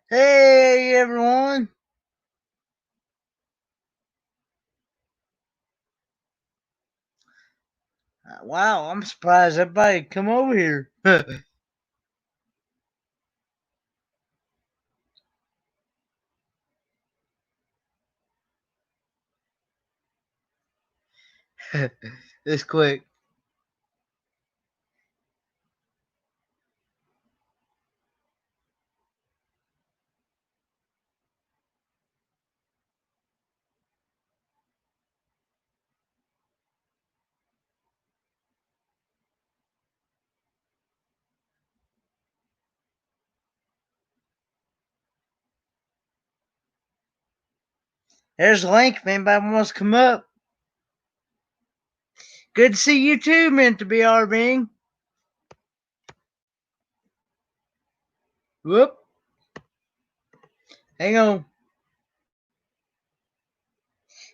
Hey everyone! Wow, I'm surprised everybody come over here. This quick. There's a link if anybody wants to come up. Good to see you too, meant to be our being. Whoop. Hang on.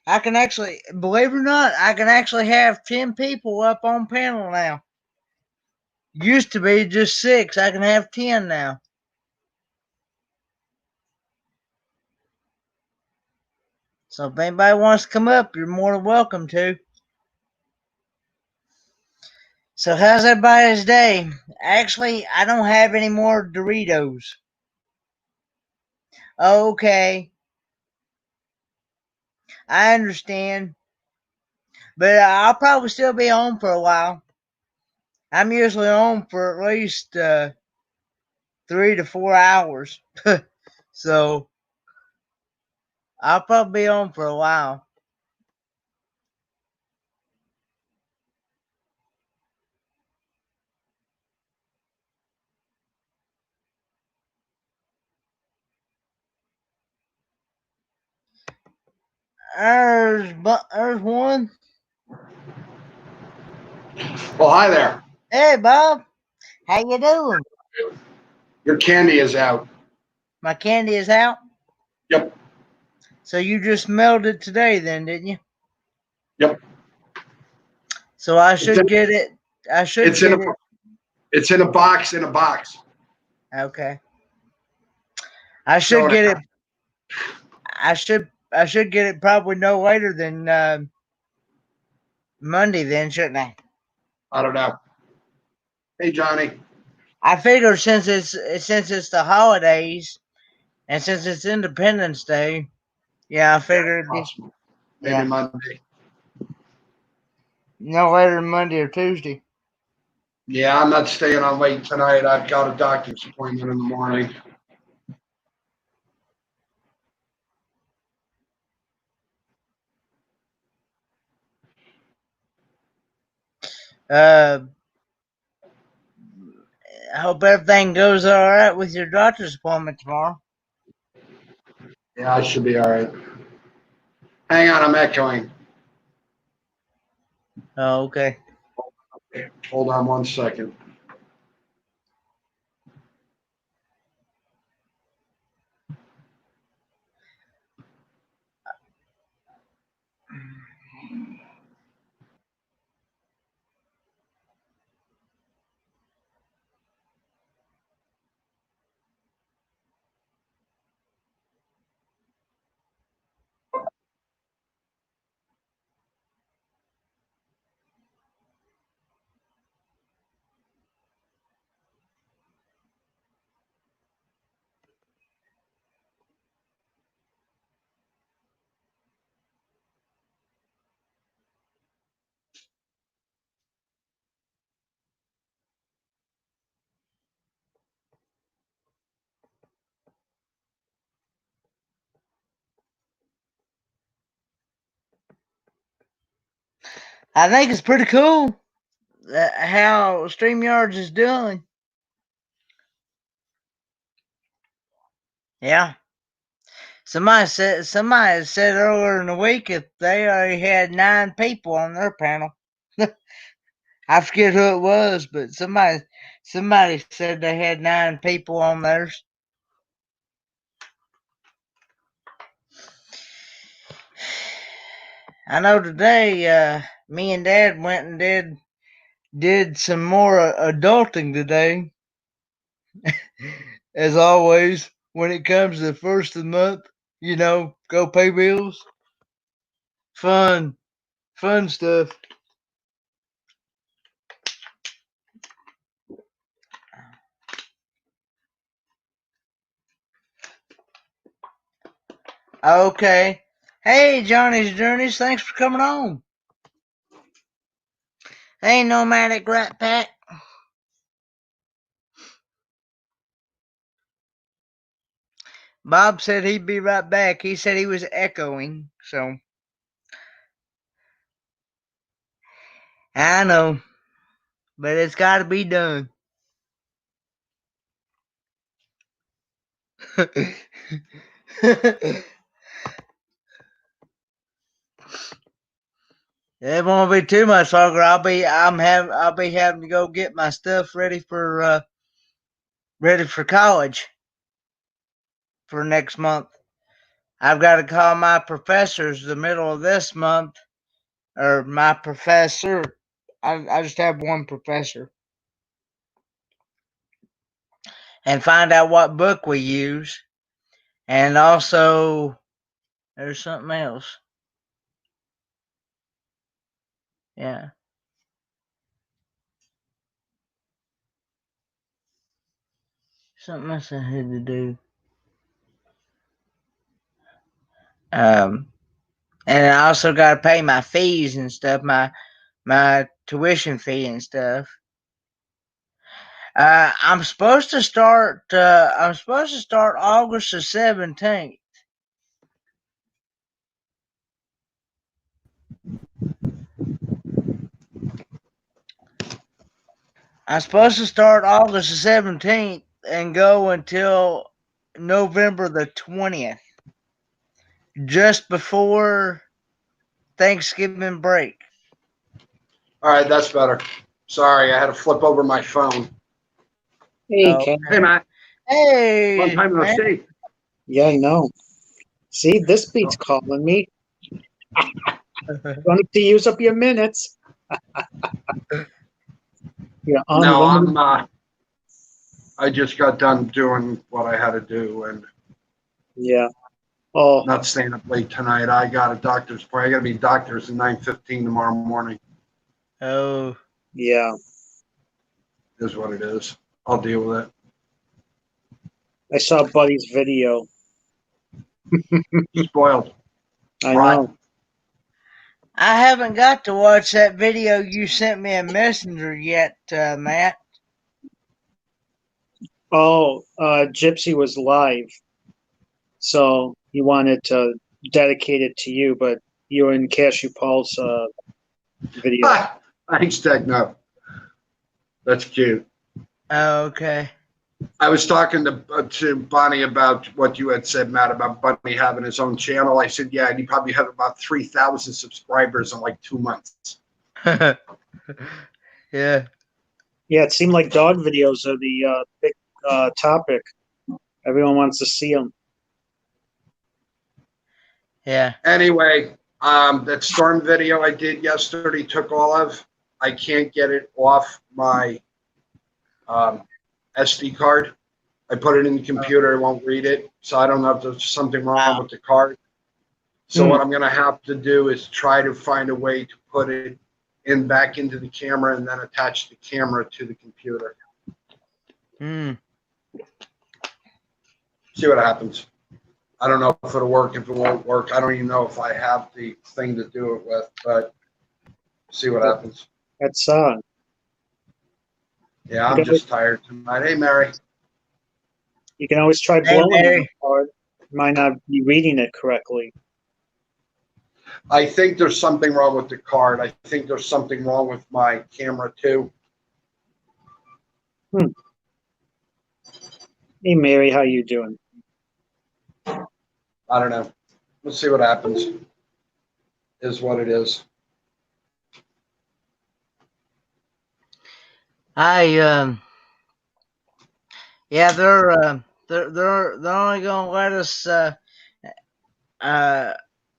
I can actually, believe it or not, I can actually have 10 people up on panel now. Used to be just 6. I can have 10 now. So if anybody wants to come up, you're more than welcome to. So how's everybody's day? Actually, I don't have any more Doritos. Okay, I understand. But I'll probably still be on for a while. I'm usually on for at least 3 to 4 hours. So I'll probably be on for a while. There's one. Well, hi there. Hey, Bob. How you doing? Your candy is out. My candy is out. Yep. So you just mailed it today then, didn't you? Yep. So I It's should in, get it. I should it's in a get it. it's in a box in a box. Okay. I should So get it. I should get it probably no later than Monday then, shouldn't I? I don't know. Hey, Johnny. I figure since it's the holidays and since it's Independence Day, yeah, I Yeah, figured it'd be possible. Maybe yeah, Monday. no later than Monday or Tuesday. Yeah, I'm not staying on late tonight. I've got a doctor's appointment in the morning. Uh, I hope everything goes all right with your doctor's appointment tomorrow. Yeah, I should be all right. Hang on, I'm echoing. Oh, okay. Hold on 1 second. I think it's pretty cool how StreamYards is doing. Yeah. Somebody said earlier in the week if they already had 9 people on their panel. I forget who it was, but somebody said they had 9 people on theirs. I know today, me and Dad went and did some more adulting today, as always. when it comes to the first of the month, go pay bills. Fun stuff. Okay. Hey, Johnny's Journeys, thanks for coming on. Hey, Nomadic Rat Pack. Bob said he'd be right back. He said he was echoing, so I know, but it's got to be done. It won't be too much longer. I'll be having to go get my stuff ready for college for next month. I've got to call my professors the middle of this month, or my professor. I just have one professor, and find out what book we use, and also there's something else. Yeah. Something else I had to do. And I also got to pay my fees and stuff, my tuition fee and stuff. I'm supposed to start. August the 17th. I'm supposed to start August the 17th and go until November the 20th, just before Thanksgiving break. All right, that's better. Sorry, I had to flip over my phone. Hey, Oh, Ken. Hey, Matt. Long hey, time no man. see. Yeah, I know. See, this beat's calling me. Don't need to use up your minutes. You're No, unlimited. I just got done doing what I had to do and Yeah. Oh, not staying up late tonight. I got a doctor's appointment. I got to be doctors at 9:15 tomorrow morning. Oh, yeah. Is what it is. I'll deal with it. I saw Buddy's video. Spoiled. I Right. know. I haven't got to watch that video you sent me a messenger yet, Matt. Oh, Gypsy was live, so he wanted to dedicate it to you, but you were in Cashew Paul's video. Ah, thanks, Techno. That's cute. Oh, okay. I was talking to Bonnie about what you had said, Matt, about Bonnie having his own channel. I said, yeah, and he probably had about 3,000 subscribers in like 2 months. Yeah. Yeah, it seemed like dog videos are the big topic. Everyone wants to see them. Yeah. Anyway, that storm video I did yesterday took all of. I can't get it off my SD card. I put it in the computer, it won't read it. So I don't know if there's something wrong with the card. So what I'm going to have to do is try to find a way to put it in back into the camera and then attach the camera to the computer. See what happens. I don't know if it'll work, if it won't work. I don't even know if I have the thing to do it with, but see what happens. That's Yeah, I'm just tired tonight. Hey, Mary. You can always try Hey, blowing Mary. it hard. You might not be reading it correctly. I think there's something wrong with the card. I think there's something wrong with my camera too. Hey, Mary, how you doing? I don't know. We'll see what happens. Is what it is. Yeah, they're only gonna let us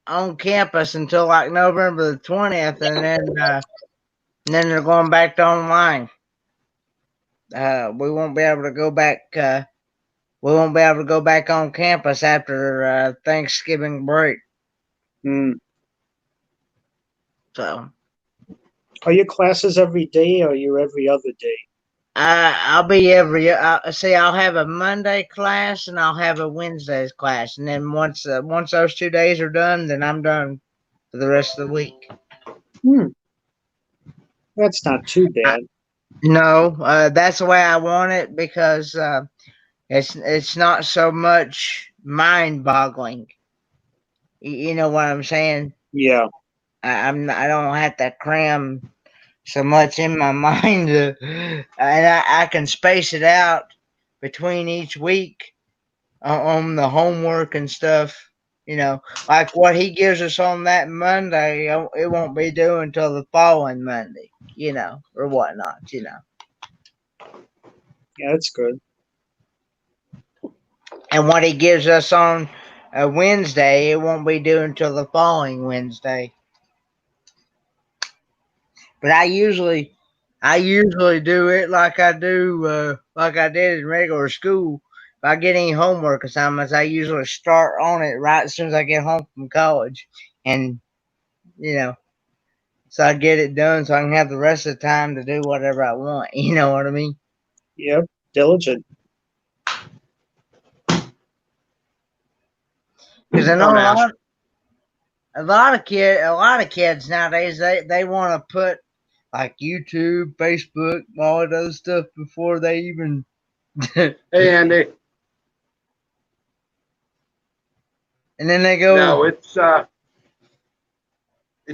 on campus until like November the 20th, and then they're going back to online. We won't be able to go back we won't be able to go back on campus after Thanksgiving break. Hmm. So Are your classes every day, or are you every other day? I'll be I'll have a Monday class and I'll have a Wednesday's class, and then once those 2 days are done, then I'm done for the rest of the week. Hmm. That's not too bad. No, that's the way I want it because it's not so much mind boggling. You know what I'm saying? Yeah. I don't have to cram so much in my mind, and I can space it out between each week on the homework and stuff. You know, like what he gives us on that Monday, it won't be due until the following Monday. You know, or whatnot. You know. Yeah, that's good. And what he gives us on a Wednesday, it won't be due until the following Wednesday. But I usually do it like I like I did in regular school. If I get any homework assignments, I usually start on it right as soon as I get home from college, and you know, so I get it done, so I can have the rest of the time to do whatever I want. You know what I mean? Yep. Diligent. Because I know Don't ask. a lot of kids nowadays they want to put like YouTube, Facebook, all of those stuff before they even. And Hey, Andy. then they go, No, it's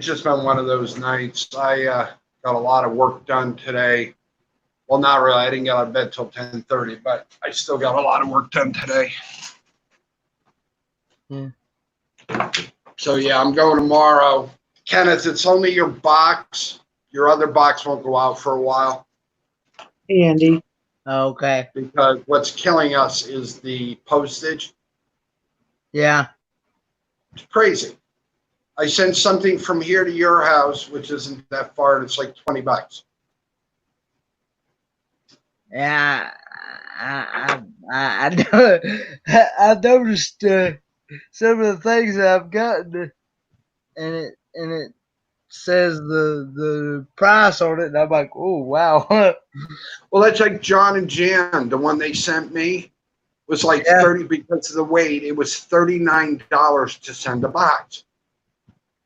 just been one of those nights. I got a lot of work done today. Well, not really. I didn't get out of bed till 10:30, but I still got a lot of work done today. yeah. So yeah, I'm going tomorrow. Kenneth, it's only your box. Your other box won't go out for a while Hey, Andy. Okay. because what's killing us is the postage. Yeah. It's crazy. I send something from here to your house, which isn't that far, and it's like $20. Yeah. I noticed some of the things that I've gotten, and it says the price on it, and I'm like, oh wow. Well, that's like John and Jan. The one they sent me was like Yeah. 30 because of the weight. It was $39 to send a box.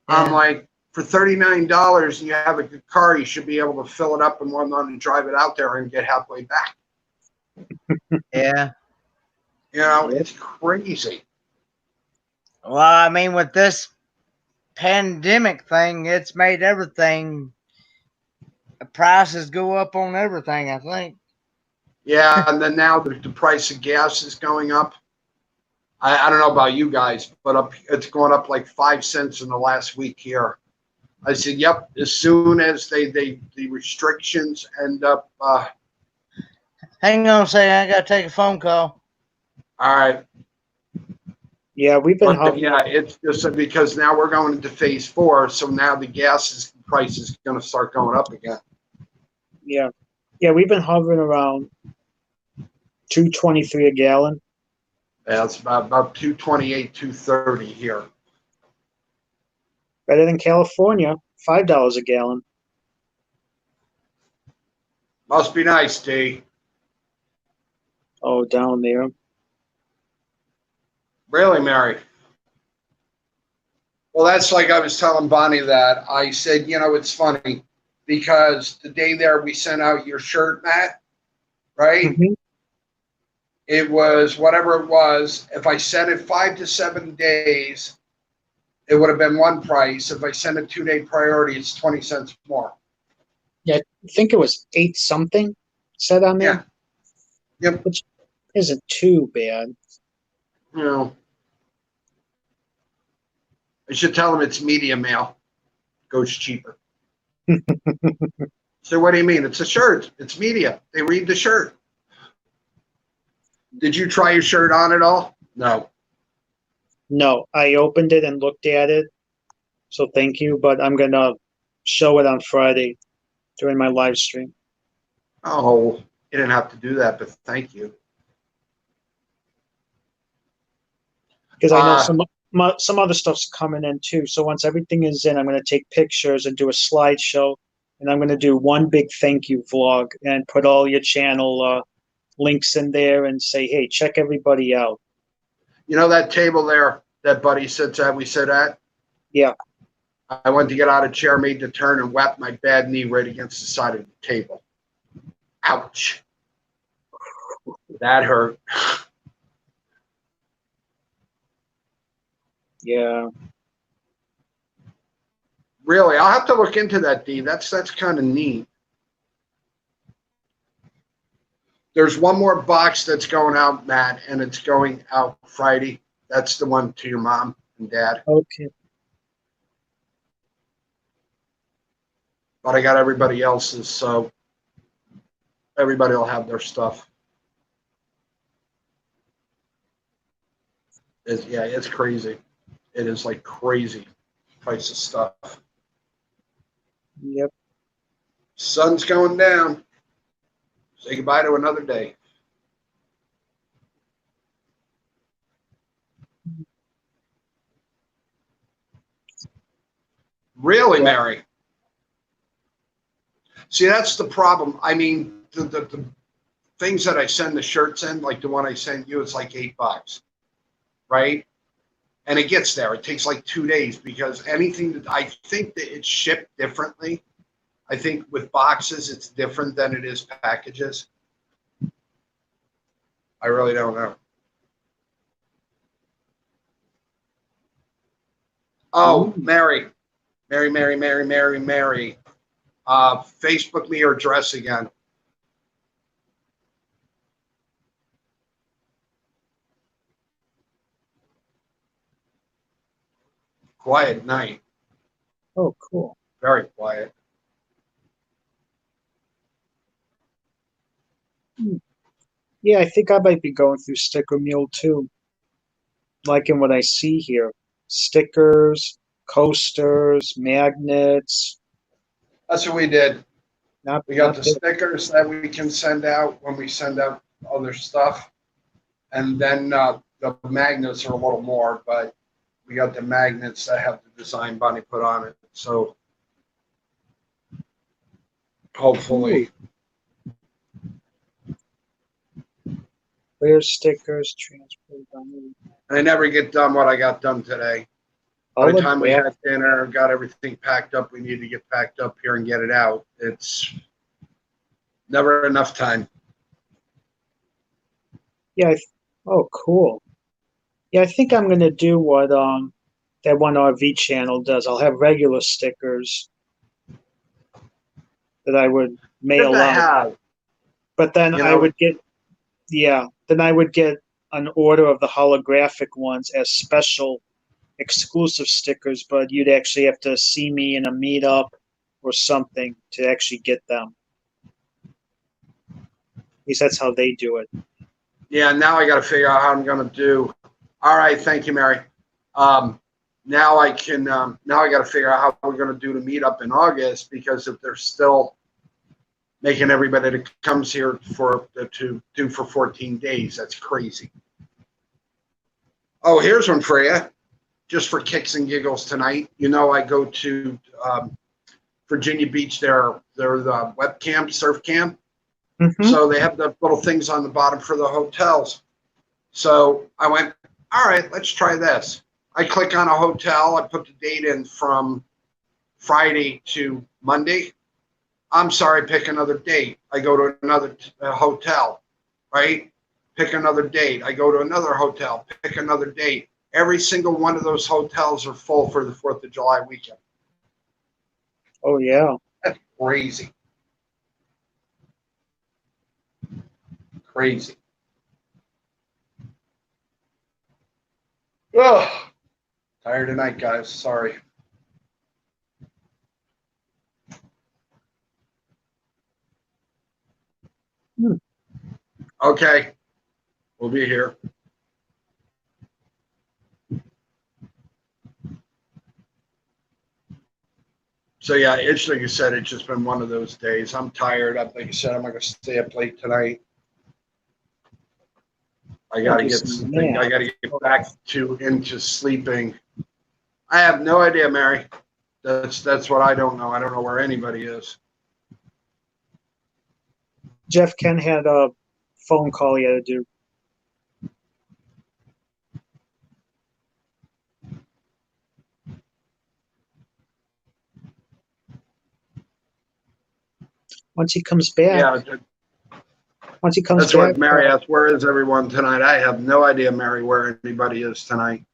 I'm Yeah. like, for $39 and you have a good car, you should be able to fill it up and whatnot and drive it out there and get halfway back. Yeah. You know, it's crazy. Well, I mean, with this pandemic thing, it's made everything prices go up on everything. I think. Yeah, and then now the price of gas is going up. I don't know about you guys, but it's going up like 5 cents in the last week here. I said, yep, as soon as the restrictions end up, Hang on a second, I gotta take a phone call. all right. Yeah, we've been But hovering. yeah, it's just because now we're going into phase 4, so now the gas price is going to start going up again. Yeah. Yeah, we've been hovering around 2.23 a gallon. Yeah, it's about 228, 230 here. Better than California, $5 a gallon. Must be nice, D. Oh, down there. Really, Mary? Well, that's like I was telling Bonnie that. I said, you know, it's funny because the day there we sent out your shirt, Matt, right? Mhm. It was whatever it was. If I sent it 5 to 7 days, it would have been one price. If I send a 2-day priority, it's 20 cents more. Yeah, I think it was 8 something said on there. Yeah. Yep. Which isn't too bad. You know, I should tell them it's media mail. Goes cheaper. So what do you mean? It's a shirt. It's media. They read the shirt. Did you try your shirt on at all? No. No, I opened it and looked at it. So thank you, but I'm gonna show it on Friday during my live stream. Oh, you didn't have to do that, but thank you. because I know some other stuff's coming in too. So once everything is in, I'm going to take pictures and do a slideshow, and I'm going to do one big thank you vlog and put all your channel links in there and say, hey, check everybody out. You know that table there that Buddy sits at, we sit at? Yeah. I went to get out of chair, made the turn, and whapped my bad knee right against the side of the table. Ouch. That hurt. Yeah. Really, I'll have to look into that, D. That's kind of neat. There's one more box that's going out, Matt, and it's going out Friday. That's the one to your mom and dad. Okay. But I got everybody else's, so everybody will have their stuff. It's crazy. It is like crazy price of stuff. Yep. Sun's going down. Say goodbye to another day. Really, Mary? See, that's the problem. I mean, the things that I send the shirts in, like the one I sent you, it's like $8, right? And it gets there. It takes like 2 days because anything that I think that it's shipped differently. I think with boxes, it's different than it is packages. I really don't know. Oh, Mary. Facebook me your address again. Quiet night. Oh, cool. Very quiet. Yeah, I think I might be going through Sticker Mule too. Liking what I see here. Stickers, coasters, magnets. That's what we did. We got the bad. stickers that we can send out when we send out other stuff. And then the magnets are a little more, but we got the magnets that have the design Bunny put on it. So hopefully. Clear stickers, transport Bunny. I never get done what I got done today. By the time we had dinner, got everything packed up, we need to get packed up here and get it out. It's never enough time. Yeah. Oh, cool. Yeah, I think I'm gonna do what that one RV channel does. I'll have regular stickers that I would mail out, but then I would get an order of the holographic ones as special exclusive stickers, but you'd actually have to see me in a meetup or something to actually get them. At least that's how they do it. Yeah, now I got to figure out how I'm going to do. All right, thank you, Mary. Now I can. Now I got to figure out how we're going to do the meetup in August, because if they're still making everybody that comes here to do for 14 days, that's crazy. Oh, here's one for you. Just for kicks and giggles tonight. You know, I go to Virginia Beach, the webcam, surf camp. Mm-hmm. So they have the little things on the bottom for the hotels. So I went, all right, let's try this. I click on a hotel. I put the date in from Friday to Monday. I'm sorry, pick another date. I go to another hotel, right? Pick another date. I go to another hotel, pick another date. Every single one of those hotels are full for the 4th of July weekend. Oh, yeah. That's crazy. Crazy. Oh, tired tonight, guys. Sorry. Okay. We'll be here. So yeah, it's like you said, it's just been one of those days. I'm tired. Like you said, I'm not gonna stay up late tonight. I gotta get something. I gotta get back into sleeping. I have no idea, Mary. That's what I don't know. I don't know where anybody is. Jeff Ken had a phone call he had to do. Once he comes back. Yeah, once he comes that's back. what Mary asked. Where is everyone tonight? I have no idea, Mary, where anybody is tonight.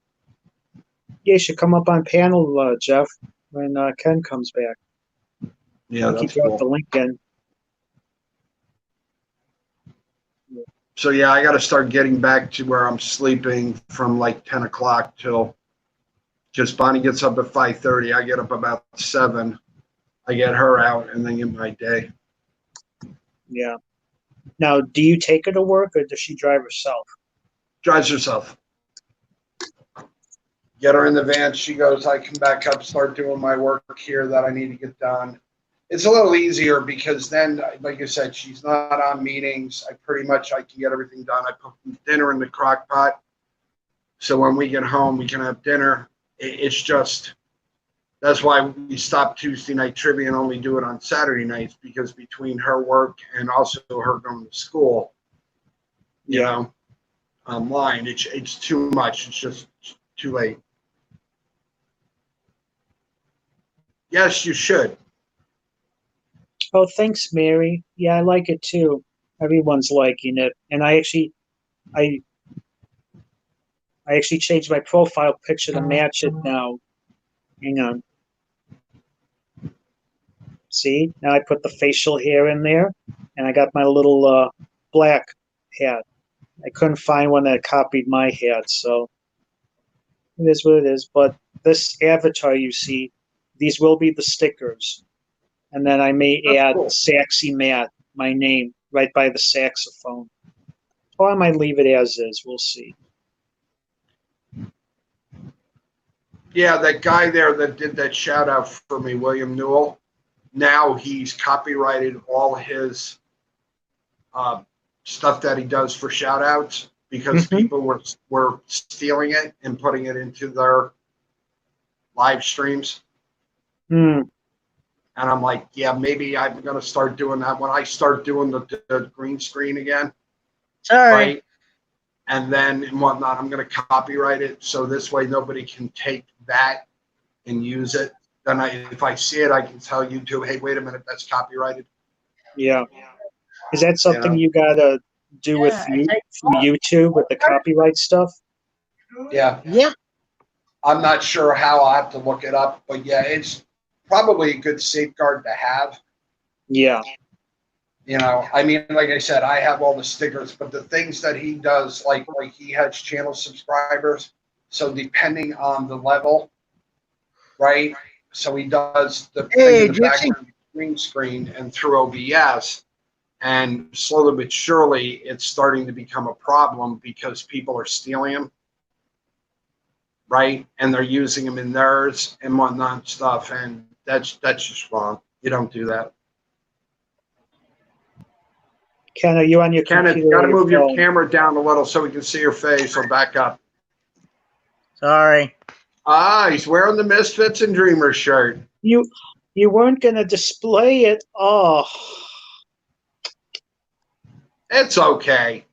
Yeah, you should come up on panel, Jeff, when Ken comes back. Yeah, that's cool. The link in. So yeah, I got to start getting back to where I'm sleeping from like 10 o'clock till just Bonnie gets up at 5:30. I get up about 7. I get her out and then get my day. Yeah. Now, do you take her to work or does she drive herself? Drives herself. Get her in the van. She goes, I come back up, start doing my work here that I need to get done. It's a little easier because then, like I said, she's not on meetings. I can get everything done. I put dinner in the crock pot. So when we get home, we can have dinner. It's just, that's why we stopped Tuesday night trivia and only do it on Saturday nights, because between her work and also her going to school, you know, online, it's too much. It's just too late. Yes, you should. Oh, thanks, Mary. Yeah, I like it too. Everyone's liking it, and I actually changed my profile picture to match it now. Hang on. See, now I put the facial hair in there, and I got my little black hat. I couldn't find one that copied my hat, so it is what it is. But this avatar you see, these will be the stickers. And then I may add Saxy Matt, my name, right by the saxophone. Or I might leave it as is. We'll see. Yeah, that guy there that did that shout out for me, William Newell, now he's copyrighted all his stuff that he does for shout outs because people were stealing it and putting it into their live streams. And I'm like, yeah, maybe I'm going to start doing that when I start doing the green screen again. Sorry. Right? And then and whatnot, I'm going to copyright it. So this way nobody can take that and use it. Then if I see it, I can tell YouTube, hey, wait a minute, that's copyrighted. Yeah. Is that something you got to do with YouTube with the copyright stuff? Yeah. Yeah. I'm not sure how. I'll have to look it up. But yeah, it's probably a good safeguard to have. Yeah. You know, I mean, like I said, I have all the stickers, but the things that he does, like he has channel subscribers. So depending on the level, right? So he does the thing in the background green screen and through OBS. And slowly but surely, it's starting to become a problem because people are stealing them, right? And they're using them in theirs and whatnot stuff. And that's just wrong. You don't do that. Ken, are you on your computer? Ken, you got to move your camera down a little so we can see your face. Or back up. Sorry. Ah, he's wearing the Misfits and Dreamers shirt. You weren't going to display it. Oh. It's okay.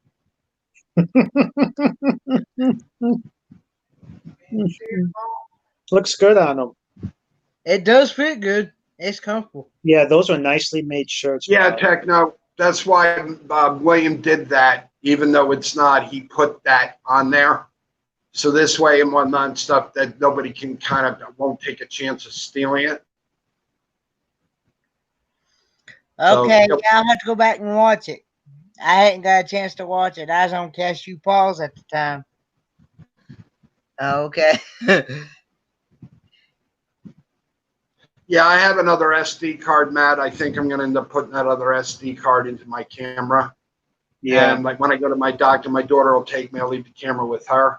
Looks good on him. It does fit good. It's comfortable. Yeah, those are nicely made shirts. Yeah, Techno. That's why William did that, even though it's not. He put that on there. So this way and whatnot stuff that nobody can won't take a chance of stealing it. Okay, so, I'll have to go back and watch it. I hadn't got a chance to watch it. I was on Cashew Paws at the time. Okay. Yeah, I have another SD card, Matt. I think I'm going to end up putting that other SD card into my camera. Yeah. And like when I go to my doctor, my daughter will take me. I'll leave the camera with her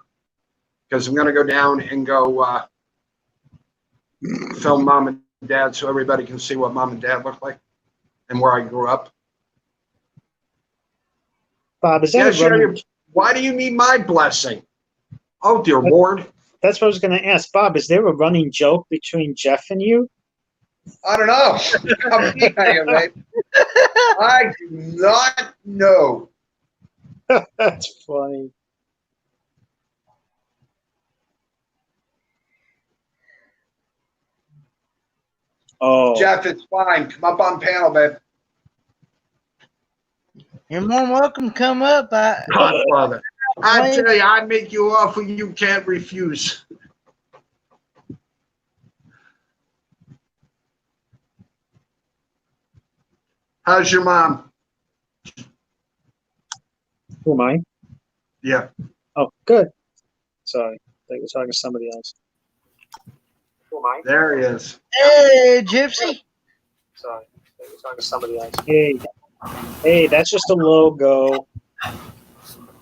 because I'm going to go down and go film mom and dad so everybody can see what mom and dad look like and where I grew up. Bob, is that Why do you need my blessing? Oh, dear Lord. That's what I was going to ask. Bob, is there a running joke between Jeff and you? I don't know. I'm being here, man. I do not know. That's funny. Oh, Jeff, it's fine. Come up on panel, man. You're more than welcome to come up. Godfather. I tell you, I make you offer you can't refuse. How's your mom? who am I? Yeah. Oh, good. Sorry, I was talking to somebody else. Who am I? There he is. Hey, Gypsy. Sorry, I was talking to somebody else. Hey, that's just a logo.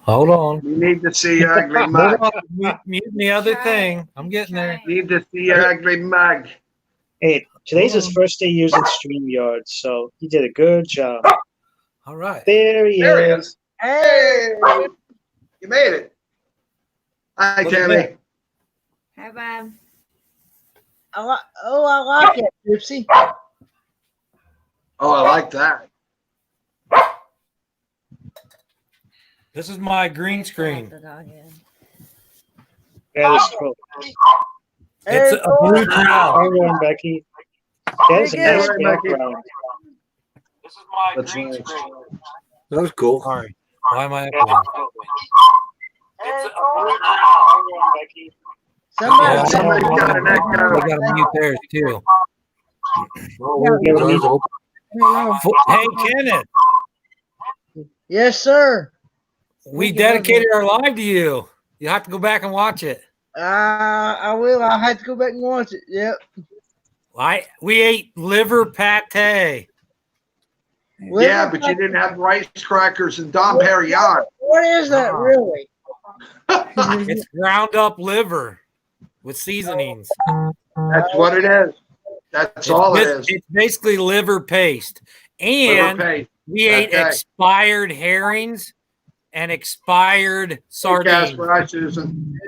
Hold on. You need to see your ugly Hold mug. on. Muting the other thing. I'm getting there. Need to see your ugly mug. Hey, today's his first day using StreamYard, so he did a good job. All right. There he There he is. is. Hey, you made it. Hi, Look at Tammy. that. Hi, Bob. I like it, Gypsy. Oh, I like that. This is my green screen. That is cool. It's a blue cloud. Hi, Ron, Becky. That is a Hey, nice Becky. background. This is my That's green nice. screen. That was cool. Sorry. Why am I echoing? It's a blue Hi, Ron, Becky. Somebody, Yeah. Somebody's got an echo. We got to mute theirs too. Hey, Kenneth, Yes, sir. we dedicated our live to you. You have to go back and watch it. I will. I'll have to go back and watch it. Yep. We ate liver pate. Yeah, but you didn't have rice crackers and Dom Perignon. What is that really? It's ground up liver with seasonings. That's what it is. That's all it is. It's basically liver paste. And Liver paste. we ate Okay. expired herrings and expired Hey, sardines. Casper, hi, Susan.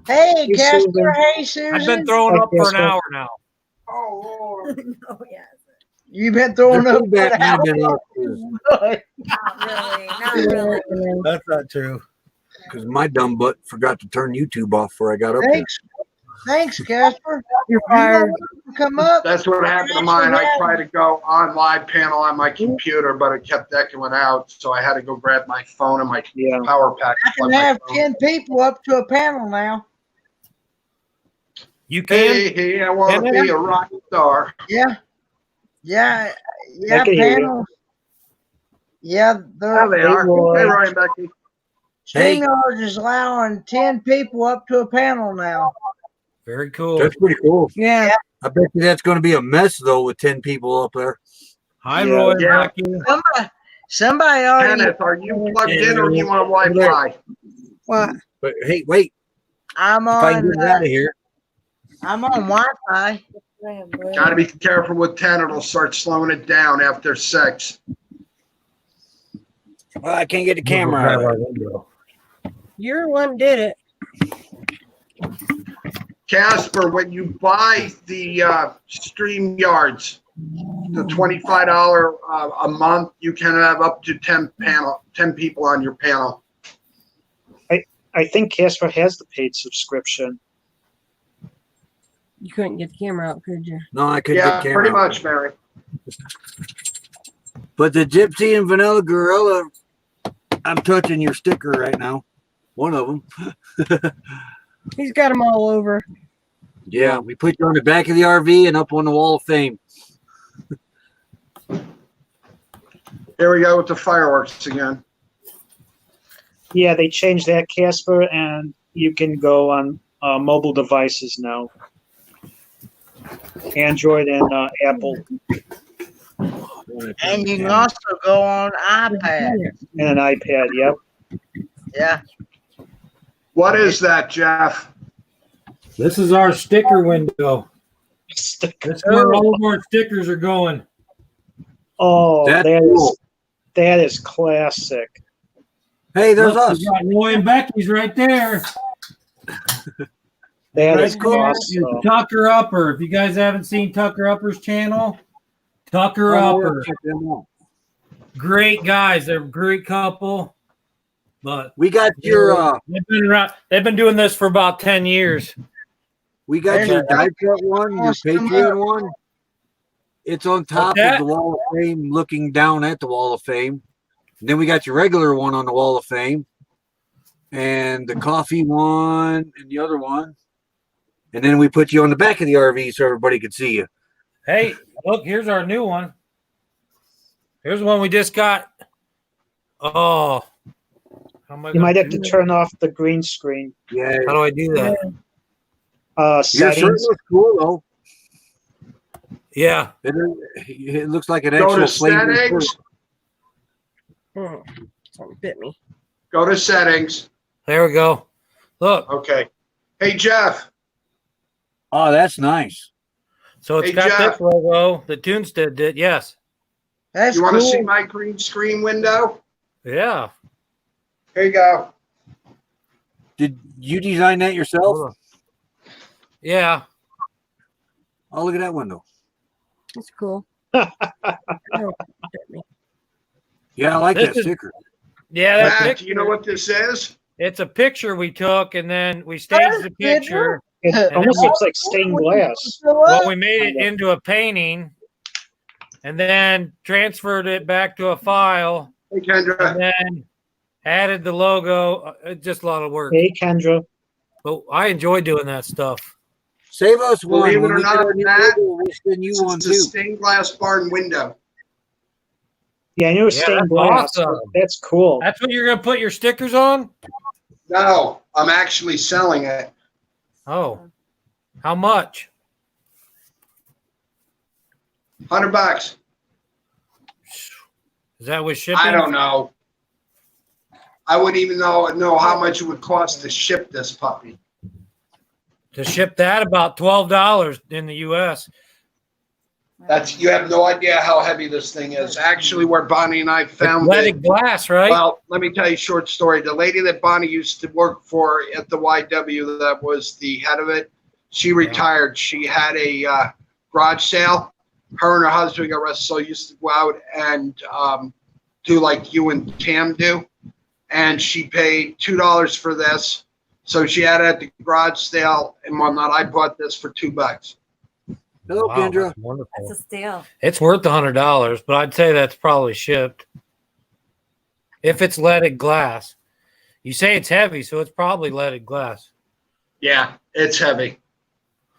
Hey, Hey, Casper. Susan. Hey, Susan. I've been throwing up for an hour now. Oh, Lord. Oh, yeah. You've been throwing up. Feedback might have been off Not really. That's not true. because my dumb butt forgot to turn YouTube off before I got up here. Thanks, Casper. You're fired. Come up. That's what happened to mine. I tried to go on live panel on my computer, but it kept echoing out, so I had to go grab my phone and my Yeah. power pack. I can have 10 people up to a panel now. You can. Hey, I want to be a rock star. Yeah. Yeah. I can hear you. Panels. Yeah, There they the are. Roy. Hey, Ryan, Becky. Hey. StreamYard is allowing 10 people up to a panel now. Very cool. That's pretty cool. Yeah. I bet you that's going to be a mess, though, with 10 people up there. Hi, Yeah. Roy. Yeah. Becky. Somebody already. Kenneth, are you plugged in or are you on Wi-Fi? What? But hey, wait. I'm If I can on. get it out of here. I'm on Wi-Fi. Got to be careful with 10. It'll start slowing it down after 6. Well, I can't get the camera out of it. Your one did it. Casper, when you buy the StreamYards, the $25 a month, you can have up to 10 people on your panel. I think Casper has the paid subscription. You couldn't get the camera out, could you? No, I couldn't Yeah, get the camera pretty out. much, Mary. But the Gypsy and Vanilla Gorilla, I'm touching your sticker right now. One of them. He's got them all over. Yeah, we put you on the back of the RV and up on the Wall of Fame. Here we go with the fireworks again. Yeah, they changed that, Casper, and you can go on mobile devices now. Android and Apple And you can also go on iPad. and an iPad. Yep. Yeah. What is that, Jeff? This is our sticker window. That's where all of our stickers are going. Oh, That's that cool. is classic. Hey, there's Look, us. we got Roy and Becky's right there. That Right is there awesome. is Tucker Upper. If you guys haven't seen Tucker Upper's channel, Tucker Oh, yeah, Upper. check them out. Great guys. They're a great couple. But We got your they've been around. They've been doing this for about 10 years. we got Hey, your hey. die cut one, your Patreon one. It's on top of that? the Wall of Fame, looking down at the Wall of Fame. And then we got your regular one on the Wall of Fame, and the coffee one, and the other one. And then we put you on the back of the RV so everybody could see you. Hey, look, here's our new one. Here's one we just got. Oh, how am I You gonna might have do to that? turn off the green screen. Yeah, How do I do that? your shirt Settings. looks cool though. Yeah. It looks like an Go actual to flaming settings. shirt. Something bit me. Go to settings. There we go. Look. Okay. Hey, Jeff. Oh, that's nice. So it's Hey, got Jeff. this logo that Toonstead did. Yes. That's You want to cool. see my green screen window? Yeah. Here you go. Did you design that yourself? Hold on. Yeah. Oh, look at that window. It's cool. Oh, bit me. Yeah, I like This that is- sticker. Yeah, that Matt, picture. do you know what this is? It's a picture we took, and then we staged the picture. It almost looks like stained glass. Well, we made it into a painting, and then transferred it back to a file, Hey, and Kendra. then added the logo. It's just a lot of work. Hey, Kendra. But I enjoy doing that stuff. Save us one. Believe it When or we get not, our new Matt, logo, we'll send you one It's a too. stained glass barn window. Yeah, I knew it was Yeah, stained that's glass. awesome. That's cool. That's what you're gonna put your stickers on? No, I'm actually selling it. Oh, how much? $100. Is that with shipping? I don't know. I wouldn't even know how much it would cost to ship this puppy. To ship that about $12 in the U.S. You have no idea how heavy this thing is. Actually, where Bonnie and I It's found leaded it. glass, right? Well, let me tell you a short story. The lady that Bonnie used to work for at the YW, that was the head of it, she retired. She had a garage sale. Her and her husband got arrested, so used to go out and do like you and Tam do. And she paid $2 for this. So she had it at the garage sale and whatnot. I bought this for $2. Hello, Wow, Kendra. that's wonderful. That's a steal. It's worth $100, but I'd say that's probably shipped. If it's leaded glass. You say it's heavy, so it's probably leaded glass. Yeah, it's heavy.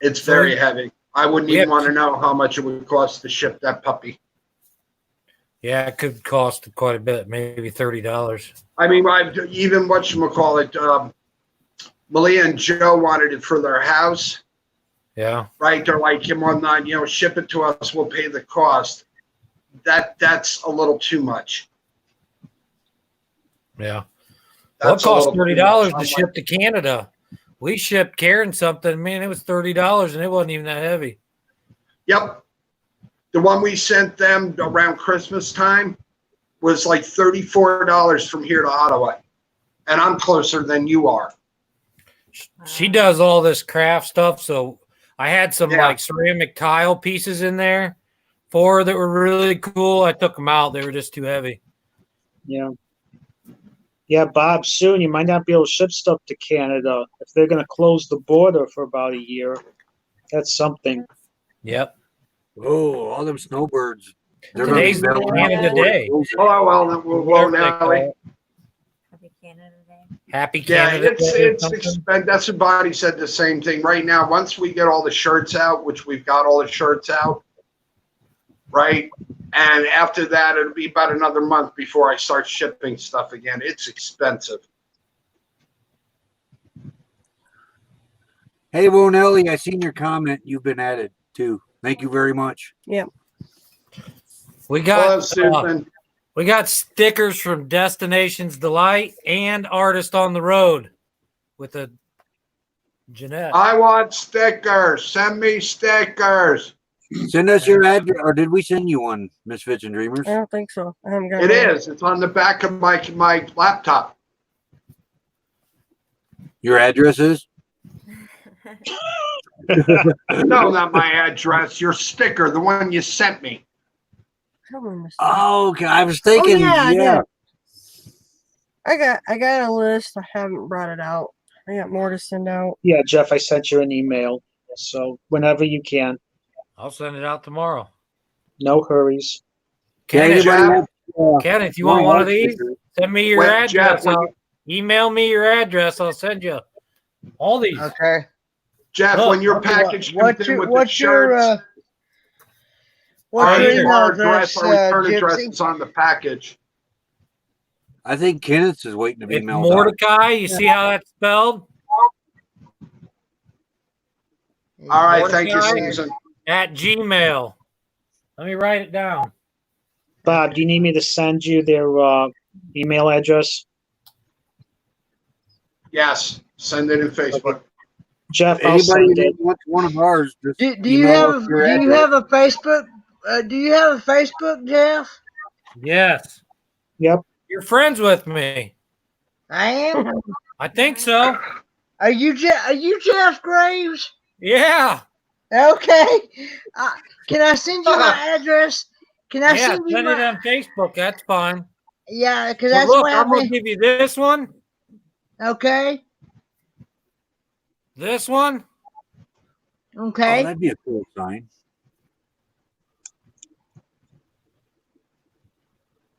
It's So very heavy. I wouldn't we even have- want to know how much it would cost to ship that puppy. Yeah, it could cost quite a bit, maybe $30. I mean, even whatchamacallit, Malia and Joe wanted it for their house, Yeah. right? They're like, come on, ship it to us. We'll pay the cost. That's a little too much. Yeah. Well, it That's a cost little too $30 much. to ship to Canada. We shipped Karen something. Man, it was $30 and it wasn't even that heavy. Yep. The one we sent them around Christmas time was like $34 from here to Ottawa. And I'm closer than you are. She does all this craft stuff. So I had some Yeah. like ceramic tile pieces in there for her that were really cool. I took them out. They were just too heavy. Yeah. Yeah, Bob, soon you might not be able to ship stuff to Canada if they're going to close the border for about a year. That's something. Yep. Oh, all them snowbirds. They're Today's gonna be Canada Day. Oh, well, then we'll Whatever they now. call it. Happy Canada Day. Happy Yeah, Canada it's Day or it's something. expensive. That's what Bonnie said the same thing. Right now, once we get all the shirts out, which we've got all the shirts out, right? And after that, it'll be about another month before I start shipping stuff again. It's expensive. Hey, Wonelli, I seen your comment. You've been added too. Thank you very much. We Well, got Susan, we got stickers from Destinations Delight and Artist on the Road with a Jeanette. I want stickers. Send me stickers. Send us your address, or did we send you one, Miss Fitch and Dreamers? I don't think so. I haven't got It one. is. It's on the back of my laptop. Your address is? No, not my address. Your sticker, the one you sent me. Oh, okay. I was thinking, yeah, I yeah. did. I got a list. I haven't brought it out. I got more to send out. Yeah, Jeff, I sent you an email. So whenever you can. I'll send it out tomorrow. No hurries. Kenneth, Jeff? Kenneth, you want one of these? Send me your Wait, Jeff, address. Email me your address. I'll send you all these. Okay. Jeff, Look, when your Okay, package comes what's in your with the what's your shirts, what's your email our address, return address Gypsy? is on the package. I think Kenneth's is waiting to be It's mailed out. Mordecai. You see how that's spelled? All right, thank you, Mordecai Susan. at Gmail. Let me write it down. Bob, do you need me to send you their email address? Yes, send it in Facebook. Jeff, I'll Anybody send that it. wants one of ours, just Do you email us have your do you address. have a Facebook? Do you have a Facebook, Jeff? Yes. Yep. You're friends with me. I am. I think so. Are you Jeff Graves? Yeah. Okay. Can I send you my address? Can I Yeah. send you Send it my? on Facebook. That's fine. Yeah, because But that's look, what I'm I've going to been. give you this one, Okay. this one. Oh, Okay. that'd be a cool sign.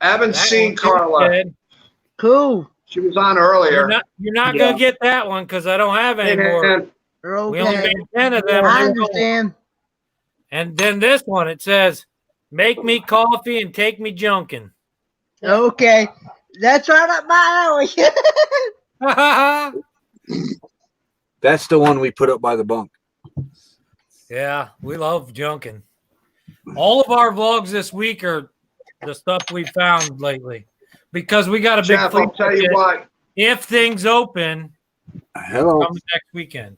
I haven't That seen one. Carla. Good. Cool. She was on earlier. You're not Yeah. going to get that one because I don't have any more. And We only Okay. made 10 of them. I understand. And then this one, it says, make me coffee and take me junking. Okay. That's right up my alley. That's the one we put up by the bunk. Yeah, we love junking. All of our vlogs this week are the stuff we found lately because we got a big Jeff, flea I'll tell you market. what. If things open, Hello. coming next weekend.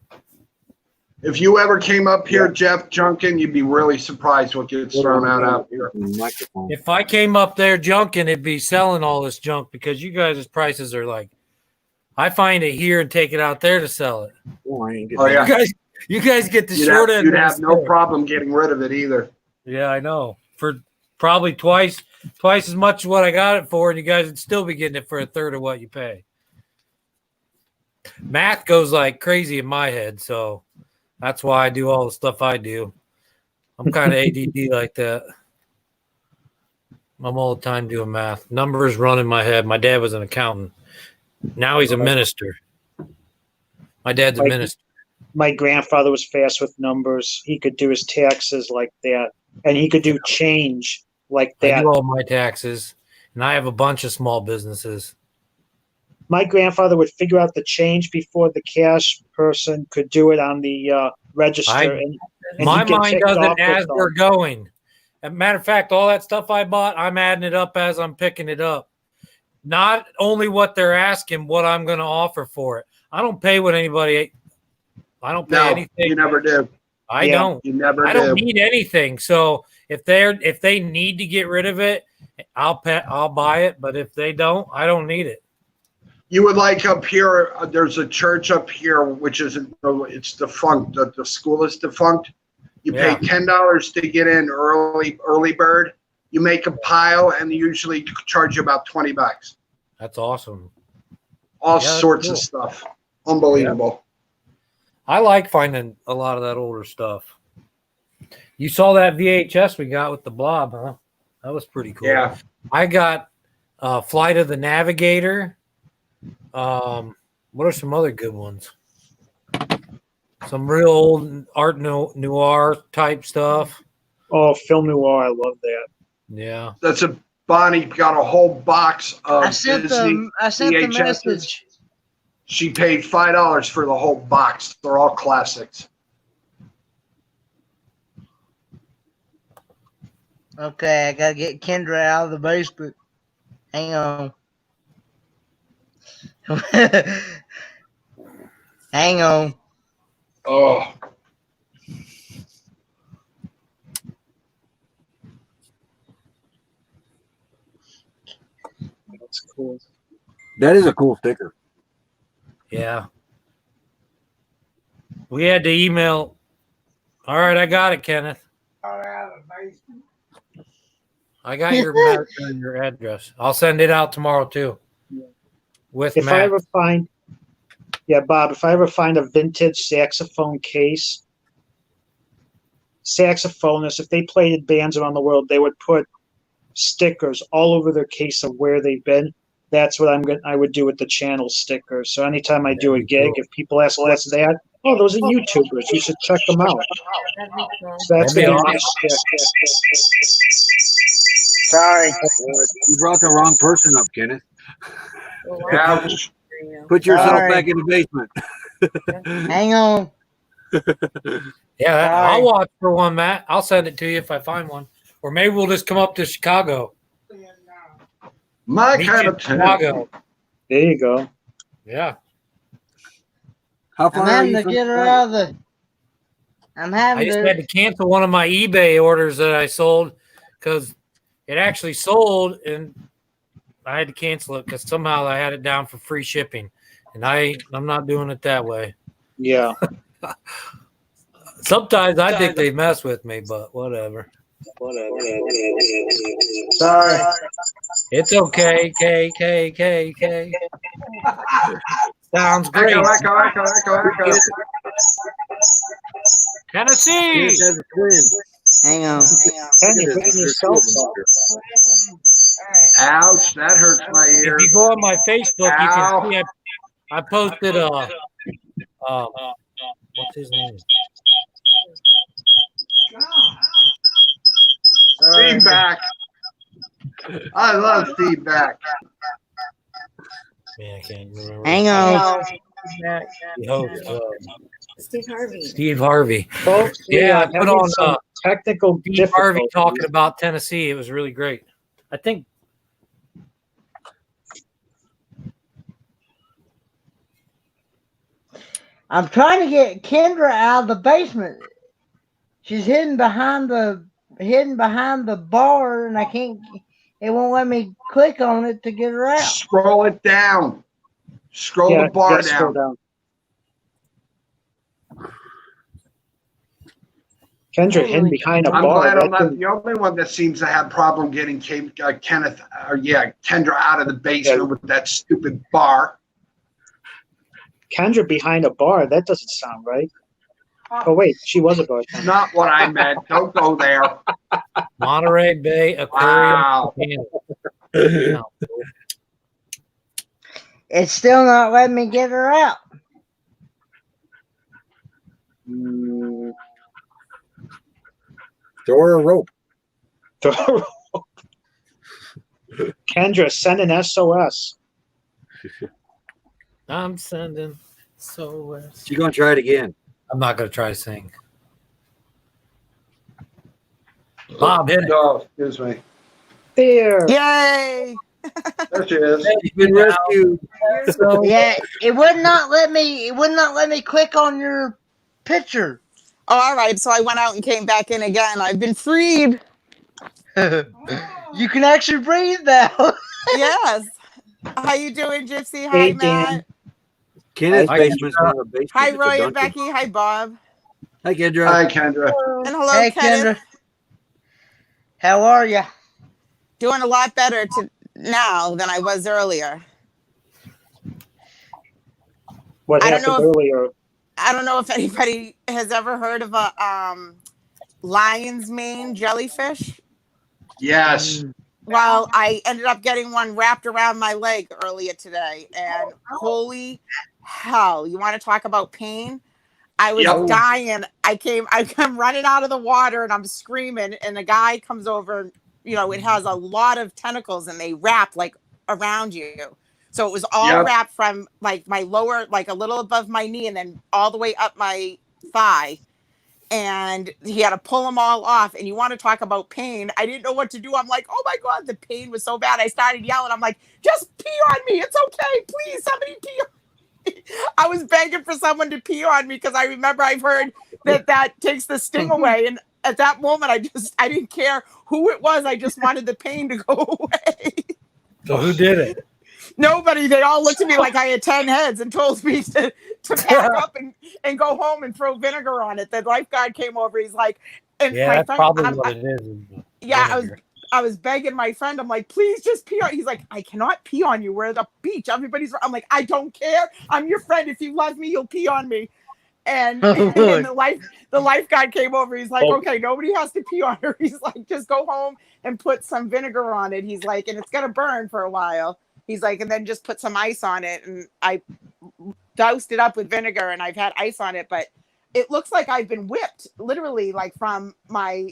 If you ever came up here, Jeff Junkin, you'd be really surprised what gets thrown out here. Microphone. If I came up there junking, it'd be selling all this junk because you guys' prices are like, I find it here and take it out there to sell it. Oh, I ain't Oh, getting yeah. You guys get the You'd short have, end. you'd of the have no stick. problem getting rid of it either. Yeah, I know. For probably twice as much as what I got it for, and you guys would still be getting it for a third of what you pay. Math goes like crazy in my head, so that's why I do all the stuff I do. I'm kind of ADD like that. I'm all the time doing math. Numbers run in my head. My dad was an accountant. Now he's a minister. My dad's a minister. My grandfather was fast with numbers. He could do his taxes like that. And he could do change like I that. do all my taxes, and I have a bunch of small businesses. My grandfather would figure out the change before the cash person could do it on the register. And My he'd get mind ticked does off it with as them. we're going. As a matter of fact, all that stuff I bought, I'm adding it up as I'm picking it up. Not only what they're asking, what I'm going to offer for it. I don't pay what anybody. I don't pay No, anything. you never do. I Yeah. don't. You never I do. don't need anything. So if they need to get rid of it, I'll buy it. But if they don't, I don't need it. You would like up here, there's a church up here, which isn't, it's defunct. The school is defunct. You pay Yeah. $10 to get in early bird. You make a pile and they usually charge you about $20. That's awesome. All Yeah, that's sorts cool. of stuff. Unbelievable. I like finding a lot of that older stuff. You saw that VHS we got with the blob, huh? That was pretty cool. Yeah. I got Flight of the Navigator. What are some other good ones? Some real old art noir type stuff. Oh, film noir. I love that. Yeah. That's a Bonnie got a whole box of I sent Disney the VHSs. message. She paid $5 for the whole box. They're all classics. Okay, I gotta get Kendra out of the basement. Hang on. Hang on. Oh, That's cool. That is a cool sticker. Yeah. We had to email. All right, I got it, Kenneth. I got your address. I'll send it out tomorrow too. With If I Matt. ever find, yeah, Bob, if I ever find a vintage saxophone case, saxophonists, if they played bands around the world, they would put stickers all over their case of where they've been. That's what I would do with the channel stickers. So anytime I do a gig, if people ask what's that, oh, those are YouTubers. You should check them out. That'd be cool. So that's That'd be gonna be my awesome. stick. Sorry. You brought the wrong person up, Kenneth. Ouch. Put yourself Sorry. back in the basement. Hang on. Yeah, Sorry. I'll watch for one, Matt. I'll send it to you if I find one. Or maybe we'll just come up to Chicago. My Meet kind you of in town. Chicago. There you go. Yeah. How I'm far are having you to from get her Chicago? out of the. I'm I having just had to. to cancel one of my eBay orders that I sold because it actually sold and I had to cancel it because somehow I had it down for free shipping. And I'm not doing it that way. Yeah. Sometimes I think they mess with me, but whatever. Sorry. It's okay. K. Sounds great. Echo. Tennessee. Kenneth has a twin. Hang on. Kenny, put in yourself up. Ouch, that hurts my If ear. you go on my Facebook, you Ow. can see I posted what's his name? Feedback. I love feedback. Man, I can't remember. Hang on. The host, Steve Harvey. Steve Harvey. Folks, we Yeah, I are put having on some technical Steve Harvey difficulties. talking about Tennessee. It was really great. I think I'm trying to get Kendra out of the basement. She's hidden behind the bar, and I can't. It won't let me click on it to get her out. Scroll it down. Scroll Yeah, the bar yeah, scroll down. Kendra hidden behind a I'm bar. glad I'm That not thing- the only one that seems to have problem getting Kendra out of the basement with that stupid bar. Kendra behind a bar. That doesn't sound right. Oh wait, she was a bartender. Not what I meant. Don't go there. Monterey Bay Aquarium. Wow. Japan. It's still not letting me get her out. Mm, Throw her a rope. Kendra, send an SOS. I'm sending SOS. She's gonna try it again. I'm not gonna try to sing. Bob, hit it. No, excuse me. There. Yay! There she is. She's been rescued. So, Yeah, it would not let me. It would not let me click on your picture. Oh, all right. So I went out and came back in again. I've been freed. You can actually breathe now. Yes. How you doing, Gypsy? Hi, Hey, Matt. Dan. Kenneth's Hi, basement's not a basement. Hi, it's a Roy and dungeon. Becky. Hi, Bob. Hi, Kendra. Hi, Kendra. And hello, Hey, Kenneth. Kendra. How are you? Doing a lot better now than I was earlier. What I don't happened know earlier? I don't know if anybody has ever heard of a lion's mane jellyfish. Yes. Well, I ended up getting one wrapped around my leg earlier today, and holy hell, you want to talk about pain? I was Yep. dying. I come running out of the water and I'm screaming, and the guy comes over. You know, it has a lot of tentacles and they wrap like around you. So it was all Yep. wrapped from like my lower, like a little above my knee, and then all the way up my thigh. And he had to pull them all off. And you want to talk about pain? I didn't know what to do. I'm like, oh my God, the pain was so bad. I started yelling. I'm like, just pee on me. It's okay. Please, somebody pee on me. I was begging for someone to pee on me because I remember I've heard that takes the sting away. And at that moment, I didn't care who it was. I just wanted the pain to go away. so who did it? Nobody. They all looked at me like I had 10 heads and told me to pack up and go home and throw vinegar on it. The lifeguard came over. He's like, and Yeah, my that's friend, probably what it is. yeah, Vinegar. I was begging my friend. I'm like, please just pee on. He's like, I cannot pee on you. We're at the beach. Everybody's. I'm like, I don't care. I'm your friend. If you love me, you'll pee on me. And, Oh, and Lord. the lifeguard came over. He's like, Oh. okay, nobody has to pee on her. He's like, just go home and put some vinegar on it. He's like, and it's gonna burn for a while. He's like, and then just put some ice on it. And I doused it up with vinegar, and I've had ice on it, but it looks like I've been whipped, literally, like from my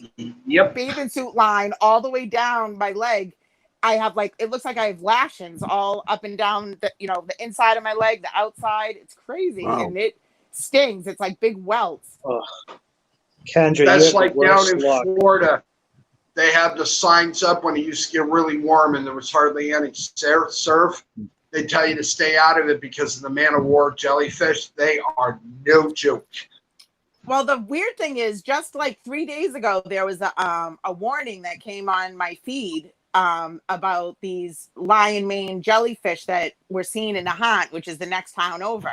Yep. bathing suit line all the way down my leg. I have like, it looks like I have lashings all up and down the, the inside of my leg, the outside. It's crazy. Wow. And it stings. It's like big welts. Oh. Kendra, That's you have like the down worst in luck. Florida. They have the signs up when it used to get really warm and there was hardly any surf. They tell you to stay out of it because of the man of war jellyfish. They are no joke. Well, the weird thing is, just like 3 days ago, there was a warning that came on my feed about these lion mane jellyfish that were seen in Nahant, which is the next town over.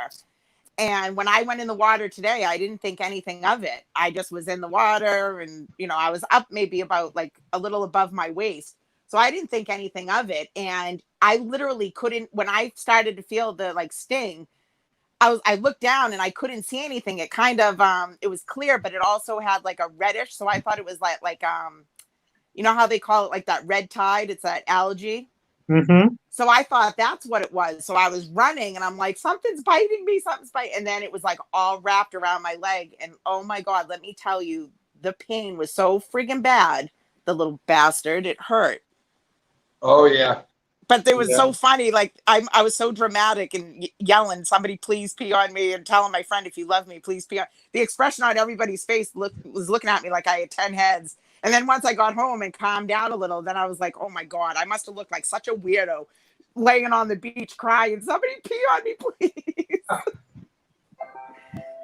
And when I went in the water today, I didn't think anything of it. I just was in the water and, I was up maybe about like a little above my waist. So I didn't think anything of it. And I literally couldn't, when I started to feel the like sting, I looked down and I couldn't see anything. It kind of, it was clear, but it also had like a reddish. So I thought it was like, you know how they call it like that red tide? It's that algae. Mm-hmm. So I thought that's what it was. So I was running and I'm like, something's biting me, something's biting. And then it was like all wrapped around my leg. And oh my God, let me tell you, the pain was so friggin' bad. The little bastard, it hurt. Oh, yeah. But it was Yeah. so funny. Like I was so dramatic and yelling, somebody please pee on me, and telling my friend, if you love me, please pee on. The expression on everybody's face was looking at me like I had 10 heads. And then once I got home and calmed down a little, then I was like, oh my God, I must have looked like such a weirdo laying on the beach crying, somebody pee on me, please.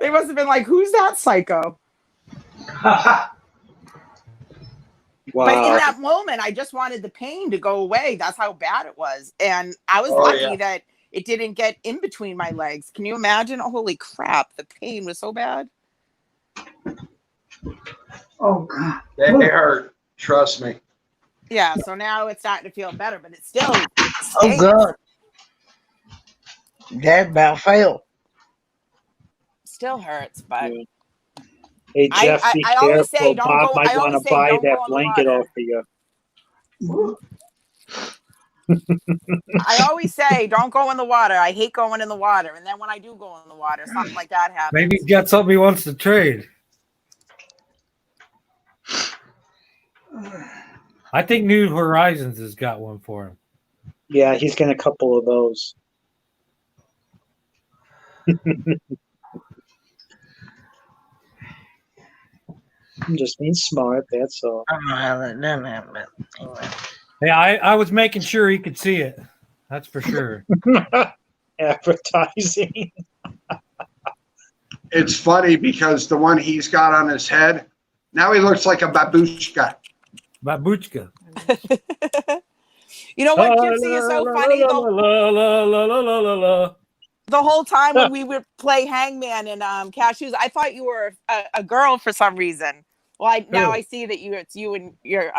They must have been like, who's that psycho? Wow. But in that moment, I just wanted the pain to go away. That's how bad it was. And I was Oh, lucky yeah. that it didn't get in between my legs. Can you imagine? Oh, holy crap. The pain was so bad. Oh, God. They hurt. Trust me. Yeah. So now it's starting to feel better, but it still Oh, stings. God. That about failed. Still hurts. But Yeah. Hey, Jeff, be I always say, careful. don't Bob go. might I want always to say, buy don't that go in the blanket water. off for you. I always say, don't go in the water. I hate going in the water. And then when I do go in the water, something like that happens. Maybe he's got something he wants to trade. I think New Horizons has got one for him. Yeah, he's getting a couple of those. I'm just being smart, that's all. I don't know how that done that, but anyway. Hey, I was making sure he could see it. That's for sure. Advertising. It's funny because the one he's got on his head, now he looks like a babushka. Babuchka. You know what, Gypsy, is so funny? The whole time when we would play Hangman and Cashews, I thought you were a girl for some reason. Well, now I see that it's you and your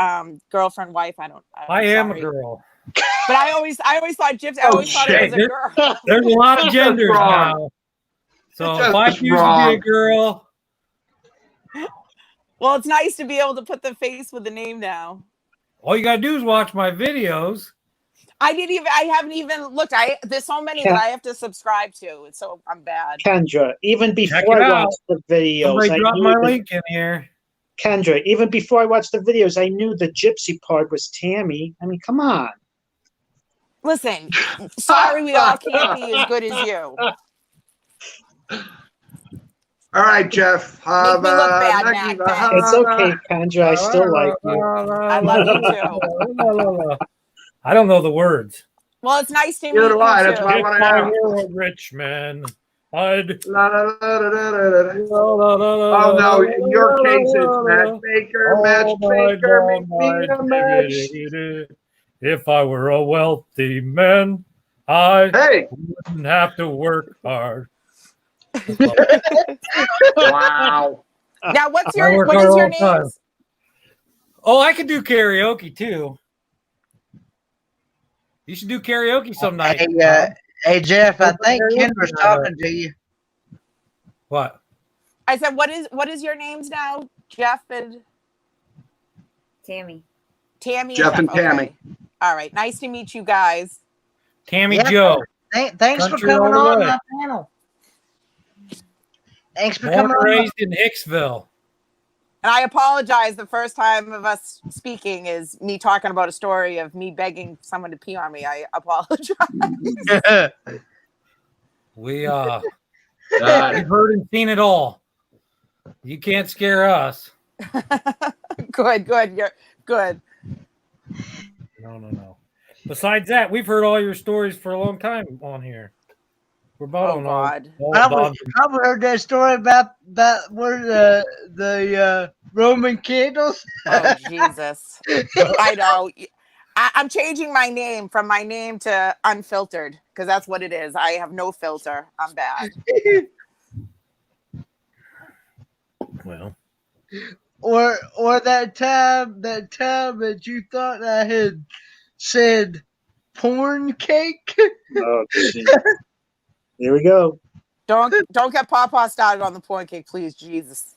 girlfriend, wife. I am a girl. But I always thought Gypsy. I always thought it was a girl. There's a lot of genders wrong. now. So Just if I choose to be wrong. a girl, Well, it's nice to be able to put the face with the name now. all you gotta do is watch my videos. I haven't even looked. There's so many that I have to subscribe to. So I'm bad. Kendra, even Check before it I out. watched the videos, Somebody I drop knew my that- link in here. Kendra, even before I watched the videos, I knew the gypsy part was Tammy. I mean, come on. Listen, sorry we all can't be as good as you. All right, Jeff. Make me look bad, Mac, thanks. It's okay, Kendra. I still like you. I love you too. I don't know the words. Well, it's nice to meet Neither you do I. That's too. why I If want to I ask. were a rich man, I'd. La, la, la, la, la, la, la. Oh, no. In your case, it's matchmaker, matchmaker, make me a match. If I were a wealthy man, I Hey, wouldn't have to work hard. wow. Now, what's I your work what hard is your all the time. names? Oh, I can do karaoke too. You should do karaoke some night. Hey, Bob. hey Jeff, I Don't put think karaoke Kendra's night up. talking to you. What? I said, what is your names now? Jeff and Tammy. Tammy Jeff and Tammy. Okay. All right. Nice to meet you guys. Tammy Yeah, Joe. Thanks for Country coming all the on way. my panel. Thanks for Born coming and on. raised in Hicksville. And I apologize. The first time of us speaking is me talking about a story of me begging someone to pee on me. I apologize. We Got we've it. heard and seen it all. You can't scare us. Good. You're good. No. Besides that, we've heard all your stories for a long time on here. We're about Oh on God. all Probably Bob. heard that story about where the Roman candles. Oh Jesus. I know. I'm changing my name from my name to unfiltered because that's what it is. I have no filter. I'm bad. Well, or that time that you thought I had said porn cake. Oh, geez. Here we go. Don't get Papa started on the point cake, please. Jesus.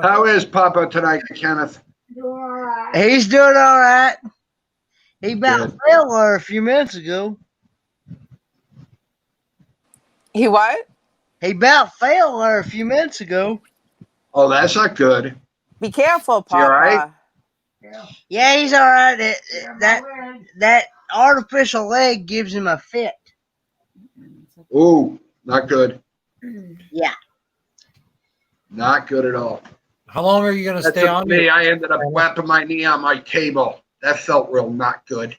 How is Papa tonight, Kenneth? He's doing all right. He about Good. fell there a few minutes ago. He what? He about fell there a few minutes ago. Oh, that's not good. Be careful, he all right? Papa. Yeah, he's all right. That artificial leg gives him a fit. Ooh, not good. Yeah. Not good at all. how long are you going to That's stay up on? to me. I ended up whapping my knee on my table. That felt real not good.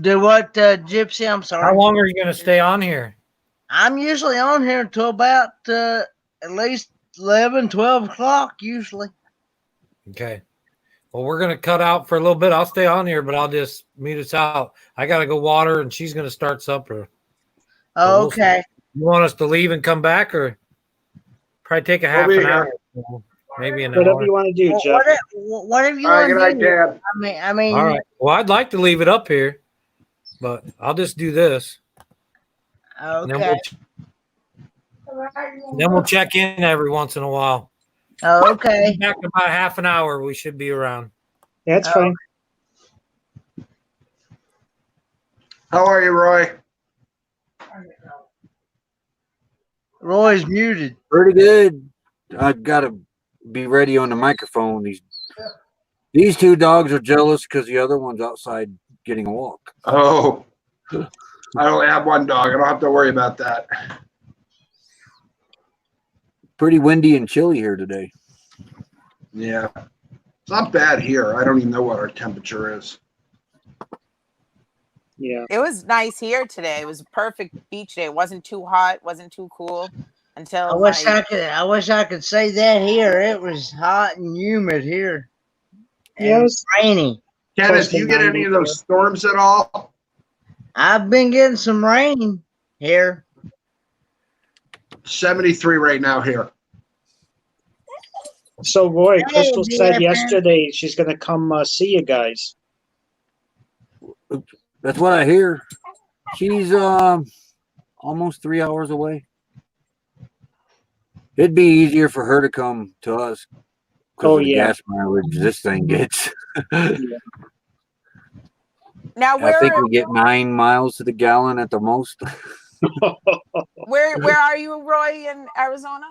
Do what, Gypsy? I'm sorry. How long are you going to stay on here? I'm usually on here until about at least 11, 12 o'clock usually. Okay. Well, we're going to cut out for a little bit. I'll stay on here, but I'll just mute us out. I got to go water, and she's going to start supper. Oh, we'll okay. You want us to leave and come back, or probably take a half be an here. hour, maybe an Whatever hour? you want to do, Jeff. Whatever you All right, want good to night, do. Dad. I mean, All right. Well, I'd like to leave it up here, but I'll just do this. And Okay. then we'll check in every once in a while. Okay. Back in about half an hour, we should be around. That's fine. How are you, Roy? Roy's muted. Pretty good. I've got to be ready on the microphone. These two dogs are jealous because the other one's outside getting a walk. Oh, I only have one dog. I don't have to worry about that. Pretty windy and chilly here today. Yeah. It's not bad here. I don't even know what our temperature is. Yeah. It was nice here today. It was a perfect beach day. It wasn't too hot, wasn't too cool until I wish I could say that here. It was hot and humid here. And Yes. rainy. Kenneth, do you get any of those storms at all? I've been getting some rain here. 73 right now here. So, Roy, Hey, Crystal said BFF. yesterday she's going to come see you guys. That's what I hear. She's almost 3 hours away. It'd be easier for her to come to us because Oh, of the yeah. gas mileage this thing gets. now I think we get 9 miles to the gallon at the most. where are you, Roy, in Arizona?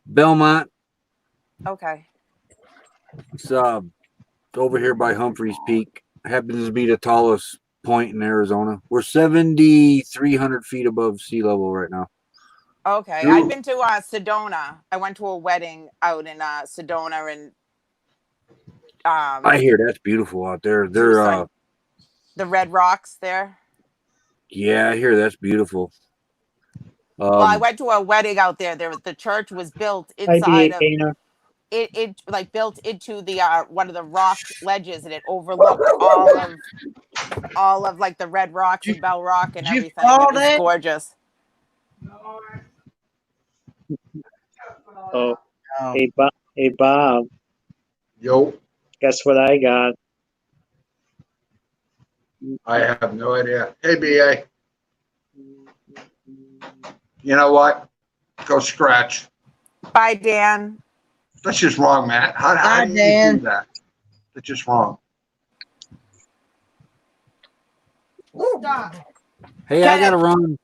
Belmont. Okay. It's over here by Humphreys Peak. Happens to be the tallest point in Arizona. We're 7,300 feet above sea level right now. Okay. Ooh. I've been to Sedona. I went to a wedding out in Sedona, and I hear that's beautiful out there. They're the Red Rocks there. yeah, I hear that's beautiful. Well, I went to a wedding out there. The church was built IBA inside of Dana. it like built into the one of the rock ledges, and it overlooked all of like the Red Rocks and Bell Rock and Did you everything. fall, It was Dad? gorgeous. Oh, Oh. hey Bob, Yo, guess what I got? I have no idea. Hey, BA. You know what? Go scratch. Bye, Dan. That's just wrong, Matt. How Bye, do you Dan. do that? That's just wrong. Hey, I gotta run.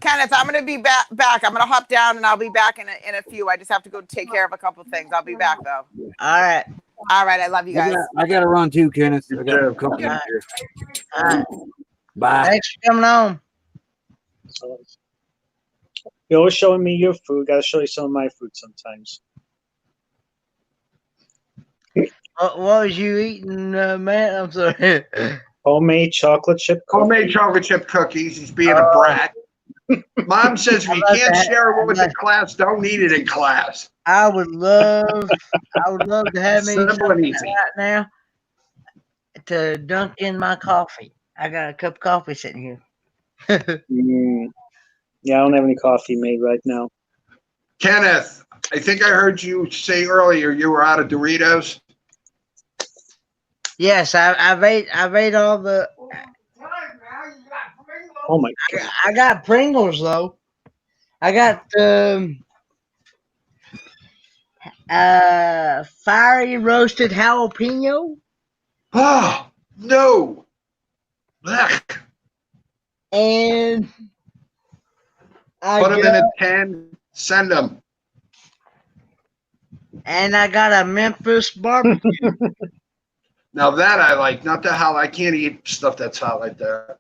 Kenneth, I'm gonna be back. I'm gonna hop down and I'll be back in a few. I just have to go take care of a couple things. I'll be back though. All right. All right, I love you guys. I gotta run too, Kenneth. I got too. company All right. here. All right. Bye. Thanks for coming on. You're always showing me your food. Gotta show you some of my food sometimes. What was you eating, Matt? I'm sorry. Homemade chocolate chip cookies. Homemade chocolate chip cookies. He's being a brat. Mom says if you I love can't that. share it with the class, don't eat it in class. I would love to have me Simple and something easy. right now to dunk in my coffee. I got a cup of coffee sitting here. Yeah, I don't have any coffee made right now. Kenneth, I think I heard you say earlier you were out of Doritos. Yes, I've ate all the. Oh my god. I got Pringles though. I got fiery roasted jalapeno. Oh, no. Blech. And I Put them in got, a 10, send them. and I got a Memphis barbecue. Now that I like, not the hot. I can't eat stuff that's hot like that.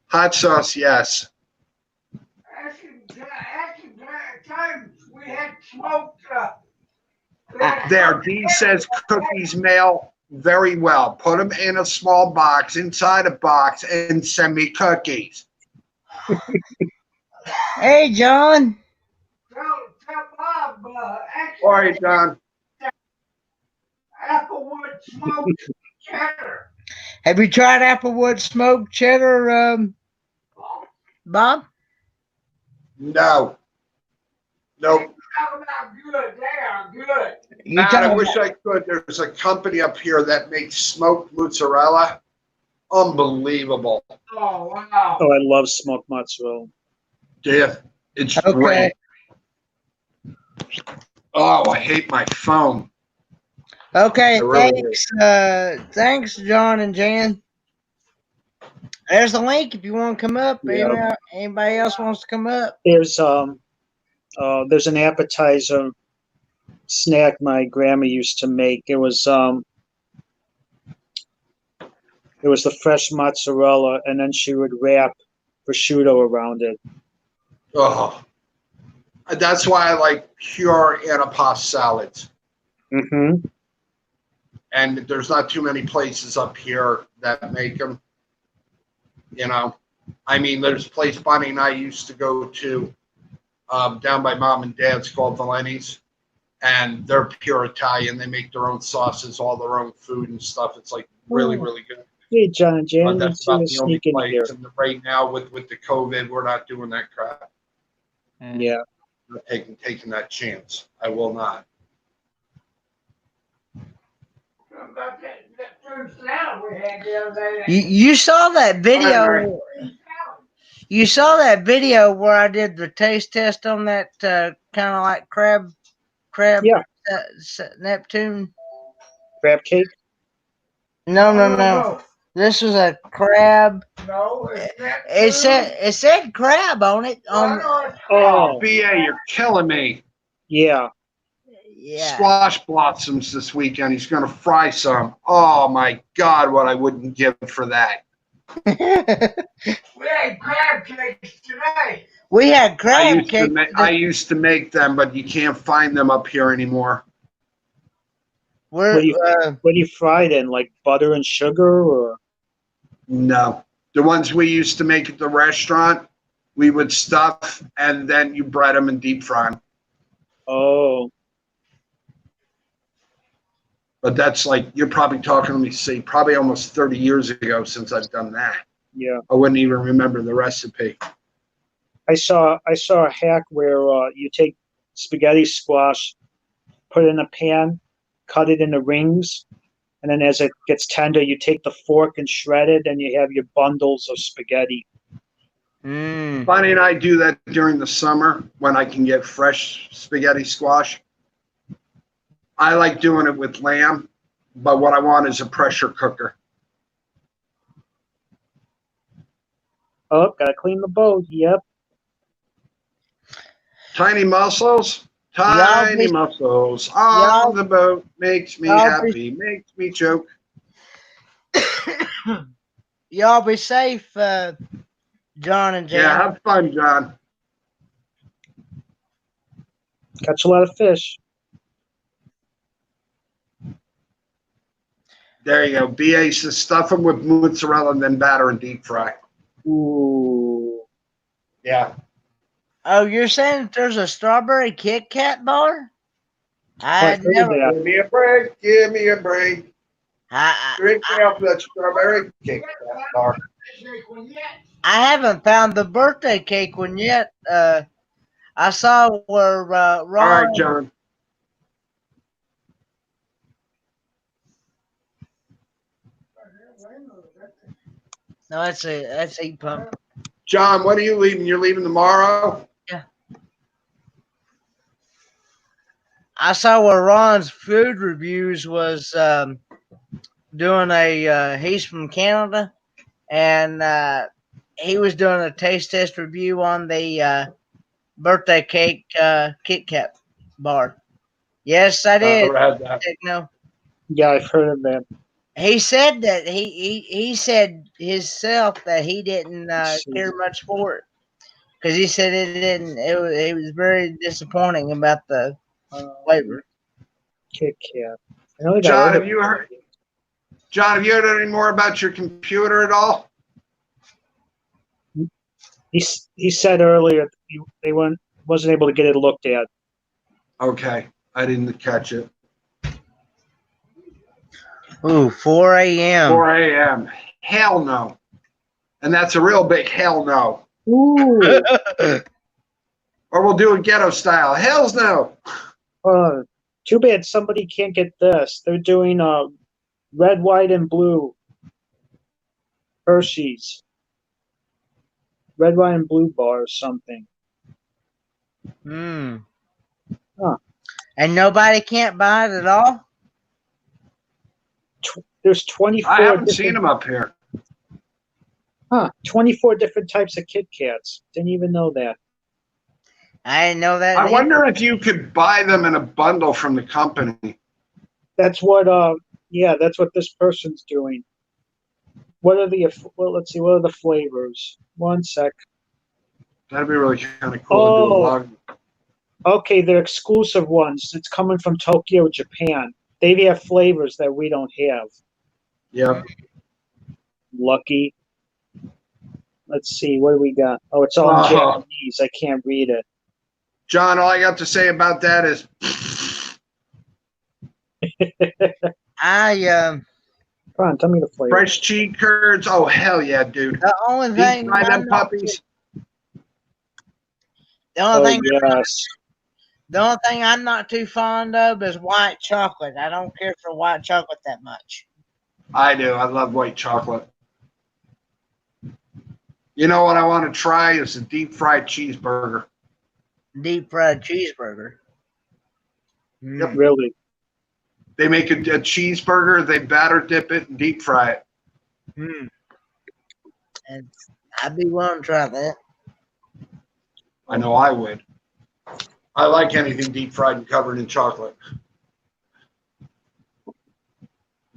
Hot sauce, yes. We had smoked There, D says cookies mail very well. Put them in a small box, inside a box, and send me cookies. Hey, John. All right, John. Applewood smoked cheddar. Have you tried Applewood smoked cheddar, Bob? No. Nope. Good. They are good. Matt, I wish I could. There's a company up here that makes smoked mozzarella. Unbelievable. Oh, wow. Oh, I love smoked mozzarella. Yeah, it's Okay. great. Oh, I hate my phone. Okay, It really thanks. Thanks, John and Jan. There's the link if you want to come up. Yeah. Anybody else wants to come up? There's an appetizer snack my grandma used to make. It was the fresh mozzarella, and then she would wrap prosciutto around it. Oh, that's why I like pure antipasto salads. Mm-hmm. And there's not too many places up here that make them. You know, I mean, there's a place Bonnie and I used to go to down by Mom and Dad's called Valeni's, and they're pure Italian. They make their own sauces, all their own food and stuff. It's like really, really good. Hey, John and Jan, But let's that's about see the only sneak in here. place. And right now, with the COVID, we're not doing that crap. Yeah. I'm not taking that chance. I will not. You saw that video. You saw that video where I did the taste test on that kind of like crab, Yeah. Neptune. Crab cake? No. This was a crab. No, it said crab on it. Oh, BA, you're killing me. Yeah. Yeah. Squash blossoms this weekend. He's going to fry some. Oh, my God, what I wouldn't give for that. We had crab cakes today. We had crab cakes. I used to make them, but you can't find them up here anymore. What do you fry it in? Like butter and sugar, or? No. The ones we used to make at the restaurant, we would stuff, and then you bread them and deep fry them. Oh. But that's like, you're probably talking, let me see, probably almost 30 years ago since I've done that. Yeah. I wouldn't even remember the recipe. I saw a hack where you take spaghetti squash, put it in a pan, cut it into rings, and then as it gets tender, you take the fork and shred it, and you have your bundles of spaghetti. Mm. Bonnie and I do that during the summer when I can get fresh spaghetti squash. I like doing it with lamb, but what I want is a pressure cooker. Oh, gotta clean the boat. Yep. Tiny muscles, tiny muscles on the boat makes me happy, makes me choke. Y'all be safe, John and Jan. Yeah, have fun, John. Catch a lot of fish. There you go. BA says stuff them with mozzarella and then batter and deep fry. Ooh. Yeah. Oh, you're saying that there's a strawberry Kit Kat bar? I'd never. Give me a break. Give me a break. Drink me off that strawberry cake bar. I haven't found the birthday cake one yet. I saw where Ron. All right, John. No, that's heat pump. John, when are you leaving? You're leaving tomorrow? Yeah. I saw where Ron's food reviews was doing a. He's from Canada, and he was doing a taste test review on the birthday cake Kit Kat bar. Yes, I did. No. Yeah, I've heard of that. He said that he said himself that he didn't care much for it because he said it didn't. It was very disappointing about the flavor. Kit Kat. I know they got John, other- have you heard? John, have you heard any more about your computer at all? He said earlier they wasn't able to get it looked at. Okay, I didn't catch it. Ooh, 4 a.m. 4 a.m. Hell no. And that's a real big hell no. Ooh. Or we'll do it ghetto style. Hells no. Too bad somebody can't get this. They're doing red, white, and blue Hershey's. Red, white, and blue bar or something. Hmm. Huh. And nobody can't buy it at all? There's 24. I haven't seen them up here. 24 different types of Kit Kats. Didn't even know that. I didn't know that. I wonder if you could buy them in a bundle from the company. That's what that's what this person's doing. Let's see, what are the flavors? One sec. That'd be really kind of cool to do a log. Okay, they're exclusive ones. It's coming from Tokyo, Japan. They have flavors that we don't have. Yep. Lucky. Let's see, what do we got? Oh, it's all in Japanese. I can't read it. John, all I got to say about that is Come on, tell me the flavor. fresh cheese curds. Oh, hell yeah, dude. The only thing Deep fry them puppies. The only thing yes. The only thing I'm not too fond of is white chocolate. I don't care for white chocolate that much. I do. I love white chocolate. You know what I want to try is a deep fried cheeseburger. Deep fried cheeseburger. Yep. Really? They make a cheeseburger, they batter dip it, and deep fry it. And I'd be willing to try that. I know I would. I like anything deep fried and covered in chocolate.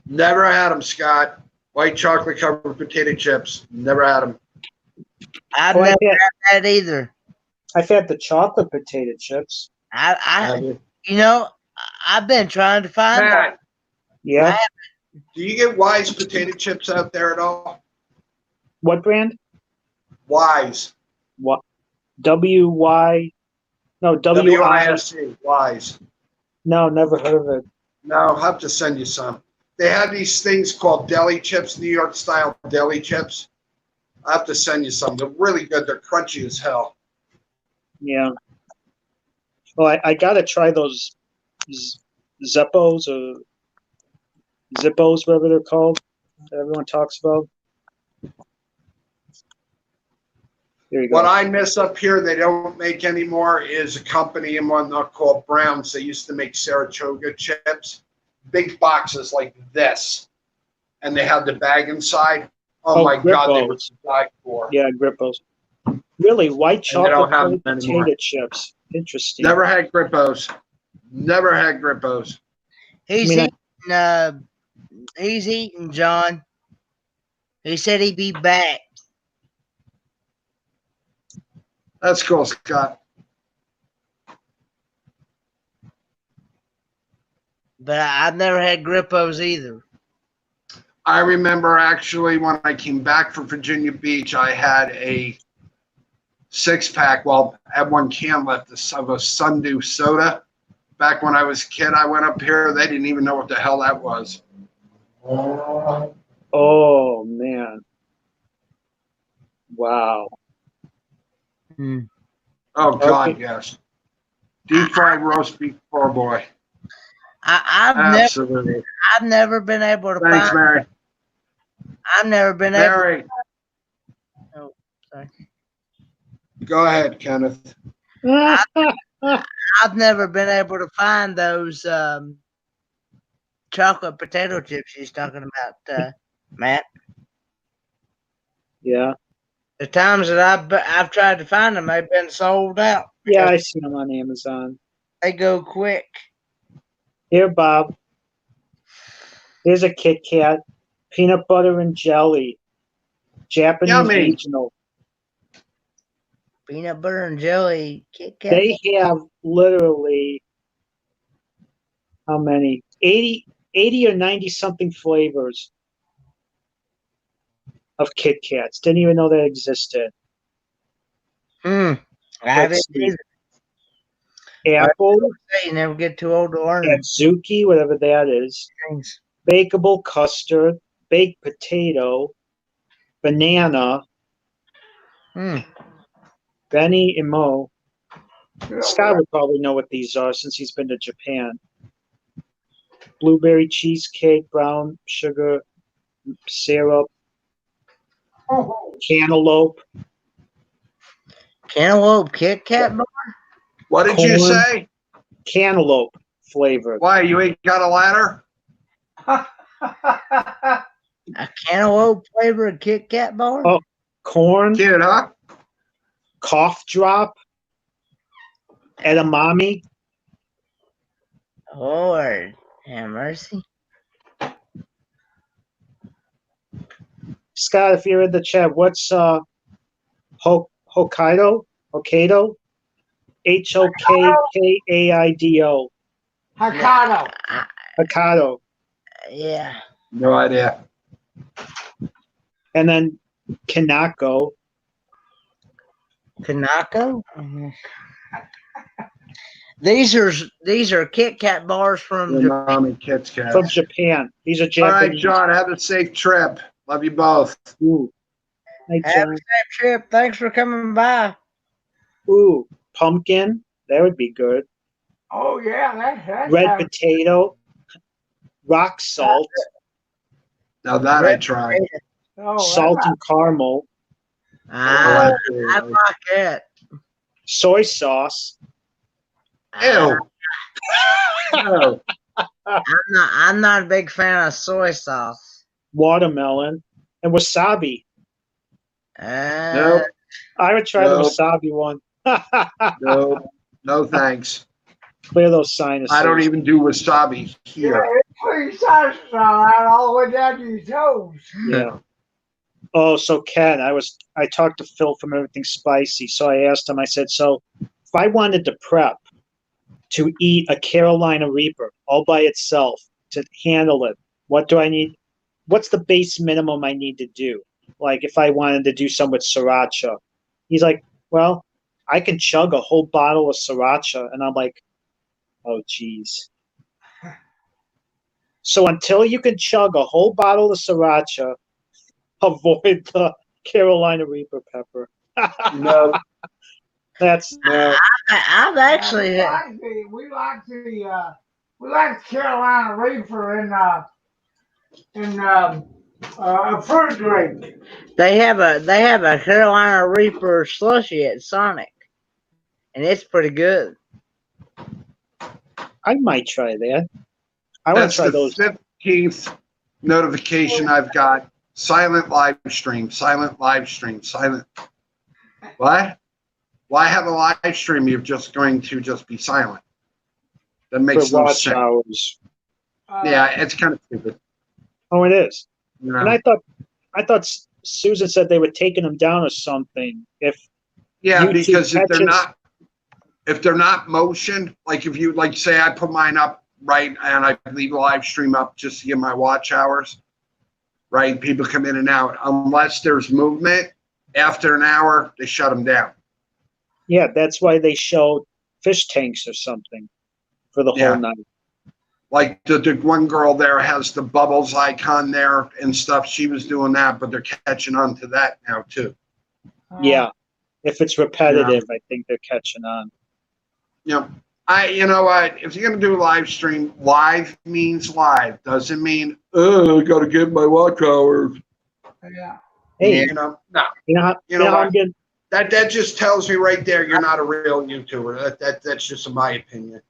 Never had them, Scott. White chocolate covered potato chips. Never had them. I've never had that either. I've had the chocolate potato chips. I've been trying to find Matt, Yeah. do you get Wise potato chips out there at all? What brand? Wise. What? W-Y? No, W-I-S. W-I-S-E. Wise. No, never heard of it. No, I'll have to send you some. They have these things called deli chips, New York style deli chips. I have to send you some. They're really good. They're crunchy as hell. Yeah. Well, I gotta try those Zeppos or Zippos, whatever they're called, that everyone talks about. There you go. What I miss up here, they don't make anymore, is a company in whatnot called Browns. They used to make Saratoga chips, big boxes like this, and they had the bag inside. Oh my God, they were Grippos. to die for. Yeah, Grippos. Really, white And they don't chocolate have covered them anymore. potato chips. Interesting. Never had Grippos. Never had Grippos. He's I mean, he's eating, John. He said he'd be back. That's cool, Scott. But I've never had Grippos either. I remember actually when I came back from Virginia Beach, I had a 6-pack. Well, I had one can left of a Sundew soda. Back when I was a kid, I went up here. They didn't even know what the hell that was. oh man. Wow. Oh God, Okay. yes. Deep fried roast beef, poor boy. Absolutely. I've never been able to Thanks, find. Mary. I've never been able. Mary, Oh, sorry. go ahead, Kenneth. I've never been able to find those chocolate potato chips he's talking about, Matt. Yeah. The times that I've tried to find them, they've been sold out. Yeah, I see them on Amazon. They go quick. Here, Bob. Here's a Kit Kat, peanut butter and jelly, Japanese Yummy. regional. Peanut butter and jelly Kit Kat. They have literally how many? 80 or 90 something flavors of Kit Kats. Didn't even know that existed. I haven't Let's see. either. Apple, You never get too old to learn. Adzuki, whatever that is. Things. Bakeable custard, baked potato, banana, Benny and Mo. Scott would probably know what these are since he's been to Japan. Blueberry cheesecake, brown sugar syrup, cantaloupe. Cantaloupe Kit Kat bar? What did you Corn. say? Cantaloupe flavored. Why, you ain't got a ladder? A cantaloupe flavored Kit Kat bar? Oh. Corn, Kid, huh? cough drop, edamame. Lord have mercy. Scott, if you're in the chat, what's Hokkaido? Hokkaido? Hokkaido. Hokkaido. Hokkaido. Yeah. No idea. And then Kanako. Kanako? These are Kit Kat bars from Your mommy Kit Kat. From Japan. These are All right, Japanese. John, have a safe trip. Love you both. Ooh. Hey, Have a John. safe trip. Thanks for coming by. Ooh, pumpkin. That would be good. Oh yeah, that's Red potato. Rock salt. Now that I tried. Salt and caramel. I like it. Soy sauce. Ew. Ew. I'm not a big fan of soy sauce. Watermelon. And wasabi. Nope. I would try the Nope. wasabi one. Nope. No thanks. Clear those sinuses. I don't even do wasabi here. Put sauce all the way down to your toes. Yeah. Oh, so Ken, I talked to Phil from Everything Spicy. So I asked him, I said, so if I wanted to prep to eat a Carolina Reaper all by itself to handle it, what do I need? What's the base minimum I need to do? Like if I wanted to do some with sriracha. He's like, well, I can chug a whole bottle of sriracha. And I'm like, oh, geez. So until you can chug a whole bottle of sriracha, avoid the Carolina Reaper pepper. No, That's no. I've actually we like the Carolina Reaper in a fruit drink. they have a Carolina Reaper slushy at Sonic, and it's pretty good. I might try that. I want to That's try the those. 15th notification I've got. Silent live stream. Silent live stream. Silent. What? Why have a live stream? You're just going to just be silent. That For makes no watch sense. hours. Yeah, it's kind of stupid. Oh, it is. You know? And I thought Susan said they were taking them down or something. If Yeah, YouTube because catches- if they're not motion, like if you like say I put mine up right and I leave a live stream up just to get my watch hours, right? People come in and out. Unless there's movement after an hour, they shut them down. Yeah, that's why they showed fish tanks or something for the Yeah. whole night. Like the one girl there has the bubbles icon there and stuff. She was doing that, but they're catching on to that now too. Yeah. If it's repetitive, I think they're catching on. You know, you know what? If you're gonna do a live stream, live means live. Doesn't mean I gotta get my watch hours. Yeah. Hey, You know, no. you know how what? I'm getting. That just tells me right there you're not a real YouTuber. That's just my opinion.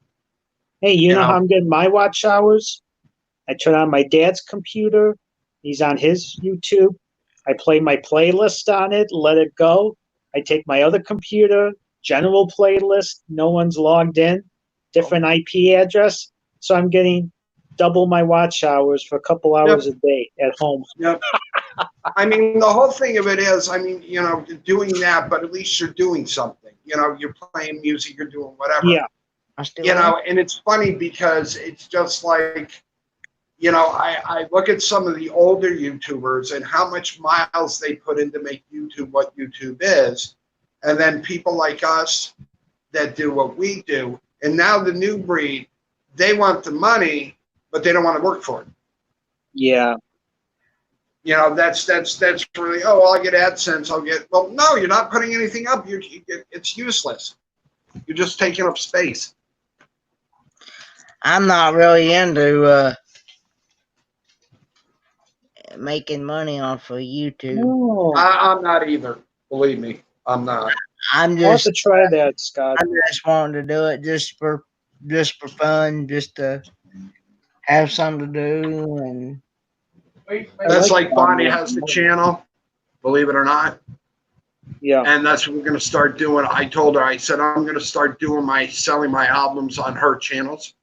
Hey, you know know. how I'm getting my watch hours? I turn on my dad's computer. He's on his YouTube. I play my playlist on it, let it go. I take my other computer, general playlist, no one's logged in, different IP address. So I'm getting double my watch hours for a couple hours a day at home. Yep. I mean, the whole thing of it is, I mean, you know, doing that, but at least you're doing something. You know, you're playing music, you're doing whatever. Yeah. You know, and it's funny because it's just like, you know, I look at some of the older YouTubers and how much miles they put in to make YouTube what YouTube is. And then people like us that do what we do. And now the new breed, they want the money, but they don't want to work for it. Yeah. You know, that's really, oh, well, I get AdSense, I'll get, well, no, you're not putting anything up. It's useless. You're just taking up space. I'm not really into making money off of YouTube. Oh, I'm not either. Believe me, I'm not. I'm I'll have just to try that, Scott. I'm just wanting to do it just for fun, just to have something to do. And That's like Bonnie has the channel, believe it or not. Yeah. And that's what we're going to start doing. I told her, I said, I'm going to start doing selling my albums on her channels.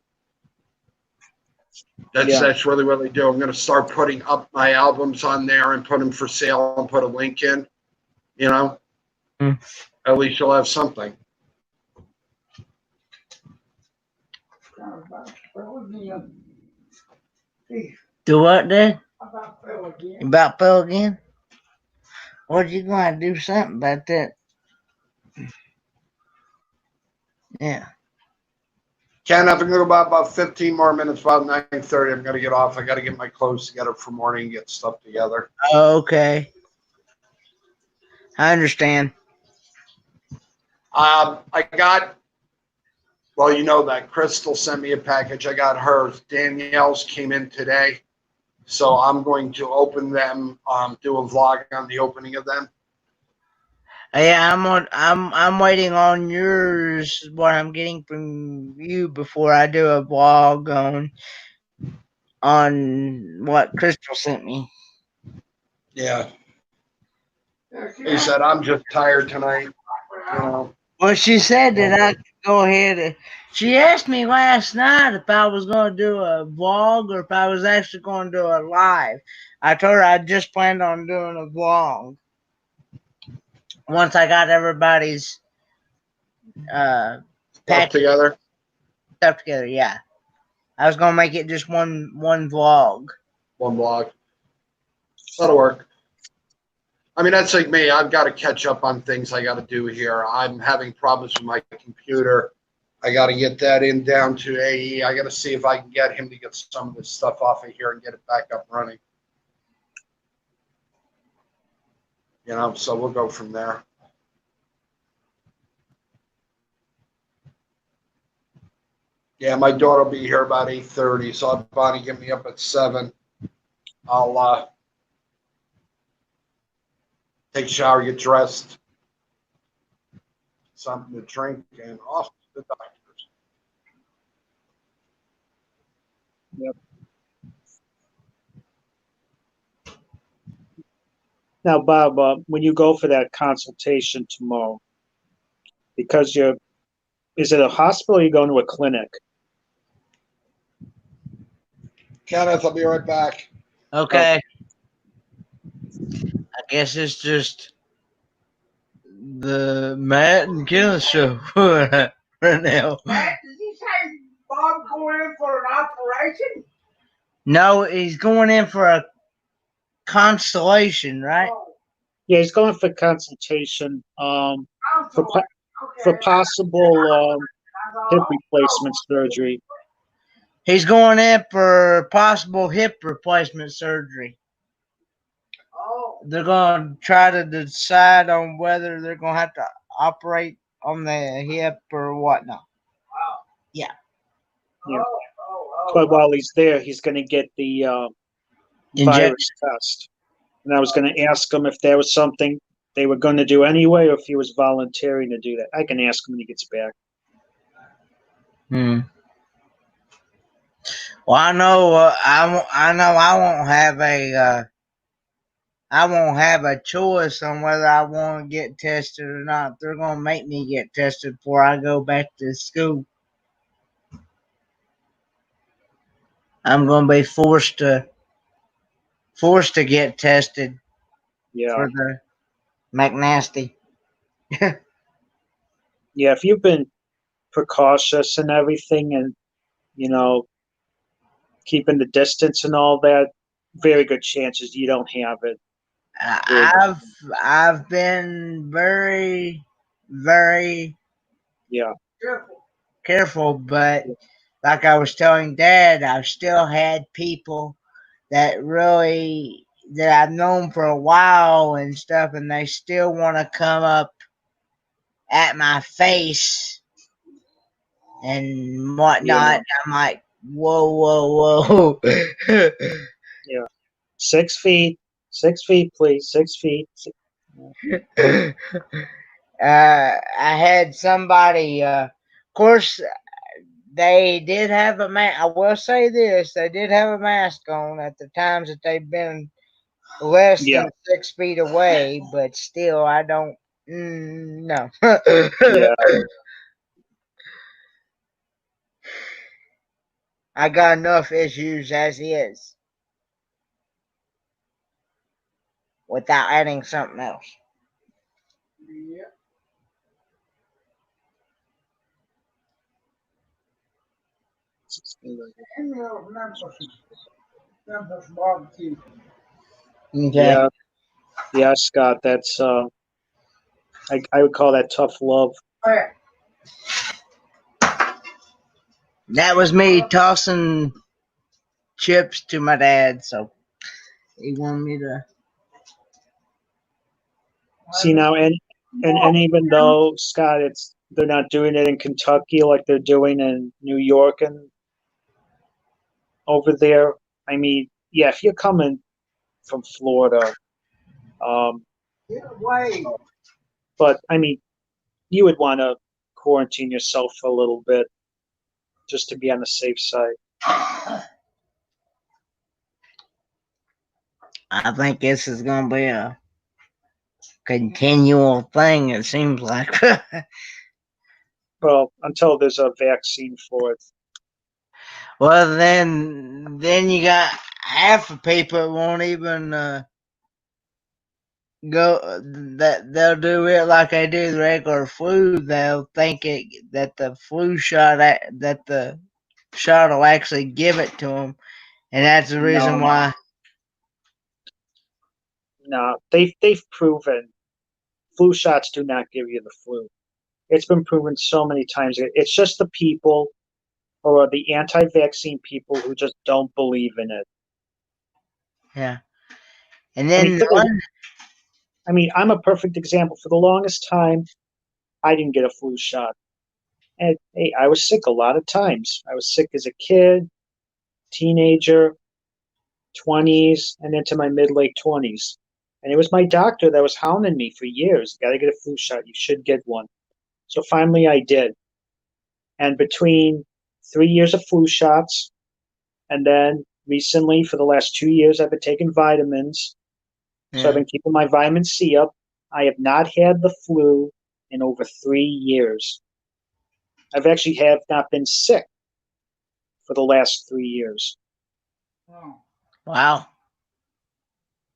That's really what I do. I'm going to start putting up my albums on there and put them for sale and put a link in, you know, At least you'll have something. do what, Dad? About Phil again. About Phil again? Well, you're going to do something about that. Yeah. Ken, I think about 15 more minutes, about 9:30. I'm going to get off. I got to get my clothes together for morning and get stuff together. Okay. I understand. I got, well, you know that Crystal sent me a package. I got hers. Danielle's came in today. So I'm going to open them, do a vlog on the opening of them. Yeah, I'm waiting on yours, what I'm getting from you before I do a vlog on what Crystal sent me. Yeah. He said, I'm just tired tonight. You know. Well, she said that I could go ahead. She asked me last night if I was going to do a vlog or if I was actually going to do a live. I told her I just planned on doing a vlog once I got everybody's Stuff together. Stuff together. Yeah, I was going to make it just one vlog. One vlog. That'll work. I mean, that's like me. I've got to catch up on things I got to do here. I'm having problems with my computer. I got to get that in down to AE. I got to see if I can get him to get some of this stuff off of here and get it back up running. So we'll go from there. Yeah, my daughter will be here about 8:30, so I'll Bonnie get me up at 7. I'll take a shower, get dressed, something to drink, and off to the doctors. Yep. Now, Bob, when you go for that consultation tomorrow, because is it a hospital or are you going to a clinic? Kenneth, I'll be right back. Okay. I guess it's just the Matt and Kenneth show right now. Matt, did you say Bob going in for an operation? No, he's going in for a constellation, right? Oh, Yeah, he's going for consultation I'm for sorry. for Okay. possible hip replacement surgery. He's going in for possible hip replacement surgery. Oh, They're going to try to decide on whether they're going to have to operate on the hip or whatnot. wow. Yeah. Yeah. Oh. But while he's there, he's going to get the virus test. And I was going to ask him if there was something they were going to do anyway, or if he was volunteering to do that. I can ask him when he gets back. Well, I know. I won't have a choice on whether I want to get tested or not. They're going to make me get tested before I go back to school. I'm going to be forced to get tested. Yeah. For the McNasty. Yeah, if you've been precautious and everything and, keeping the distance and all that, very good chances you don't have it. I've been very, very careful, but like I was telling Dad, I've still had people that I've known for a while and stuff, and they still want to come up at my face and whatnot. Yeah. I'm like, whoa. Yeah. 6 feet. 6 feet, please. 6 feet. I had somebody, of course, they did have a mask. I will say this, they did have a mask on at the times that they've been less than 6 feet away, but still, I don't, no. Yeah. I got enough issues as is without adding something else. Yeah. Memphis barbecue. Okay. Yeah, Scott, that's I would call that tough love. That was me tossing chips to my dad, so he wanted me to. See now, and even though, Scott, they're not doing it in Kentucky like they're doing in New York and over there. I mean, yeah, if you're coming from Florida, but I mean, you would want to quarantine yourself for a little bit just to be on the safe side. I think this is going to be a continual thing, it seems like. Well, until there's a vaccine for it. Well, then you got half of people won't even go. That they'll do it like they do the regular flu. They'll think that the flu shot that the shot will actually give it to them, and that's the reason why. No, they've proven flu shots do not give you the flu. It's been proven so many times. It's just the people or the anti-vaccine people who just don't believe in it. Yeah. And I then mean, one, I'm a perfect example. For the longest time, I didn't get a flu shot. And hey, I was sick a lot of times. I was sick as a kid, teenager, 20s, and into my late 20s. And it was my doctor that was hounding me for years. You got to get a flu shot. You should get one. So finally, I did. And between 3 years of flu shots, and then recently, for the last 2 years, I've been taking vitamins. So I've yeah. been keeping my vitamin C up. I have not had the flu in over 3 years. I've actually have not been sick for the last 3 years. Wow.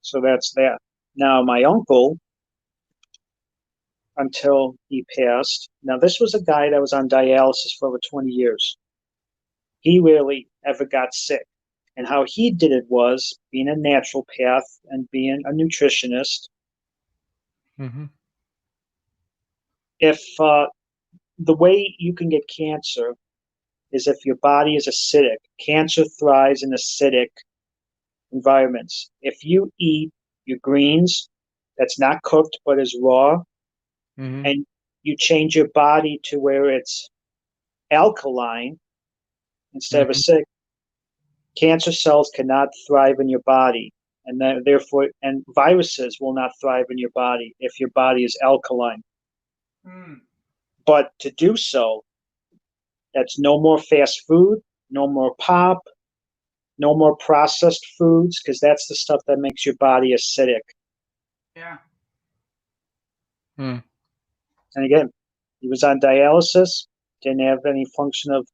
So that's that. Now, my uncle, until he passed, now this was a guy that was on dialysis for over 20 years. He rarely ever got sick. And how he did it was being a naturopath and being a nutritionist. Mm-hmm. If the way you can get cancer is if your body is acidic, cancer thrives in acidic environments. If you eat your greens that's not cooked but is raw, Mm-hmm. and you change your body to where it's alkaline instead of Mm-hmm. acidic, cancer cells cannot thrive in your body, and therefore, and viruses will not thrive in your body if your body is alkaline. But to do so, that's no more fast food, no more pop, no more processed foods, because that's the stuff that makes your body acidic. Yeah. Hmm. And again, he was on dialysis, didn't have any function of,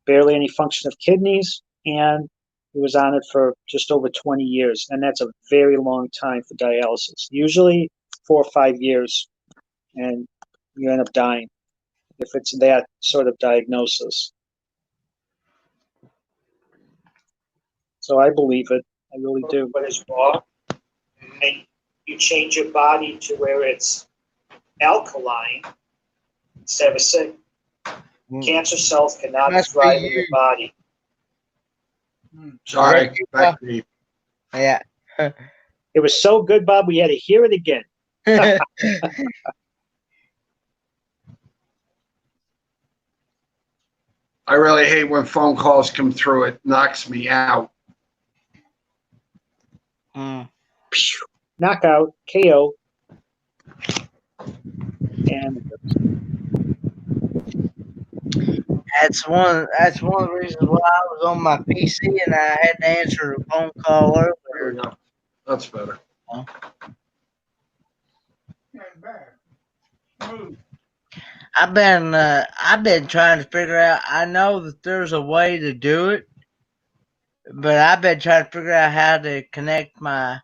barely any function of kidneys, and he was on it for just over 20 years. And that's a very long time for dialysis. Usually 4 or 5 years, and you end up dying if it's that sort of diagnosis. So I believe it. I really do. But it's raw, and you change your body to where it's alkaline instead of acidic. Cancer cells cannot Must be thrive in your you. body. Sorry, Yeah. back to me. Yeah. It was so good, Bob. We had to hear it again. I really hate when phone calls come through. It knocks me out. Mm. Knockout, KO. And That's one of the reasons why I was on my PC and I had to answer a phone call There we earlier. go. That's better. I've been trying to figure out. I know that there's a way to do it, but I've been trying to figure out how to connect my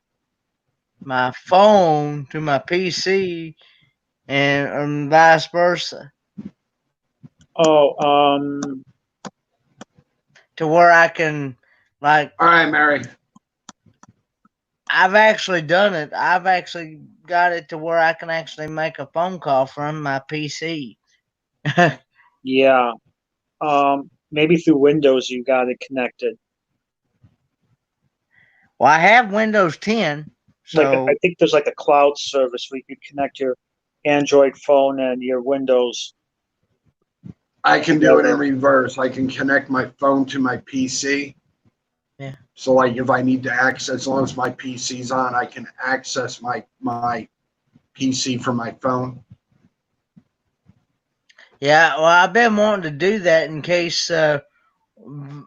phone to my PC and vice versa oh, to where I can like. All right, Mary. I've actually done it. I've actually got it to where I can actually make a phone call from my PC. yeah. Maybe through Windows you got it connected. Well, I have Windows 10, so I think there's like a cloud service where you can connect your Android phone and your Windows. I can do it in reverse. I can connect my phone to my PC. Yeah. So, like, if I need to access, as long as my PC's on, I can access my PC from my phone. yeah. Well, I've been wanting to do that in case one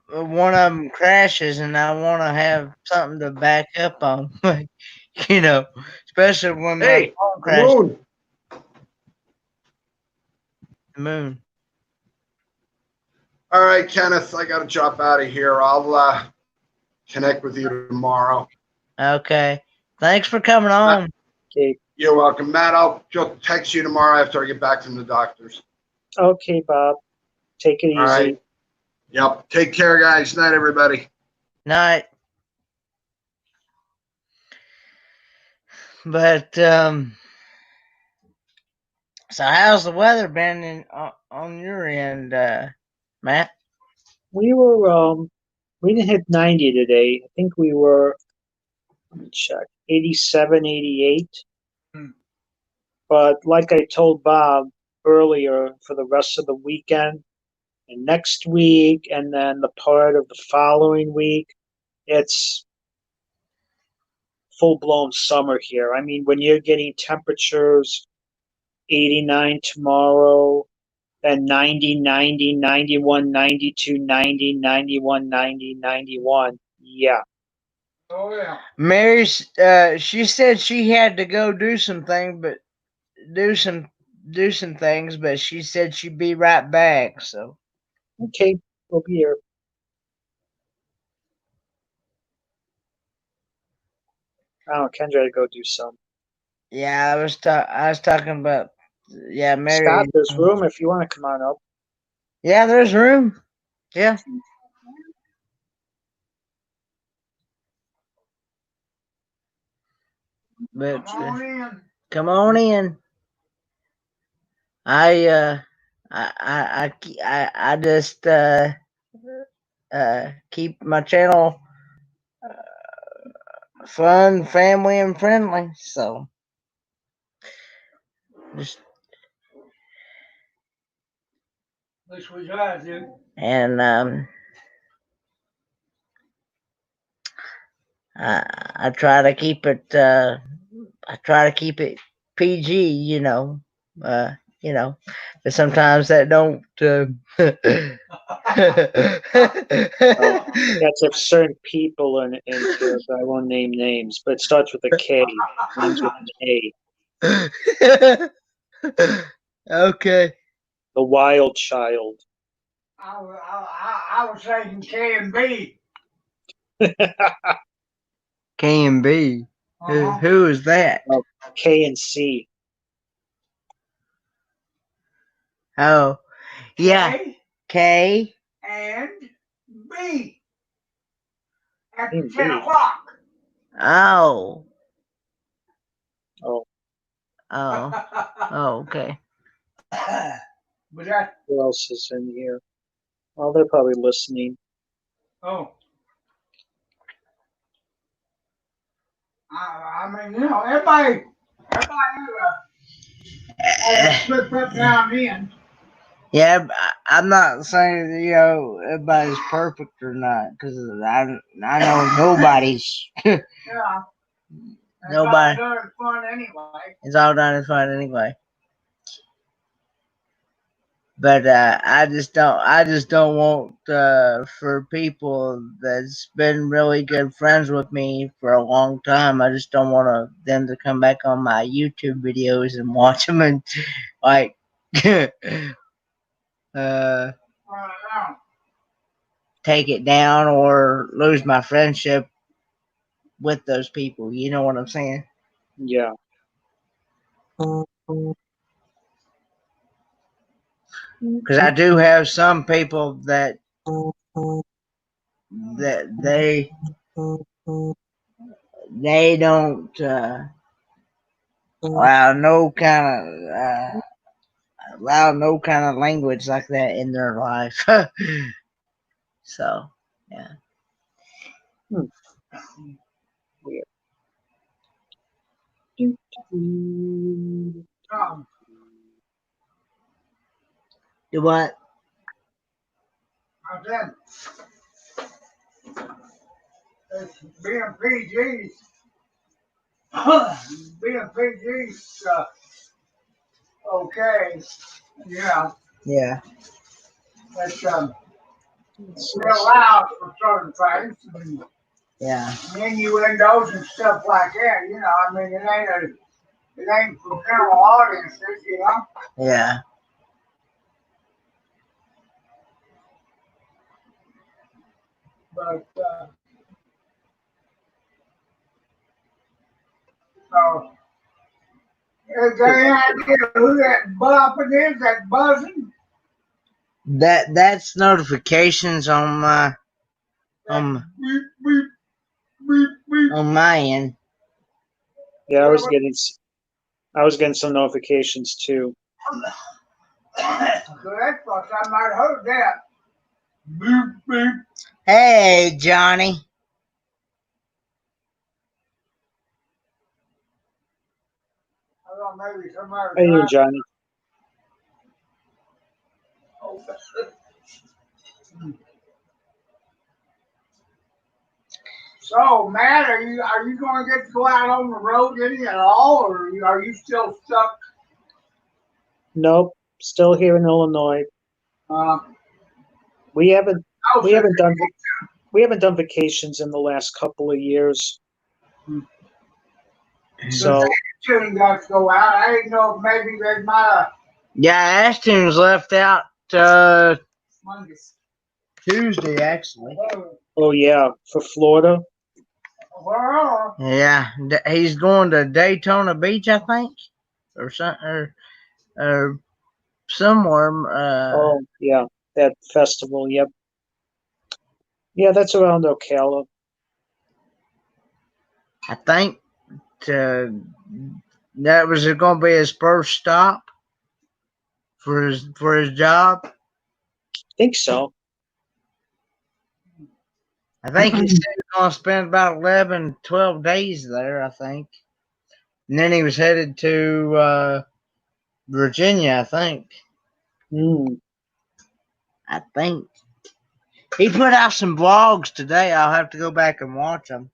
of them crashes and I want to have something to back up on. You know, especially when my Hey, phone the crashes. moon. The moon. All right, Kenneth, I got to drop out of here. I'll connect with you tomorrow. Okay. Thanks for coming on. Okay. You're welcome. Matt, I'll just text you tomorrow after I get back from the doctors. Okay, Bob. Take it easy. All right. Yep. Take care, guys. Night, everybody. Night. But So how's the weather been on your end, Matt? We were we didn't hit 90 today. I think we were, let me check, 87, 88. But like I told Bob earlier, for the rest of the weekend and next week, and then the part of the following week, it's full blown summer here. I mean, when you're getting temperatures 89 tomorrow, then 90, 90, 91, 92, 90, 91, 90, 91. Yeah. Oh yeah. Mary's she said she had to go do some do some things, but she said she'd be right back. So Okay. We'll be here. Oh, Kendra had to go do some. yeah, I was talking about Mary. Scott, there's room if you want to come on up. Yeah, there's room. Yeah. But Come on in. come on in. I I just keep my channel fun, family, and friendly. So just Wish we tried to. and I try to keep it. I try to keep it PG. You know, but sometimes that don't. That's if certain people in here, but I won't name names, but it starts with a K, ends with an A. Okay. The Wild Child. I was saying K and B. K and B. Uh-huh. Who is that? K and C. Oh, yeah. K and B at And 10 B. o'clock. Oh. Oh, Oh. Oh, okay. But that, who else is in here? Oh, they're probably listening. oh. I mean, you know, everybody has a slip up now and then. Yeah, I'm not saying that, everybody's perfect or not, because I know nobody's. Yeah. Nobody. It's all done fun anyway. It's all done in fun anyway. But I just don't want for people that's been really good friends with me for a long time. I just don't want them to come back on my YouTube videos and watch them and like take it down or lose my friendship with those people. You know what I'm saying? Yeah. Because I do have some people that they don't allow no kind of language like that in their life. So yeah. Weird. Do what? I said, it's being PG's, being PG's, okay. Yeah, Yeah. it's, it allows for certain things. And Yeah. innuendos and stuff like that, you know, I mean, it ain't for general audiences, you know. Yeah. But so, is there any idea who that bopping is? That buzzing? That's notifications on my Beep, beep, beep, beep. on my end. Yeah, I was getting some notifications too. So that's what I might have heard that. Boop, boop. Hey, Johnny. I thought maybe somebody How you doing, was Johnny? So, Matt, are you going to get to go out on the road any at all, or are you still stuck? Nope, still here in Illinois. Uh, We haven't no, we haven't done we haven't done vacations in the last couple of years. So Tune got to go out. I didn't know if maybe they might have Yeah, Ashton's left out Monday. Tuesday, actually. oh yeah, for Florida. Well, Yeah, he's going to Daytona Beach, I think, or something, or somewhere. Oh yeah, that festival. Yep. Yeah, that's around Ocala. I think that was going to be his first stop for his job. Think so. I think he said he was going to spend about 11, 12 days there, I think. And then he was headed to Virginia, I think. Mm, I think. He put out some vlogs today. I'll have to go back and watch them.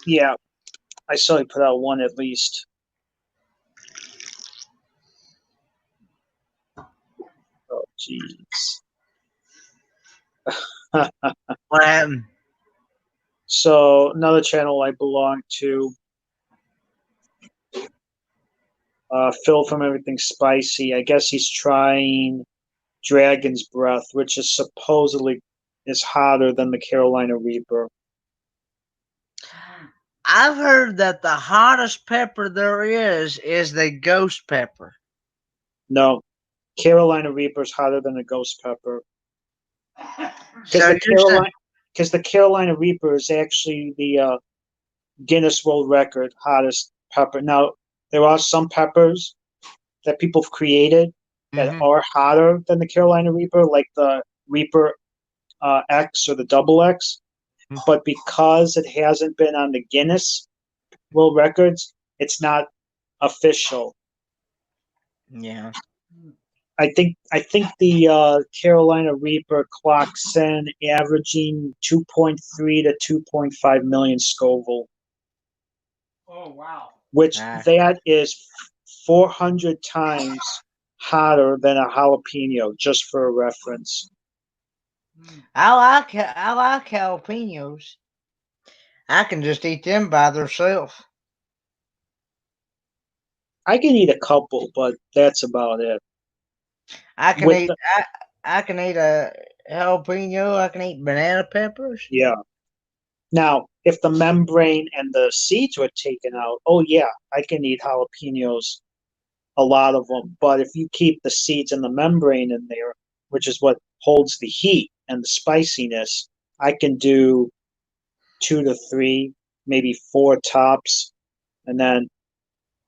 yeah, I saw he put out one at least. Oh jeez. What happened? So another channel I belong to, Phil from Everything Spicy. I guess he's trying Dragon's Breath, which is supposedly is hotter than the Carolina Reaper. I've heard that the hottest pepper there is the ghost pepper. No, Carolina Reaper is hotter than a ghost pepper. So Because the Carolina Reaper is actually the Guinness World Record hottest pepper. Now, there are some peppers that people have created that are hotter than the Carolina Reaper, like the Reaper X or the Double X. But because it hasn't been on the Guinness World Records, it's not official. Yeah. I think the Carolina Reaper clocks in averaging 2.3 to 2.5 million Scoville. oh wow. Which that is 400 times hotter than a jalapeno, just for a reference. I like jalapenos. I can just eat them by themselves. I can eat a couple, but that's about it. I can eat a jalapeno. I can eat banana peppers. Yeah. Now, if the membrane and the seeds were taken out, oh yeah, I can eat jalapenos, a lot of them. But if you keep the seeds and the membrane in there, which is what holds the heat and the spiciness, I can do 2 to 3, maybe 4 tops, and then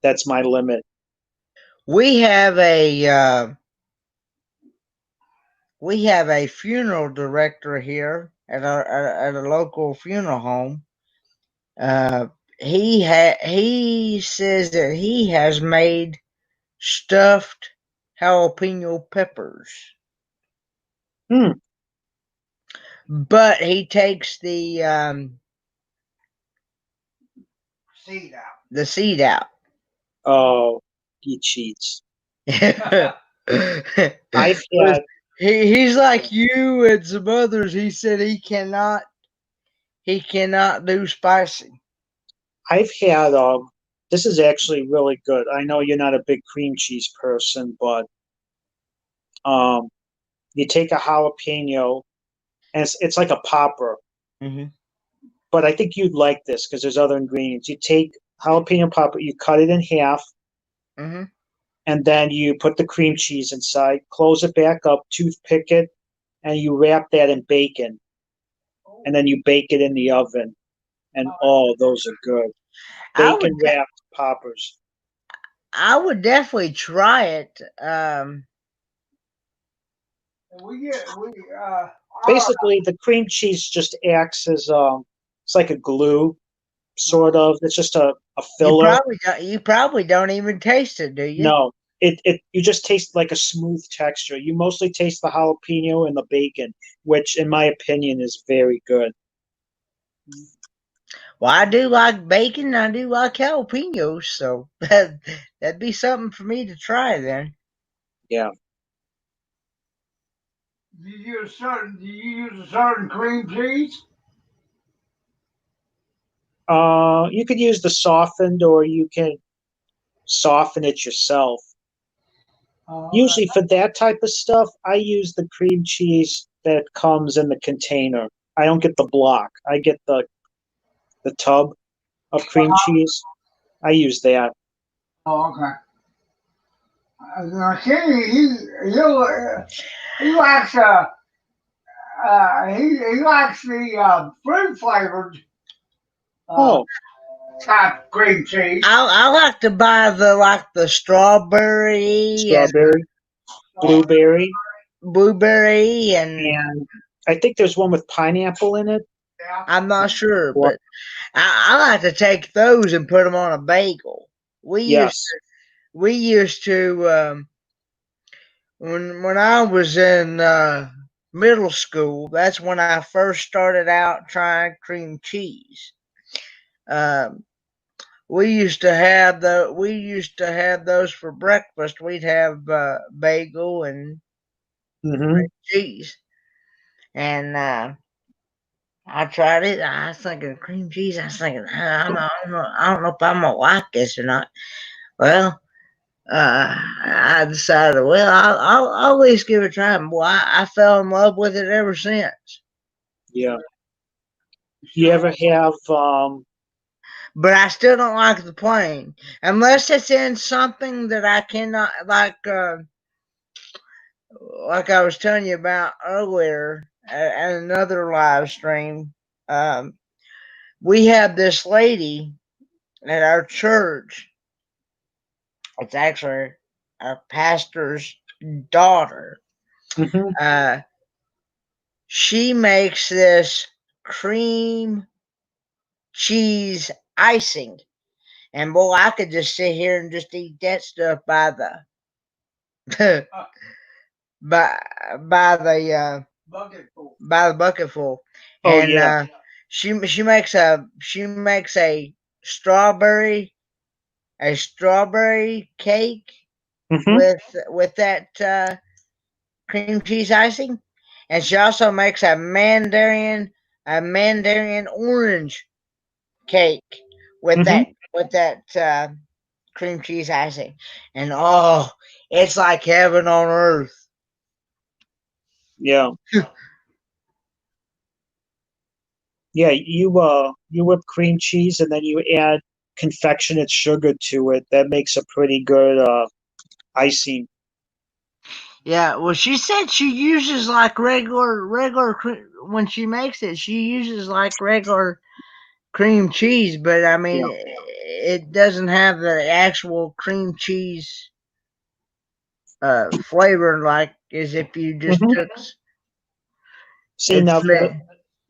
that's my limit. We have a funeral director here at a local funeral home. He says that he has made stuffed jalapeno peppers. But he takes the seed out. Oh, he cheats. I've had he's like you and some others. He said he cannot do spicy. I've had this is actually really good. I know you're not a big cream cheese person, but you take a jalapeno and it's like a popper. But I think you'd like this because there's other ingredients. You take jalapeno popper, you cut it in half, and then you put the cream cheese inside, close it back up, toothpick it, and you wrap that in bacon. And then you bake it in the oven. And oh, those are good. Bacon wrapped poppers. I would definitely try it. We Basically, the cream cheese just acts as it's like a glue, sort of. It's just a filler. You probably don't even taste it, do you? No, it you just taste like a smooth texture. You mostly taste the jalapeno and the bacon, which, in my opinion, is very good. Well, I do like bacon. I do like jalapenos, so that'd be something for me to try then. Yeah. do you use a certain cream cheese? You could use the softened, or you can soften it yourself. Oh, Usually, for that type of stuff, I use the cream cheese that comes in the container. I don't get the block. I get the tub of cream cheese. I use that. oh, okay. Now, Kenny, he likes he likes the fruit flavored uh, Oh, type cream cheese. I like to buy the strawberry and strawberry, blueberry, blueberry, and and I think there's one with pineapple in it. Yeah. I'm not sure, What? but I like to take those and put them on a bagel. Yes. We used to when I was in middle school. That's when I first started out trying cream cheese. Um, we used to have those for breakfast. We'd have bagel and Mm-hmm. cheese, and I tried it. I was thinking cream cheese. I was thinking I don't know if I'm gonna like this or not. Well, I decided, well, I'll at least give it a try. And boy, I fell in love with it ever since. Yeah. You ever have But I still don't like the plain, unless it's in something that I cannot like I was telling you about earlier at another live stream. Um, we have this lady at our church. It's actually our pastor's daughter. mhm. Uh, she makes this cream cheese icing, and boy, I could just sit here and just eat that stuff by the by by the Bucketful. by the bucketful, Oh and yeah. she makes a strawberry a strawberry cake Mm-hmm. with that cream cheese icing, and she also makes a mandarin orange cake Mm-hmm. with that cream cheese icing, and oh, it's like heaven on earth. Yeah. Yeah, you whip cream cheese and then you add confectionate sugar to it. That makes a pretty good icing. Yeah, well, she said she uses like when she makes it. She uses like regular cream cheese, but I mean, Yeah. it doesn't have the actual cream cheese flavor like as if you just Mm-hmm. took. See, It's now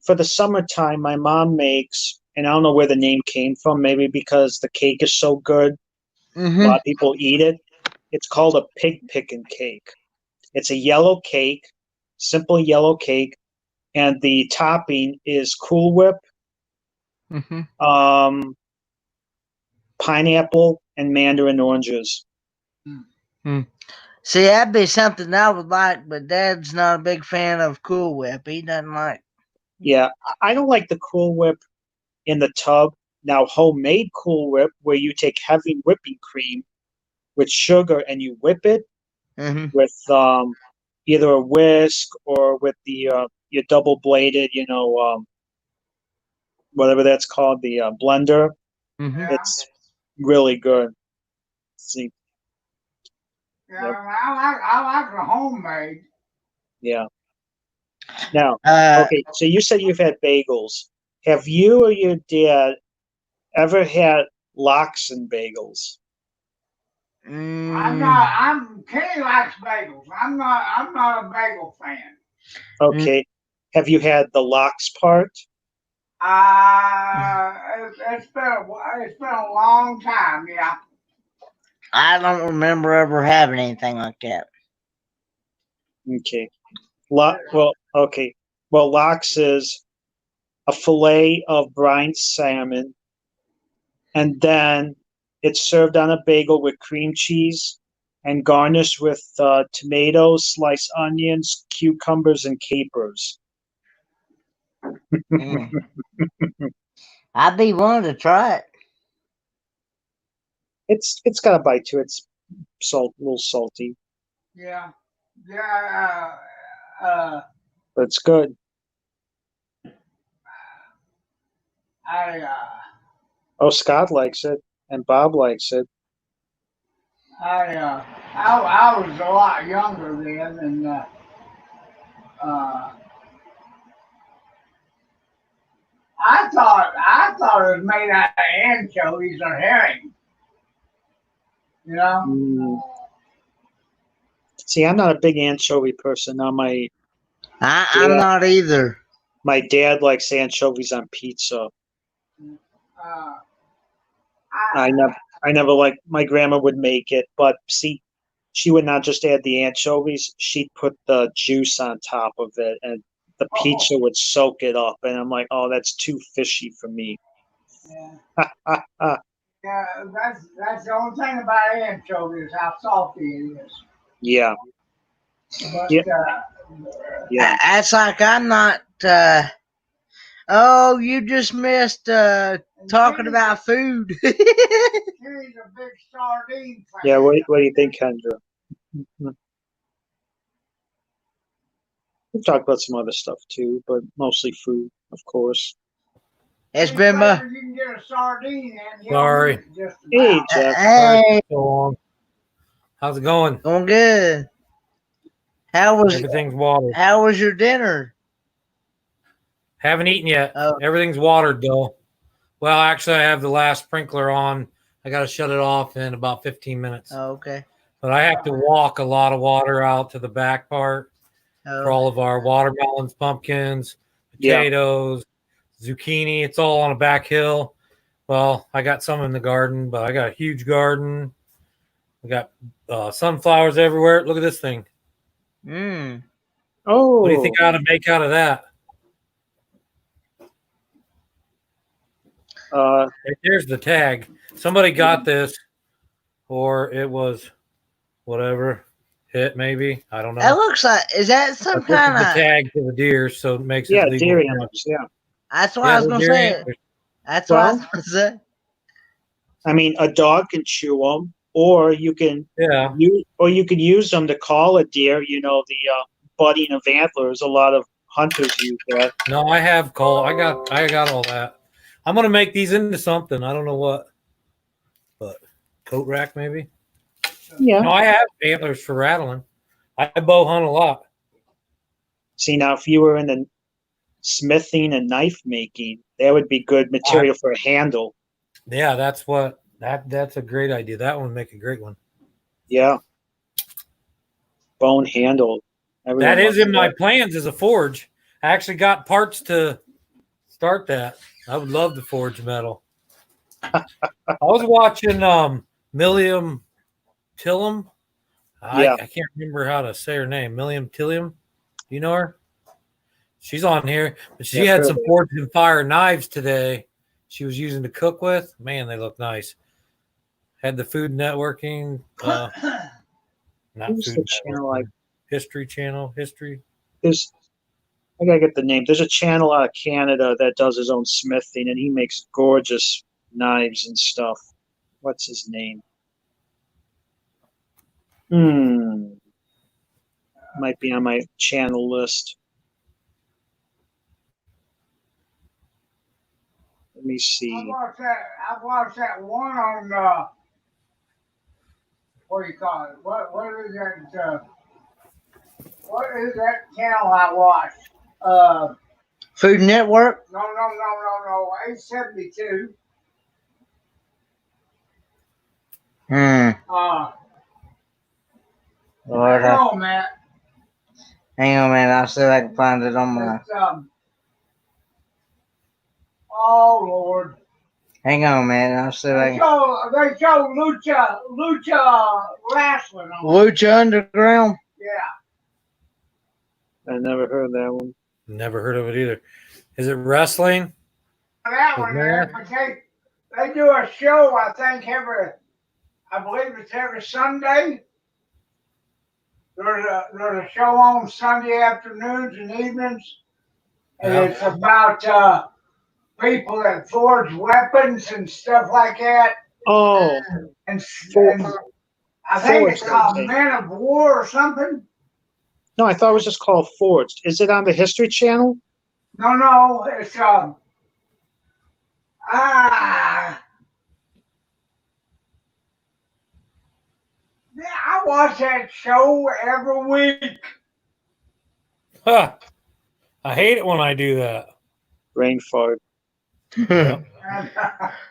for the summertime, my mom makes, and I don't know where the name came from. Maybe because the cake is so good, a mm-hmm, lot of people eat it. It's called a pig picking cake. It's a yellow cake, simple yellow cake, and the topping is Cool Whip, mm-hmm. um, pineapple, and mandarin oranges. Hmm. See, that'd be something I would like, but Dad's not a big fan of Cool Whip. He doesn't like. Yeah, I don't like the Cool Whip in the tub. Now, homemade Cool Whip, where you take heavy whipping cream with sugar and you whip it Mm-hmm, with either a whisk or with the your double bladed, whatever that's called, the blender. mm-hmm. Yeah. It's really good. See, Yeah, yep, I like the homemade. yeah. Now, Uh, okay, so you said you've had bagels. Have you or your dad ever had lox and bagels? Kenny likes bagels. I'm not a bagel fan. Okay. Have you had the lox part? It's been a long time, yeah. I don't remember ever having anything like that. Okay. Okay. Well, lox is a fillet of brined salmon, and then it's served on a bagel with cream cheese and garnished with tomatoes, sliced onions, cucumbers, and capers. Mm. I'd be willing to try it. It's got a bite to it. It's a little salty, Yeah. but it's good. Oh, Scott likes it, and Bob likes it. I was a lot younger then, and I thought it was made out of anchovies or herring. You know? See, I'm not a big anchovy person. Now I'm not either. My dad likes anchovies on pizza. I never liked. My grandma would make it, but see, she would not just add the anchovies; she'd put the juice on top of it, and the pizza would soak it up. And I'm like, oh, that's too fishy for me. Yeah. Yeah, that's the only thing about anchovies, how salty it is. Yeah. But, yeah. That's like I'm not. You just missed talking about food. He's a big sardine fan. Yeah. What do you think, Kendra? We've talked about some other stuff too, but mostly food, of course. It's been you can get a sardine and Sorry. Hey, Jeff. Hey. How's it going? Going good. Everything's watered. How was your dinner? Haven't eaten yet. Everything's watered though. Well, actually, I have the last sprinkler on. I got to shut it off in about 15 minutes. Oh, okay. But I have to walk a lot of water out to the back part for all of our watermelons, pumpkins, potatoes, zucchini. It's all on a back hill. Well, I got some in the garden, but I got a huge garden. We got sunflowers everywhere. Look at this thing. Oh. What do you think I ought to make out of that? Right there's the tag. Somebody got this, or it was whatever hit. Maybe I don't know. That looks like is that some kind of tag to the deer? So it makes it legal. Deer antlers. Yeah, that's what I was gonna say. Antlers. That's what I was gonna say. I mean, a dog can chew them, or you can use them to call a deer. You know, the budding of antlers. A lot of hunters use that. No, I have call. I got all that. I'm gonna make these into something. I don't know what, but coat rack maybe. Yeah. No, I have antlers for rattling. I bow hunt a lot. See, now if you were in the smithing and knife making, that would be good material for a handle. Yeah, that's a great idea. That one would make a great one. Yeah. Bone handle. That is in my plans as a forge. I actually got parts to start that. I would love to forge metal. I was watching Milliam Tillum. I can't remember how to say her name. Milliam Tillium. You know her? She's on here. But she had some forged and fire knives today she was using to cook with. Man, they look nice. Had the Food Networking. Not Food Networking. History Channel. History. I gotta get the name. There's a channel out of Canada that does his own smithing, and he makes gorgeous knives and stuff. What's his name? Might be on my channel list. Let me see. I watched that one on what do you call it? What is that? What is that channel I watched? Food Network? No. 872. on that. Hang on, man. I'll see if I can find it on my. It's, oh Lord. Hang on, man. I'll see if I They can. show lucha wrestling on. Lucha Underground. Yeah. I never heard that one. Never heard of it either. Is it wrestling? That one there, but they do a show, I think, I believe it's every Sunday. There's a show on Sunday afternoons and evenings, and Yeah. it's about people that forge weapons and stuff like that. Oh, And For- I think it's Forged, called okay. Men of War or something. no, I thought it was just called Forged. Is it on the History Channel? No, it's yeah, I watch that show every week. Huh. I hate it when I do that. Brain fart. Yeah.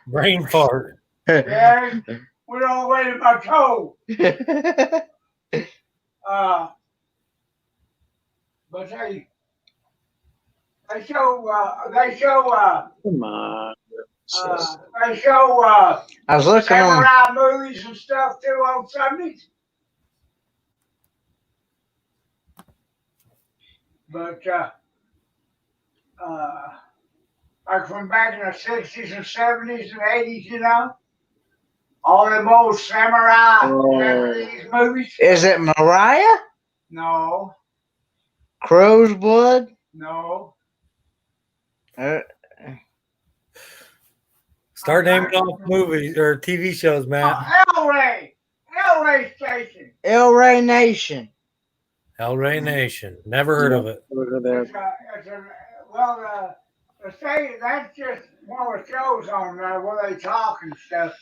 Brain fart. Yeah, we don't wait in my toe. But they show Come on. I was looking on. samurai movies and stuff too on Sundays. But like from back in the 60s and 70s and 80s, you know, all them old samurai Japanese movies. Is it Mariah? No, Crow's Blood? no. Start naming off movies or TV shows, Matt. El Rey Station. El Rey Nation. El Rey Nation. Never heard of it. Never heard that. That's just one of the shows on there where they talk and stuff.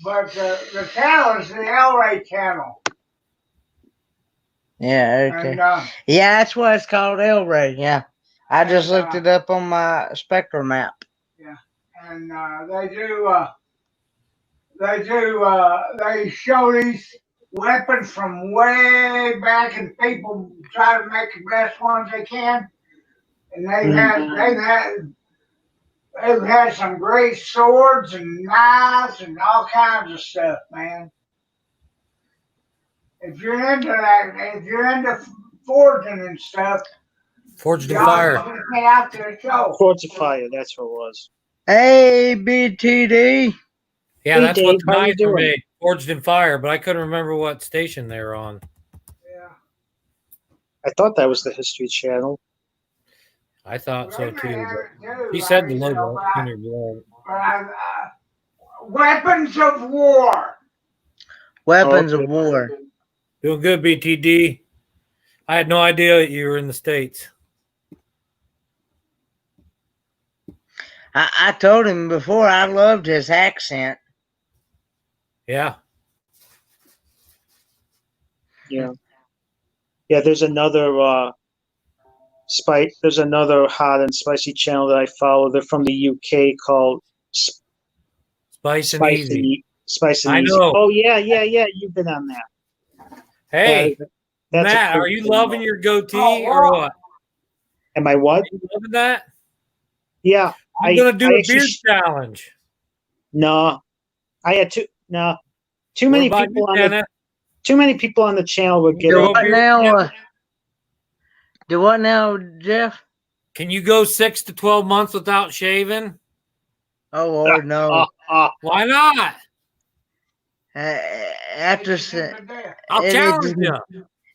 But the channel is the El Rey channel. Yeah, okay. And Yeah, that's why it's called El Rey. Yeah. I just looked it up on my Spectrum map. and they show these weapons from way back, and people try to make the best ones they can. And they've had some great swords and knives and all kinds of stuff, man. If you're into that, if you're into forging and stuff, Forged in y'all Fire. should get out to the show. Forged in Fire, that's what it was. Hey, BTD. Yeah, Hey, that's Dave, what the how you guys were doing? made. Forged in Fire, but I couldn't remember what station they were on. Yeah. I thought that was the History Channel. I thought so They may too. have But it too, he said the you know, logo but in your blog. weapons of war. Weapons Okay. of War. Doing good, BTD. I had no idea that you were in the States. I told him before I loved his accent. Yeah. Yeah. Yeah, there's another there's another hot and spicy channel that I follow. They're from the UK called Spice and Easy. Spice and I Easy. know. Oh yeah. You've been on that. Hey, That's a Matt, cool are you thing. loving your goatee Oh, or wow. what? Am I what? Are you loving that? Yeah. I'm going to do I a actually beard challenge. No. I had too What many about people you, on Dennis? too many people on the channel would get Do Grow a it. what beard now? challenge? Do what now, Jeff? Can you go 6 to 12 months without shaving? Oh Lord, no. Why not? After I'll it challenge itches, you.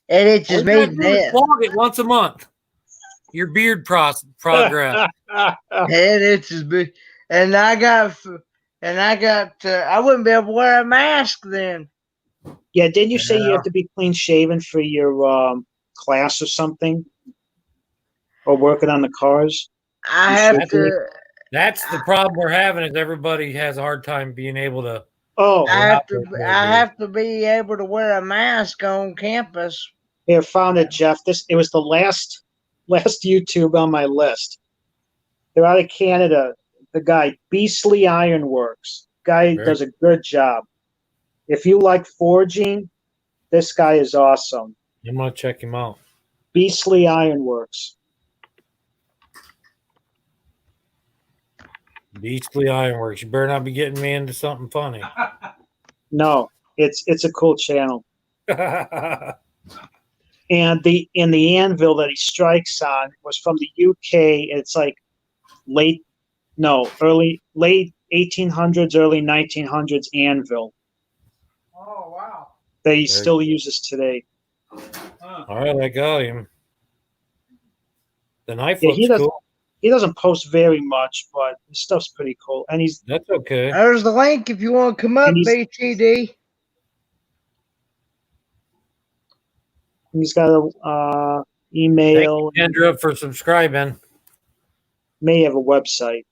it All itches you me gotta to do is death. vlog it once a month. Your beard progress. It itches me, and I wouldn't be able to wear a mask then. Yeah, didn't you say you Yeah. have to be clean shaven for your class or something? Or working on the cars? I You have should do to. That's the problem we're having is everybody has a hard time being able to. Oh, I have to. Yeah. I have to be able to wear a mask on campus. here, found it, Jeff. It was the last YouTube on my list. They're out of Canada. The guy, Beastly Ironworks. Guy Very- does a good job. If you like forging, this guy is awesome. I'm gonna check him out. Beastly Ironworks. Beastly Ironworks. You better not be getting me into something funny. No, it's a cool channel. Yeah. And the anvil that he strikes on was from the UK. It's like late 1800s, early 1900s anvil Oh, wow. that he still uses today. Huh. All right, I got him. The knife Yeah, looks cool. he doesn't post very much, but his stuff's pretty cool. And That's okay. There's the link if you want to come up, BTD. he's got a email. Thank you, Kendra, for subscribing. May have a website.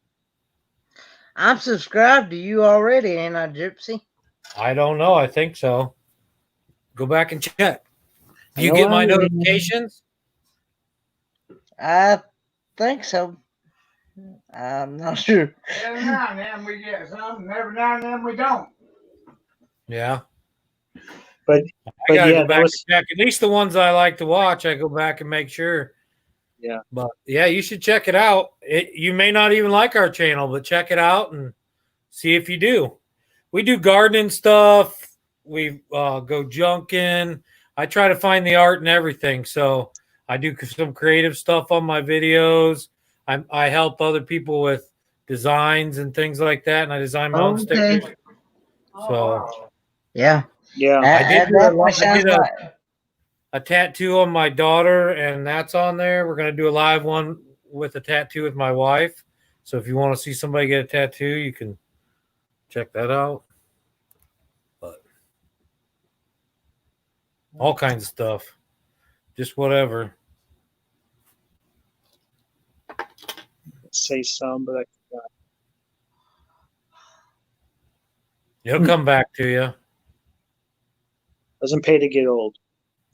I'm subscribed to you already, ain't I, Gypsy? I don't know. I think so. Go back and check. Do you I know get my I am. notifications? I think so. I'm not sure. Every now and then we get some, every now and then we don't. Yeah. But I gotta yeah, go back that was, and check. At least the ones I like to watch, I go back and make sure. Yeah. But yeah, you should check it out. You may not even like our channel, but check it out and see if you do. We do gardening stuff. We go junking. I try to find the art and everything. So I do some creative stuff on my videos. I help other people with designs and things like that, and I design my own Okay. stickers. So Yeah. yeah. I did do That I sounds did like. a tattoo on my daughter, and that's on there. We're gonna do a live one with a tattoo with my wife. So if you want to see somebody get a tattoo, you can check that out. But all kinds of stuff, just whatever. Say some, but I forgot. It'll come back to you. Doesn't pay to get old.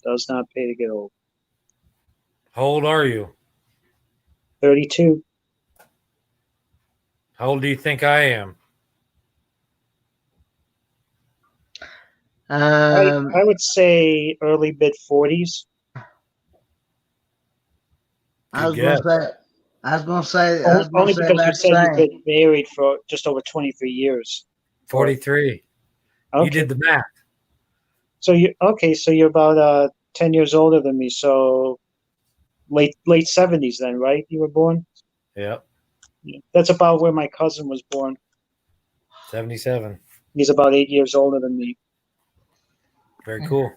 Does not pay to get old. How old are you? 32. How old do you think I am? I would say early mid 40s. I was Good gonna guess. say. I was gonna say. Only because you that said you've same. been married for just over 23 years. 43. Okay. You did the math. So you're about 10 years older than me. So late 70s then, right? You were born? Yep. Yeah. That's about where my cousin was born. 77. He's about 8 years older than me. Very cool.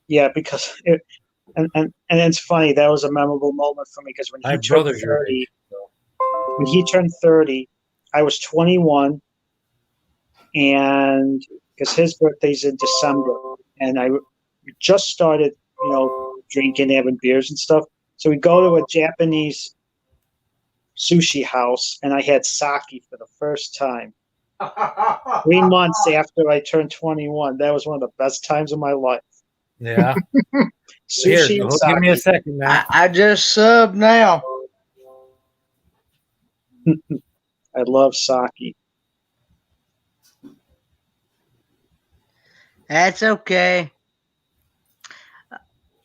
Yeah, because and it's funny, that was a memorable moment for me because when I he have turned brothers your 30, age. when he turned 30, I was 21, and because his birthday's in December, and I just started, drinking, having beers and stuff. So we go to a Japanese sushi house, and I had sake for the first time 3 months after I turned 21. That was one of the best times of my life. Yeah. Sushi Here, and give me a sake. second, man. I just subbed now. I love sake. That's okay.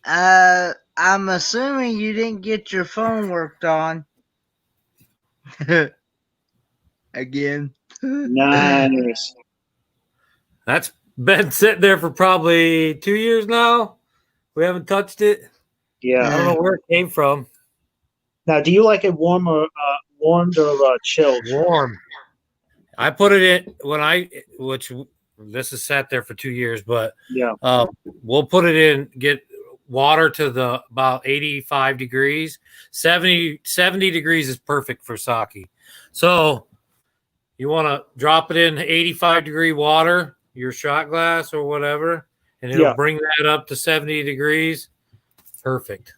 I'm assuming you didn't get your phone worked on. Again. Nice. That's been sitting there for probably 2 years now. We haven't touched it. Yeah. I don't know where it came from. Now, do you like it warm or warmed or chilled? Warm. I put it in which this has sat there for 2 years, but Yeah. we'll put it in, get water to the about 85 degrees. 70 degrees is perfect for sake. So you want to drop it in 85-degree water, your shot glass or whatever, and it'll bring that up to 70 degrees. Perfect.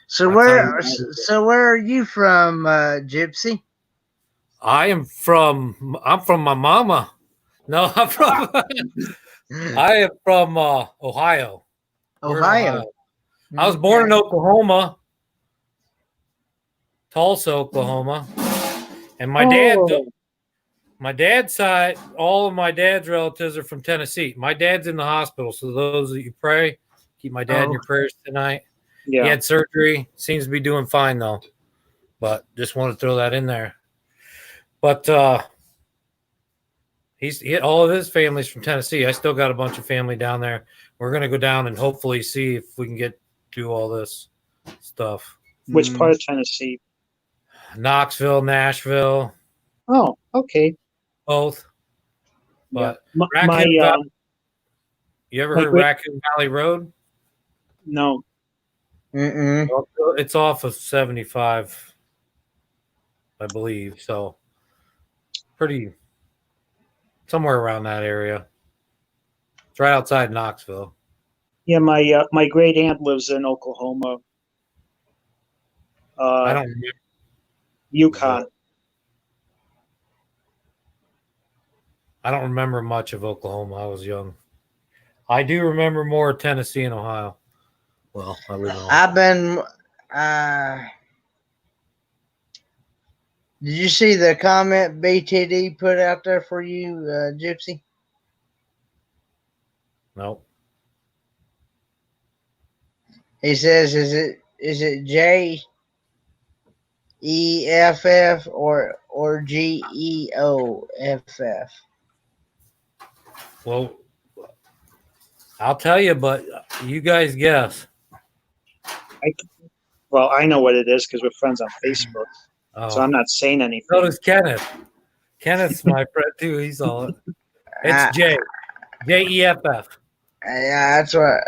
So where are you from, Gypsy? I'm from my mama. No, I am from Ohio. Ohio. I was born in Oklahoma, Tulsa, Oklahoma, and my dad's side, all of my dad's relatives are from Tennessee. My dad's in the hospital, so those that you pray, Keep my dad in Oh. your prayers tonight. Yeah. He had surgery. Seems to be doing fine though. But just want to throw that in there. But all of his family's from Tennessee. I still got a bunch of family down there. We're gonna go down and hopefully see if we can get to all this stuff. Which part of Tennessee? Knoxville, Nashville, Oh, okay. both. Yeah. But My Raccoon Valley, you ever my heard great- Raccoon Valley Road? no. Mm-mm. It's off of 75, I believe. So pretty somewhere around that area. It's right outside Knoxville. Yeah, my great aunt lives in Oklahoma. I don't remember. Yukon. I don't remember much of Oklahoma. I was young. I do remember more Tennessee and Ohio. Well, I live in Ohio. I've been. Did you see the comment BTD put out there for you, Gypsy? Nope. He says, "Is it JEFF or GEOFF?" Well, I'll tell you, but you guys guess. Well, I know what it is because we're friends on Facebook, Oh, so I'm not saying anything. so does Kenneth. Kenneth's my friend too. He's all it. It's JEFF. Yeah, that's what.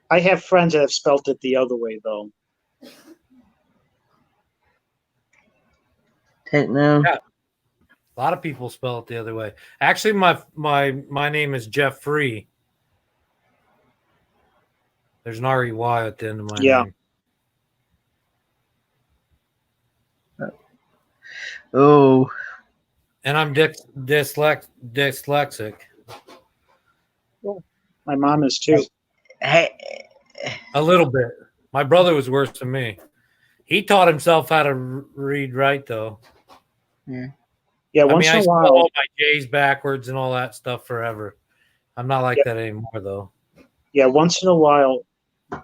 I have friends that have spelt it the other way, though. Techno. Yeah. A lot of people spell it the other way. Actually, my name is Jeff Free. There's an REY at the end of my name. Oh. And I'm dyslexic. My mom is too. Hey. A little bit. My brother was worse than me. He taught himself how to read right, though. Yeah. Yeah, I once mean, in I a spell while. all my J's backwards and all that stuff forever. I'm not like that anymore, though. Yeah, once in a while,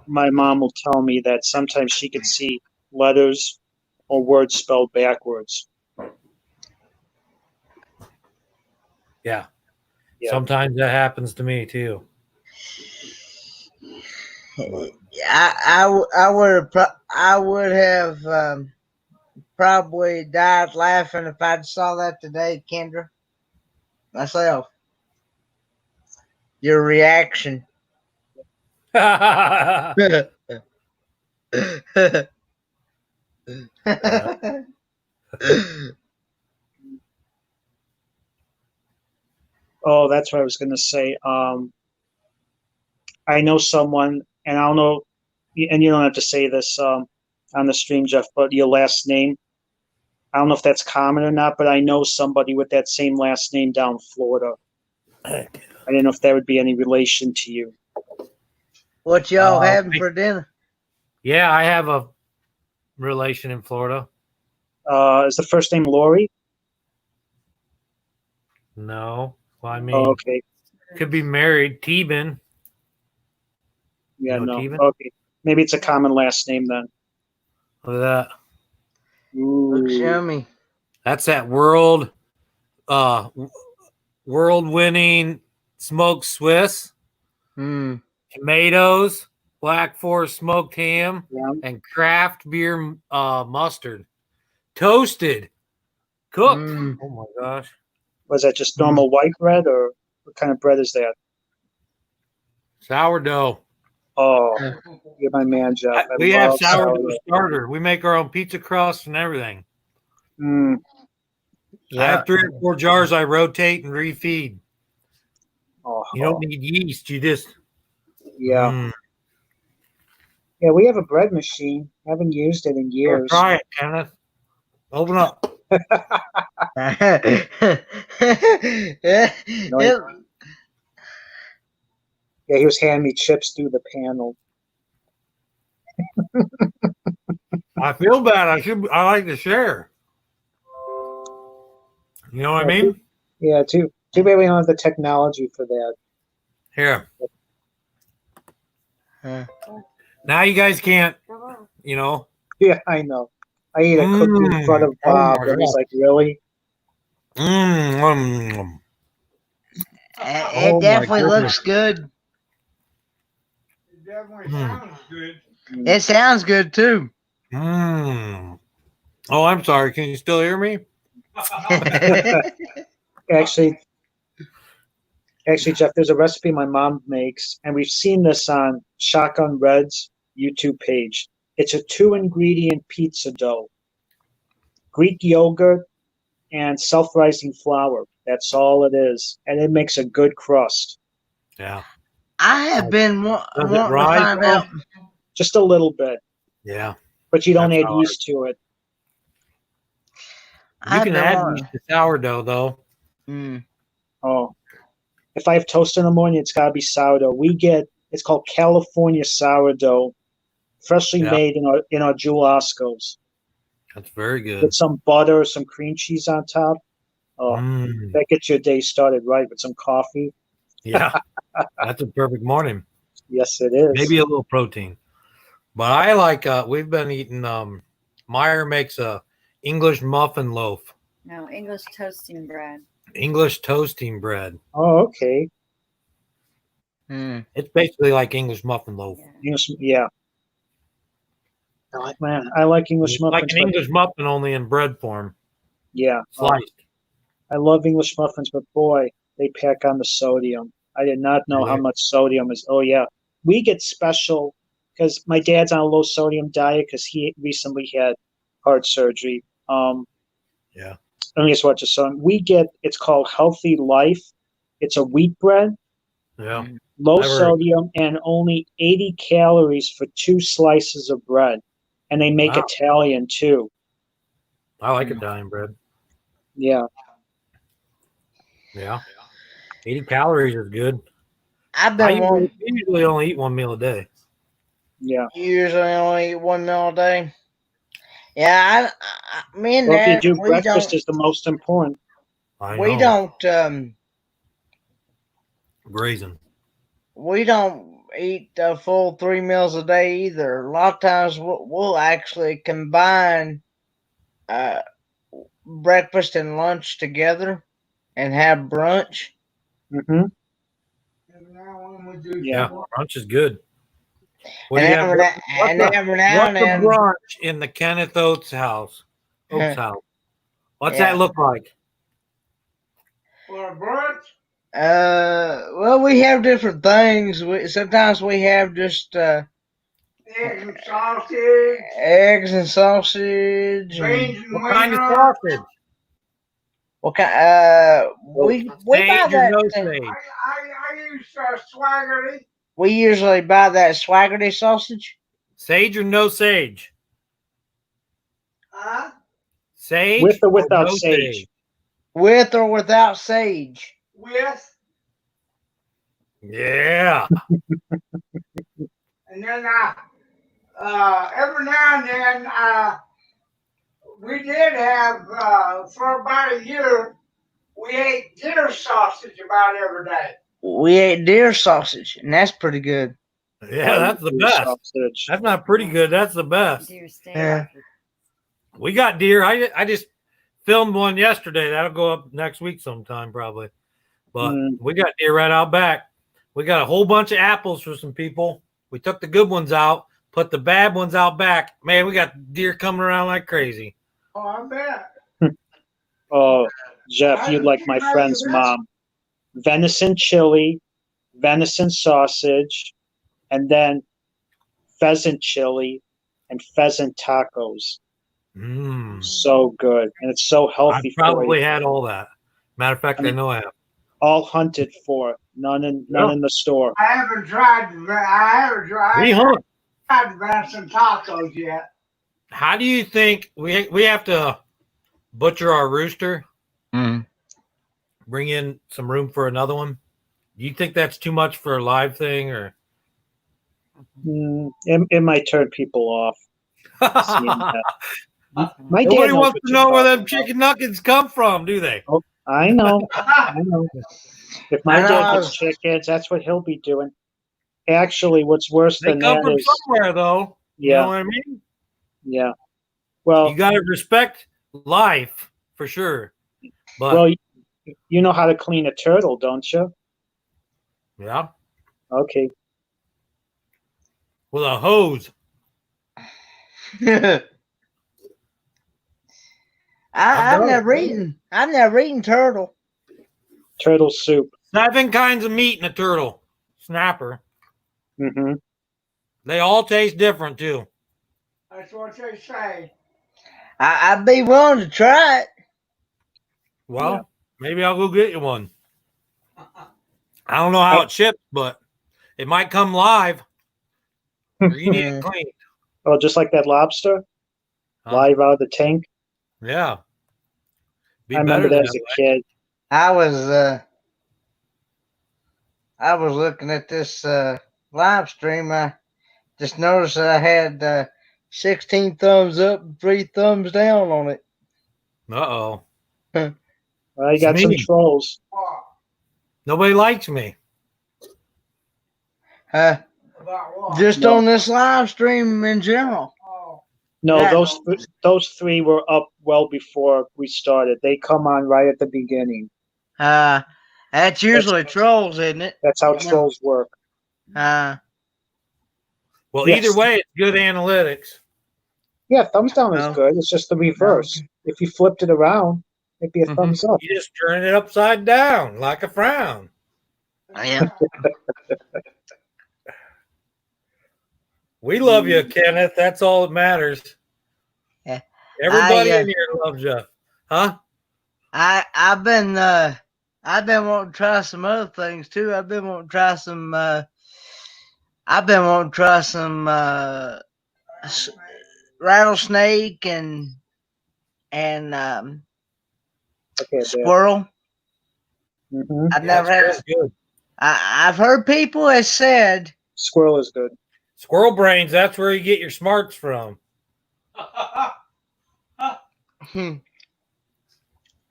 my mom will tell me that sometimes she could see letters or words spelled backwards. Yeah. Yeah. Sometimes that happens to me, too. I would have probably died laughing if I'd saw that today, Kendra. Myself. Your reaction. Oh, that's what I was going to say. I know someone, and I don't know, and you don't have to say this on the stream, Jeff, but your last name, I don't know if that's common or not, but I know somebody with that same last name down in Florida. I didn't know if that would be any relation to you. What y'all having for dinner? Yeah, I have a relation in Florida. Is the first name Lori? No. Well, I mean, Oh, okay. could be married. Teben. Yeah, You know no. Teben? Okay. Maybe it's a common last name then. Look at that. Looks Ooh. yummy. That's that world-winning smoked Swiss, tomatoes, Black Forest smoked ham, and craft beer mustard. Toasted. Cooked. Oh, my gosh. Was that just normal white bread, or what kind of bread is that? Sourdough. Oh, you're my man, Jeff. We have sourdough starter. We make our own pizza crust and everything. Mm. I have 3 or 4 jars I rotate and refeed. Oh. You don't need yeast. You just... Yeah. Yeah, we have a bread machine. Haven't used it in years. Try it, Kenneth. Open up. Yeah, he was handing me chips through the panel. I feel bad. I like to share. You know what I mean? Yeah, too bad we don't have the technology for that. Here. Now you guys can't, you know. Yeah, I know. I ate a cookie in front of Oh Bob, my and he's God. like, "Really?" It Oh my definitely goodness. looks good. It definitely sounds good. It sounds good too. Oh, I'm sorry. Can you still hear me? Actually, Jeff, there's a recipe my mom makes, and we've seen this on Shotgun Red's YouTube page. It's a 2-ingredient pizza dough, Greek yogurt, and self-rising flour. That's all it is, and it makes a good crust. Yeah. I have been Does it wanting to rise find though? out. Just a little bit, Yeah. but you don't That's add how yeast to it. You I've can been add wanting. yeast to sourdough though. Oh, if I have toast in the morning, it's gotta be sourdough. It's called California sourdough, freshly Yeah. made in our Jewel Oscos, That's very good. with some butter, some cream cheese on top. Oh, that gets your day started right with some coffee. Yeah. That's a perfect morning. Yes, it is. Maybe a little protein. But I like we've been eating Meyer makes a English muffin loaf. No, English toasting bread. English toasting bread. Oh, okay. It's basically like English muffin loaf. Yeah. I like English It's muffins. like an English muffin only in bread form. Yeah. Sliced. I love English muffins, but boy, they pack on the sodium. I did not know how much sodium is. Oh, yeah. We get special because my dad's on a low sodium diet because he recently had heart surgery. Yeah. Let me just watch this. So it's called Healthy Life. It's a wheat bread, Yeah. low Never heard. sodium, and only 80 calories for 2 slices of bread. And they make Wow. Italian too. I like Italian bread. Yeah. Yeah. 80 calories is good. I've I been usually only eat one meal a day. Yeah. usually only eat one meal a day. Yeah, me and Well, if you Dad, do breakfast is the most important. we don't Grazing. we don't eat a full 3 meals a day either. A lot of times we'll actually combine breakfast and lunch together and have brunch. Mm-hmm. Yeah, brunch is good. What And do you have? every now What's and the then, brunch in the Kenneth Oates house? What's that look like? For brunch, well, we have different things. Sometimes we have just eggs and sausage, eggs and sausage. beans and What kind of wiener. sausage? What kind? We buy Sage or no that. sage? I use Swaggerty. We usually buy that Swaggerty sausage. Sage or no sage? Huh? Sage With or without no sage? With or without sage. With. Yeah. And then every now and then we did have for about a year we ate deer sausage about every day. We ate deer sausage, and that's pretty good. Yeah, that's the best. Sausage. That's not pretty good. That's the best. Deer steak. Yeah. We got deer. I just filmed one yesterday. That'll go up next week sometime probably. But we got deer right out back. We got a whole bunch of apples for some people. We took the good ones out, put the bad ones out back. Man, we got deer coming around like crazy. Oh, I bet. Oh, Jeff, you'd like my friend's mom. Venison chili, venison sausage, and then pheasant chili and pheasant tacos. So good. And it's so healthy. I probably had all that. Matter of fact, I know I have. All hunted for, none in the store. I haven't tried venison tacos yet. How do you think we have to butcher our rooster? Bring in some room for another one? Do you think that's too much for a live thing, or it might turn people off? My dad Nobody knows wants what to you're know where talking them chicken nuggets come from, do they? Oh, I know. I know. If my dad gets chickens, that's what he'll be doing. Actually, what's worse They than come that from is, somewhere, though. You know yeah, what I mean? yeah. Well, You got to respect life for sure. But well, you know how to clean a turtle, don't you? yeah, Okay. with a hose. I've I've done it. never eaten. I've never eaten turtle. Turtle soup. 7 kinds of meat in a turtle snapper. Mm-hmm. They all taste different too. That's what they say. I'd be willing to try it. Well, Yeah. maybe I'll go get you one. I don't know how it ships, but it might come live, or you need it clean. Oh, just like that lobster, live out of the tank. Yeah, be I remember better that that as a way. kid. I was looking at this live stream. I just noticed that I had 16 thumbs up and 3 thumbs down on it. Uh-oh. Well, you It's got some me. trolls. Nobody likes me. Uh, About what? just No. on this live stream in general. Oh, No, Yeah. those 3 were up well before we started. They come on right at the beginning. That's usually trolls, isn't it? That's how trolls work. Well, Yes. either way, it's good analytics. Yeah, thumbs down is Oh. good. It's just the reverse. If you flipped it around, it'd be a thumbs up. You just turn it upside down like a frown. Yeah. We love you, Kenneth. That's all that matters. Yeah. Everybody in here loves you. Huh? I've been wanting to try some other things too. I've been wanting to try some rattlesnake and Okay, squirrel. Mm-hmm. I've never had. Squirrel's good. I've heard people have said Squirrel is good. Squirrel brains, that's where you get your smarts from. I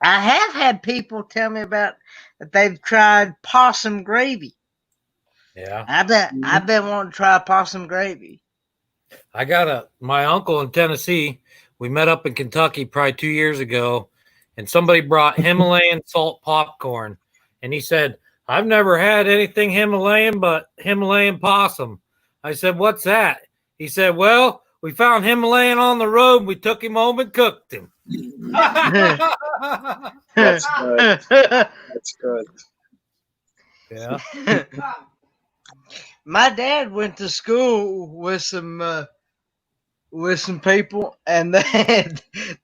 have had people tell me about that they've tried possum gravy. Yeah. I've been wanting to try possum gravy. I got my uncle in Tennessee. We met up in Kentucky probably 2 years ago, and somebody brought Himalayan salt popcorn. And he said, I've never had anything Himalayan but Himalayan possum. I said, what's that? He said, well, we found Himalayan on the road. And we took him home and cooked him. That's good. That's good. Yeah. My dad went to school with some people, and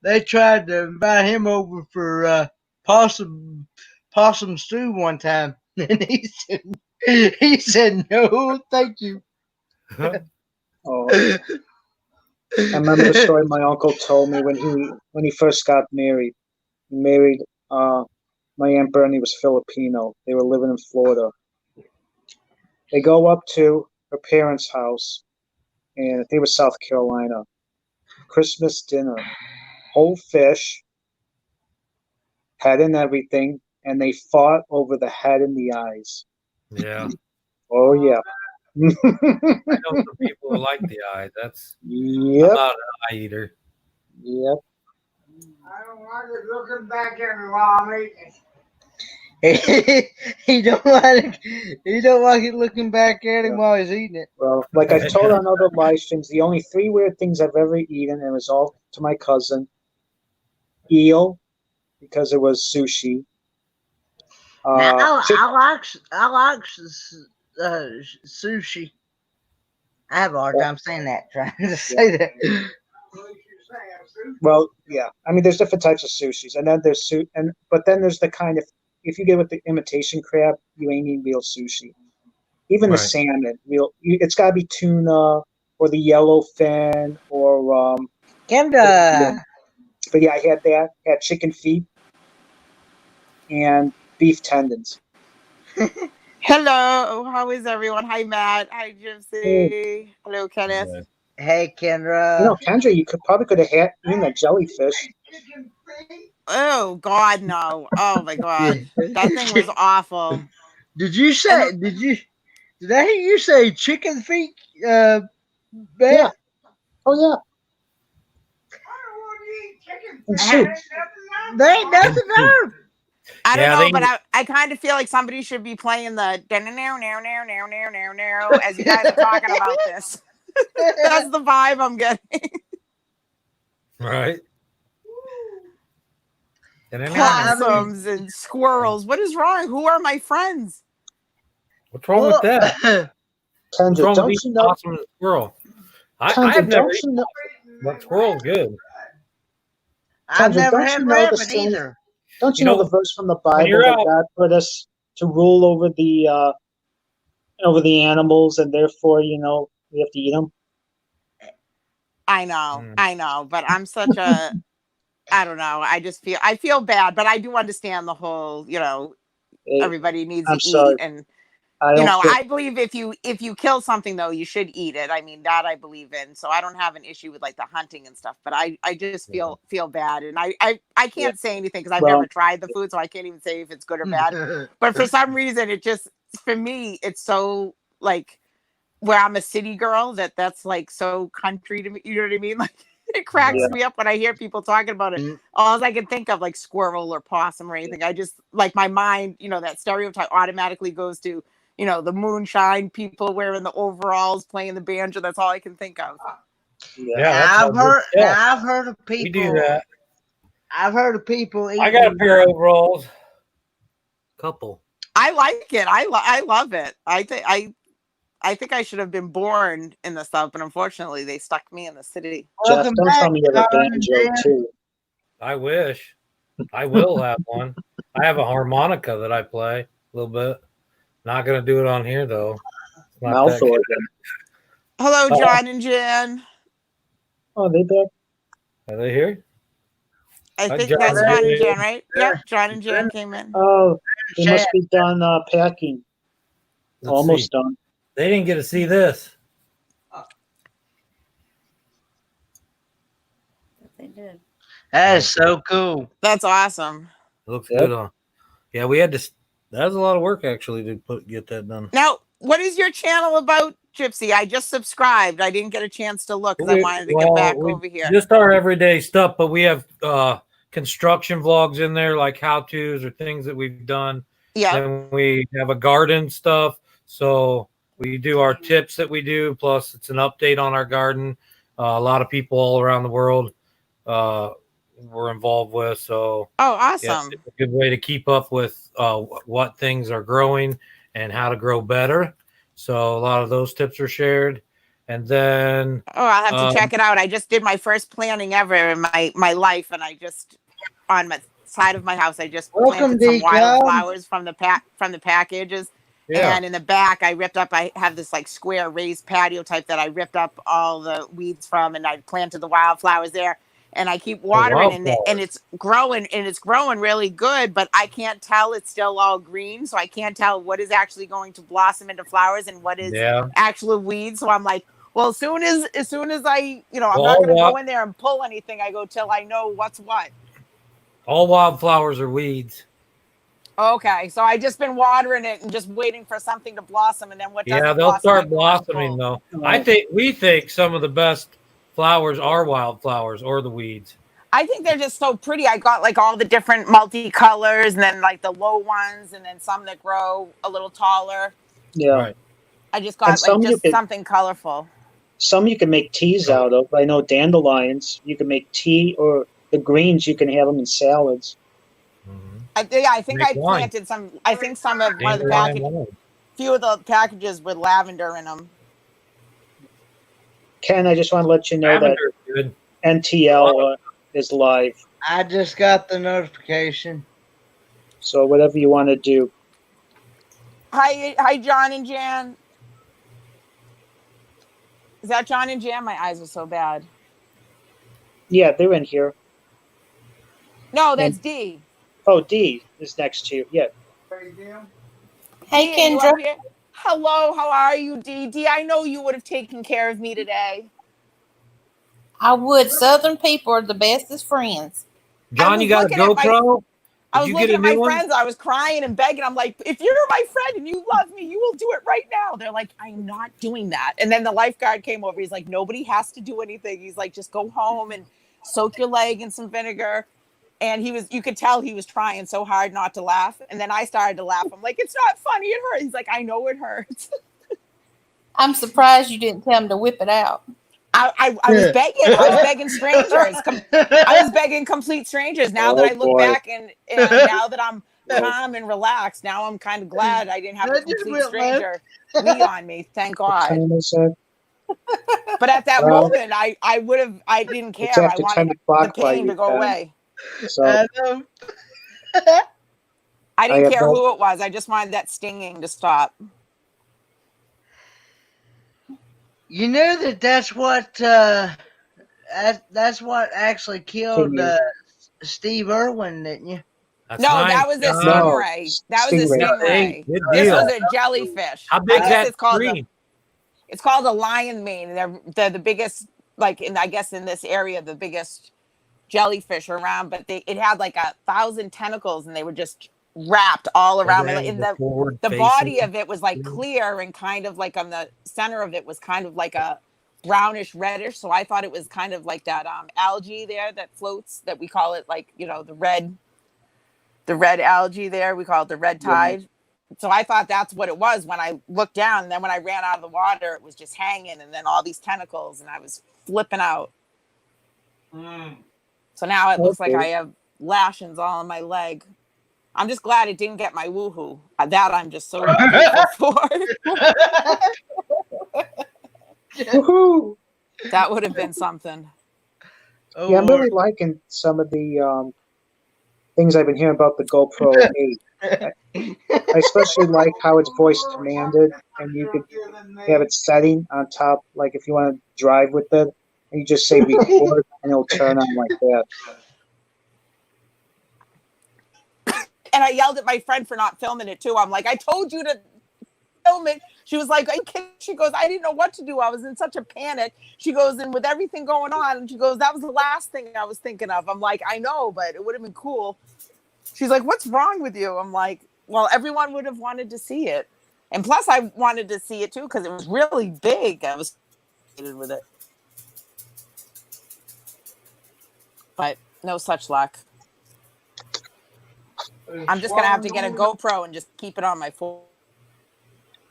they tried to invite him over for possum stew one time, and he said no, thank you. Oh, I remember the story my uncle told me when he first got married. He married my Aunt Bernie was Filipino. They were living in Florida. They go up to her parents' house, and they were South Carolina. Christmas dinner, whole fish, head and everything, and they fought over the head and the eyes. Yeah. Oh yeah. I know some people who like the eye. That's Yep. I'm not an eye eater. Yep. I don't like it looking back at me while I'm eating. He don't like it looking back at him while he's eating it. Well, like I've told on other live streams, the only 3 weird things I've ever eaten, and it was all to my cousin. Eel, because it was sushi. Now, I like sushi. I have a hard time saying that, trying to say that. Well, yeah. I mean, there's different types of sushis, and then there's but then there's the kind of, if you get with the imitation crab, you ain't eating real sushi. Even the Right. salmon, it's got to be tuna or the yellowfin or Kendra. But yeah, I had that. Had chicken feet and beef tendons. Hello, how is everyone? Hi, Matt. Hi, Gypsy. Hello, Kenneth. Hey, Kendra. You know, Kendra, you probably could have had eaten a jellyfish. Oh God, no! Oh my God, that thing was awful. Did you say Did I hear you say chicken feet? Yeah. Bet? Oh yeah. And soup. There ain't nothing there. I don't Yeah, know, they- but I kind of feel like somebody should be playing the as you guys are talking about this. That's the vibe I'm getting. Right. Possums and squirrels. What is wrong? Who are my friends? What's wrong with that? What's Kendra, wrong with don't eating you know? possum and squirrel? I Kendra, have never don't eaten, you know? but squirrel's good. I've Kendra, never don't had you know the rabbit same? either. Don't you You know the know, verse from the when Bible you're that out, God put us to rule over the animals, and therefore, we have to eat them. I know, but I'm such a I don't know. I feel bad, but I do understand the whole, everybody needs I'm to eat sorry. and I don't feel. I believe if you kill something though, you should eat it. I mean, that I believe in. So I don't have an issue with like the hunting and stuff, but I just feel bad and I Yeah. can't say anything because I've Well, never tried the food, so I can't even say if it's good or bad. But for some reason it just for me it's so like where I'm a city girl that's like so country to me, you know what I mean? Like it cracks Yeah. me up when I hear people talking about it. All I can think of like squirrel or possum or anything. I just like my mind, that stereotype automatically goes to, the moonshine people wearing the overalls playing the banjo. That's all I can think of. Yeah. yeah, that's all good stuff. Now I've heard of We people. do that. I've heard of people eating. I got a pair of overalls. Couple. I like it. I love it. I think I should have been born in the South, but unfortunately they stuck me in the city. Jeff, Welcome don't back, tell me you have a John. banjo too. I wish. I will have one. I have a harmonica that I play a little bit. Not gonna do it on here though. It's not Mouth that good. organ. Hello, John and Jan. Oh, they back. Are they here? I Hi, think John that's and John and Jan. Jan, right? Yep, John and Jan came in. Oh, they must be done packing. Let's Almost see. done. They didn't get to see this. They did. That is so cool. That's awesome. It looks Yep. good on. Yeah, we had to. That was a lot of work actually to get that done. Now, what is your channel about, Gypsy? I just subscribed. I didn't get a chance to look because I wanted to get back over here. Just our everyday stuff, but we have construction vlogs in there, like how tos or things that we've done. Yeah. Then we have a garden stuff. So we do our tips that we do. Plus, it's an update on our garden. A lot of people all around the world we're involved with. So, oh, yes, awesome. it's a good way to keep up with what things are growing and how to grow better. So a lot of those tips are shared. And then I'll have to check it out. I just did my first planting ever in my life, and I just on my side of my house, I just planted some wildflowers from the packages. Yeah. And in the back, I ripped up. I have this like square raised patio type that I ripped up all the weeds from, and I planted the wildflowers there. And I keep watering, and it's growing really good. But I can't tell; it's still all green, so I can't tell what is actually going to blossom into flowers and what is actual weeds. So I'm like, well, as soon as I, I'm not going to go in there and pull anything. I go till I know what's what. All wildflowers are weeds. Okay, so I just been watering it and just waiting for something to blossom, and then what? Yeah, they'll start blossoming though. We think some of the best flowers are wildflowers or the weeds. I think they're just so pretty. I got like all the different multicolors, and then like the low ones, and then some that grow a little taller. Yeah. Right. I just got like something colorful. Some you can make teas out of. I know dandelions. You can make tea, or the greens you can have them in salads. I think I planted some. I think some of one of the packages. Few of the packages with lavender in them. Ken, I just want to let you know that NTL is live. I just got the notification. So whatever you want to do. Hi, John and Jan. Is that John and Jan? My eyes are so bad. Yeah, they're in here. No, that's D. Oh, D is next to you. Yeah. Hey, Kendra. Hello, how are you, D? D, I know you would have taken care of me today. I would. Southern people are the bestest friends. John, you got a GoPro? I was you looking get a at my new one? friends. I was crying and begging. I'm like, if you're my friend and you love me, you will do it right now. They're like, I'm not doing that. And then the lifeguard came over. He's like, nobody has to do anything. He's like, just go home and soak your leg in some vinegar. And you could tell he was trying so hard not to laugh. And then I started to laugh. I'm like, it's not funny. It hurts. He's like, I know it hurts. I'm surprised you didn't tell him to whip it out. I was begging. I was begging strangers. I was begging complete strangers. Now that I look back and now that I'm calm and relaxed, now I'm kind of glad I didn't have a complete stranger wee on me. Thank God. But at that moment, I didn't care. I wanted the pain to go away. So I didn't care who it was. I just wanted that stinging to stop. You knew that's what actually killed Steve Irwin, didn't you? That's No, nice, that was a John. stingray. That was a Stingray. stingray. Good This deal. was a jellyfish. How big I is guess that it's called screen? it's called a lion mane. They're the biggest, like I guess in this area, the biggest jellyfish around. But it had like 1,000 tentacles, and they were just wrapped all around me. And the body of it was like clear, and kind of like on the center of it was kind of like a brownish reddish. So I thought it was kind of like that algae there that floats, that we call it, like, you know, the red algae there. We call it the red tide. Yeah. So I thought that's what it was when I looked down. And then when I ran out of the water, it was just hanging, and then all these tentacles, and I was flipping out. So now it looks like I have lashings all on my leg. I'm just glad it didn't get my woohoo. That I'm just so grateful for. Woohoo! That would have been something. Yeah, I'm really liking some of the things I've been hearing about the GoPro 8. I especially like how it's voice commanded, and you could have it setting on top, like if you want to drive with it, and you just say record, and it'll turn on like that. And I yelled at my friend for not filming it too. I'm like, I told you to film it. She was like, she goes, I didn't know what to do. I was in such a panic. She goes, and with everything going on, and she goes, that was the last thing I was thinking of. I'm like, I know, but it would have been cool. She's like, what's wrong with you? I'm like, well, everyone would have wanted to see it. And plus I wanted to see it too, because it was really big. I was excited with it. But no such luck. I'm just going to have to get a GoPro and just keep it on my phone.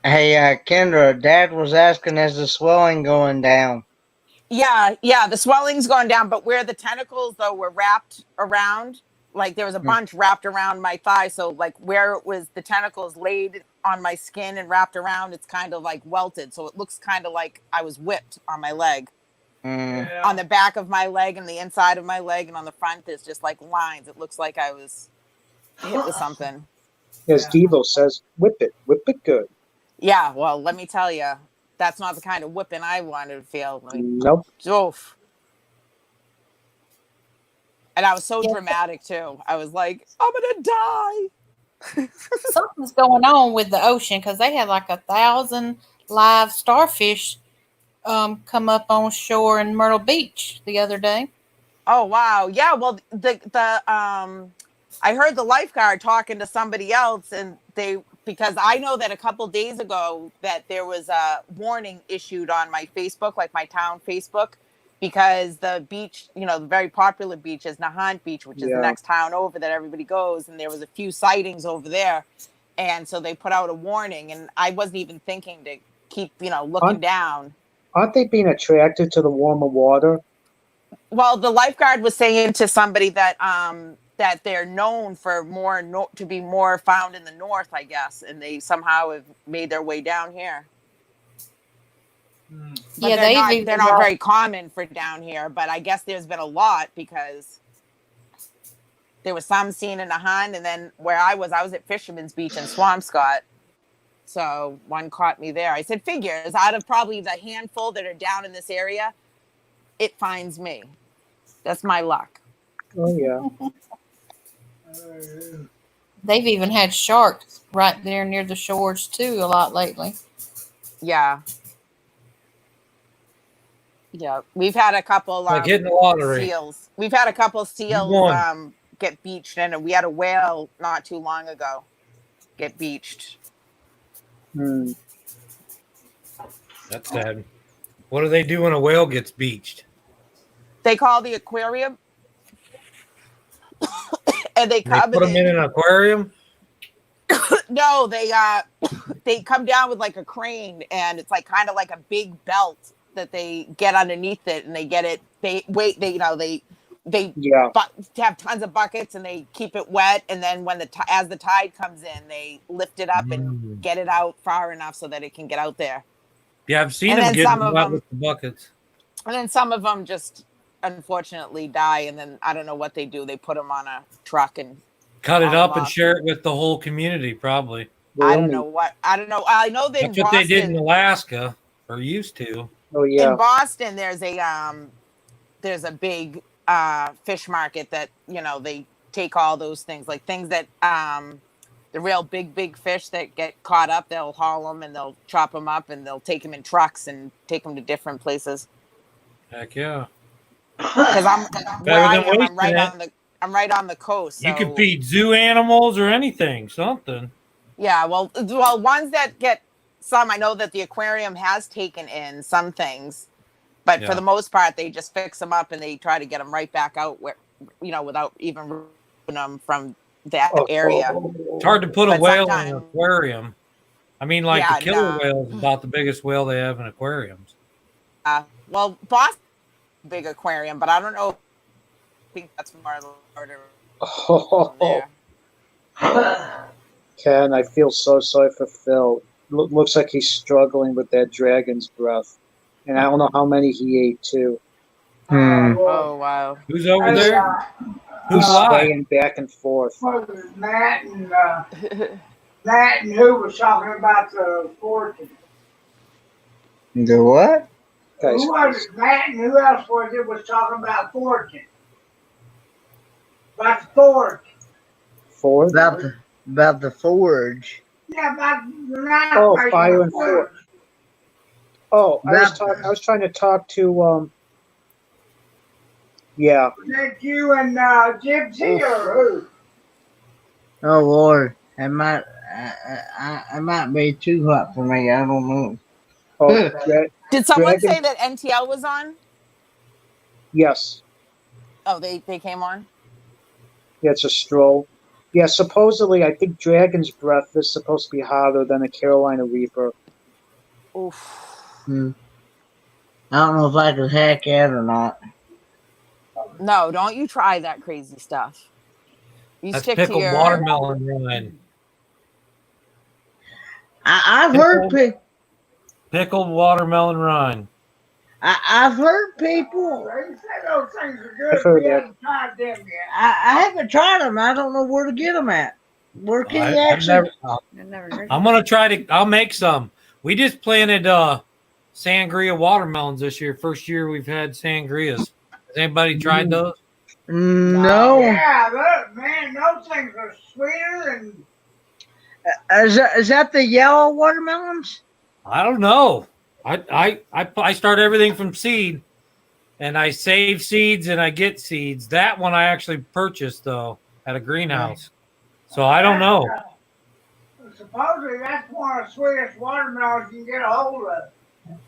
Hey, Kendra, Dad was asking, is the swelling going down? Yeah, the swelling's going down, but where the tentacles, though, were wrapped around, like there was a bunch wrapped around my thigh, so like where it was, the tentacles laid on my skin and wrapped around, it's kind of like welted, so it looks kind of like I was whipped on my leg. On the back of my leg and the inside of my leg, and on the front, there's just like lines. It looks like I was hit with something. As Devo says, whip it good. Yeah, well, let me tell you, that's not the kind of whipping I wanted to feel. Nope. Oof. And I was so dramatic too. I was like, I'm gonna die. Something's going on with the ocean, because they had like 1,000 live starfish come up on shore in Myrtle Beach the other day. Oh wow, yeah. Well, I heard the lifeguard talking to somebody else, and because I know that a couple days ago that there was a warning issued on my Facebook, like my town Facebook, because the beach, you know, the very popular beach is Nahant Beach, which is the next town over that everybody goes. And there was a few sightings over there. And so they put out a warning, and I wasn't even thinking to keep, looking down. Aren't they being attracted to the warmer water? Well, the lifeguard was saying to somebody that that they're known for to be more found in the north, I guess. And they somehow have made their way down here. But yeah, they're not very common for down here, but I guess there's been a lot, because there was some seen in Nahant, and then where I was at Fisherman's Beach in Swampscott. So one caught me there. I said, figures, out of probably the handful that are down in this area, it finds me. That's my luck. Oh, yeah. They've even had sharks right there near the shores, too, a lot lately. Yeah. Yeah, we've had a couple like hitting the lottery. seals. We've had a couple seals get beached, and we had a whale not too long ago get beached. Hmm. That's sad. What do they do when a whale gets beached? They call the aquarium, and they They come put and them in an aquarium. no, they come down with like a crane, and it's like kind of like a big belt that they get underneath it, and they get it. They wait. They Yeah. have tons of buckets, and they keep it wet. And then when as the tide comes in, they lift it up and get it out far enough so that it can get out there. Yeah, I've seen And them then getting some of wet them, with the buckets. and then some of them just unfortunately die. And then I don't know what they do. They put them on a truck and Cut it haul 'em up and off. share it with the whole community, probably. I don't know what. I don't know. I know that That's in what they did in Boston, Alaska, or used to. Oh yeah. in Boston, there's a big fish market that they take all those things, like things that the real big fish that get caught up, they'll haul them and they'll chop them up and they'll take them in trucks and take them to different places. Heck yeah. Because Better than wasting it. I'm right on the coast. So, You can feed zoo animals or anything, something. yeah, well, ones that get some, I know that the aquarium has taken in some things, but for Yeah. the most part, they just fix them up and they try to get them right back out where, without even removing them from that area. It's hard to put a But whale in an sometimes- aquarium. I mean, like Yeah, the killer no. whale is about the biggest whale they have in aquariums. Well, Boston big aquarium, but I don't know. I think that's more larger. Oh, Ken, I feel so sorry for Phil. Looks like he's struggling with that dragon's breath, and I don't know how many he ate too. Oh wow! Who's over there? He's Who's live? swaying back and forth. Was it Matt and who was talking about the fortune? The what? Guys, Who was it? Matt and who else was it was talking about fortune? About the forge. forth. About the forge. Yeah, about the night. Oh, making fire the and forge. Oh, I was trying to talk to yeah. Was that you and Gypsy or who? Oh Lord, it might be too hot for me. I don't know. Oh, Did someone Dragon- say that NTL was on? yes. Oh, they came on. Yeah, it's a stroll. Yeah, supposedly, I think Dragon's Breath is supposed to be hotter than a Carolina Reaper. Oof. I don't know if I could hack it or not. No, don't you try that crazy stuff. You That's stick to pickled your watermelon rind. I've heard Pickled watermelon rind. I've heard people. They say those things are I've good. heard We that. haven't tried them yet. I haven't tried them. I don't know where to get them at. Where can you I've actually? I've never heard I'm of gonna try to. I'll make some. We just planted sangria watermelons this year. First year we've had sangrias. Has anybody tried those? No. Yeah, look, man, those things are sweeter and Is that the yellow watermelons? I don't know. I start everything from seed, and I save seeds and I get seeds. That one I actually purchased though at a greenhouse. So I don't know. supposedly that's one of the sweetest watermelons you can get a hold of.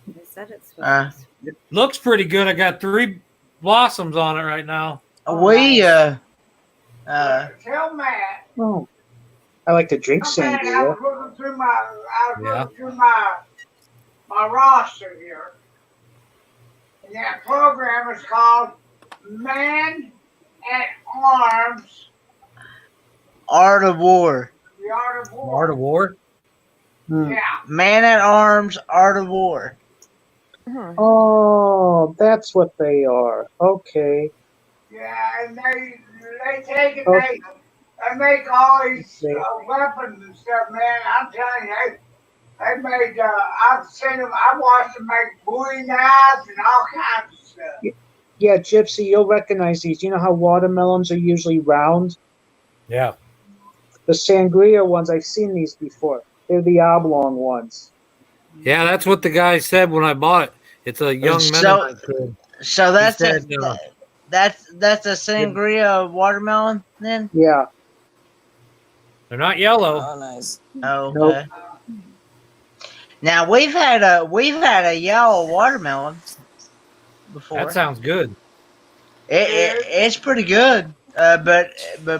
They said it's sweet. Looks pretty good. I got 3 blossoms on it right now. We Tell Matt. Oh, I like to drink Tell Matt I sangria. was looking through my roster here. And that program is called Man at Arms, Art of War. the Art of War. Art of War. Yeah. Man at Arms, Art of War. Oh, that's what they are. Okay. Yeah, and they take it, Okay. they make all these weapons and stuff, man. I'm telling you, they made, I've seen them, I watched them make Bowie knives and all kinds of stuff. Yeah, Gypsy, you'll recognize these. You know how watermelons are usually round? Yeah. The sangria ones, I've seen these before. They're the oblong ones. Yeah, that's what the guy said when I bought it. It's a young So- Mennonite kid. So that's He said, that's a sangria watermelon then. Yeah. They're not yellow. Oh, nice. Oh, Nope. okay. Now we've had a yellow watermelon before. That sounds good. It's pretty good. But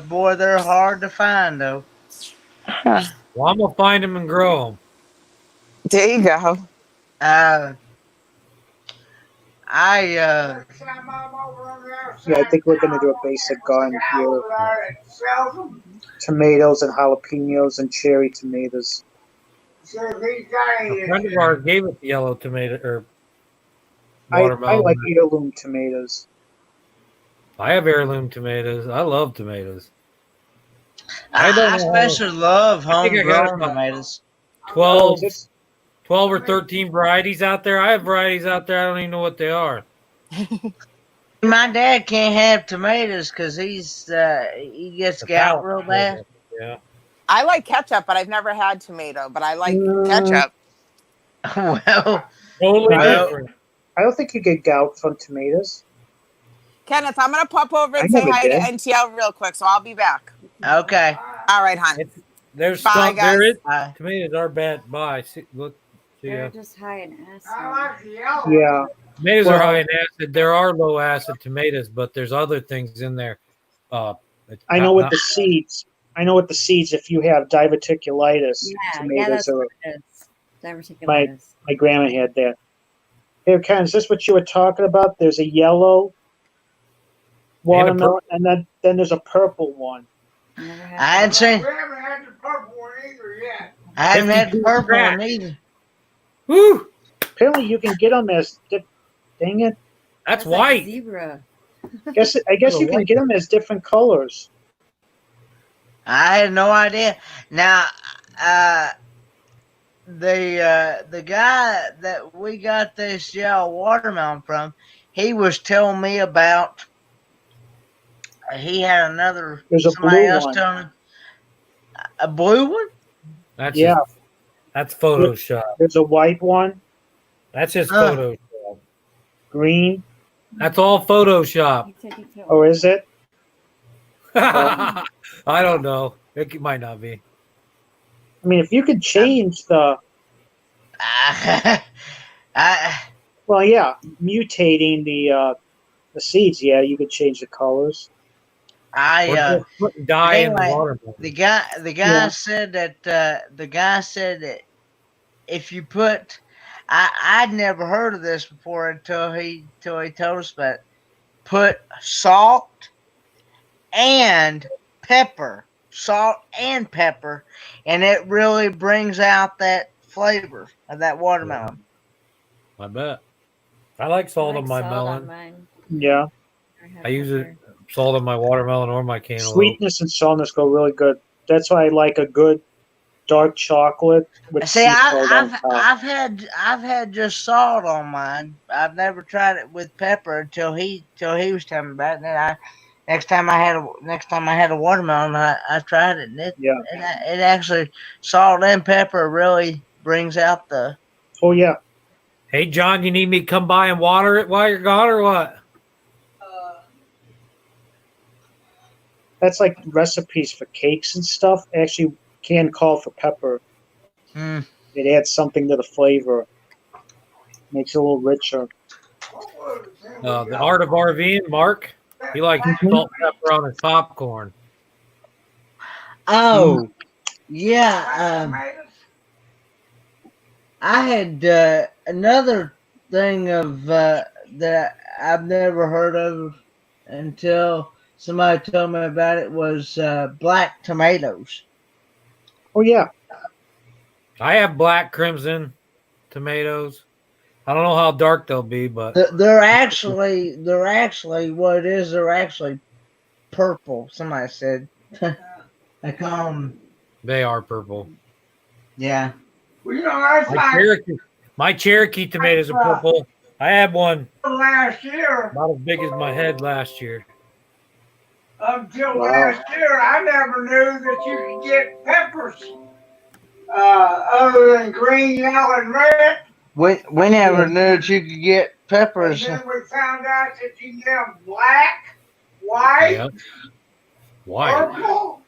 boy, they're hard to find though. Huh. Well, I'm gonna find them and grow them. There you go. I Next time I'm over on the other Yeah, I side think of we're gonna town, do a there's basic a garden gal here. over there that sells them. Tomatoes and jalapenos and cherry tomatoes. He says he's got A friend of ours gave us yellow tomato or I watermelon. like heirloom tomatoes. I have heirloom tomatoes. I love tomatoes. I don't know. especially love I think I got homegrown about tomatoes. 12, Just 12 or 13 varieties out there. I have varieties out there. I don't even know what they are. My dad can't have tomatoes because he gets The gout palate. real bad. Yeah. I like ketchup, but I've never had tomato. But I like Mm. ketchup. Well, Totally Well- different. I don't think you get gout from tomatoes. Kenneth, I'm gonna pop over and I say never hi did. to NTL real quick, so I'll be back. okay. All right, hon. There's Bye, stuff. guys. There is Bye. tomatoes are bad. Bye. See, look. See ya. They're just high in acid. I like the yellow. Yeah. Tomatoes Well- are high in acid. There are low acid tomatoes, but there's other things in there. It's I know not- with the seeds. If you have diverticulitis, Yeah, tomatoes that's are. what it is. Diverticulitis. My grandma had that. Hey, Ken, is this what you were talking about? There's a yellow watermelon, and then there's a purple one. Never had I hadn't seen. We haven't had the purple one either yet. I haven't had the 52 purple crack. one either. Woo! Apparently, you can get them as. Dang it! That's like white. zebra. I guess you can get them as different colors. I had no idea. Now, the guy that we got this yellow watermelon from, he was telling me about. He had another. There's a somebody blue else one. telling him a blue one. That's Yeah. That's Photoshop. There's a white one, That's just Huh. Photoshop. green. That's all Photoshop. You said you couldn't- Oh, is it? I don't know. It might not be. I mean, if you could change the. Well, yeah, mutating the seeds. Yeah, you could change the colors. I Or just put dye in the anyway, watermelon. the guy Yeah. said that if you put I'd never heard of this before until he told us about it. Put salt and pepper, and it really brings out that flavor of that watermelon. I bet. I like salt I on like my salt melon. on mine. Yeah, have I use it pepper. salt on my watermelon or my cantaloupe. sweetness and saltness go really good. That's why I like a good dark chocolate with See, sea salt on top. I've had just salt on mine. I've never tried it with pepper until he was telling me about it. And then next time I had a watermelon, I tried it, and it actually salt and pepper really brings out the. Oh yeah, Hey, John, you need me to come by and water it while you're gone or what? that's like recipes for cakes and stuff. Actually, can call for pepper. It adds something to the flavor. Makes it a little richer. The art of RVing, Mark. He likes salt and pepper on his popcorn. Oh, yeah. I had another thing of that I've never heard of until somebody told me about it was black tomatoes. Oh yeah, I have black crimson tomatoes. I don't know how dark they'll be, but they're actually what it is. They're actually purple. Somebody said. I call them. They are purple. Yeah. Well, you know, that's My Cherokee tomatoes are purple. I had one last year. Not as big as my head last year. Until last year, I never knew that you could get peppers other than green, yellow, and red. We never knew that you could get And peppers. then we found out that you can get them black, white, Yeah. White, purple.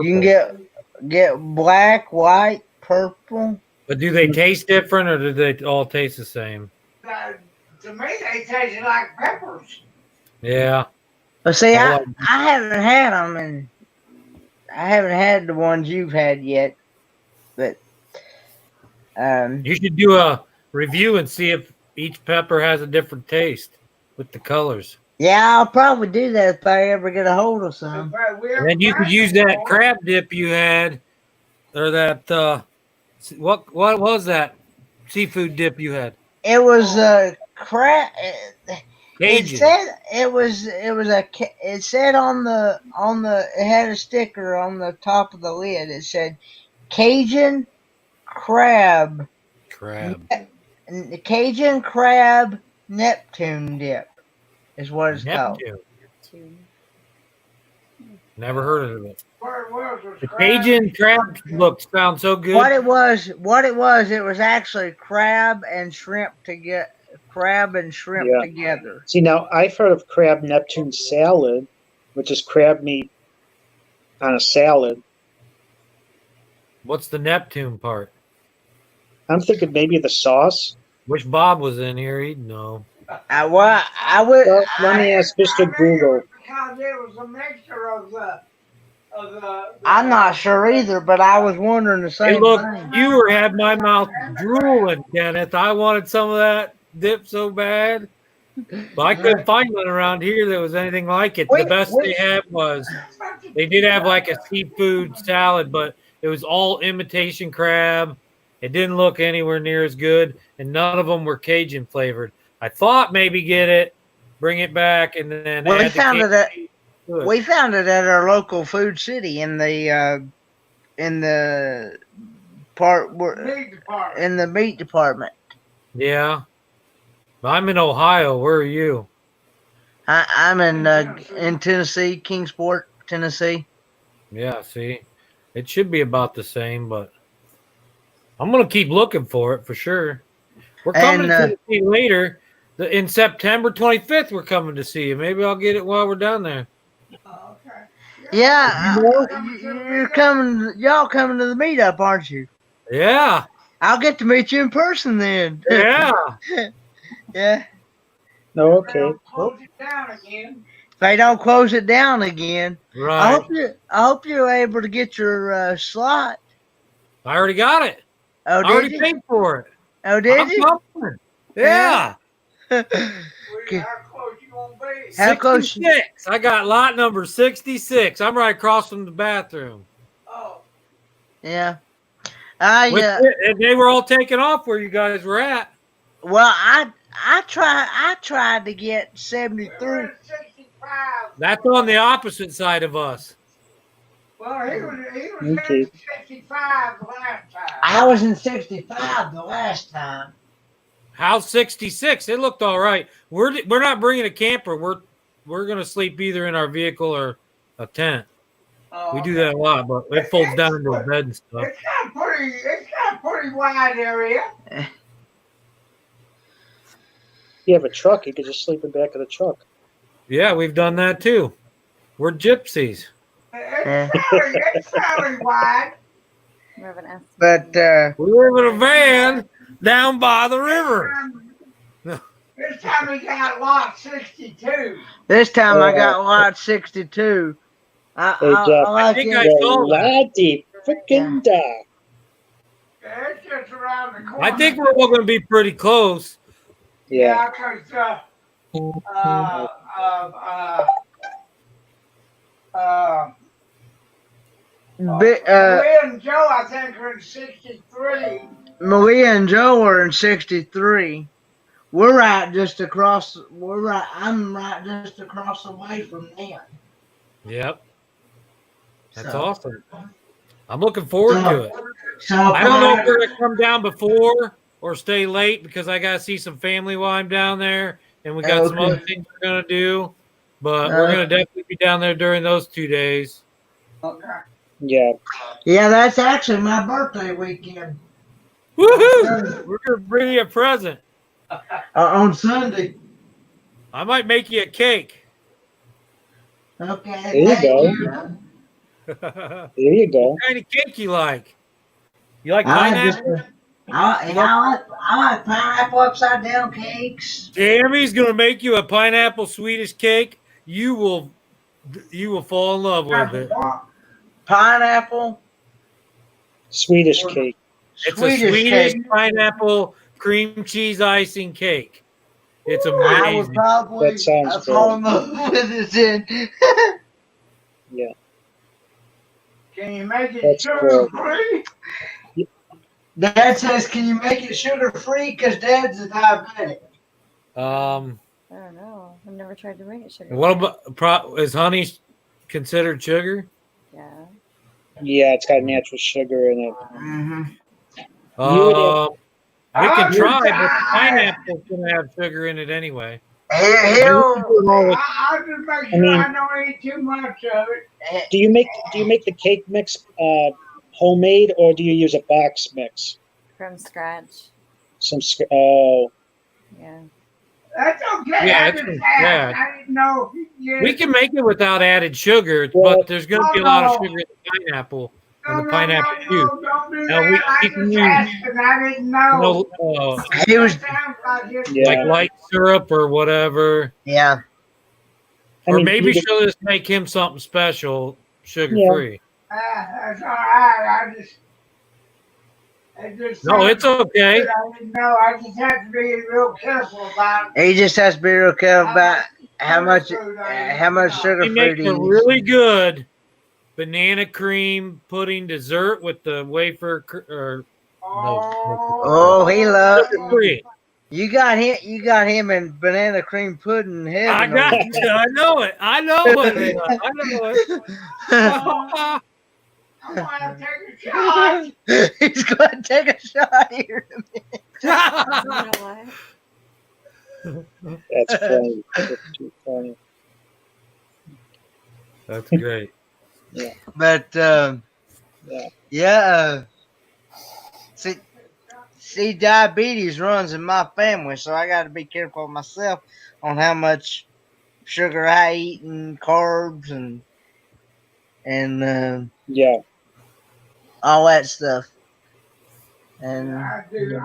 You can purple. get black, white, purple. But do they taste different or do they all taste the same? To me, they tasted like peppers. Yeah. But see, All I haven't had them, and I haven't had the ones you've had yet. But You should do a review and see if each pepper has a different taste with the colors. yeah, I'll probably do that if I ever get a hold of some. And then you could use that crab dip you had, or that what was that seafood dip you had? It was a crab. It Cajun. said it said on the it had a sticker on the top of the lid. It said Cajun crab. Crab. Cajun crab Neptune dip is what it's called. Neptune. Never heard of it. What it was The crab. Cajun crab sounds so good. What it was, it was actually crab and shrimp together. Yeah. Together. See, now I've heard of crab Neptune salad, which is crab meat on a salad. What's the Neptune part? I'm thinking maybe the sauce. Wish Bob was in here. He'd know. I would. Well, let me ask Mr. Google. Because it was a mixture of the I'm not sure either, but I was wondering the Hey, same look, thing. you had my mouth drooling, Kenneth. I wanted some of that dip so bad, but I couldn't find one around here that was anything like it. The best they had was they did have like a seafood salad, but it was all imitation crab. It didn't look anywhere near as good, and none of them were Cajun flavored. I thought maybe get it, bring it back, and then We found it at to it. we found it at our local food city in the part where meat department. in the meat department. Yeah. I'm in Ohio. Where are you? I'm in Tennessee, Kingsport, Tennessee. Yeah, see, it should be about the same, but I'm gonna keep looking for it for sure. We're coming And, to see later. In September 25th, we're coming to see you. Maybe I'll get it while we're down there. Oh, okay. Yeah, you're coming. Y'all coming to the meetup, aren't you? Yeah, I'll get to meet you in person then. yeah. Yeah. No, okay. Close it down again. If they don't close it down again, Right. I hope you're able to get your slot. I already got it. Oh, I did already you? paid for it. Oh, did I'm you? coming. Yeah. How close you gonna be? How close? 66. I got lot number 66. I'm right across from the bathroom. Oh, Yeah. They were all taken off where you guys were at. Well, I tried to get 73. we were at 65. That's on the opposite side of us. Well, he was Okay. at 65 the last time. I was in 65 the last time. How's 66? It looked all right. We're not bringing a camper. We're gonna sleep either in our vehicle or a tent. Oh, We do that a lot, but it folds down into a bed and stuff. It's got a pretty wide area. You have a truck, you could just sleep in the back of the truck. Yeah, we've done that too. We're gypsies. It's fairly wide. More of an estimate. But We live in a van down by the river. This time we got lot 62. this time I got lot 62. Hey, Jeff. like think it. I The saw that. laddie frickin' da. It's just around the corner. I think we're all going to be pretty close. Yeah. because Lee and Joe, I think, are in 63. Malia and Joe are in 63. We're right just across. I'm right just across the way from them. Yep. That's So- awesome. I'm looking forward to it. So I don't know if we're going to come down before or stay late because I got to see some family while I'm down there. And we got some Okay. other things we're going to do. But we're going to definitely be down there during those 2 days. Okay. Yeah. Yeah, that's actually my birthday weekend. Woohoo! We're gonna bring you a present. On Sunday. I might make you a cake. Okay, There you thank go. you. What There you go. kind of cake you like? You like I just, pineapple? I like pineapple upside down cakes. Tammy's gonna make you a pineapple Swedish cake. You will fall in love with it. Pineapple Swedish cake. It's a Swedish Swedish cake. pineapple cream cheese icing cake. It's I would amazing. probably That sounds fall in good. love with it then. Yeah, Can you make it that's sugar good. free? Dad says, "Can you make it sugar free?" Because Dad's a diabetic. Um, I don't know. I've never tried to make it sugar. what about is honey considered sugar? Yeah. Yeah, it's got natural sugar in it. Mm-hmm. You would We can I'm try, but the tired. pineapple's gonna have sugar in it anyway. He'll, I'll just make sure mean- I don't eat too much of it. do you make the cake mix homemade, or do you use a box mix? From scratch. Oh, Yeah. That's okay. Yeah, I it's just from asked. scratch. I didn't know. We can make it without added sugar, Well- but there's gonna be a lot of sugar in the pineapple and the pineapple juice. don't do Now, that. I we can just use, asked and I didn't know. he was, Sounds like it. Yeah. like light syrup or whatever. yeah. I Or mean, maybe you could- she'll just make him something special, sugar free. That's all right. It just No, it's okay. good. I didn't know. I just have to be real careful about He just has to be real careful about how much food I eat. sugar He fruit makes he a eats. really good banana cream pudding dessert with the wafer or Oh, he loves. sugar free. You got him in banana cream pudding heaven. I got over you. I know it. I know it. I know it. there. I'm gonna take a shot. He's going to take a shot here. You know what? that's funny. That's too funny. That's great. But Yeah. yeah, see, diabetes runs in my family, so I got to be careful myself on how much sugar I eat and carbs and Yeah. all that stuff. And I do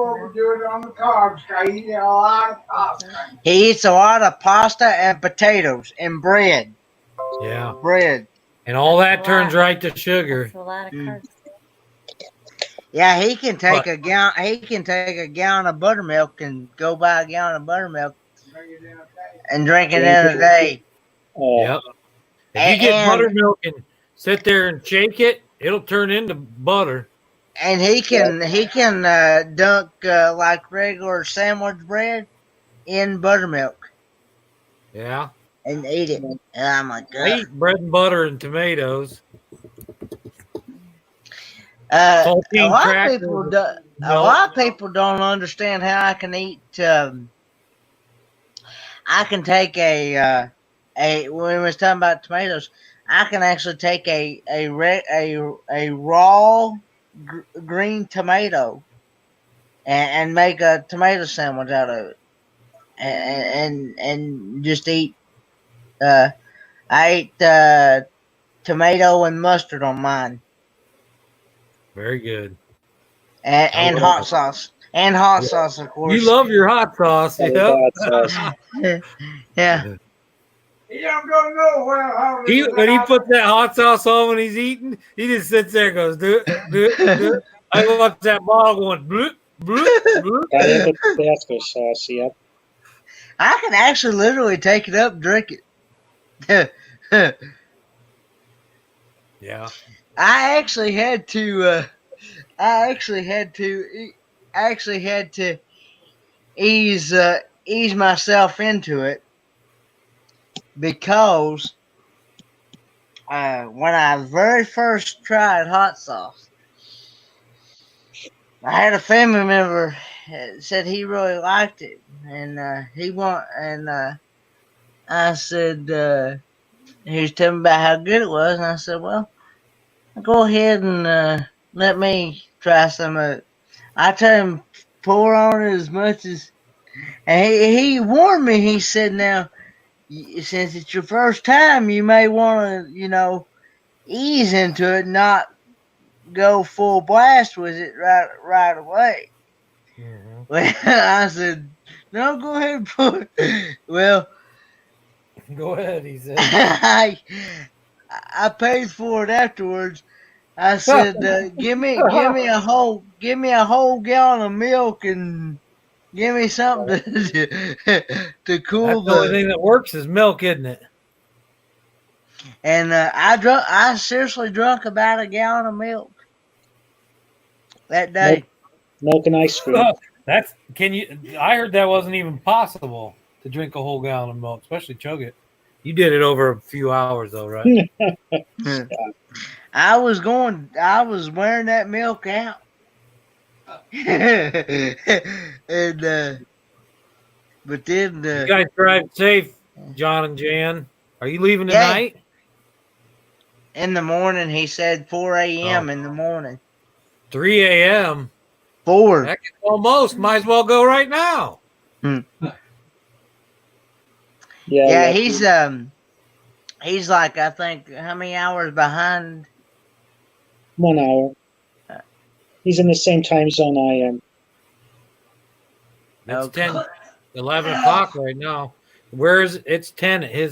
overdo it on the carbs. I eat a lot of pasta. he eats a lot of pasta and potatoes and bread. Yeah. Bread. And all that turns right to sugar. That's a lot of carbs. Yeah, he can take a gallon. He can take a gallon of buttermilk and go buy a gallon of buttermilk and drink it in a day. Yep. If you get And- buttermilk and sit there and shake it, it'll turn into butter. And he can dunk like regular sandwich bread in buttermilk Yeah. and eat it. And I'm like, I eat bread and butter and tomatoes. a Saltine lot of crackers. people do, a lot of people don't understand how I can eat. I can take a when we was talking about tomatoes, I can actually take a raw green tomato and make a tomato sandwich out of it, and just eat. I ate tomato and mustard on mine, Very good. and hot sauce, of course. You love your hot sauce. Oh, Yeah. that's awesome. Yeah. You don't go nowhere. When he puts that hot sauce on when he's eating, he just sits there and goes, do it, do it, do it. I watch that bottle going, bloop, bloop, bloop. I have a Tabasco sauce. Yep. I can actually literally take it up and drink it. Yeah. I actually had to ease myself into it because when I very first tried hot sauce, I had a family member said he really liked it, and I said he was telling me about how good it was, and I said, well, go ahead and let me try some of it. I told him pour on it as much as, and he warned me. He said, "Now, since it's your first time, you may want to, ease into it, not go full blast with it right away." Mm-hmm. Well, I said, "No, go ahead and pour." Well, Go ahead, he said. I paid for it afterwards. I said, give me a whole gallon of milk and give me something to That's cool the only the. thing that works is milk, isn't it? And I seriously drunk about a gallon of milk that Milk, day. milk and ice cream. I heard that wasn't even possible to drink a whole gallon of milk, especially chug it. You did it over a few hours though, right? I was wearing that milk out. And but then You guys drive safe, John and Jan. Are you leaving yeah, tonight? in the morning he said 4 Oh, a.m. in the morning. 3 a.m. 4. Heck, almost. Might as well go right now. Hmm. Yeah, Yeah, lucky. he's like, I think, how many hours behind? 1 hour. He's in the same time zone I am. It's Okay. 11 o'clock right now. It's 10 at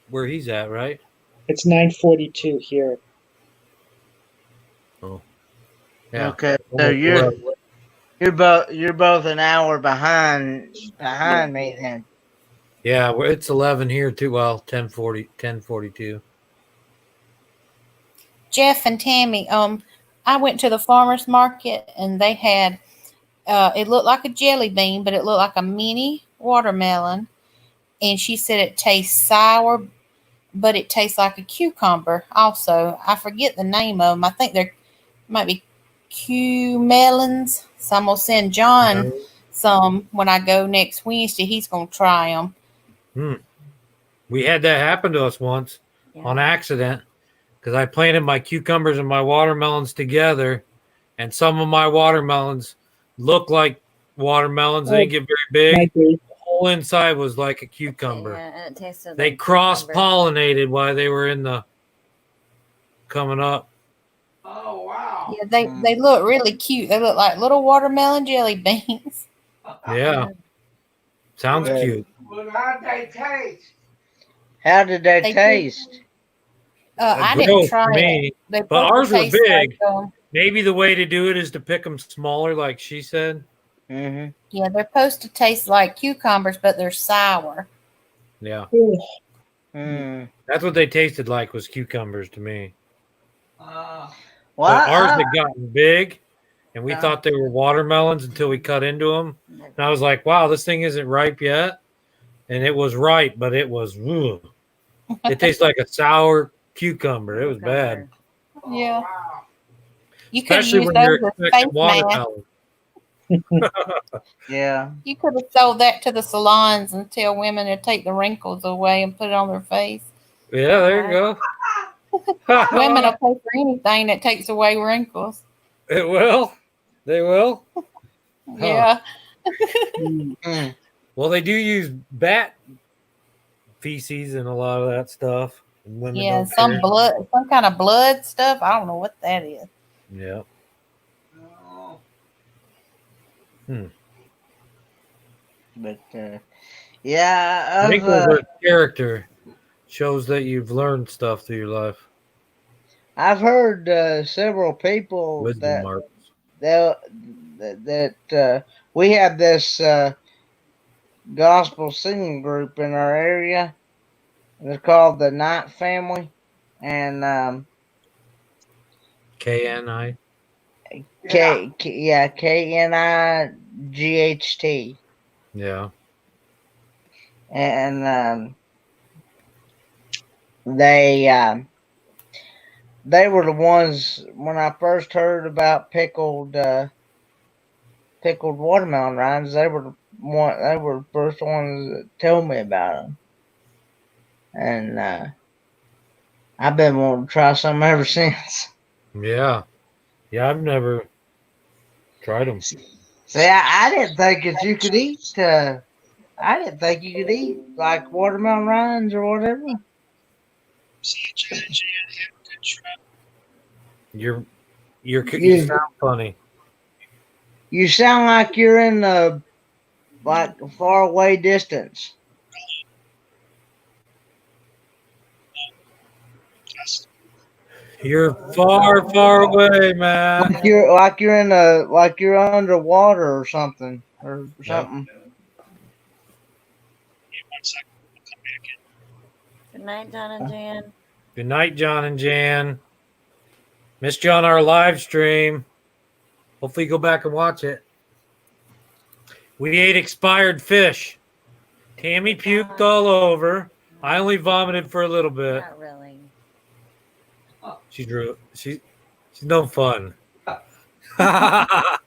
where he's at, right? It's 9:42 here. Oh, yeah. Okay, so Almost 11. you're both an hour behind Yeah. me then. Yeah, it's 11 here too. Well, 10:42. Jeff and Tammy, I went to the farmer's market and they had, it looked like a jelly bean, but it looked like a mini watermelon. And she said it tastes sour, but it tastes like a cucumber also. I forget the name of them. I think they're might be Q melons. So I'm going to send John some when I go next Wednesday. He's going to try them. We had that happen to us once on accident because I planted my cucumbers and my watermelons together, and some of my watermelons look like watermelons. They didn't get very big. The whole inside was like a cucumber. Yeah, and it tasted They like cross cucumber. pollinated while they were coming up. Oh, wow. Yeah, they look really cute. They look like little watermelon jelly beans. Yeah. Sounds cute. Well, how'd they taste? How did they They taste? I didn't Gross try to me. it. They But both ours were taste big. like, Maybe the way to do it is to pick them smaller, like she said. Mm-hmm. yeah, they're supposed to taste like cucumbers, but they're sour. Yeah. Mm. That's what they tasted like, was cucumbers to me. Well, But ours had gotten big, and we Yeah. thought they were watermelons until we cut into them. And I was like, wow, this thing isn't ripe yet. And it was ripe, but it was, ugh. It tastes like a sour cucumber. It was bad. Yeah. You could have Especially used when you're those as expecting face masks. watermelon. Yeah. You could have sold that to the salons and tell women to take the wrinkles away and put it on their face. Yeah, there you go. Women will pay for anything that takes away wrinkles. It will. They will. Yeah. Mm. Well, they do use bat feces and a lot of that stuff. And women Yeah, don't some care. blood, some kind of blood stuff. I don't know what that is. Yeah. But yeah, Wrinkles are character. Shows that you've learned stuff through your life. I've heard several people Wisdom marks. that we have this gospel singing group in our area. They're called the Knight Family, and KNI. KNIGHT, Yeah. and they were the ones when I first heard about pickled watermelon rinds. They were the first ones that told me about them, and I've been wanting to try some ever since. Yeah. Yeah, I've never Tried them. See, I didn't think that you could eat. I didn't think you could eat like watermelon rinds or whatever. See you, Jan. Have a good trip. You You sound funny. you sound like you're in a like a far away distance. You're far, far away, man. Like you're underwater or something or Yep. something. Give me 1 second. I'll come back in. Good night, John and Jan. Good night, John and Jan. Missed you on our live stream. Hopefully, you go back and watch it. We ate expired fish. Tammy puked all over. I only vomited for a little bit. Not really. She's no fun. That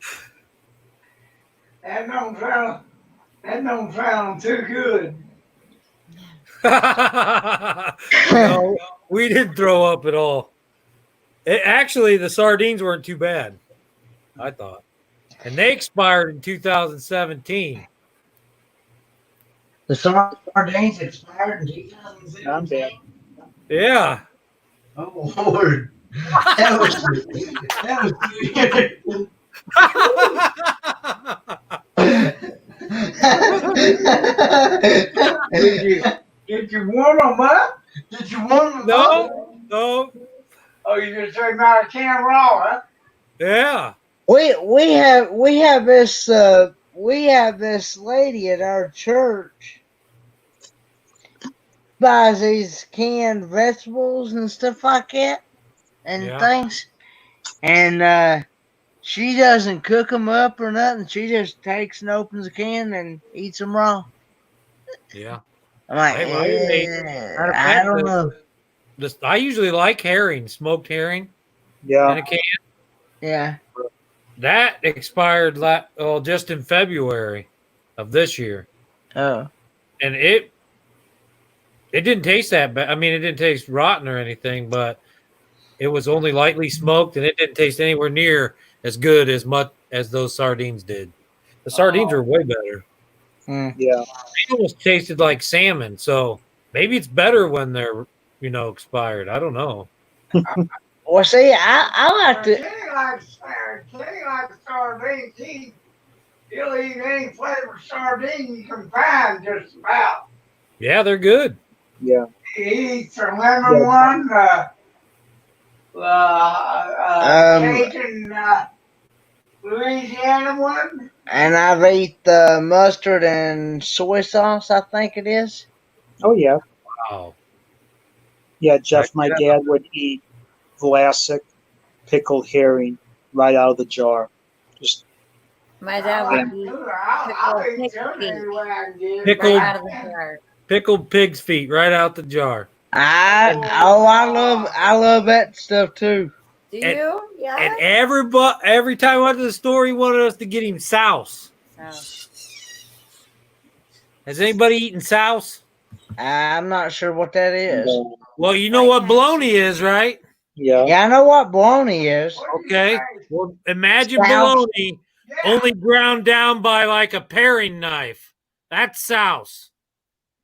don't sound too good. No, we didn't throw up at all. Actually, the sardines weren't too bad, I thought. And they expired in 2017. The sardines expired in 2017. I'm bad. Yeah. Oh Lord, that was Did you warm them up? Did you warm them up? No. Oh, you just took them out of can raw, huh? Yeah. we have this lady at our church buys these canned vegetables and stuff like that and Yeah. things, and she doesn't cook them up or nothing. She just takes and opens a can and eats them raw. Yeah. I'm like, I don't know. I usually like herring, smoked herring in Yeah. a can. Yeah. That expired just in February of this year. Oh. And it didn't taste that bad. I mean, it didn't taste rotten or anything, but it was only lightly smoked, and it didn't taste anywhere near as good as much as those sardines did. The sardines are way better. Mm. Yeah. They almost tasted like salmon, so maybe it's better when they're expired. I don't know. Well, see, I like to. Kenny likes sardines. He'll eat any flavored sardine you can find, just about. Yeah, they're good. Yeah. He eats a lemon one, Cajun Louisiana one. And I've eat the mustard and soy sauce, I think it is. Oh, yeah. Wow. Yeah, Jeff, my dad would eat classic pickled herring right out of the jar. Just My dad would eat Pickled right out of the jar. pickled pig's feet right out the jar. I love that stuff too. Do And- you? Yeah. And every time I went to the store, he wanted us to get him souse. Has anybody eaten souse? I'm not sure what that is. Well, you know what bologna is, right? Yeah. Yeah, I know what bologna is. Okay. Well, imagine Souse. bologna only ground down by like a paring knife. That's souse.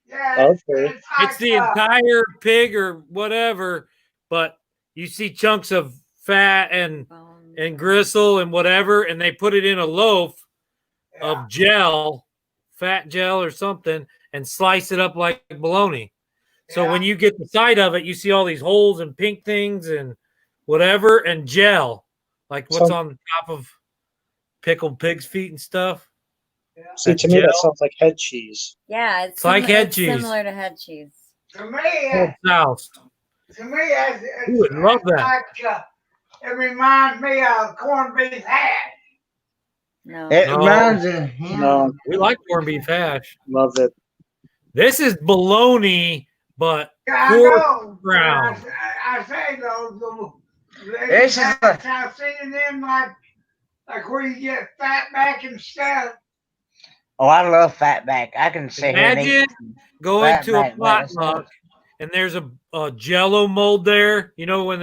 Yeah, Okay. It's the entire pig or whatever, but you see chunks of fat and gristle and whatever, and they put it in a loaf of gel, fat gel or something, and slice it up like bologna. So when you get the side of it, you see all these holes and pink things and whatever, and gel, like what's on top of pickled pig's feet and stuff. See, to me, that sounds like head cheese. Yeah, It's like head cheese. Similar to head cheese. To me, Souse. it's You would love that. like, it reminds me of corned beef hash. No. It No. reminds me. No, We like corned beef hash. love it. This is bologna, but I coarse know. ground. I say though, This is like- I've seen them like where you get fat back and stuff. Oh, I love fatback. I can sit here and Imagine eat. going to a Fatback by itself. potluck and there's a Jello mold there. You know when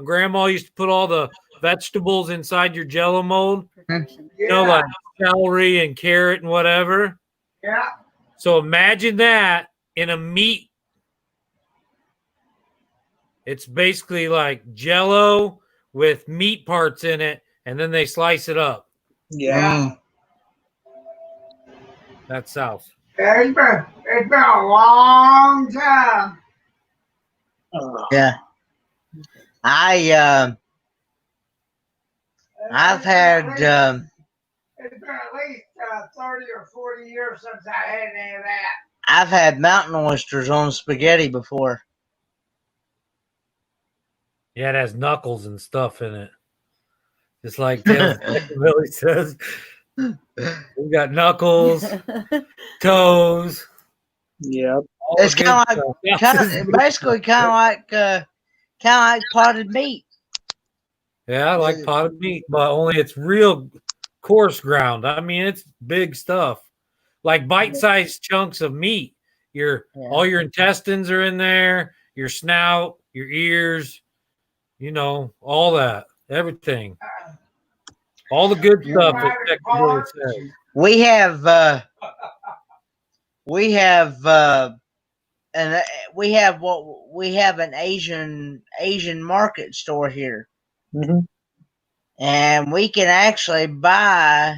Grandma used to put all the vegetables inside your Jello mold. Perfection. You know, like celery and carrot and whatever. Yeah. So imagine that in a meat. It's basically like Jello with meat parts in it, and then they slice it up. Yeah. That's South. Yeah, it's been a long time. Yeah. I've had It's been at least 30 or 40 years since I had any of that. I've had mountain oysters on spaghetti before. Yeah, it has knuckles and stuff in it. Just like Tales Billy says. We got knuckles, toes. Yep. It's kind of basically kind of like potted meat. Yeah, I like potted meat, but only it's real coarse ground. I mean, it's big stuff, like bite-sized chunks of meat. All your intestines are in there, your snout, your ears, all that, everything, all the good stuff. We have an Asian market store here, and we can actually buy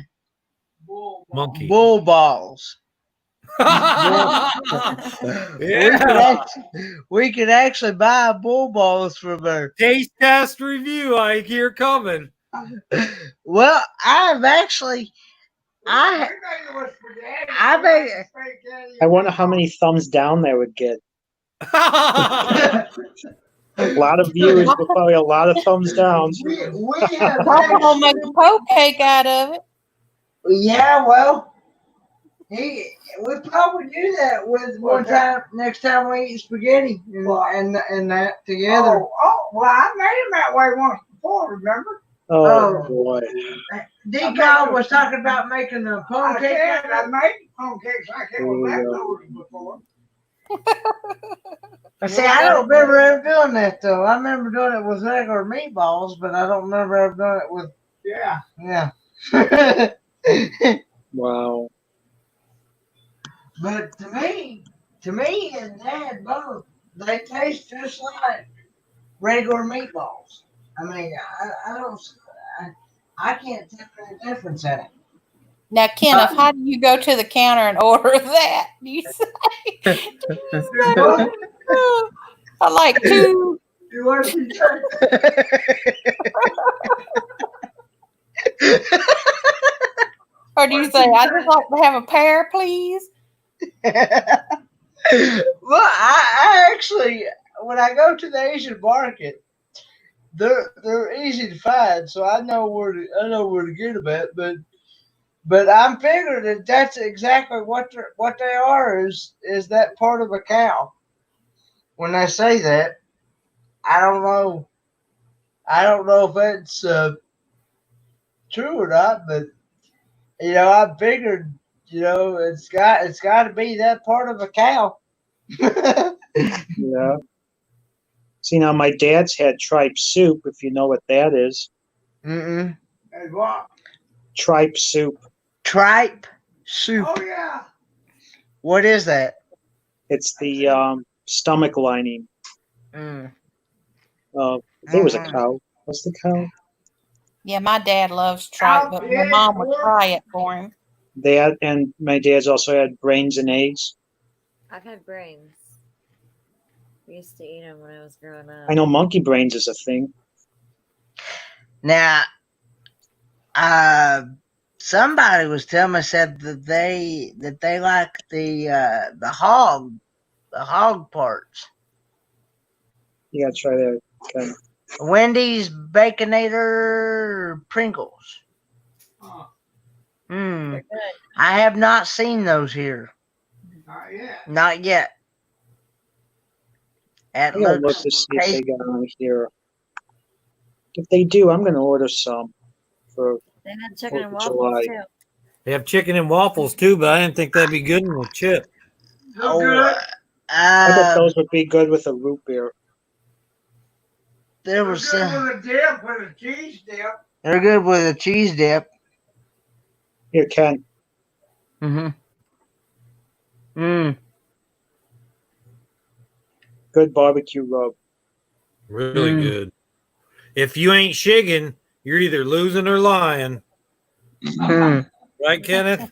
bull balls. We could actually buy bull balls from there. Taste test review, I hear coming. Well, I wonder how many thumbs down they would get. A lot of viewers, but probably a lot of thumbs down. I'm gonna make a poke cake out of it. Yeah, well, we probably do that with next time we eat spaghetti and that together. Well, I made them that way once before, remember? Oh boy. D-Cow was talking about making a poke cake. I made poke cakes like it was leftovers before. See, I don't remember ever doing that though. I remember doing it with regular meatballs, but I don't remember ever doing it with. Yeah. Wow. But to me and Dad both, they taste just like regular meatballs. I mean, I can't tell any difference in it. Now, Kenneth, how do you go to the counter and order that? Do you say, I like two? What did you say? Or do you say, I just like to have a pair, please? Well, I actually, when I go to the Asian market, they're easy to find, so I know where to get them at. But I'm figuring that that's exactly what they are is that part of a cow. When I say that, I don't know if that's true or not, but I figured it's got to be that part of a cow. Yeah. See, now my dad's had tripe soup, if you know what that is. Mm-mm. And what? Tripe soup. Tripe soup. Oh yeah. What is that? It's the stomach lining. Mm. There was a cow. What's the cow? Yeah, my dad loves tripe, but my mom would try it for him. That, and my dad's also had brains and eggs. I've had brains. We used to eat them when I was growing up. I know monkey brains is a thing. Now, somebody was telling me said that they like the hog parts. You gotta try that. Okay. Wendy's Baconator Pringles. They're good. I have not seen those here. Not yet. Not yet. I gotta look to see if they got on here. If they do, I'm gonna order some for. They had chicken and 4th of waffles July. too. They have chicken and waffles too, but I didn't think that'd be good with chip. I bet those would be good with a root beer. there They're was good with a dip, with a cheese dip. they're good with a cheese dip. Here, Ken. Mm-hmm. Mm. Good barbecue rub. Really good. If you ain't shigging, you're either losing or lying. Right, Kenneth?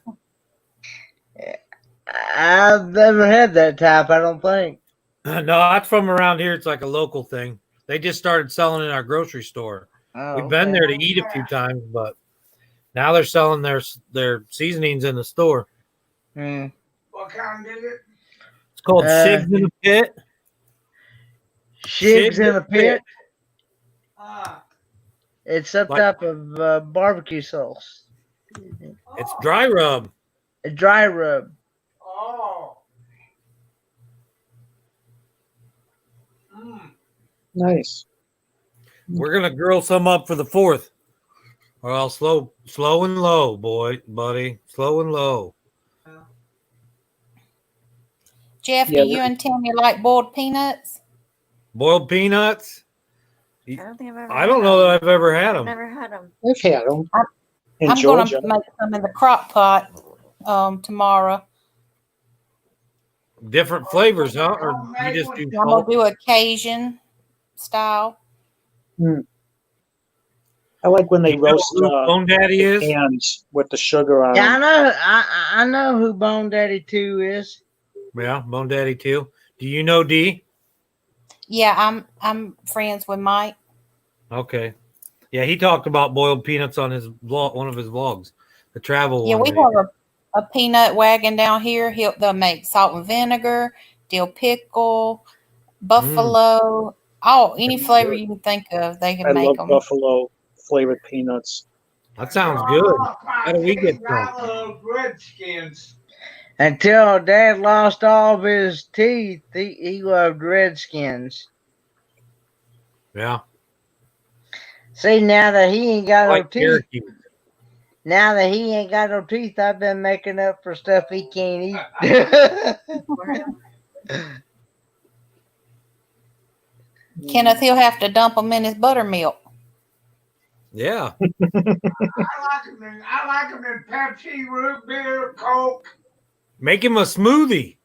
I've never had that type, I don't think. No, that's from around here. It's like a local thing. They just started selling in our grocery store. Oh, We've been okay. there to eat a few times, but now they're selling their seasonings in the store. Mm. What kind is it? It's called Shigs in the Pit. Shigs in a pit. Ah, It's some Like- type of barbecue sauce. It's dry rub. A dry rub. oh. Mm. Nice. We're gonna grill some up for the 4th. Or I'll slow and low, buddy. Slow and low. Jeff, Yeah, do you and Tammy like boiled peanuts? Boiled peanuts. I don't think I've ever. I don't know that I've ever had I've them. never had them. I've had them in I'm Georgia. gonna make some in the crock pot tomorrow. Different flavors, huh? Or you just do I'm gonna salt? do a Cajun style. I like when they You know roast who Bone Daddy is? hands with the sugar on Yeah, I them. know. I know who Bone Daddy 2 is. Yeah, Bone Daddy too. Do you know D? Yeah, I'm friends with Mike. Okay. Yeah, he talked about boiled peanuts on his vlog, one of his vlogs, the travel Yeah, one. we have a peanut wagon down here. They'll make salt and vinegar, dill pickle, buffalo, any flavor you can think of. They can I make love them. buffalo flavored peanuts. That sounds good. How do we get I some? love Redskins. Until Dad lost all of his teeth, he loved Redskins. Yeah. See, now that he ain't got no Like teeth, Cherokee. now that he ain't got no teeth, I've been making up for stuff he can't eat. Kenneth, he'll have to dump them in his buttermilk. Yeah. I like them in Pepsi, root beer, Coke. Make him a smoothie.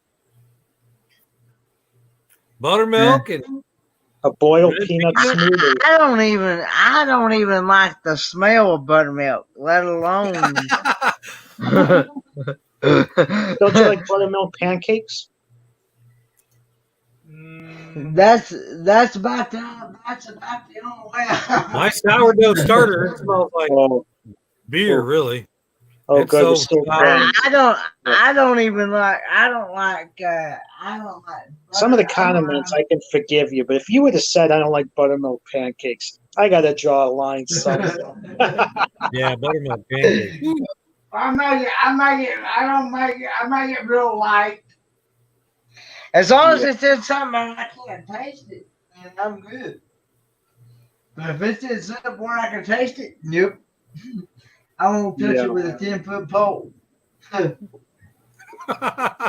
Buttermilk and A boiled Red peanut peanut? smoothie. I don't even like the smell of buttermilk, let alone. Don't you like buttermilk pancakes? That's about the only way. my sourdough starter. It smells like Oh, beer, oh. really. Oh, It's good. so We're still sour. growing. I don't like Some of the butter. condiments I can forgive you, but if you would have said I don't like buttermilk pancakes, I got to draw a line somewhere. Yeah, buttermilk pancakes. I make it real light. As long as it's in something I can't taste it, then I'm good. But if it's in something where I can taste it, nope. I won't touch Yeah. it with a 10-foot pole.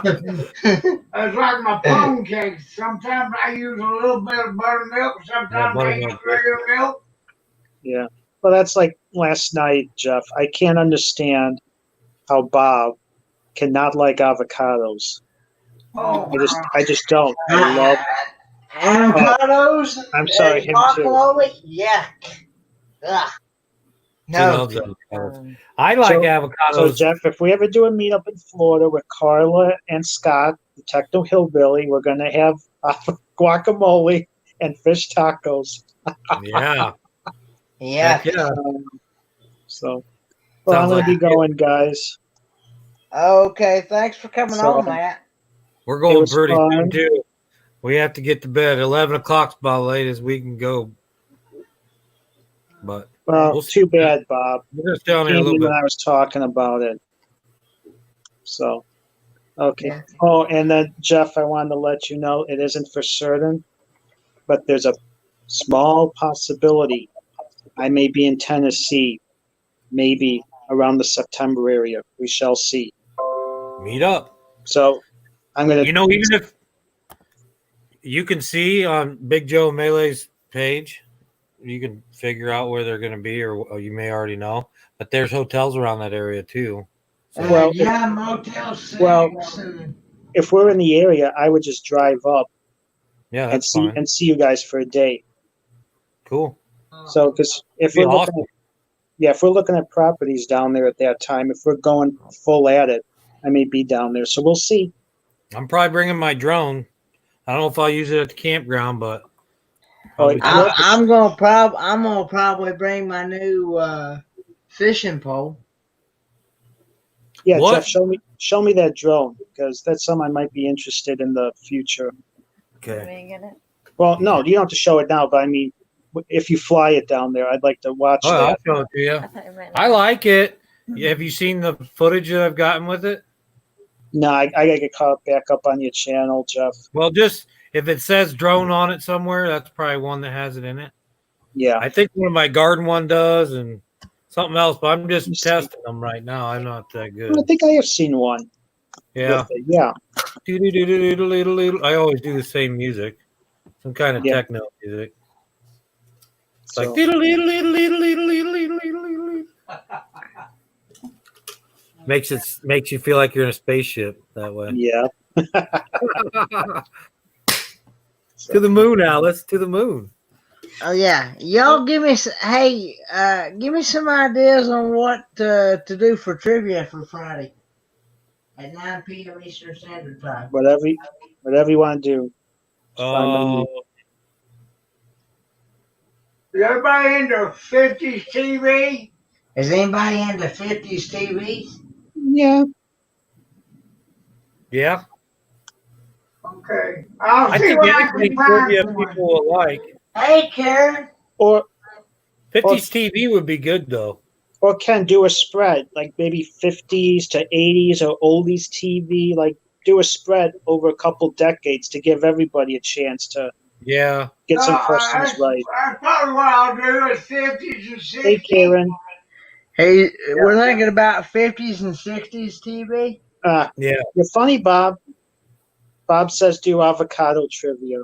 It's like my plum cakes. Sometimes I use a little bit of buttermilk. Sometimes I use buttermilk. regular milk. Yeah. Well, that's like last night, Jeff. I can't understand how Bob cannot like avocados. Oh, I just don't. I love. Avocados. I'm sorry, and him too. guacamole? Yuck. Ugh. She No. loves avocados. I like avocados. So, Jeff, if we ever do a meetup in Florida with Carla and Scott, the Techno Hillbilly, we're going to have guacamole and fish tacos. Yeah. Yeah. Heck yeah. So, well, I'm Sounds going like to be a kid. going, guys. Okay. Thanks for coming So- on, Matt. We're It going was pretty soon, fun. too. We have to get to bed. 11 o'clock's about the latest we can go. But Well, we'll see. too bad, Bob. We're going to stay on here a Came little in bit. when I was talking about it. So, okay. Yeah. Oh, and then, Jeff, I wanted to let you know it isn't for certain, but there's a small possibility I may be in Tennessee, maybe around the September area. We shall see. Meet up. So, I'm going to. You know, even if you can see on Big Joe Melee's page, you can figure out where they're going to be, or you may already know. But there's hotels around that area too. So Well, yeah, Motel 6. well, if we're in the area, I would just drive up yeah, and that's see fine. and see you guys for a day. Cool. So, because if Be we're looking awesome. at, yeah, if we're looking at properties down there at that time, if we're going full at it, I may be down there. So we'll see. I'm probably bringing my drone. I don't know if I'll use it at the campground, but Oh, probably you have to- I'm gonna probably bring my new fishing pole. yeah, What? Jeff, show me that drone because that's something I might be interested in the future. Okay. Me get it? Well, no, you don't have to show it now, but I mean, if you fly it down there, I'd like to watch Oh, I'll that. show it to you. I thought you meant I like it. Have you seen the footage that I've gotten with it? No, I gotta get caught back up on your channel, Jeff. Well, just if it says drone on it somewhere, that's probably one that has it in it. Yeah, I think one of my garden one does, and something else, but I'm just Let me see. testing them right now. I'm not that good. I think I have seen one. Yeah. With it. Yeah. I always do the same music, some kind of Yeah. techno music. It's like So, makes you feel like you're in a spaceship that way. yeah. To the moon, Alice. To the moon. Oh yeah, y'all give me give me some ideas on what to do for trivia for Friday at 9 p.m. Eastern Standard Time. Whatever you want to do. It's fine by me. Is everybody into 50s TV? Is anybody into 50s TV? Yeah. Yeah. Okay. I'll I see think what I anything can find trivia for you. people will like. Hey, Karen. Or 50s TV would be good, though. Ken, do a spread, like maybe 50s to 80s or oldies TV, like do a spread over a couple decades to give everybody a chance to Yeah. get some questions right. That's probably what I'll do is 50s and 60s. Hey, Karen. Hey, we're thinking about 50s and 60s TV. Yeah. You're funny, Bob. Bob says do avocado trivia,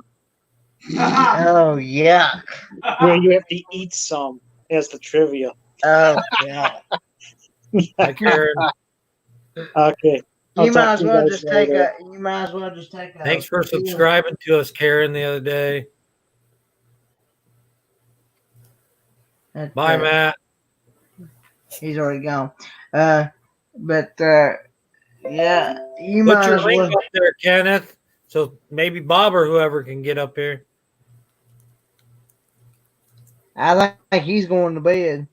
Oh yeah. where you have to eat some as the trivia. Oh yeah. Hi, Karen. Okay. I'll You talk might as to you well guys just later. take a. Thanks for subscribing to us, Karen, the other day. Bye, Matt. He's already gone. But yeah, you Put might your as link well. up there, Kenneth, so maybe Bob or whoever can get up here. I think he's going to bed.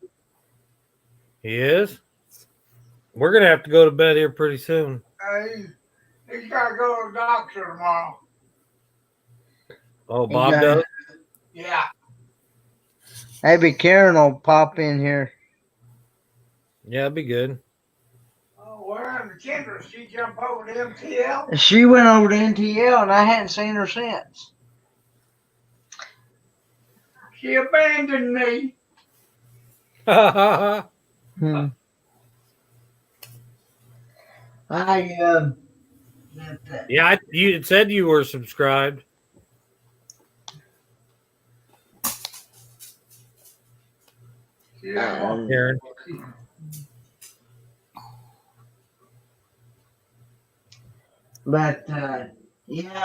He is? We're going to have to go to bed here pretty soon. He's got to go to the doctor tomorrow. Oh, Bob does? Yeah. Maybe Karen will pop in here. Yeah, it'd be good. Oh, where in the Kendra? She jumped over to MTL? She went over to NTL and I hadn't seen her since. She abandoned me. Hmm. Yeah, you had said you were subscribed. Karen. But yeah,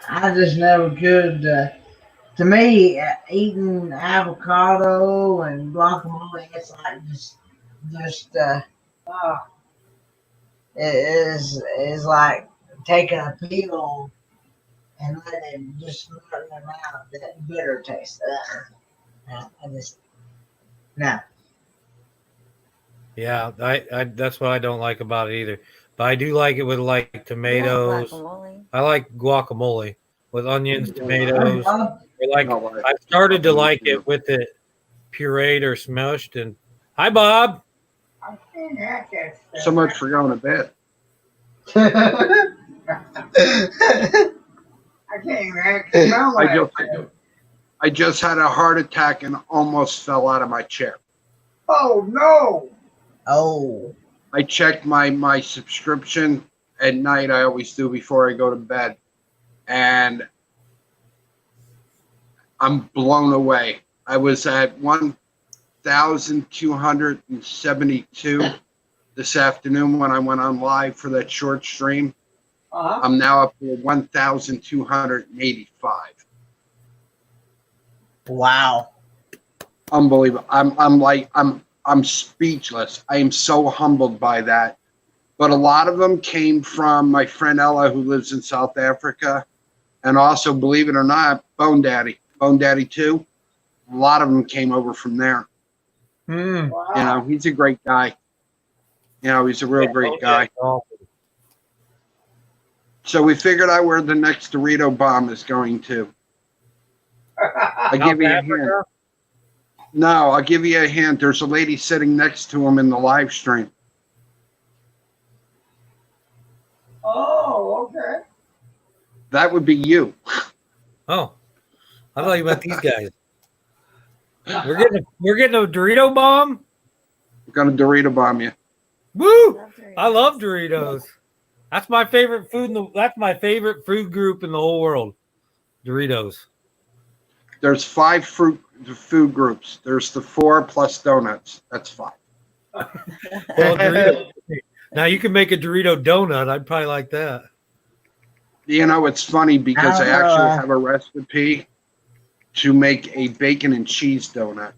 I just never could. To me, eating avocado and guacamole, it's like just it is like taking a peel and letting it just snort in your mouth. That bitter taste. Ugh. I just no. Yeah, I that's what I don't like about it either. But I do like it with like tomatoes. I like guacamole with onions, tomatoes. Or like I started to like it with it pureed or smushed. And hi, Bob. So much for going to bed. I can't even smell that. I just had a heart attack and almost fell out of my chair. Oh, no. Oh. I checked my subscription at night. I always do before I go to bed. And I'm blown away. I was at 1,272 this afternoon when I went on live for that short stream. I'm now up to 1,285. Wow. Unbelievable. I'm speechless. I am so humbled by that. But a lot of them came from my friend Ella, who lives in South Africa, and also, believe it or not, Bone Daddy 2. A lot of them came over from there. Hmm. Wow. You know, he's a great guy. You know, he's a real great guy. So we figured out where the next Dorito bomb is going to. I'll give you a hint. No, I'll give you a hint. There's a lady sitting next to him in the live stream. Oh, okay. That would be you. Oh, I thought you meant these guys. We're getting a Dorito bomb. I'm gonna Dorito bomb you. Woo! I love Doritos. That's my favorite food. That's my favorite food group in the whole world. Doritos. There's 5 food groups. There's the 4 plus donuts. That's 5. Well, Doritos. Now you can make a Dorito donut. I'd probably like that. You know, it's funny because I actually have a recipe to make a bacon and cheese donut.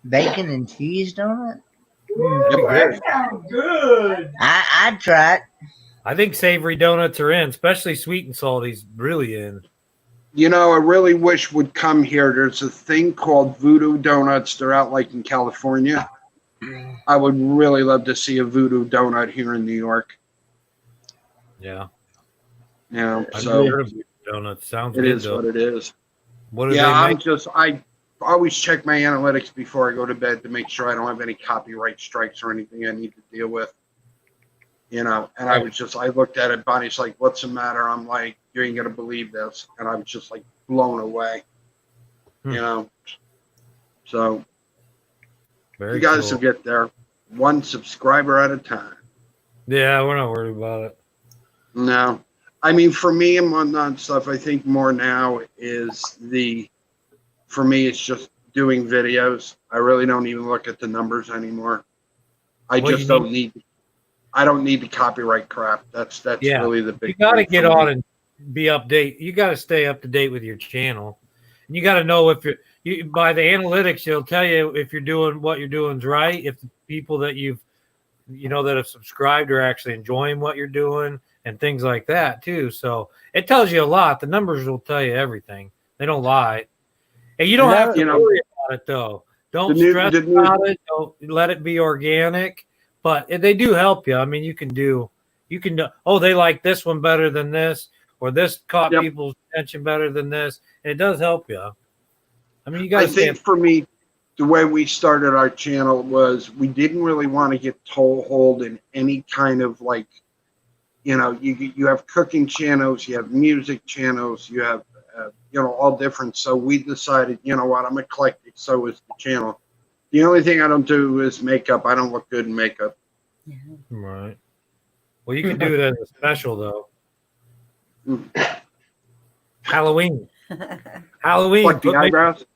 Bacon and cheese donut? That sounds good. I'd try it. I think savory donuts are in, especially sweet and salty's really in. You know, I really wish would come here. There's a thing called Voodoo Donuts. They're out like in California. I would really love to see a Voodoo Donut here in New York. Yeah. You know, I've so heard of donuts. Sounds it good, is though. what it is. What do Yeah, they make? I always check my analytics before I go to bed to make sure I don't have any copyright strikes or anything I need to deal with. You know, and I looked at it, Bonnie's like, what's the matter? I'm like, you ain't gonna believe this. And I was just like blown away. You know. So you guys will get there. 1 subscriber at a time. Yeah, we're not worried about it. No. I mean, for me and whatnot stuff, I think more now is for me, it's just doing videos. I really don't even look at the numbers anymore. I don't need the copyright crap. That's really the big You got to thing get for on me. and be update. You got to stay up to date with your channel. And you got to know if you by the analytics, it'll tell you if you're doing what you're doing is right. If the people that that have subscribed are actually enjoying what you're doing and things like that too. So it tells you a lot. The numbers will tell you everything. They don't lie. And you don't have to worry about it though. Don't stress about it. Don't let it be organic. But they do help you. I mean, you can do. Oh, they like this one better than this, or this caught people's attention better than this. And it does help you. I mean, you guys. I think for me, the way we started our channel was we didn't really want to get toehold in any kind of like, you have cooking channels, you have music channels, you have, all different. So we decided, you know what, I'm eclectic. So is the channel. The only thing I don't do is makeup. I don't look good in makeup. Right. Well, you can do it as a special though. Halloween. What, the eyebrows?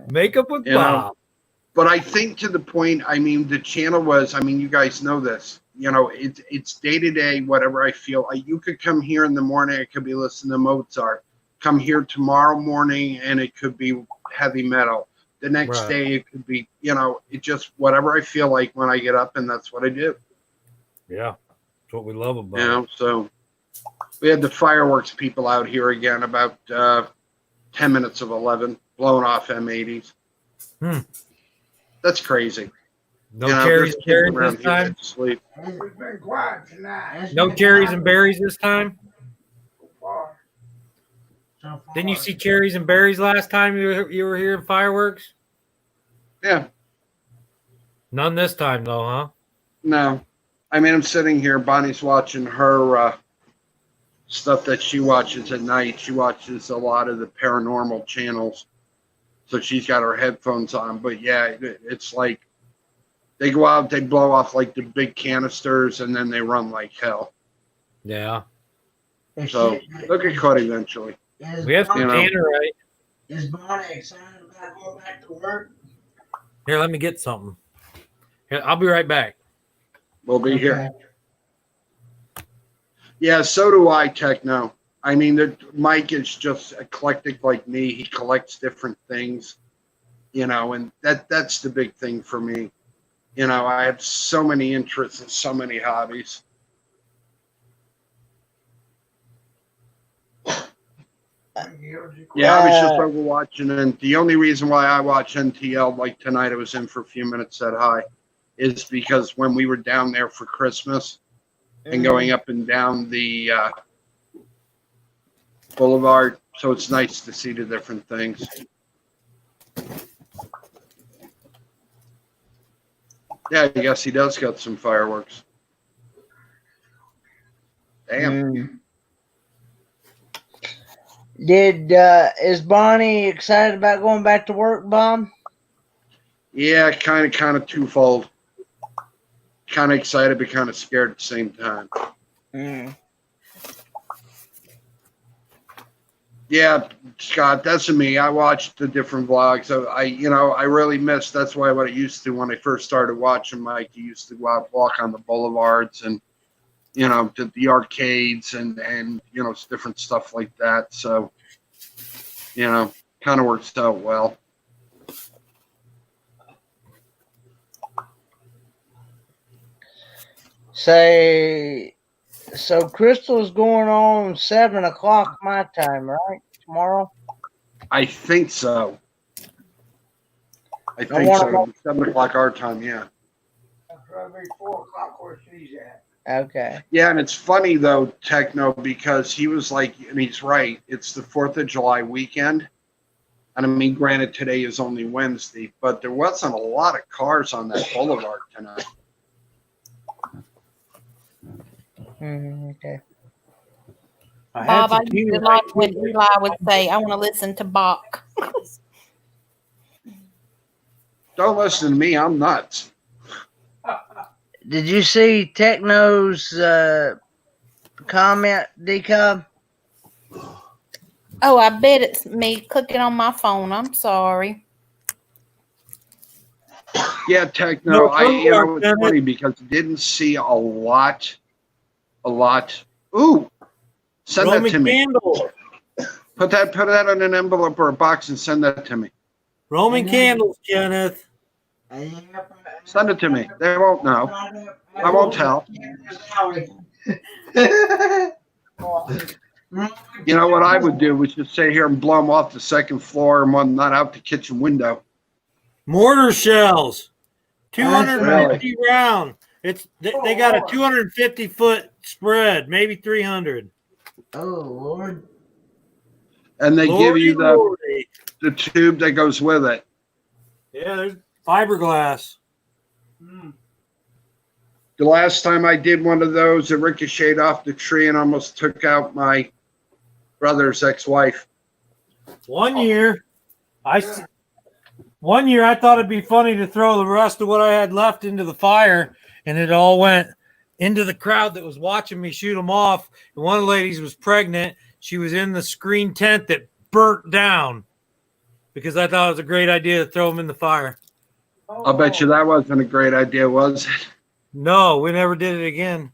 Makeup with Bob. But I think to the point, I mean, the channel was, I mean, you guys know this, it's day to day, whatever I feel. You could come here in the morning, I could be listening to Mozart. Come here tomorrow morning, and it could be heavy metal. The next day, it could be, it just whatever I feel like when I get up, and that's what I do. Yeah, that's what we love about it. So we had the fireworks people out here again about 10 minutes of 11, blowing off M80s. That's crazy. No cherries and berries this time? Sleep. It's been quiet tonight. No cherries and berries this time? Didn't you see cherries and berries last time you were here in fireworks? Yeah. None this time, though, huh? No. I mean, I'm sitting here. Bonnie's watching her stuff that she watches at night. She watches a lot of the paranormal channels. So she's got her headphones on. But, yeah, it's like they go out, they blow off like the big canisters, and then they run like hell. Yeah. So they'll get caught eventually. We have some Tannerite. Is Bonnie excited about going back to work? Here, let me get something. Here, I'll be right back. We'll be here. Yeah, so do I, Techno. I mean, Mike is just eclectic like me. He collects different things, and that's the big thing for me. I have so many interests and so many hobbies. Yeah, I was just over watching, and the only reason why I watch NTL like tonight, I was in for a few minutes, said hi, is because when we were down there for Christmas and going up and down the boulevard, so it's nice to see the different things. Yeah, I guess he does got some fireworks. Damn. Is Bonnie excited about going back to work, Bob? Yeah, kind of twofold. Kind of excited, but kind of scared at the same time. Yeah, Scott, that's me. I watched the different vlogs. I really missed. That's why what I used to when I first started watching Mike. He used to go out walk on the boulevards and to the arcades and different stuff like that. So kind of works out well. So Crystal's going on 7:00 my time, right? Tomorrow? I think so. I think so. 7:00 our time, yeah. Probably 4:00 where she's at. Okay. Yeah, and it's funny though, Techno, because he was like, and he's right. It's the 4th of July weekend, and I mean, granted, today is only Wednesday, but there wasn't a lot of cars on that boulevard tonight. Okay. Bob, I used to like when Eli would say, I want to listen to Bach. Don't listen to me. I'm nuts. Did you see Techno's comment, D-Cub? Oh, I bet it's me clicking on my phone. I'm sorry. Yeah, Techno. It's funny because I didn't see a lot. Ooh, send Roman that to me. Candle. Put that in an envelope or a box and send that to me. Roman candles, Kenneth. Send it to me. They won't know. I won't tell. You know what I would do was just sit here and blow them off the second floor and one not out the kitchen window. Mortar shells, 250 round. They got a 250-foot spread, maybe 300. Oh Lord! And they give you Lordy. the tube that goes with it. Yeah, there's fiberglass. The last time I did one of those, it ricocheted off the tree and almost took out my brother's ex-wife. One year, I thought it'd be funny to throw the rest of what I had left into the fire, and it all went into the crowd that was watching me shoot them off. And one of the ladies was pregnant. She was in the screen tent that burnt down because I thought it was a great idea to throw them in the fire. I'll bet you that wasn't a great idea, was it? No, we never did it again.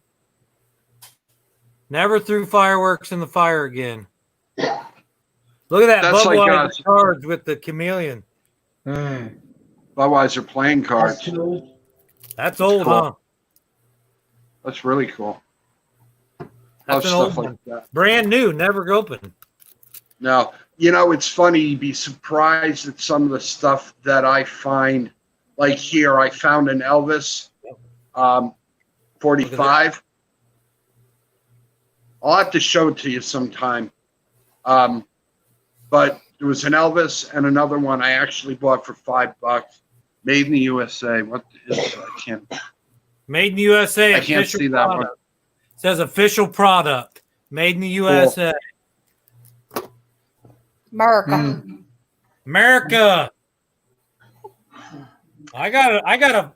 Never threw fireworks in the fire again. Look at that Budweiser cards with the chameleon. Budweiser playing cards. That's old, cool. huh? That's really cool. That's an old one. That. Brand new, never opened. No. It's funny. You'd be surprised at some of the stuff that I find. Like here, I found an Elvis 45. I'll have to show it to you sometime. But there was an Elvis and another one I actually bought for $5. Made in the USA. What is it? I can't. Made in the USA. I can't see that one. It says official product. Made in the USA. Cool. America. America. I got a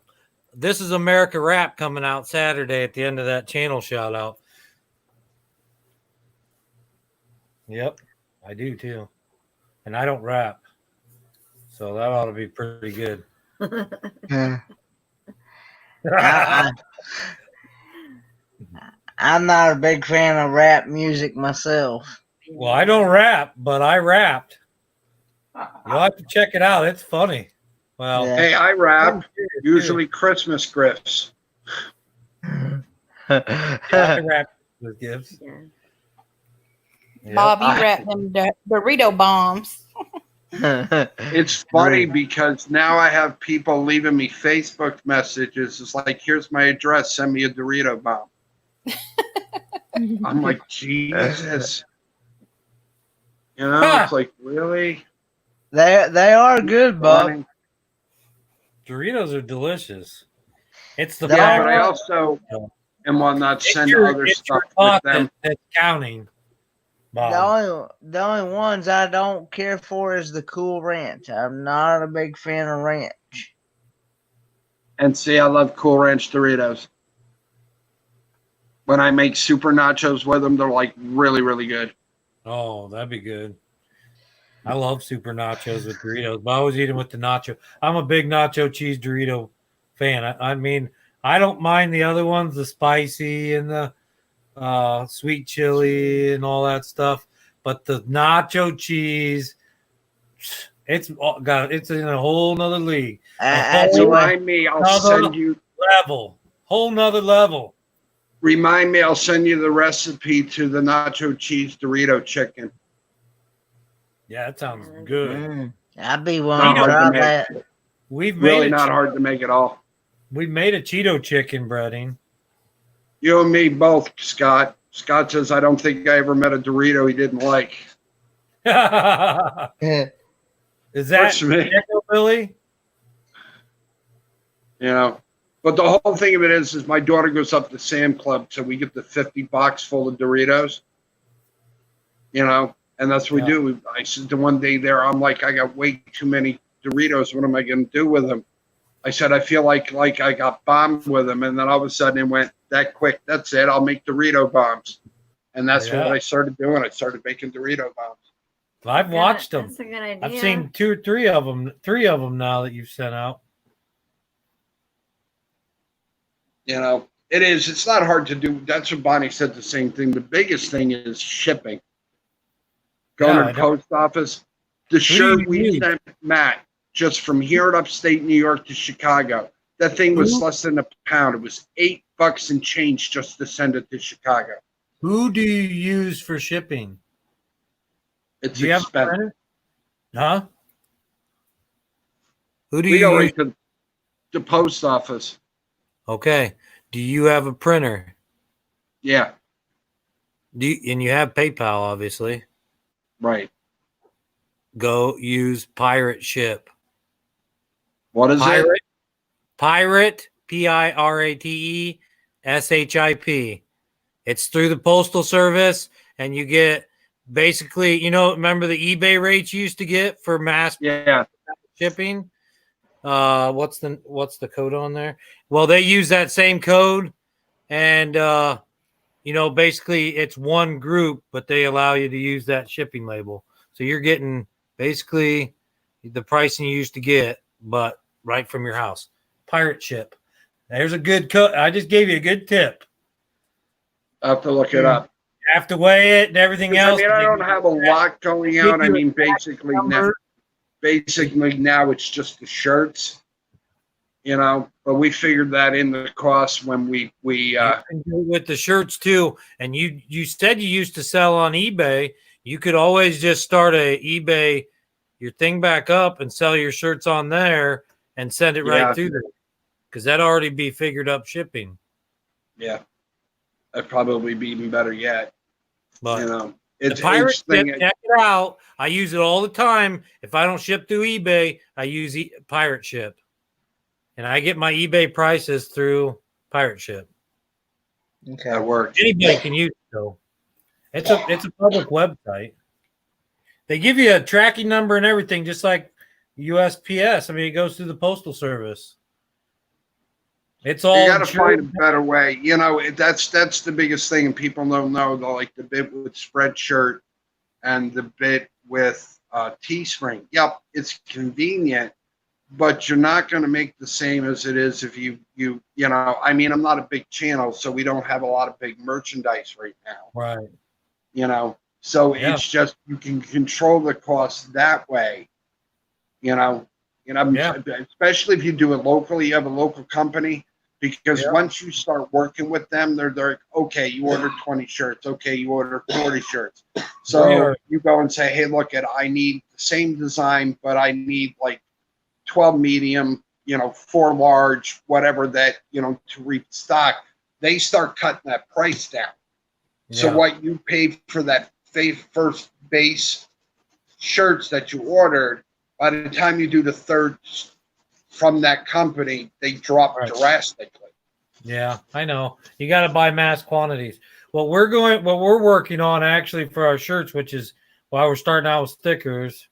This is America Rap coming out Saturday at the end of that channel shout out. Yep. I do too, and I don't rap, so that ought to be pretty good. I, I'm not a big fan of rap music myself. Well, I don't rap, but I rapped. You'll have to check it out. It's funny. Well, Yeah. Hey, I rap. Usually Christmas grifts. yeah, I rap with gifts. Yeah. Yep. Bob, you wrapped them Dorito bombs. It's funny because now I have people leaving me Facebook messages. It's like, here's my address. Send me a Dorito bomb. I'm like, Jesus. You know, it's like, really? They are good, Bob. Doritos are delicious. It's the Yeah, fact but I also am will not it's send your- other it's your stuff with thought them. that's counting, The Bob. only ones I don't care for is the Cool Ranch. I'm not a big fan of ranch. And see, I love Cool Ranch Doritos. When I make super nachos with them, they're like really, really good. Oh, that'd be good. I love super nachos with Doritos, but I always eat them with the nacho. I'm a big nacho cheese Dorito fan. I mean, I don't mind the other ones, the spicy and the sweet chili and all that stuff, but the nacho cheese, it's in a whole nother league. That's the way. Remind me, I'll send you. Whole nother level. Remind me, I'll send you the recipe to the nacho cheese Dorito chicken. Yeah, that sounds good. I'd be willing Not to hard try to make. that. We've Really made not hard to make at all. We made a Cheeto chicken breading. You and me both, Scott. Scott says, I don't think I ever met a Dorito he didn't like. Is that Works for me. Billy? You know, but the whole thing of it is my daughter goes up to Sam Club, so we get the 50 box full of Doritos. You know, and that's what we do. I said the one day there, I'm like, I got way too many Doritos. What am I going to do with them? I said, I feel like I got bombed with them. And then all of a sudden it went that quick. That's it. I'll make Dorito bombs. And that's what I started doing. I started making Dorito bombs. I've watched them. That's a good idea. I've seen 2 or 3 of them. 3 of them now that you've sent out. You know, it is. It's not hard to do. That's what Bonnie said, the same thing. The biggest thing is shipping. Going to the post office. The shirt we sent Matt just from here at upstate New York to Chicago. That thing was less than a pound. It was $8 and change just to send it to Chicago. Who do you use for shipping? It's do you expensive. Have a printer? Huh? Who do we you go use? right to the post office. Okay. Do you have a printer? Yeah. And you have PayPal, obviously. Right. Go use Pirate Ship. What is it? Pirate, PIRATE SHIP. It's through the Postal Service, and you get basically, remember the eBay rates you used to get for mass shipping? What's the code on there? Well, they use that same code, and basically it's one group, but they allow you to use that shipping label. So you're getting basically the pricing you used to get, but right from your house. Pirate Ship. There's a good code. I just gave you a good tip. I have to look it up. You have to weigh it and everything else. I don't have a lot going out. I mean, basically now it's just the shirts, but we figured that in the cost when we you can do it with the shirts too. And you said you used to sell on eBay. You could always just start your thing back up and sell your shirts on there and send it right through there, because that'd already be figured up shipping. Yeah, that'd probably be even better yet. But it's the Pirate Ship, check it out. I use it all the time. If I don't ship through eBay, I use Pirate Ship, and I get my eBay prices through Pirate Ship. Okay, that works. Anybody can use it though. It's a public website. They give you a tracking number and everything, just like USPS. I mean, it goes through the Postal Service. It's all. You got to find a better way. That's the biggest thing, and people don't know. Like the bit with Spreadshirt and the bit with Teespring. Yep, it's convenient, but you're not going to make the same as it is if you know. I mean, I'm not a big channel, so we don't have a lot of big merchandise right now. Right. You know, so Yeah. it's just you can control the cost that way. You know, Yeah. especially if you do it locally, you have a local company. Because Yeah. once you start working with them, they're like, okay, you ordered 20 shirts. Okay, you ordered 40 shirts. They So are. you go and say, hey, look, I need the same design, but I need like 12 medium, 4 large, whatever that, to restock. They start cutting that price down. So Yeah. what you paid for that first base shirts that you ordered, by the time you do the third from that company, they drop Right. drastically. Yeah, I know. You got to buy mass quantities. What we're working on actually for our shirts, which is why we're starting out with stickers,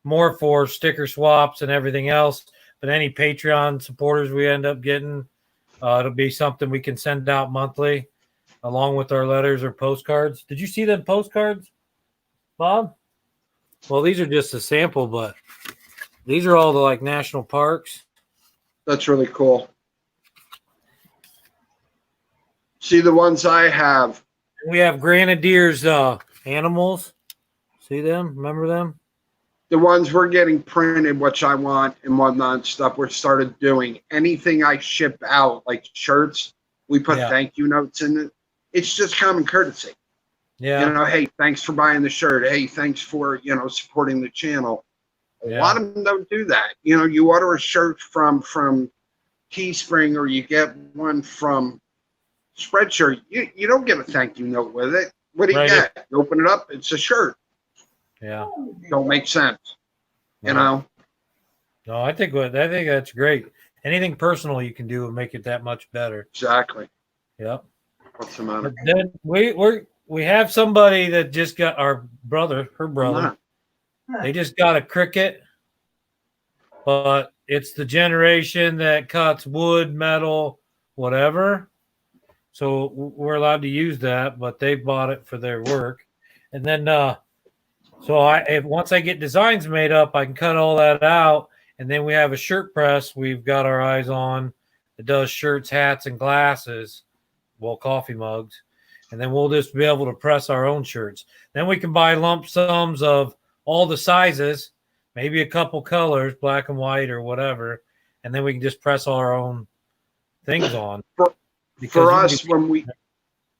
more for sticker swaps and everything else. But any Patreon supporters we end up getting, it'll be something we can send out monthly, along with our letters or postcards. Did you see them postcards, Bob? Well, these are just a sample, but these are all the like national parks. That's really cool. See the ones I have. We have Grenadiers animals. See them? Remember them? The ones we're getting printed, which I want and whatnot stuff, we're started doing. Anything I ship out, like shirts, we put thank you notes in it. It's just common courtesy. Yeah. Hey, thanks for buying the shirt. Hey, thanks for, supporting the channel. A lot of them don't do that. You order a shirt from Teespring or you get one from Spreadshirt, you don't get a thank you note with it. What do you get? You open it up, it's a shirt. Yeah. Don't make sense. No, I think that's great. Anything personal you can do will make it that much better. Exactly. Yep. What's the matter? But then we have somebody that just got her brother. They just got a Cricut, but it's the generation that cuts wood, metal, whatever. So we're allowed to use that, but they bought it for their work. And then, once I get designs made up, I can cut all that out. And then we have a shirt press we've got our eyes on that does shirts, hats, and glasses. Well, coffee mugs. And then we'll just be able to press our own shirts. Then we can buy lump sums of all the sizes, maybe a couple colors, black and white or whatever. And then we can just press our own things on. For us,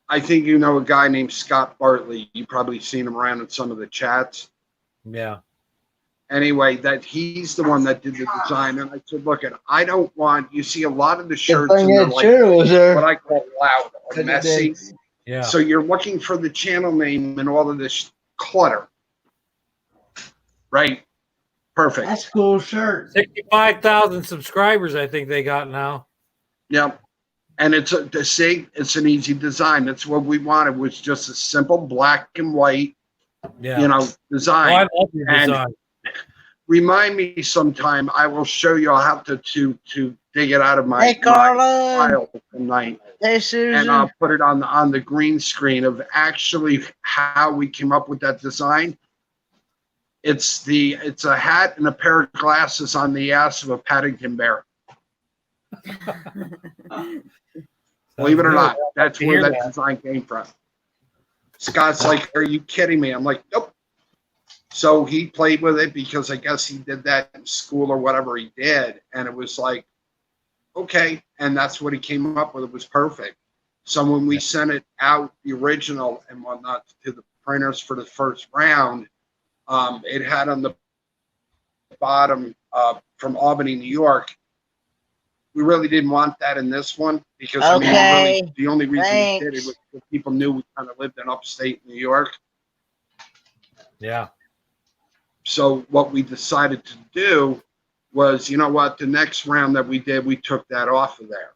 I think a guy named Scott Bartley. You probably seen him around in some of the chats. Yeah. Anyway, that he's the one that did the design, and I said, "Look, I don't want." You see a lot of the shirts, and they're like what I call loud or messy. Yeah. So you're looking for the channel name and all of this clutter, right? Perfect. That's cool shirt. 65,000 subscribers, I think they got now. Yep. And it's an easy design. That's what we wanted, was just a simple black and white, design. Oh, I love your design. Remind me sometime. I will show you. I'll have to dig it out of my file tonight, and I'll put it on the green screen of actually how we came up with that design. It's a hat and a pair of glasses on the ass of a Paddington bear. Believe it or not, that's where that design came from. Scott's like, "Are you kidding me?" I'm like, "Nope." So he played with it because I guess he did that in school or whatever he did, and it was like, okay, and that's what he came up with. It was perfect. So when we sent it out, the original and whatnot, to the printers for the first round, it had on the bottom from Albany, New York. We really didn't want that in this one because the only reason we did it was because people knew we kind of lived in upstate New York. Yeah. So what we decided to do was, the next round that we did, we took that off of there.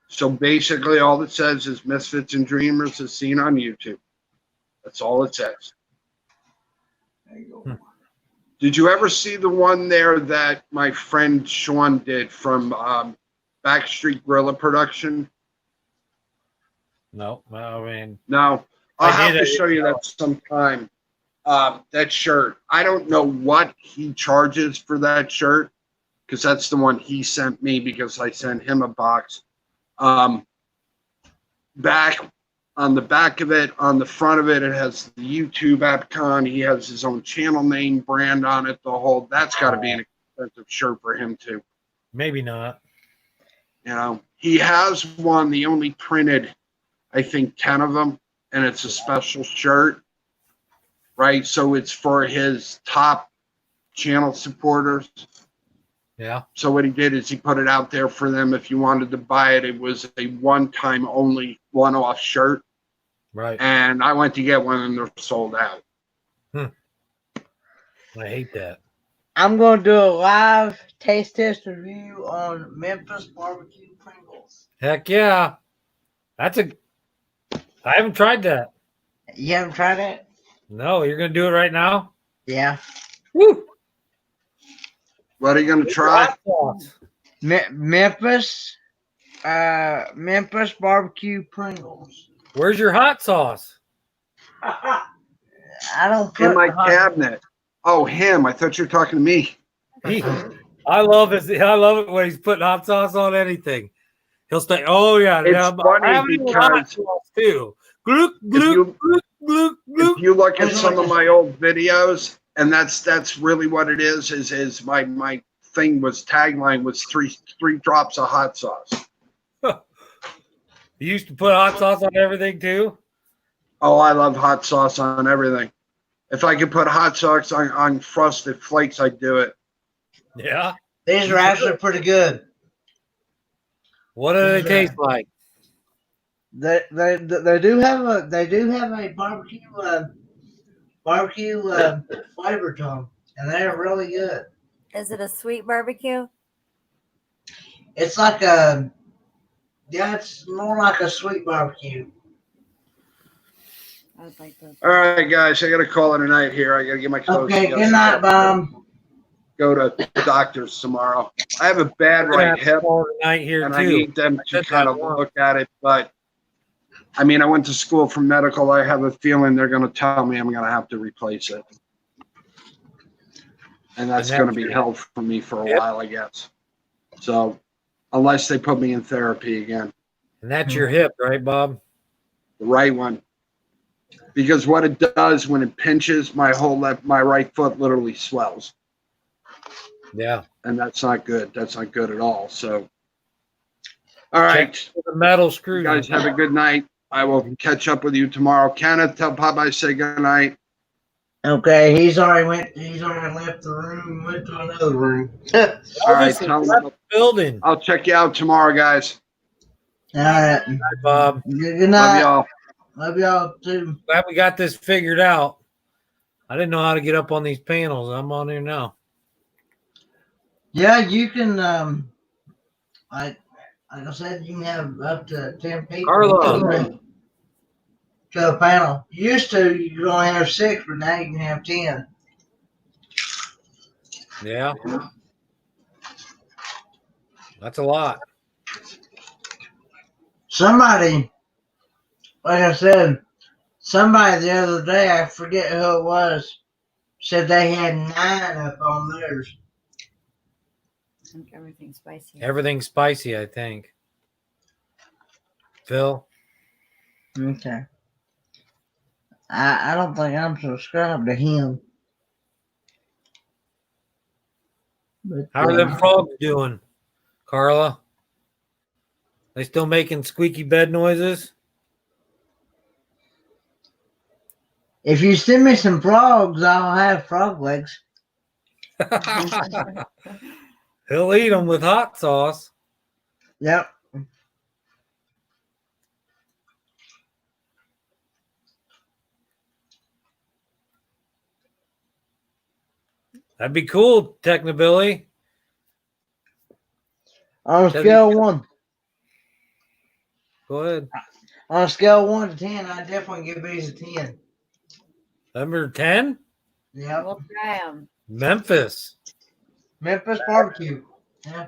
So basically all it says is Misfits and Dreamers as seen on YouTube. That's all it says. There you go. Did you ever see the one there that my friend Sean did from Backstreet Gorilla Production? No, I mean, no. I'll have to show you that sometime. that shirt. I don't know what he charges for that shirt because that's the one he sent me because I sent him a box. Back on the back of it, on the front of it, it has the YouTube icon. He has his own channel name brand on it. The whole that's got to be an expensive shirt for him too. Maybe not. You know, he has one. He only printed, I think, 10 of them, and it's a special shirt, right? So it's for his top channel supporters. Yeah. So what he did is he put it out there for them. If you wanted to buy it, it was a one-time only one-off shirt. Right. And I went to get one and they're sold out. I hate that. I'm going to do a live taste test review on Memphis barbecue Pringles. Heck yeah. I haven't tried that. You haven't tried it? No, you're going to do it right now? Yeah. Woo! What are you going to try? Hot sauce. Memphis barbecue Pringles. Where's your hot sauce? I don't put In my hot- cabinet. Oh, him. I thought you were talking to me. I love it when he's putting hot sauce on anything. He'll say, "Oh yeah, It's yeah, funny I have hot because sauce too." Gloop gloop gloop gloop gloop. If you look at some of my old videos, and that's really what it is my thing was tagline was three drops of hot sauce. You used to put hot sauce on everything too? Oh, I love hot sauce on everything. If I could put hot sauce on Frosted Flakes, I'd do it. Yeah. These are actually pretty good. What do they taste like? They do have a barbecue flavor to them, and they're really good. Is it a sweet barbecue? It's it's more like a sweet barbecue. I would like those. All right, guys, I got to call it a night here. I got to get my clothes. Okay, together. good night, Bob. Go to the doctor's tomorrow. I have a bad right hip, Tonight here and too. I need them to kind of look at it. But I mean, I went to school for medical. I have a feeling they're going to tell me I'm going to have to replace it, and that's going to be held for me for a while, I guess. So, unless they put me in therapy again. And that's your hip, right, Bob? The right one. Because what it does when it pinches, my right foot literally swells. Yeah. And that's not good. That's not good at all. So, all right. The metal screw. You guys have a good night. I will catch up with you tomorrow. Kenneth, tell Popeye say good night. Okay, he's already left the room, went to another room. All right, tell him. Building. I'll check you out tomorrow, guys. All right. Hi, Bob. Good night. Love y'all. Love y'all too. Glad we got this figured out. I didn't know how to get up on these panels. I'm on here now. Yeah, you can. Like I said, you can have up to 10 people Carlo. to a panel. Used to, you could only have 6, but now you can have 10. Yeah. That's a lot. Somebody, like I said, somebody the other day, I forget who it was, said they had 9 up on theirs. I think everything's spicy. Everything's spicy, I think. Phil? Okay. I don't think I'm subscribed to him. But, How are them frogs doing, Carla? They still making squeaky bed noises? If you send me some frogs, I'll have frog legs. He'll eat them with hot sauce. Yep. That'd be cool, Technobilly. On a scale of 1. Go ahead. On a scale of 1 to 10, I definitely give these a 10. Number 10? Yep. We'll try them. Memphis. Memphis barbecue. Yeah.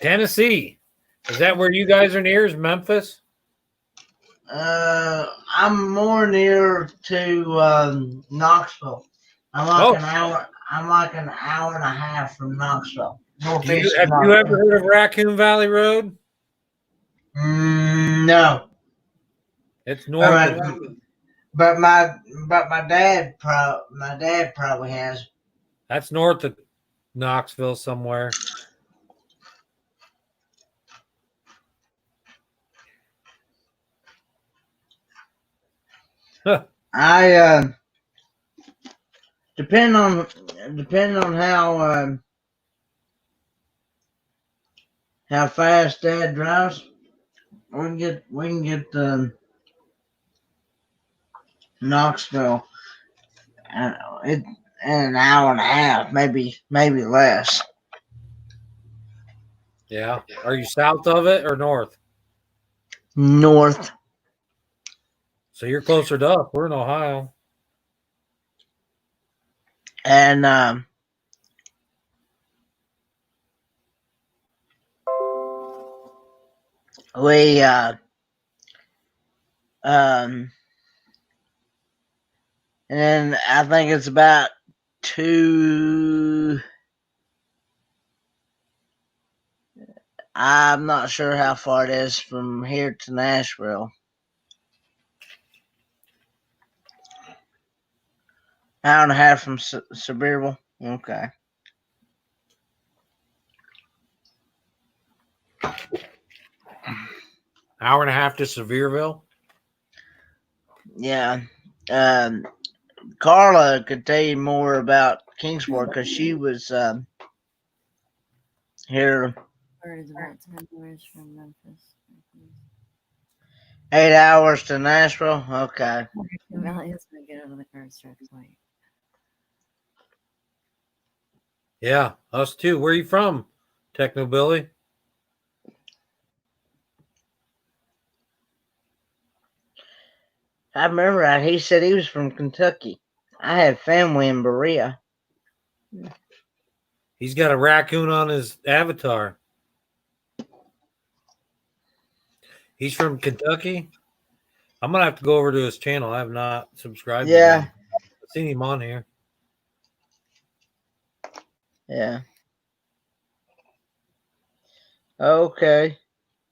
Tennessee. Is that where you guys are near? Is Memphis? I'm more near to Knoxville. I'm like an hour. I'm like an hour and a half from Knoxville, northeast of Have you ever Knoxville. heard of Raccoon Valley Road? No, It's north of. but my dad probably has. That's north of Knoxville somewhere. Huh. I depend on how fast Dad drives. We can get Knoxville. It in an hour and a half, maybe less. Yeah. Are you south of it or north? North. So you're closer to us. We're in Ohio. And we and then I think it's about two. I'm not sure how far it is from here to Nashville. Hour and a half from Sevierville. Okay. Hour and a half to Sevierville. Yeah. Carla could tell you more about Kingsport because she was here. Or it is about 10 hours from Memphis. 8 hours to Nashville. Okay. Valley is going to get out of the car and start flight. Yeah, us too. Where are you from, Techno Billy? I remember right. He said he was from Kentucky. I had family in Berea. He's got a raccoon on his avatar. He's from Kentucky. I'm gonna have to go over to his channel. I have not subscribed to him. I've seen him on here. Yeah. Okay.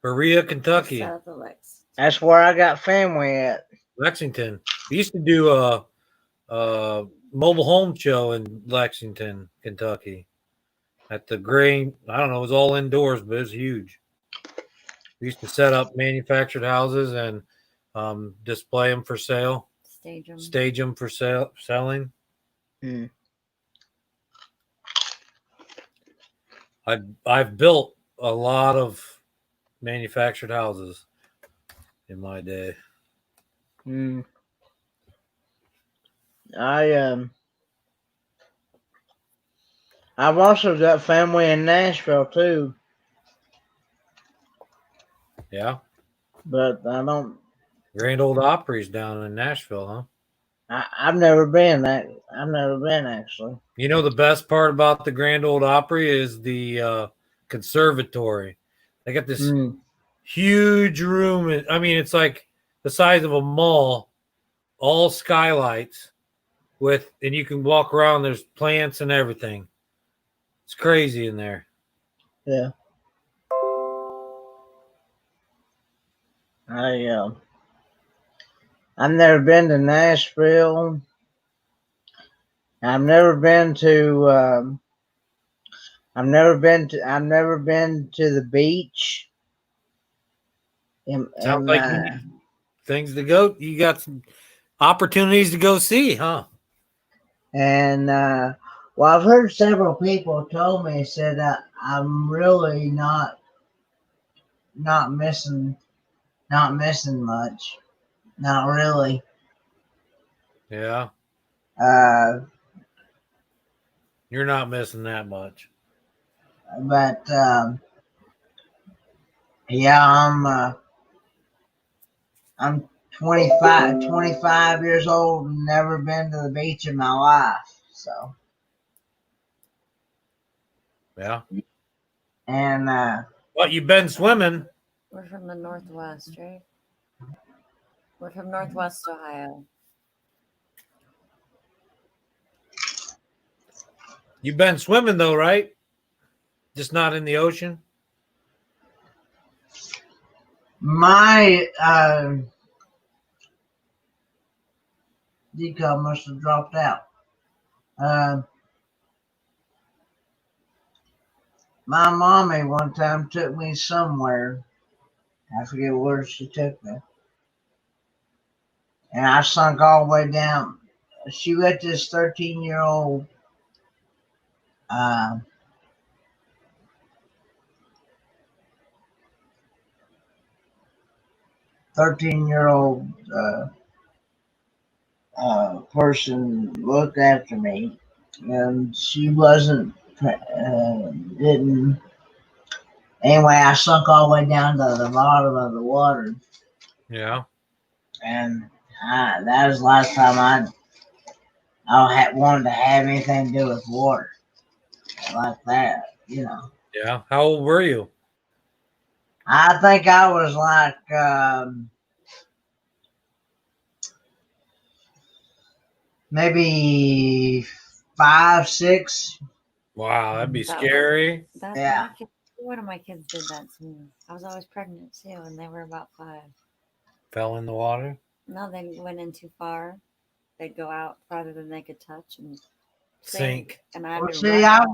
Berea, Kentucky. South of Lex. That's where I got family at. Lexington. We used to do a mobile home show in Lexington, Kentucky. At the grain, I don't know, it was all indoors, but it was huge. We used to set up manufactured houses and display them for sale. Stage them for selling. Mm. I've built a lot of manufactured houses in my day. Mm. I've also got family in Nashville too. Yeah. But I don't. Grand Ole Opry's down in Nashville, huh? I've never been actually. You know the best part about the Grand Ole Opry is the conservatory. They got this huge room. I mean, it's like the size of a mall, all skylights and you can walk around. There's plants and everything. It's crazy in there. Yeah. I've never been to Nashville. I've never been to the beach. Sounds like you need things to go. You got some opportunities to go see, huh? And well, I've heard several people told me said that I'm really not missing much. Not really. Yeah. You're not missing that much. But yeah, I'm 25 years old and never been to the beach in my life. So yeah. And what, you've been swimming? We're from the Northwest, right? We're from Northwest Ohio. You've been swimming though, right? Just not in the ocean. My decal must have dropped out. My mommy one time took me somewhere. I forget where she took me. And I sunk all the way down. She let this 13-year-old 13-year-old person look after me, and she wasn't didn't. Anyway, I sunk all the way down to the bottom of the water, Yeah. and that was the last time I wanted to have anything to do with water like that. You know. Yeah. How old were you? I think I was like maybe 5, 6. Wow, that'd be That scary. Yeah. One of my kids did that to me. I was always pregnant too, and they were about 5. Fell in the water. No, they went in too far. They'd go out farther than they could touch and Sink. And I had Well, to see, run.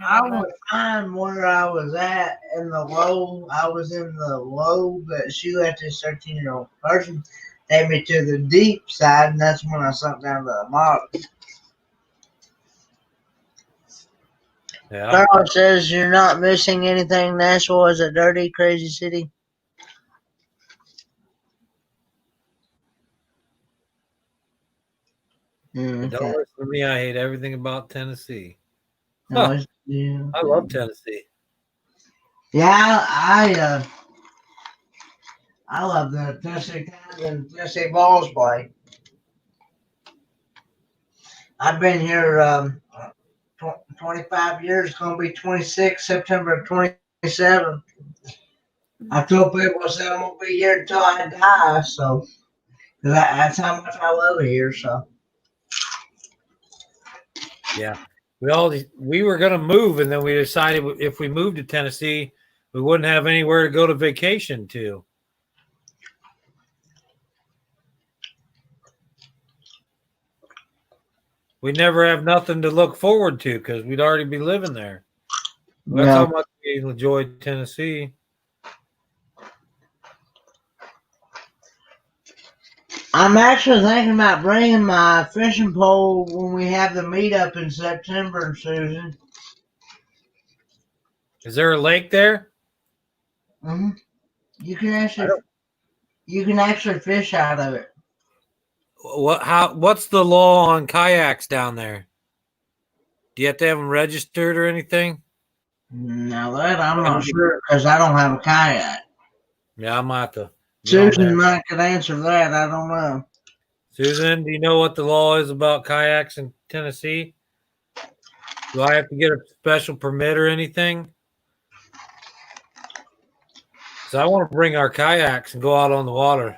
I would find where I was at in the low. I was in the low, but she let this 13-year-old person take me to the deep side, and that's when I sunk down to the bottom. Yeah. Carl says you're not missing anything. Nashville is a dirty, crazy city. But don't listen to me. I hate everything about Tennessee. No, Huh. I love Tennessee. Yeah, I love the Tennessee Titans and Tennessee Balls play. I've been here 25 years. It's going to be 26 September 27. I told people I said I'm going to be here until I die. So that's how much I love it here. So Yeah. We were gonna move, and then we decided if we moved to Tennessee, we wouldn't have anywhere to go to vacation to. We'd never have nothing to look forward to because we'd already be living there. That's how much we enjoyed Tennessee. I'm actually thinking about bringing my fishing pole when we have the meetup in September, Susan. Is there a lake there? Mm-hmm. You can actually fish out of it. What's the law on kayaks down there? Do you have to have them registered or anything? Now that I'm not sure because I don't have a kayak. Yeah, I might have to. Susan might could answer that. I don't know. Susan, do you know what the law is about kayaks in Tennessee? Do I have to get a special permit or anything? So I want to bring our kayaks and go out on the water.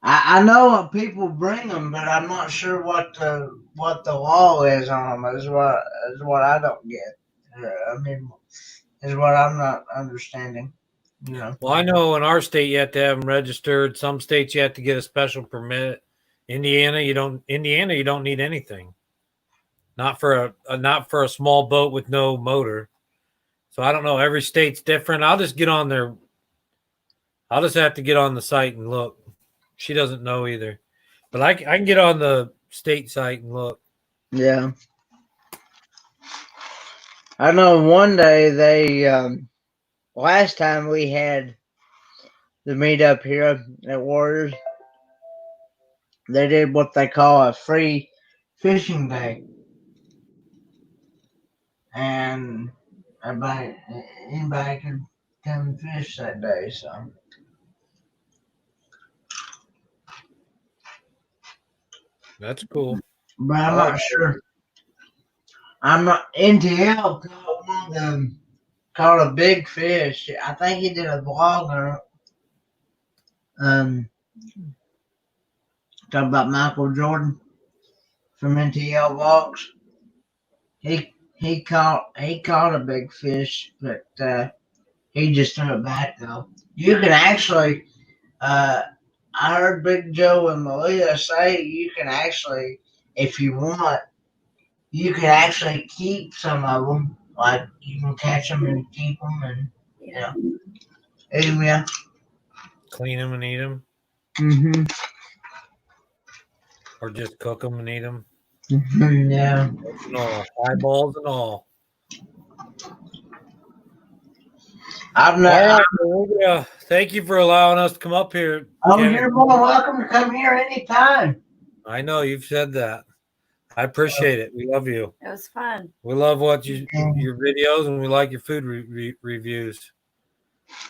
I know people bring them, but I'm not sure what the law is on them. Is what I don't get. I mean, is what I'm not understanding. You know. Well, I know in our state you have to have them registered. Some states you have to get a special permit. Indiana, you don't. Indiana, you don't need anything. Not for a small boat with no motor. So I don't know. Every state's different. I'll just get on there. I'll just have to get on the site and look. She doesn't know either, but I can get on the state site and look. Yeah. I know one day they last time we had the meetup here at Warriors, they did what they call a free fishing day, and anybody could come and fish that day. So, That's cool. but I'm not sure. I'm not NTL caught one of them caught a big fish. I think he did a vlog on talking about Michael Jordan from NTL Vlogs. He caught a big fish, but he just threw it back though. You can actually, I heard Big Joe and Malia say you can actually, if you want, you can actually keep some of them. Like you can catch them and keep them, and Yeah. eat them. Yeah. Clean them and eat them, Mhm. or just cook them and eat them. Yeah. And all eyeballs and all. I've not. All right. Well, thank you for allowing us to come up here, Oh, Kenneth. you're more welcome to come here anytime. I know you've said that. I appreciate it. We love you. It was fun. We love what your videos, and we like your food reviews.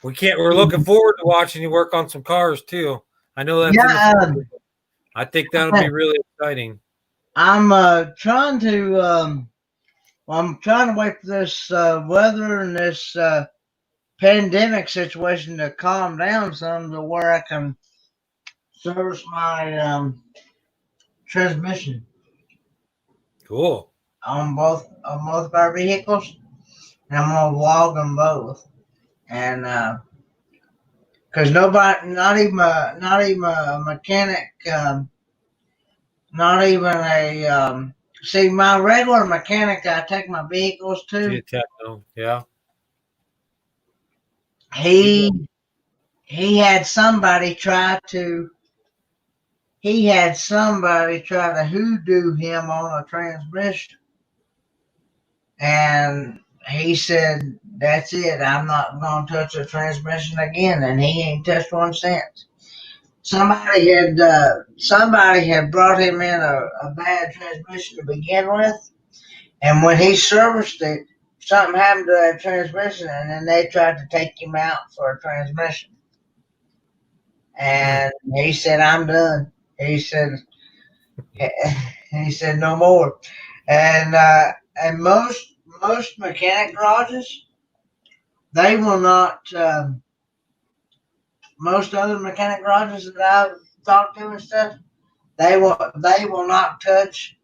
We're looking forward to watching you work on some cars too. I know that's in the Yeah. future. I think that'll be really exciting. I'm trying to. I'm trying to wait for this weather and this pandemic situation to calm down some to where I can service my transmission Cool. on both of our vehicles, and I'm gonna vlog them both. And because nobody, not even a mechanic, not even a see my regular mechanic that I take my vehicles to. Yeah. He had somebody try to. He had somebody try to hoodoo him on a transmission. And he said, "That's it. I'm not going to touch a transmission again." And he ain't touched one since. Somebody had brought him in a bad transmission to begin with, and when he serviced it, something happened to that transmission, and then they tried to take him out for a transmission. And he said, "I'm done." He said, "No more." And most mechanic garages, they will not. Most other mechanic garages that I've talked to and stuff, they will not touch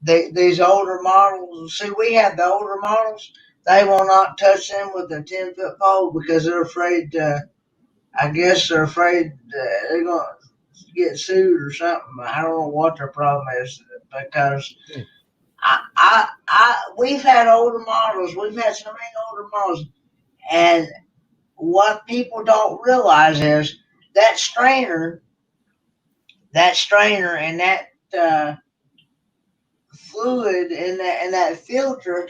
these older models. See, we have the older models. They will not touch them with a 10-foot pole because they're afraid. I guess they're afraid they're going to get sued or something. I don't know what their problem is because we've had older models. We've had so many older models, and what people don't realize is that strainer, and that fluid and that filter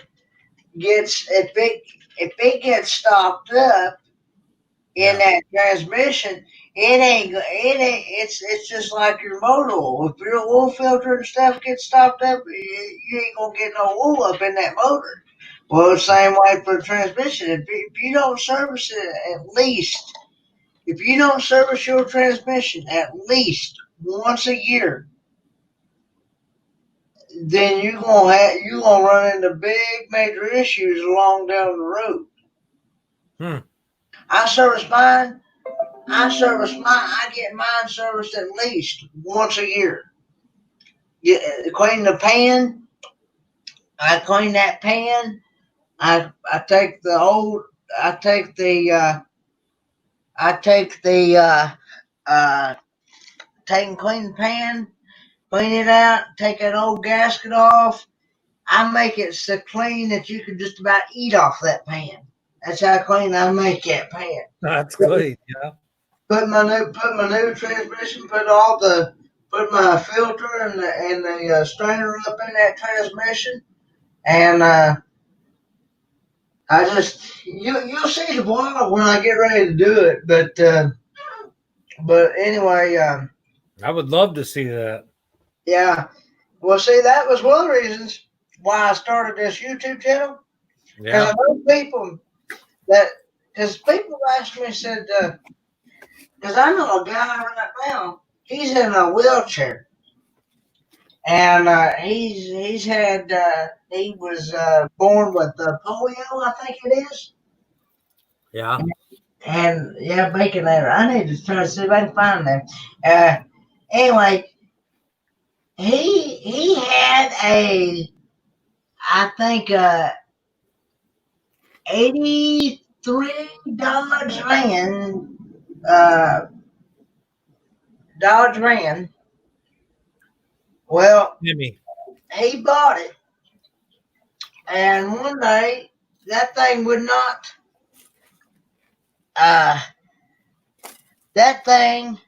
gets if it gets stopped up in that transmission. It's just like your motor oil. If your oil filter and stuff gets stopped up, you ain't gonna get no oil up in that motor. Well, the same way for the transmission. If you don't service it if you don't service your transmission at least once a year, then you gonna run into big major issues along down the road. I service mine. I get mine serviced at least once a year. Clean the pan. I clean that pan. I take the old. I take the. Take and clean the pan. Clean it out. Take that old gasket off. I make it so clean that you can just about eat off that pan. That's how clean I make that pan. That's good. Yeah. Put my new transmission. Put my filter and the strainer up in that transmission, and I just you'll see the vlog when I get ready to do it. But anyway, I would love to see that. yeah. Well, see, that was one of the reasons why I started this YouTube channel. Because I know people because people ask me, said, because I know a guy right now, he's in a wheelchair. And he was born with polio, I think it is. Yeah. And yeah, Baconator. I need to try to see if I can find them. Anyway, he had a, I think, 83 Dodge Ram, uh, Dodge Ram. Well, Jimmy. he bought it, and one day that thing would not. Uh, that thing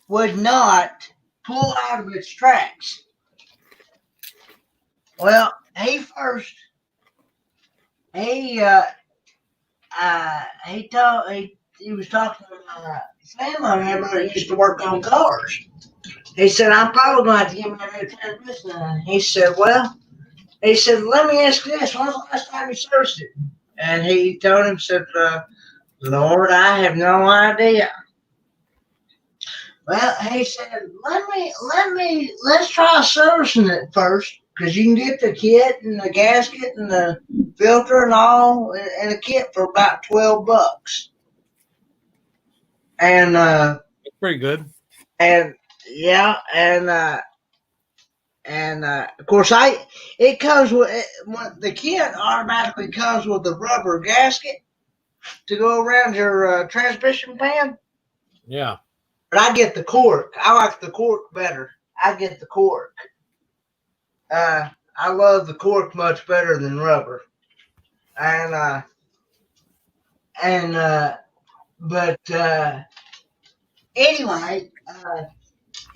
would not pull out of its tracks. Well, he he was talking to my family member that used to work on cars. He said, I'm probably going to have to give me a new transmission. And he said, well, he said, let me ask you this. When's the last time you serviced it? And he told him, said, Lord, I have no idea. Well, he said, let's try servicing it first. Because you can get the kit and the gasket and the filter and all in a kit for about $12. And That's pretty good. and yeah, and of course it comes with the kit automatically comes with the rubber gasket to go around your transmission pan. Yeah. But I get the cork. I like the cork better. I get the cork. I love the cork much better than rubber. And but anyway,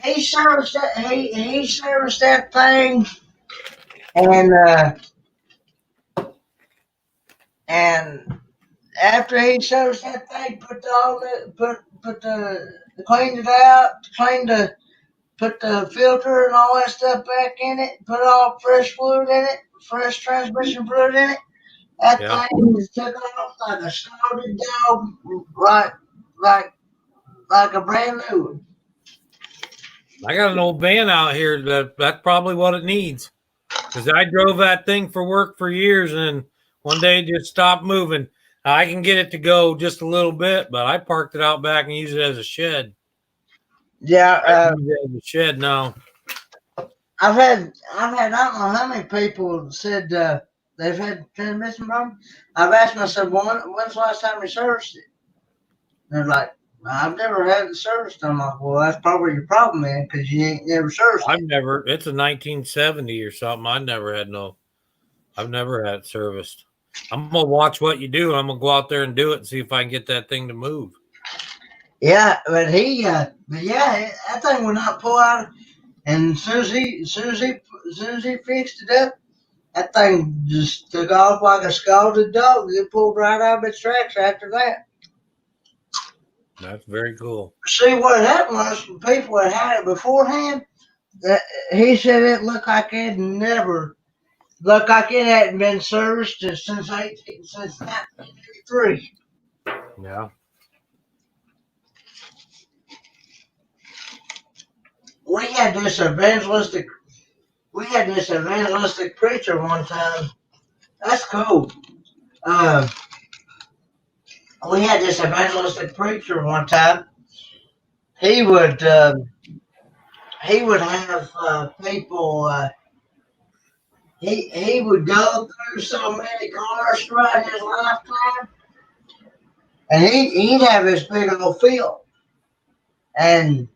he serviced that thing, and after he serviced that thing, cleaned it out, put the filter and all that stuff back in it, put all fresh fluid in it, fresh transmission fluid in it. That Yeah. thing just took off like a scalded dog, like like like a brand new one. I got an old van out here that's probably what it needs. Because I drove that thing for work for years, and one day it just stopped moving. I can get it to go just a little bit, but I parked it out back and used it as a shed. Yeah, I use it as a shed now. I've had I don't know how many people said they've had transmission problems. I've asked myself, well, when's the last time you serviced it? And they're like, I've never had it serviced. I'm like, well, that's probably your problem, man, because you ain't never serviced it. It's a 1970 or something. I've never had it serviced. I'm going to watch what you do. I'm going to go out there and do it and see if I can get that thing to move. Yeah, but that thing would not pull out. And as soon as he fixed it up, that thing just took off like a scalded dog. It pulled right out of its tracks after that. That's very cool. See, what happened was people that had it beforehand, he said it looked like it hadn't been serviced since 1983. Yeah. We had this evangelistic preacher one time. That's cool. We had this evangelistic preacher one time. He would have people. He would go through so many cars throughout his lifetime, and he'd have this big old field, and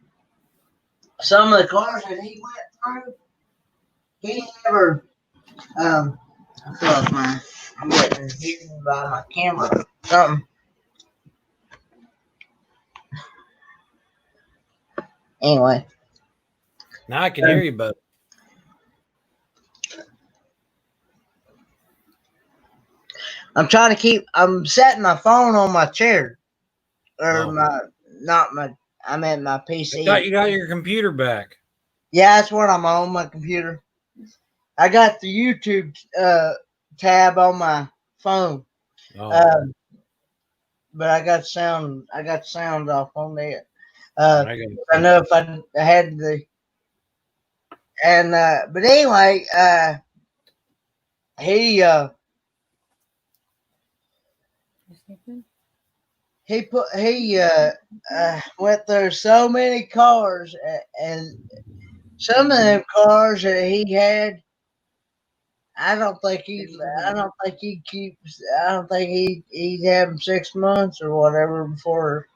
some of the cars that he went through, he never. I feel like I'm getting hidden by my camera. Something. Anyway. Now I can hear you, but I'm setting my phone on my chair. Or I meant my PC. I thought you got your computer back. Yeah, that's what I'm on my computer. I got the YouTube tab on my phone. Oh. But I got sound off on there. I know if I had but anyway, he He went through so many cars, and some of them cars that he had, I don't think he. I don't think he keeps. I don't think he'd have them 6 months or whatever before.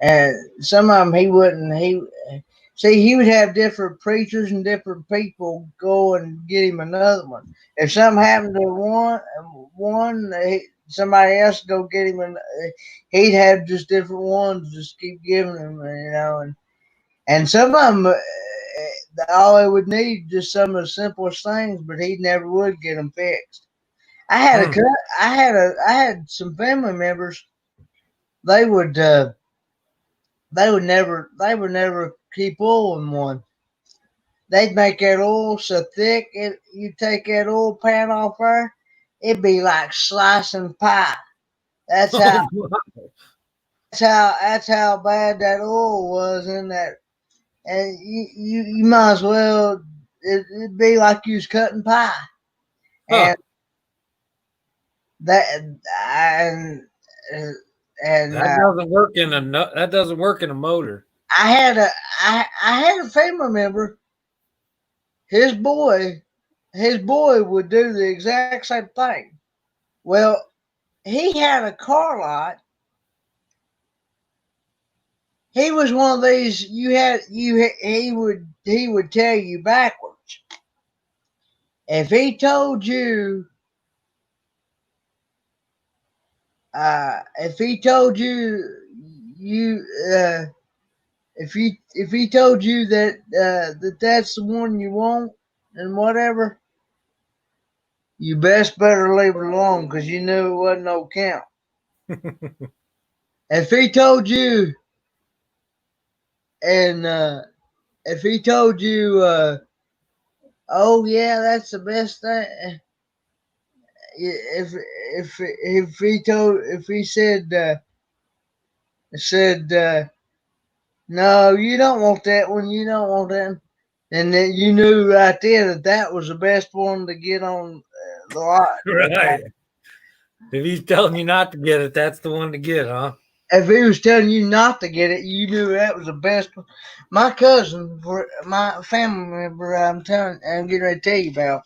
And some of them he wouldn't. He would have different preachers and different people go and get him another one. If something happened to somebody else go get him, and he'd have just different ones. Just keep giving them, and some of them. All they would need just some of the simplest things, but he never would get them fixed. I had some family members. They would they would never keep oil in one. They'd make that oil so thick, you take that oil pan off there, it'd be like slicing pie. That's how that's how bad that oil was in that. And you might as well it'd be like you was cutting pie. Huh. And that and and That doesn't work in that doesn't work in a motor. I had a I had a family member. His boy would do the exact same thing. Well, he had a car lot. He was one of these he would tell you backwards. If he told you if he told you you if he told you that that's the one you want and whatever, you best better leave it alone because you knew it wasn't no count. If he told you and if he told you oh yeah, that's the best thing. If he said no, you don't want that one. You don't want that one. And then you knew right there that that was the best one to get on the lot. Right. If he's telling you not to get it, that's the one to get, huh? If he was telling you not to get it, you knew that was the best one. My cousin, my family member, I'm getting ready to tell you about.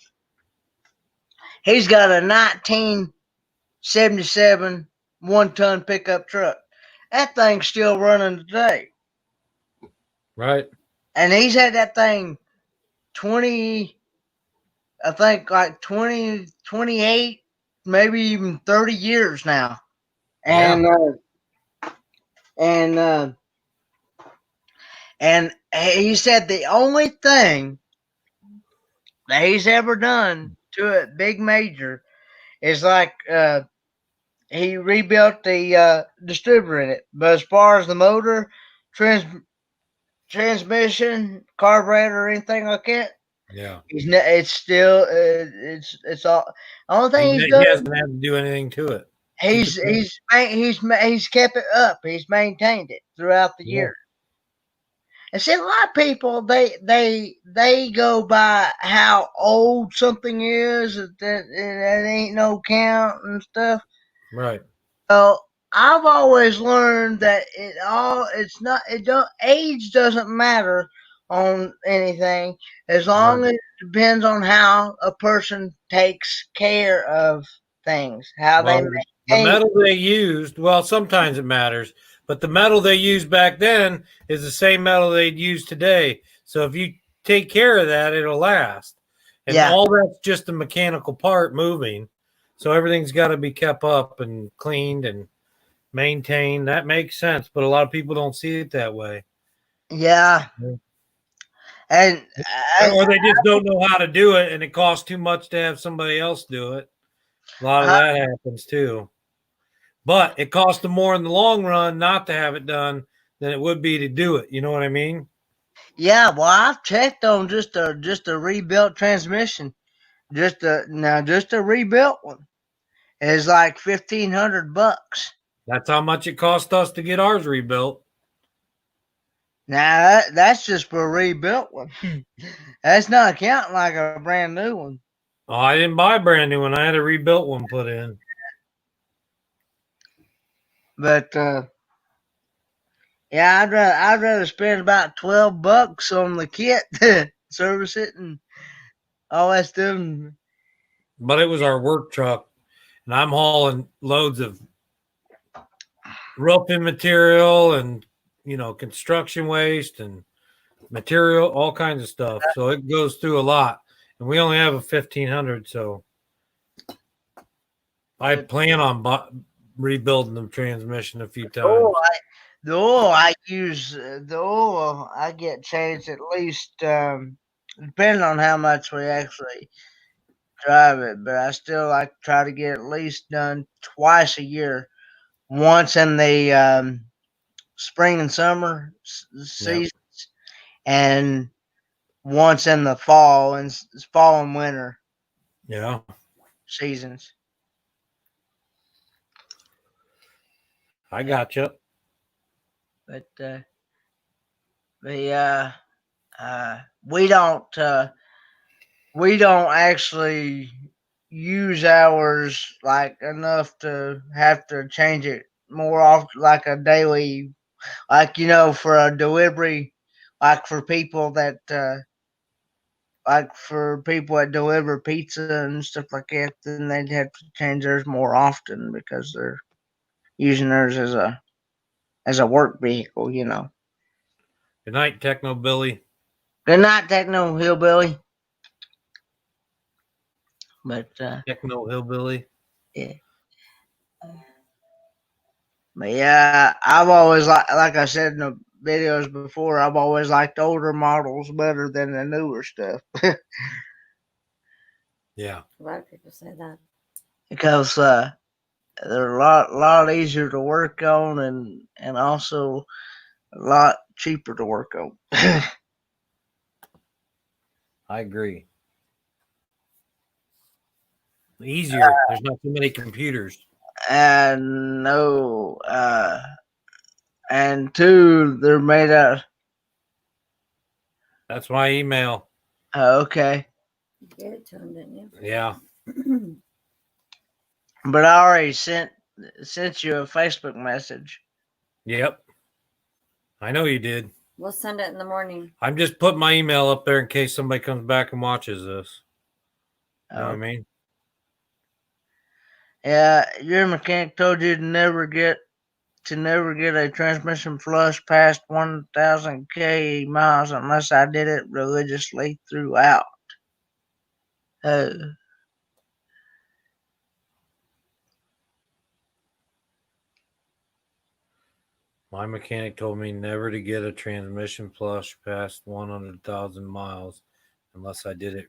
He's got a 1977 1-ton pickup truck. That thing's still running today. Right. And he's had that thing 20, I think like 20, 28, maybe even 30 years now. And, and he said the only thing that he's ever done to a big major is like, he rebuilt the distributor in it. But as far as the motor, transmission, carburetor, or anything like that, yeah, it's still it's all. The only thing he's done, he hasn't had to do anything to it. he's kept it up. He's maintained it throughout the year. And see, a lot of people they go by how old something is. That ain't no count and stuff. Right. Well, I've always learned that age doesn't matter on anything as long as it depends on how a person takes care of things, how they The maintain. metal they used, well, sometimes it matters, but the metal they used back then is the same metal they'd use today. So if you take care of that, it'll last. And all that's just a mechanical part moving. So everything's got to be kept up and cleaned and maintained. That makes sense, but a lot of people don't see it that way. Yeah. And or they just don't know how to do it, and it costs too much to have somebody else do it. A lot of that happens too. But it costs them more in the long run not to have it done than it would be to do it. You know what I mean? Yeah, well, I've checked on just a rebuilt transmission. Just a rebuilt one. It's like $1,500. That's how much it cost us to get ours rebuilt. Now that's just for a rebuilt one. That's not counting like a brand new one. Oh, I didn't buy a brand new one. I had a rebuilt one put in. But yeah, I'd rather spend about $12 on the kit, service it and all that stuff. But it was our work truck, and I'm hauling loads of roofing material and construction waste and material, all kinds of stuff. So it goes through a lot, and we only have a 1500. So I plan on rebuilding the transmission a few times. The oil I use, the oil I get changed at least, depending on how much we actually drive it. But I still like to try to get at least done twice a year. Once in the spring and summer seasons, and once in the fall and winter Yeah, seasons. I got you. But yeah, we don't actually use ours like enough to have to change it more often, like a daily, like for a delivery, like for people that deliver pizza and stuff like that, then they'd have to change theirs more often because they're using theirs as a work vehicle. Good night, Techno Billy. Good night, Techno Hillbilly. But Techno Hillbilly. yeah. But yeah, I've always like I said in the videos before, I've always liked older models better than the newer stuff. Yeah. A lot of people say that. Because they're a lot easier to work on and also a lot cheaper to work on. I agree. Easier. There's not too many computers. And no, and two, they're made out. That's my email. Okay. You gave it to him, didn't you? Yeah. But I already sent you a Facebook message. Yep. I know you did. We'll send it in the morning. I'm just putting my email up there in case somebody comes back and watches this. You know what I mean? Yeah, your mechanic told you to never get a transmission flush past 1,000 miles unless I did it religiously throughout. My mechanic told me never to get a transmission flush past 100,000 miles unless I did it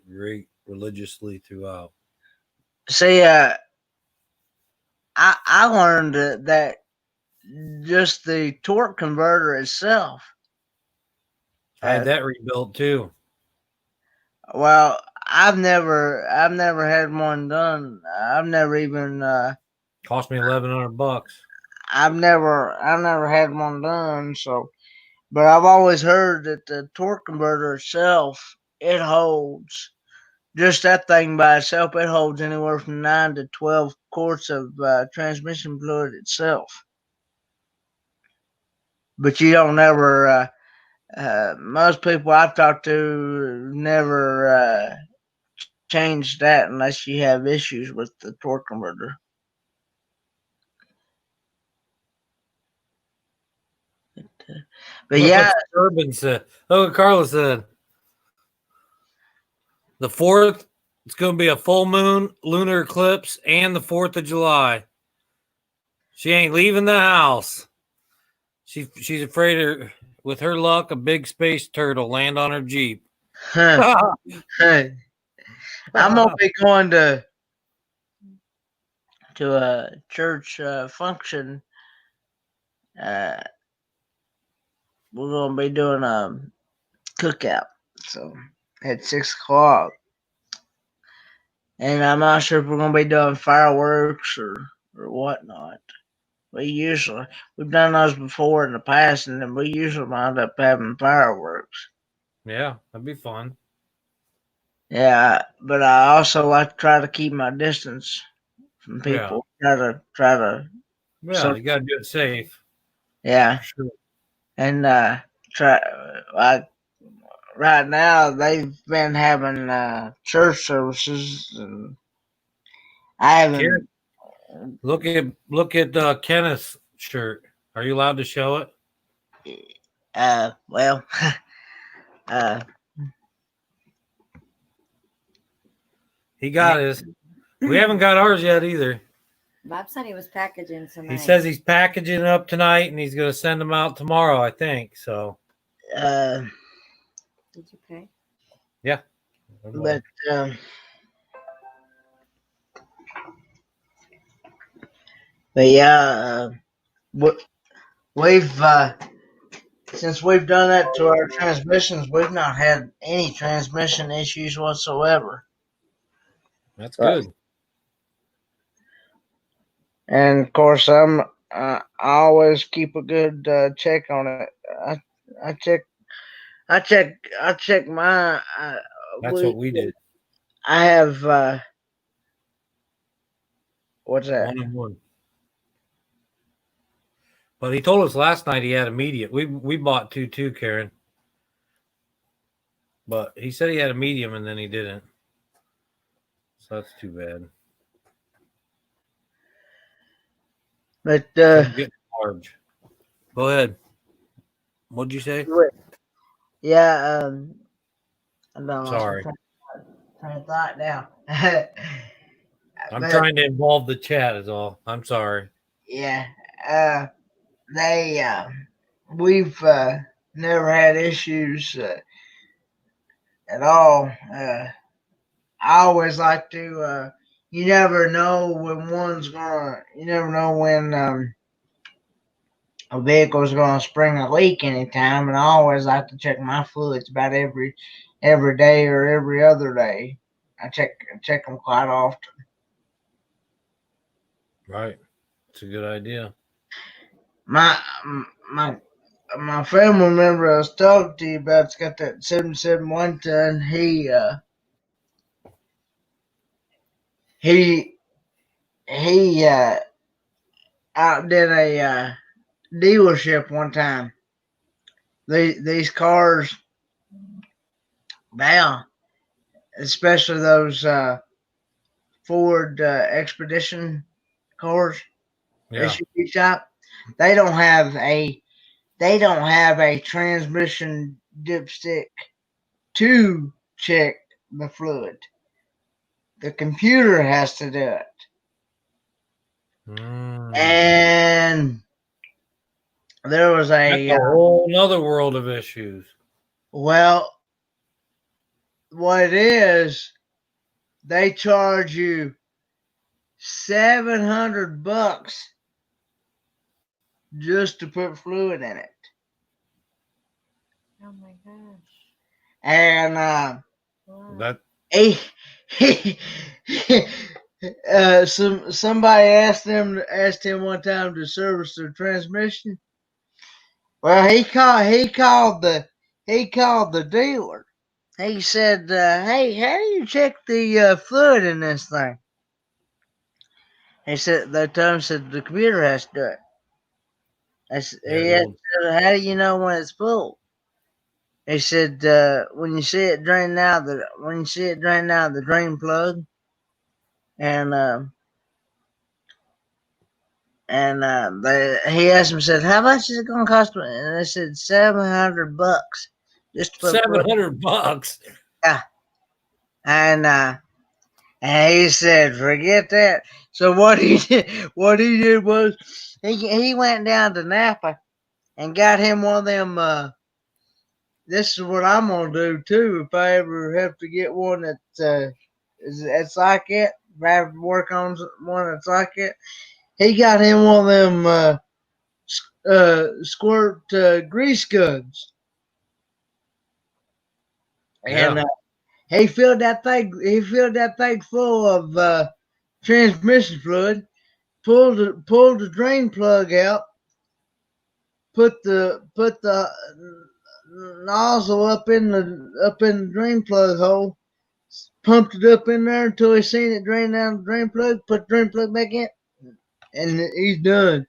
religiously throughout. See, I learned that just the torque converter itself. I had that rebuilt too. Well, I've never had one done. I've never even cost me $1,100. I've never had one done. So, but I've always heard that the torque converter itself, it holds just that thing by itself. It holds anywhere from 9 to 12 quarts of transmission fluid itself. But you don't ever. Most people I've talked to never change that unless you have issues with the torque converter. But Look yeah, what Urban said. Look what Carla said. The 4th, it's going to be a full moon, lunar eclipse, and the 4th of July. She ain't leaving the house. She's afraid with her luck, a big space turtle land on her Jeep. I'm gonna be going to a church function. We're gonna be doing a cookout, so at 6 o'clock, and I'm not sure if we're gonna be doing fireworks or whatnot. We've done those before in the past, and then we usually wind up having fireworks. Yeah, that'd be fun. Yeah, but I also like to try to keep my distance from people. Yeah. Try to Yeah, So- you got to do it safe. Yeah, Sure. and try like right now they've been having church services, and I haven't. Look at Kenneth's shirt. Are you allowed to show it? Well, uh, He got his. We haven't got ours yet either. Bob said he was packaging tonight. He says he's packaging up tonight and he's going to send them out tomorrow, I think. So, Did you pay? yeah. but yeah, we've since we've done that to our transmissions, we've not had any transmission issues whatsoever. That's good. And of course, I always keep a good check on it. I check. I check my. That's what we did. I have. What's that? 1-on-1. But he told us last night he had a medium. We bought two too, Karen. But he said he had a medium and then he didn't. So that's too bad. But So I'm getting large. Go ahead. What'd you say? yeah. I don't know. Sorry. Train of thought now. I'm But, trying to involve the chat is all. I'm sorry. Yeah. We've never had issues at all. I always like to. You never know when one's gonna. You never know when a vehicle's gonna spring a leak anytime, and I always like to check my fluids about every day or every other day. I check them quite often. Right. It's a good idea. My my family member I was talking to you about, it's got that 771 ton. He outdid a dealership one time. These cars now, especially those Ford Expedition cars, Yeah. SUV type, they don't have a transmission dipstick to check the fluid. The computer has to do it. And there was That's a whole nother world of issues. Well, what it is, they charge you $700 just to put fluid in it. Oh my gosh. And Wow. somebody asked him one time to service their transmission. Well, he called the dealer. He said, "Hey, how do you check the fluid in this thing?" He said, "They told him, said the computer has to do it." He asked, "How do you know when it's full?" He said, "When you see it drain out the drain plug, and he asked him, said, how much is it going to cost me?" And they said $700 just to put $700. Yeah, and he said, "Forget that." So what he did was he went down to Napa and got him one of them. This is what I'm gonna do too if I ever have to get one that's like it. If I have to work on one that's like it, he got him one of them squirt grease guns, and he filled that thing full of transmission fluid. Pulled the drain plug out. Put the nozzle up in the drain plug hole. Pumped it up in there until he seen it drain down the drain plug. Put the drain plug back in, and he's done.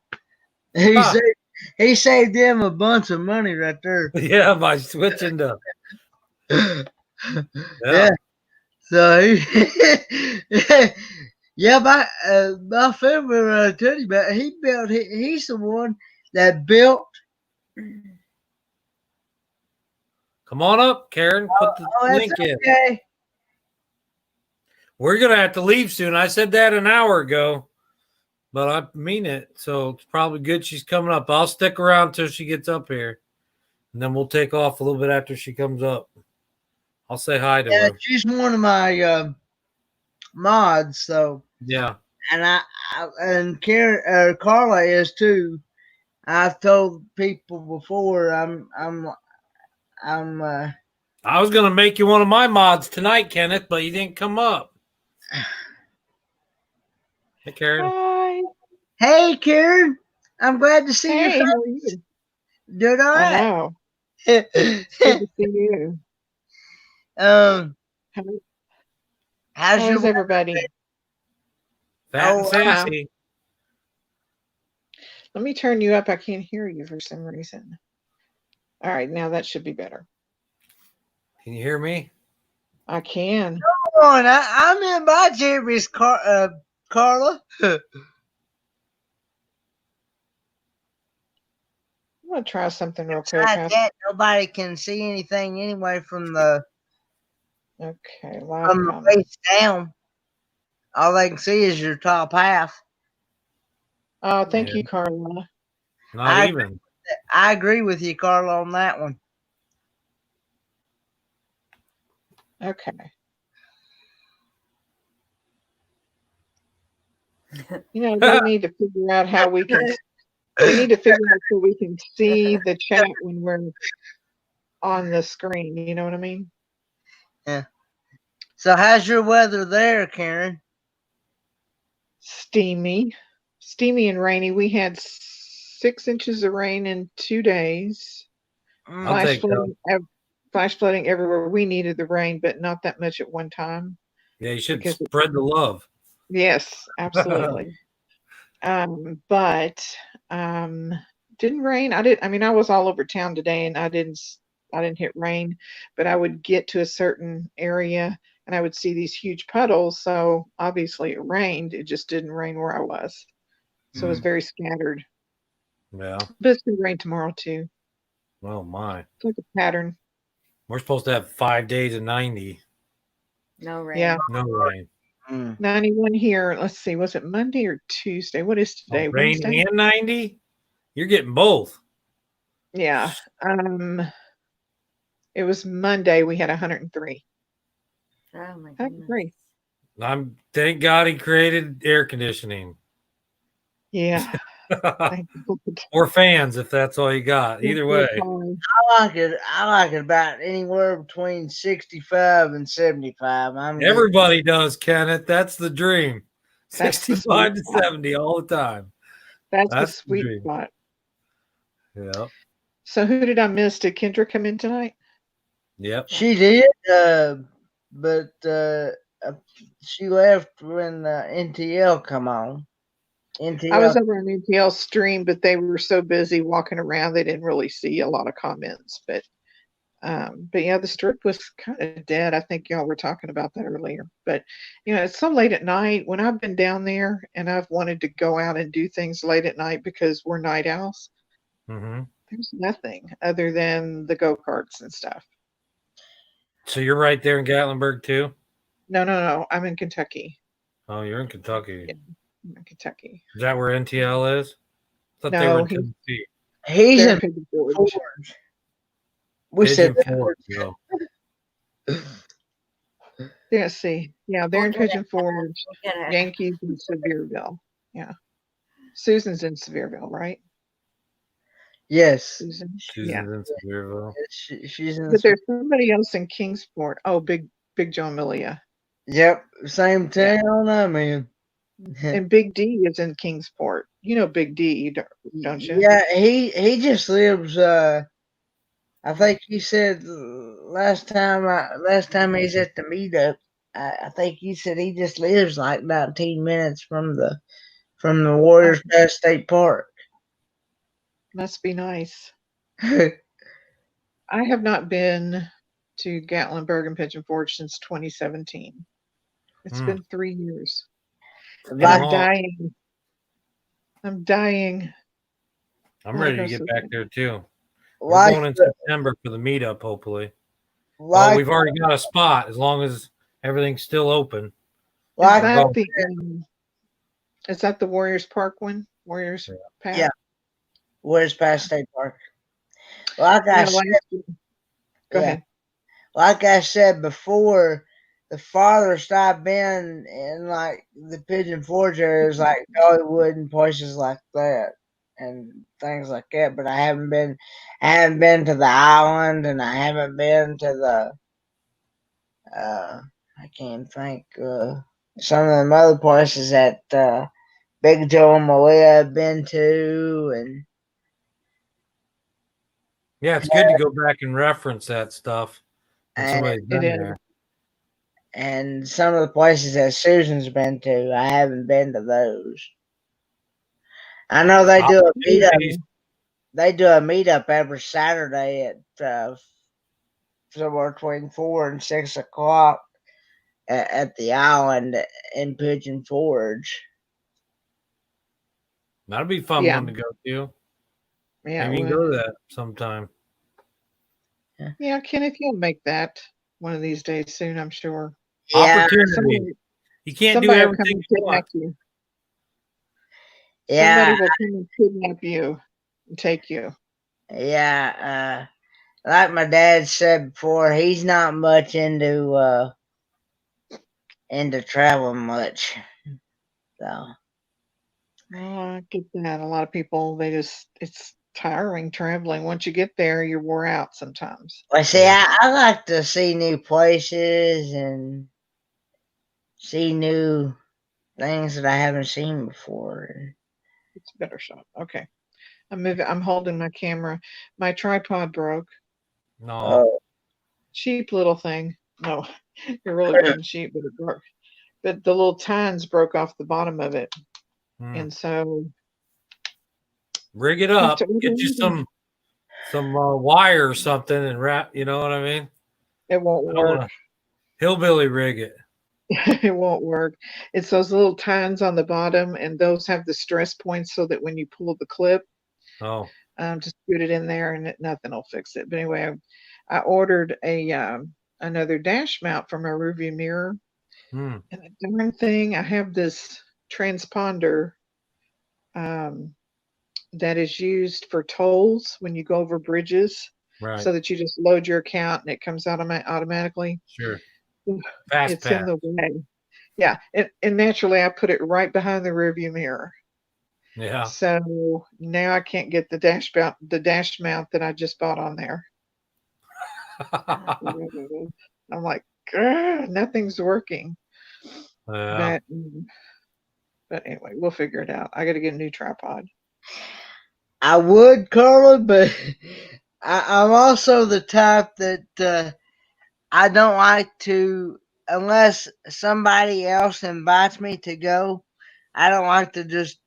He Ha! saved he saved them a bunch of money right there. Yeah, by switching to Yeah. yeah. So yeah, my family tell you about. He built. He's the one that built. Come on up, Karen. Put the Oh, that's link in. okay. We're gonna have to leave soon. I said that an hour ago, but I mean it. So it's probably good she's coming up. I'll stick around till she gets up here, and then we'll take off a little bit after she comes up. I'll say hi to Yeah, her. she's one of my mods. So Yeah. and and Karen Carla is too. I've told people before. I'm I was gonna make you one of my mods tonight, Kenneth, but you didn't come up. Hey, Karen. Hi. Hey, Karen. I'm glad to see Hey, you. how are you? Doing all I right. know. It's good to see you. um, How, how's how your is everybody? Fat and Oh, sassy. Let me turn you up. I can't hear you for some reason. All right, now that should be better. Can you hear me? I can. come on? I'm in my Jeremy's Carla. I'm gonna try something real quick. Besides that, nobody can see anything anyway from the Okay, live comment. waist down. All they can see is your top half. Oh, thank Yeah. you, Carla. Not even. I agree with you, Carla, on that one. Okay. You know, they need to figure out how we can. They need to figure out so we can see the chat when we're on the screen. You know what I mean? Yeah. So, how's your weather there, Karen? Steamy and rainy. We had 6 inches of rain in 2 days. I'll take that. Flash flooding everywhere. We needed the rain, but not that much at one time. Yeah, you should Because spread the love. yes, absolutely. But didn't rain. I mean, I was all over town today, and I didn't hit rain, but I would get to a certain area and I would see these huge puddles. So obviously it rained. It just didn't rain where I was. So it was very scattered. Yeah. But it's gonna rain tomorrow too. Oh my. It's like a pattern. We're supposed to have 5 days of 90. No rain. Yeah. No rain. 91 here. Let's see. Was it Monday or Tuesday? What is today? Rain Wednesday? and 90? You're getting both. Yeah. It was Monday. We had 103. Oh my goodness. 103. Thank God he created air conditioning. Yeah. Or fans, if that's all you got. Either way. I like it. I like it about anywhere between 65 and 75. Everybody does, Kenneth. That's the dream. That's 65 to 70 all the time. That's the sweet dream. spot. Yeah. So who did I miss? Did Kendra come in tonight? Yep. She did, but she left when NTL come on. NTL. I was over on NTL stream, but they were so busy walking around they didn't really see a lot of comments. But yeah, the strip was kind of dead. I think y'all were talking about that earlier. But you know, it's so late at night when I've been down there and I've wanted to go out and do things late at night because we're night owls. Mm-hmm. There's nothing other than the go-karts and stuff. So you're right there in Gatlinburg too? No. I'm in Kentucky. Oh, you're in Kentucky. Yeah, I'm in Kentucky. Is that where NTL is? I thought they No, were in Tennessee. He's they're in in Pigeon Forge. We said Pigeon Forge, no. Yeah, see. Yeah, they're in Pigeon Forge. Yankees in Sevierville. Yeah. Susan's in Sevierville, right? yes. Susan. Susan's Yeah. in Sevierville. She's in. But there's somebody else in Kingsport. Oh, Big John Millia. Yep, same town I'm in. And Big D is in Kingsport. You know Big D, don't you? Yeah, he just lives. I think he said last time he's at the meetup. I think he said he just lives like 19 minutes from the Warriors Pass State Park. Must be nice. I have not been to Gatlinburg and Pigeon Forge since 2017. It's been 3 years. And I'm Long. dying. I'm dying. I'm ready to get back there too. We're Like going in September for the meetup, hopefully. Well, like we've already got a spot as long as everything's still open. like Is that the Warriors Park one? Warriors Path? yeah. Where's past State Park? Like I Yeah, said, last year. Go ahead. like I said before, the farthest I've been in like the Pigeon Forge area is like Dollywood and places like that and things like that. But I haven't been to the island, and I haven't been to the I can't think some of them other places that Big Joe and Malia have been to, and Yeah, it's good to go back and reference that stuff when and somebody's been there. and some of the places that Susan's been to, I haven't been to those. I know they do a meetup. They do a meetup every Saturday at somewhere between 4 and 6 o'clock at the island in Pigeon Forge. That'll be a fun one to go to. Yeah, maybe go to that sometime. Yeah, Kenneth, you'll make that one of these days soon, I'm sure. Yeah. Opportunity. You can't do everything you want. You. Yeah. Somebody will come and kidnap you and take you. Yeah. Like my dad said before, he's not much into traveling much. So. Oh, I get that. A lot of people, it's tiring traveling. Once you get there, you're wore out sometimes. Well, see, I like to see new places and see new things that I haven't seen before. It's a better shot. Okay. I'm holding my camera. My tripod broke. No. Cheap little thing. No, it really wasn't cheap, but it broke. But the little tines broke off the bottom of it. And so rig it up, get you some wire or something and wrap, you know what I mean? It won't work. Hillbilly rig it. It won't work. It's those little tines on the bottom, and those have the stress points so that when you pull the clip, just put it in there and nothing will fix it. But anyway, I ordered another dash mount for my rearview mirror. And the darn thing, I have this transponder that is used for tolls when you go over bridges, so that you just load your account and it comes out automatically. Sure. It's in the way. Yeah, and naturally I put it right behind the rearview mirror. Yeah. So now I can't get the dash mount that I just bought on there. I'm like, nothing's working. Yeah. But anyway, we'll figure it out. I got to get a new tripod. I would, Carla, but I'm also the type that I don't like to, unless somebody else invites me to go, I don't like to just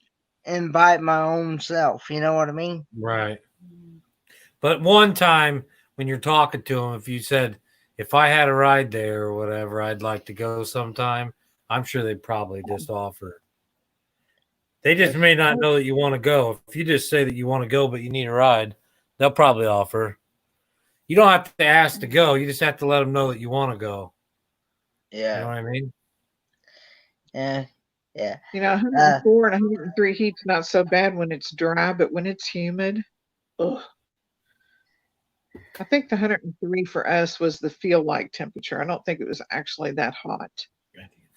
invite my own self. You know what I mean? Right. But one time when you're talking to them, if you said, if I had a ride there or whatever, I'd like to go sometime, I'm sure they'd probably just offer. They just may not know that you want to go. If you just say that you want to go, but you need a ride, they'll probably offer. You don't have to ask to go. You just have to let them know that you want to go. Yeah. You know what I mean? Yeah. Yeah. 104 and 103 heat's not so bad when it's dry, but when it's humid, ugh. I think the 103 for us was the feel like temperature. I don't think it was actually that hot,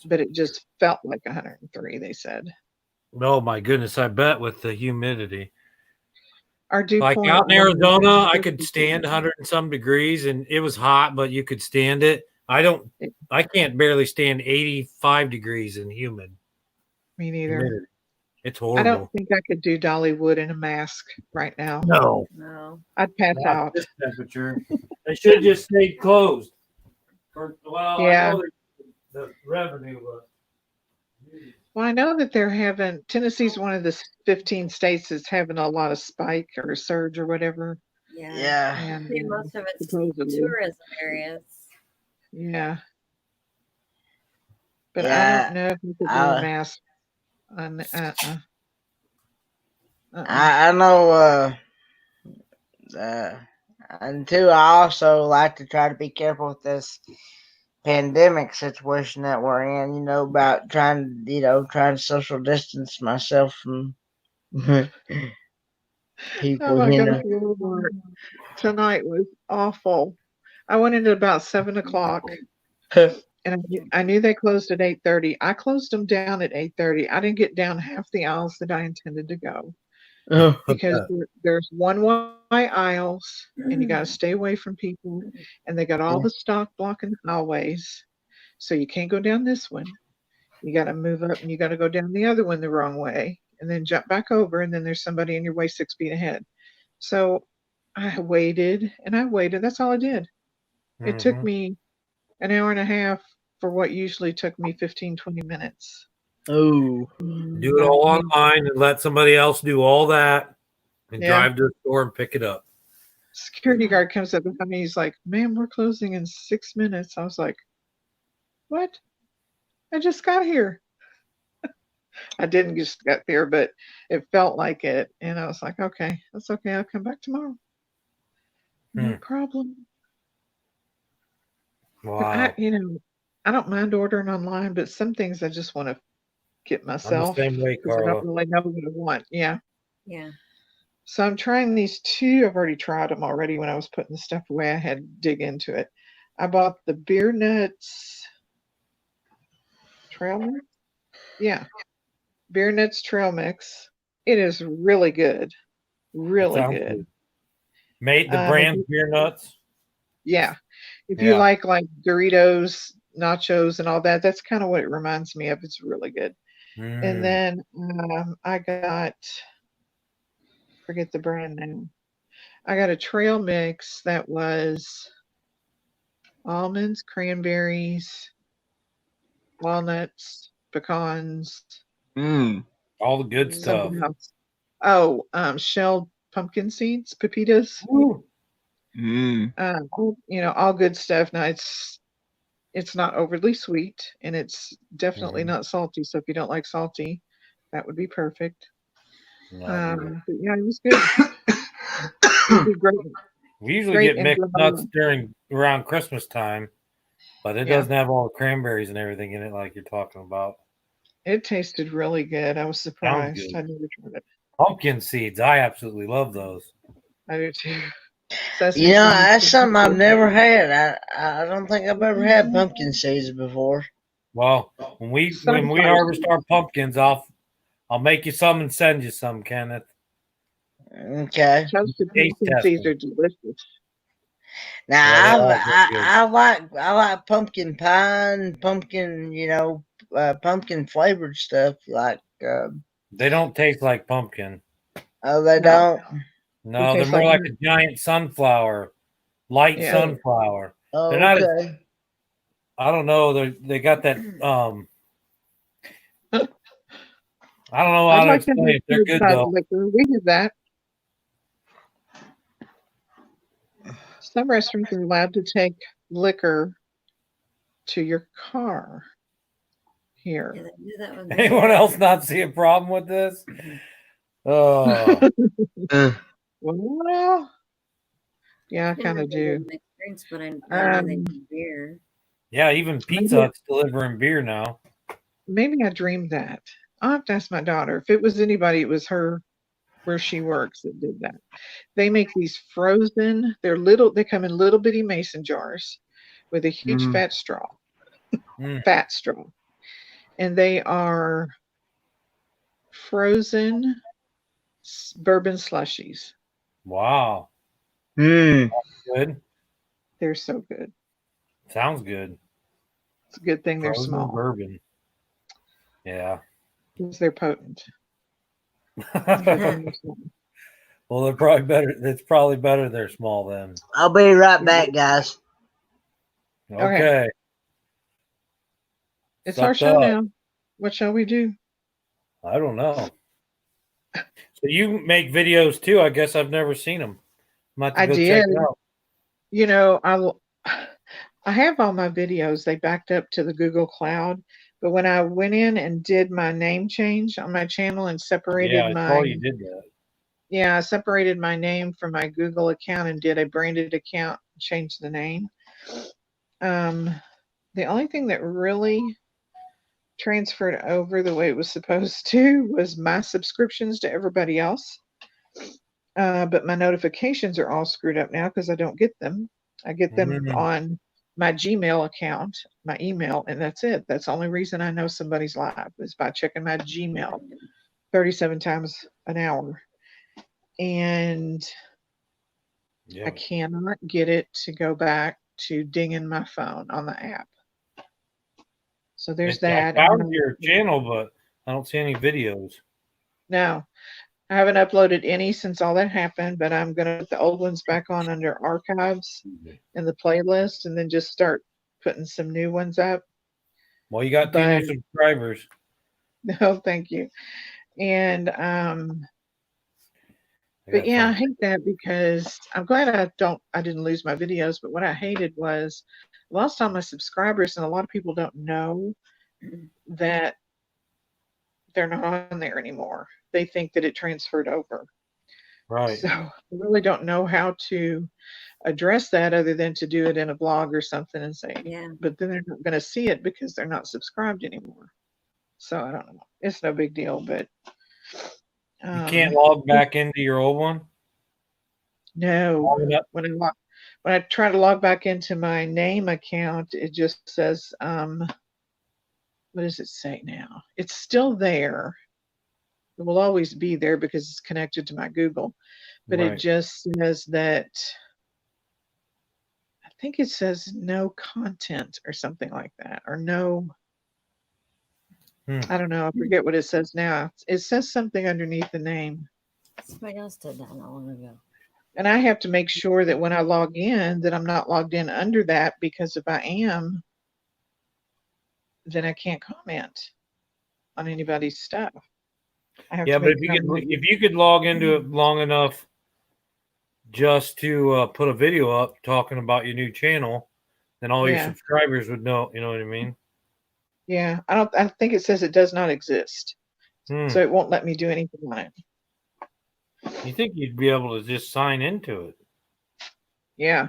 but it just felt like 103, they said. Oh my goodness, I bet with the humidity. Like out in Arizona, I could stand 100 and some degrees and it was hot, but you could stand it. I can't barely stand 85 degrees and humid. Me neither. Humidity. It's horrible. I don't think I could do Dollywood in a mask right now. No. I'd pass out. This temperature. They should just stay closed. I know the revenue. Well, I know that they're having Tennessee's one of the 15 states that's having a lot of spike or surge or whatever. Yeah. Yeah. And See, most of it's supposedly, tourism areas. yeah. But I Yeah. don't know if you could wear a mask on. I know. And two, I also like to try to be careful with this pandemic situation that we're in. You know, about trying to social distance myself from Oh people. my You gosh, know. Walmart tonight was awful. I went in at about 7 o'clock, and I knew they closed at 8:30. I closed them down at 8:30. I didn't get down half the aisles that I intended to go because there's one-way aisles, and you got to stay away from people, and they got all the stock blocking the hallways, so you can't go down this one. You got to move up, and you got to go down the other one the wrong way, and then jump back over, and then there's somebody in your way 6 feet ahead. So I waited and I waited. That's all I did. It took me an hour and a half for what usually took me 15, 20 minutes. Oh. Do it all online and let somebody else do all that and drive to the store and pick it up. Security guard comes up behind me. He's like, "Ma'am, we're closing in 6 minutes." I was like, "What? I just got here." I didn't just get there, but it felt like it. And I was like, "Okay, that's okay. I'll come back tomorrow. No problem." Wow. But I don't mind ordering online, but some things I just want to get myself I'm the same way, because I Carla. don't really know what I want. Yeah. Yeah. So I'm trying these two. I've already tried them already when I was putting the stuff away. I had to dig into it. I bought the Beer Nuts Trail Mix. Yeah. Beer Nuts Trail Mix. It is really good. Really Sounds good. Made the brand Beer Nuts. Yeah. If you like Doritos, nachos, and all that, that's kind of what it reminds me of. It's really good. And then I got, forget the brand name. I got a trail mix that was almonds, cranberries, walnuts, pecans. All the good stuff. Something else. Oh, shelled pumpkin seeds, pepitas. All good stuff. Now it's not overly sweet, and it's definitely not salty. So if you don't like salty, that would be perfect. But yeah, it was good. It'd be great. We usually get mixed nuts around Christmas time, but it doesn't have all the cranberries and everything in it like you're talking about. It tasted really good. I was surprised. I never tried it. Pumpkin seeds, I absolutely love those. I do too. That's something I've never had. I don't think I've ever had pumpkin seeds before. Well, when we harvest our pumpkins, I'll make you some and send you some, Kenneth. Okay. Toasted pumpkin seeds are delicious. Now I like pumpkin pie and pumpkin, pumpkin flavored stuff like. They don't taste like pumpkin. Oh, they don't. No, they're more like a giant sunflower, light sunflower. Oh, they're not. Okay. I don't know. They got that. I don't know how to explain it. They're good though. We did that. Some restaurants are allowed to take liquor to your car. Here. Anyone else not see a problem with this? Oh. Well, yeah, I kind of do. Drinks, but I know they do beer. Yeah, even Pizza Hut's delivering beer now. Maybe I dreamed that. I'll have to ask my daughter. If it was anybody, it was her where she works that did that. They make these frozen, they come in little bitty mason jars with a huge fat straw. Fat straw. And they are frozen bourbon slushies. Wow. Good. They're so good. Sounds good. It's a good thing they're frozen small. Bourbon. Yeah. Because they're potent. Well, they're probably better. It's probably better they're small then. I'll be right back, guys. Okay. It's our show now. What shall we do? I don't know. So you make videos too? I guess I've never seen them. I'm about to I go check did. it out. You know, I have all my videos. They backed up to the Google Cloud, but when I went in and did my name change on my channel and Yeah, separated I saw my you did that. yeah, I separated my name from my Google account and did a branded account, changed the name. The only thing that really transferred over the way it was supposed to was my subscriptions to everybody else. But my notifications are all screwed up now because I don't get them. I get them Mm, on my Gmail account, my email, and that's it. That's the only reason I know somebody's live is by checking my Gmail 37 times an hour. And yeah. I cannot get it to go back to dinging my phone on the app. So there's I that. And found then your channel, but I don't see any videos. no, I haven't uploaded any since all that happened, but I'm going to put the old ones back on under archives in the playlist and then just start putting some new ones up. Well, you got 2 new But subscribers. no, thank you. And I but gotta yeah, I find. hate that because I'm glad I didn't lose my videos, but what I hated was I lost all my subscribers and a lot of people don't know that they're not on there anymore. They think that it transferred over. Right. So I really don't know how to address that other than to do it in a blog or something and say, Yeah. but then they're not going to see it because they're not subscribed anymore. So I don't know. It's no big deal, but You can't log back into your old one? no. Log it up? When I try to log back into my name account, it just says, what does it say now? It's still there. It will always be there because it's connected to my Google, but it Right. just says that I think it says no content or something like that, or no, I don't know. I forget what it says now. It says something underneath the name. Somebody else did that not long ago. And I have to make sure that when I log in that I'm not logged in under that, because if I am, then I can't comment on anybody's stuff. I have Yeah, to but make sure I'm logged in. if you could log into it long enough just to put a video up talking about your new channel, then all your Yeah. subscribers would know. You know what I mean? Yeah. I think it says it does not exist. Hmm. So it won't let me do anything on it. You think you'd be able to just sign into it? Yeah.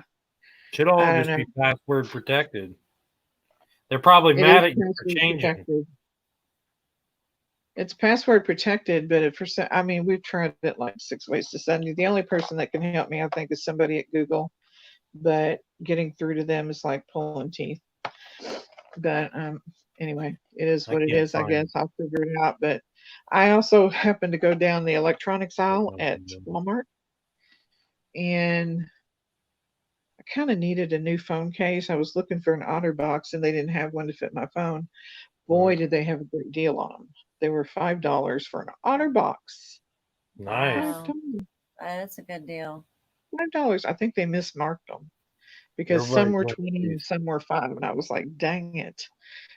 Should all I don't just know. be password protected. They're probably It is mad at you for password changing. protected. It's password protected, but I mean, we've tried it like 6 ways to Sunday. The only person that can help me, I think, is somebody at Google, but getting through to them is like pulling teeth. But anyway, it is I what it can't is. I find guess it. I'll figure it out. But I also happened to go down the electronics aisle at Walmart, and I kind of needed a new phone case. I was looking for an OtterBox, and they didn't have one to fit my phone. Boy, did they have a great deal on them. They were $5 for an OtterBox. Nice. Wow. That's a good deal. $5. I think they mismarked them because some Everybody's were looking 20 at and these. some were 5, and I was like, dang it.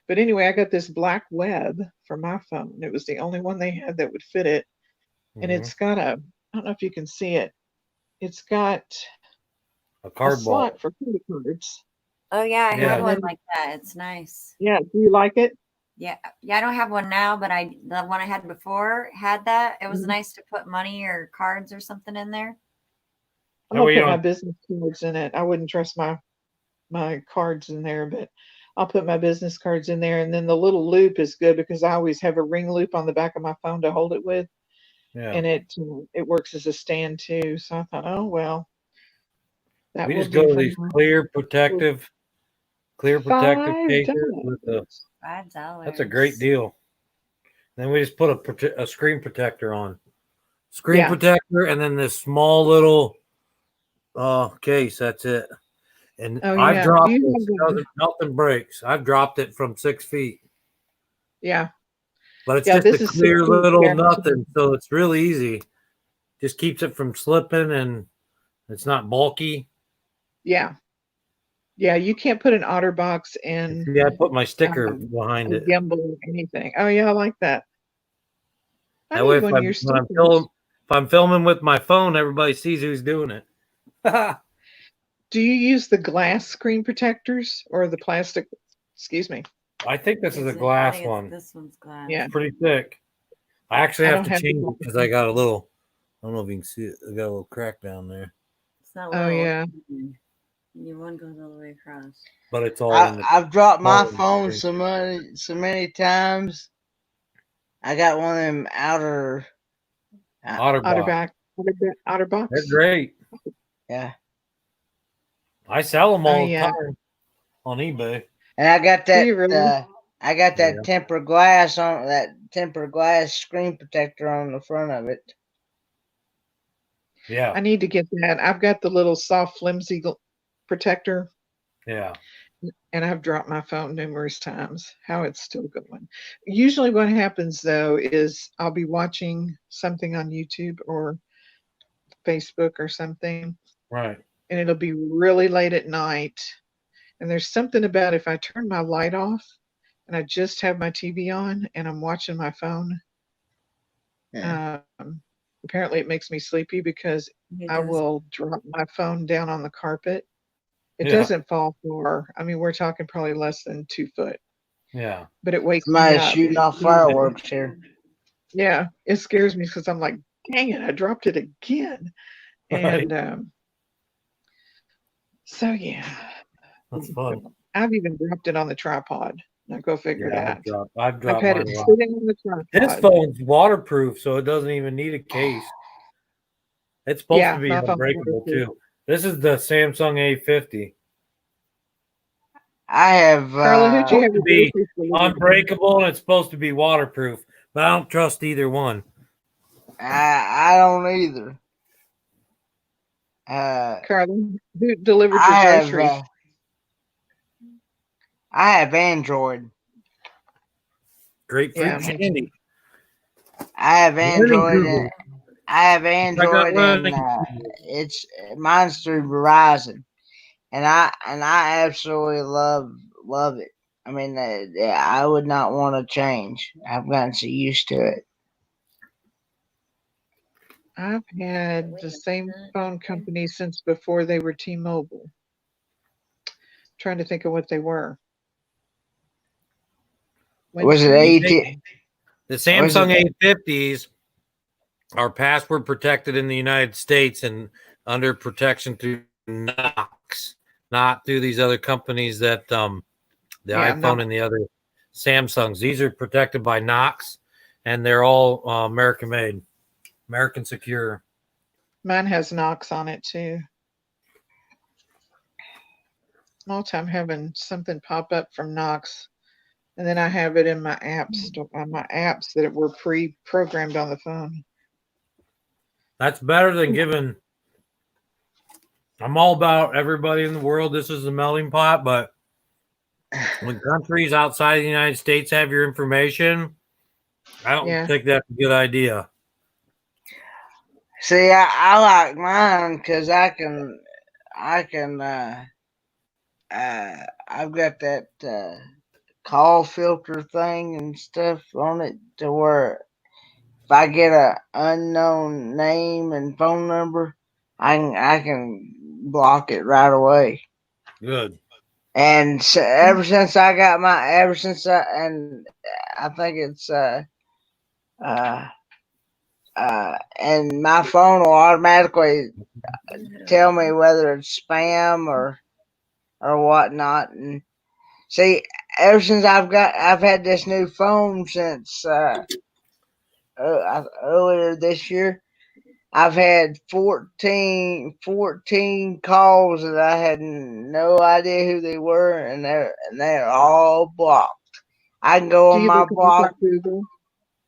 But anyway, I got this black web for my phone. It was the only one they had that would fit it. And Mhm. it's got I don't know if you can see it. It's got A a card ball. slot for credit cards. Oh yeah, I Yeah. have And one then, like that. It's nice. yeah, do you like it? Yeah, I don't have one now, but the one I had before had that. It was Mhm. nice to put money or cards or something in there. I'm That gonna way you put my don't. business cards in it. I wouldn't trust my cards in there, but I'll put my business cards in there. And then the little loop is good because I always have a ring loop on the back of my phone to hold it with, Yeah. and it works as a stand too. So I thought, oh well, that We will just go do to for these now. clear protective $5. cases with the. $5. That's a great deal. Then we just put a screen protector on. Screen Yeah. protector, and then this small little case. That's it. And Oh I've yeah. Do dropped you this. have the? Nothing breaks. I've dropped it from 6 feet, Yeah. but it's Yeah. just a This is six clear feet little guaranteed. nothing, so it's really easy. Just keeps it from slipping, and it's not bulky. Yeah. Yeah. You can't put an OtterBox in See, I put my sticker a behind it. gimbal or anything. Oh yeah, I like that. I That way, need one of your if I'm filming with my phone, everybody sees who's doing it. Do you use the glass screen protectors or the plastic? Excuse me. I think this is a I glass think one. This one's glass. Yeah. It's pretty thick. I actually I have don't to have the change it glass. because I got a little. I don't know if you can see it. I got a little crack down there, It's not Oh little. yeah. Your one goes all the way across. but it's all in the. I've dropped my all in the phone screen. so many times. I got one of them Otterbox. Otterbox. They're great. yeah, I sell them Oh all the yeah. time on eBay. and I got Do you really? that Yeah. tempered glass screen protector on the front of it. Yeah. I need to get that. I've got the little soft, flimsy protector, Yeah. and I've dropped my phone numerous times. How it's still going. Usually, what happens though is I'll be watching something on YouTube or Facebook or something, Right. and it'll be really late at night. And there's something about if I turn my light off and I just have my TV on and I'm watching my phone, Yeah. apparently it makes me sleepy because It I does. will drop my phone down on the carpet. It Yeah. doesn't fall far. I mean, we're talking probably less than 2 foot, Yeah. but it wakes me Somebody's up. shooting off fireworks here. Yeah, it scares me because I'm like, dang it, I dropped it again. Right. And so, yeah, That's fun. I've even dropped it on the tripod. Now go figure Yeah. that. I've I've dropped had mine it a lot. sitting on the This tripod. phone's waterproof, so it doesn't even need a case. It's supposed to Yeah, be my phone's unbreakable waterproof. too. This is the Samsung A50. I have Carla, who'd you Supposed have to your be groceries delivered to? unbreakable and it's supposed to be waterproof, but I don't trust either one. I don't either. Carla, who delivered your I have groceries? I have Android. Grapefruit Yeah, me candy. too. I have Learning Android and Google. I have I got Android and learning. it's mine's through Verizon, and I absolutely love it. I mean, I would not want to change. I've gotten so used to it. I've had the same phone company since before they were T-Mobile. Trying to think of what they were. Was it Windstream? AT? The Was it Samsung A50s are password protected in the United States and under protection through Knox, not through these other companies that the Yeah, iPhone no, and the other Samsungs. These are protected by Knox, and they're all American made, American secure. mine has Knox on it too. All time having something pop up from Knox, and then I have it in my apps, my apps that were pre-programmed on the phone. That's better than giving. I'm all about everybody in the world. This is a melting pot, but when countries outside of the United States have your information, I don't Yeah, think that's a good idea. See, I like mine because I can I've got that call filter thing and stuff on it to where if I get a unknown name and phone number, I can block it right away. Good. And so, ever since I got my ever since I and I think it's uh and my phone will automatically tell me whether it's spam or whatnot. And see, ever since I've had this new phone since earlier this year. I've had 14 calls that I had no idea who they were, and they're all blocked. I can go do on you my look them up block. on Google?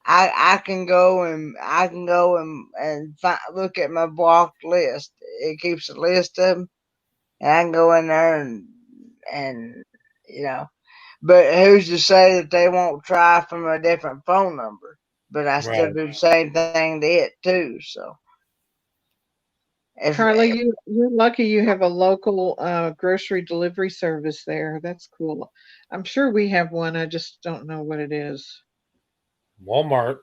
I can go and look at my blocked list. It keeps a list of them, and I can go in there and you know. But who's to say that they won't try from a different phone number? But I still Right. do the same thing to it too. So if Carla, you're lucky you have a local grocery delivery service there. That's cool. I'm sure we have one. I just don't know what it is. Walmart.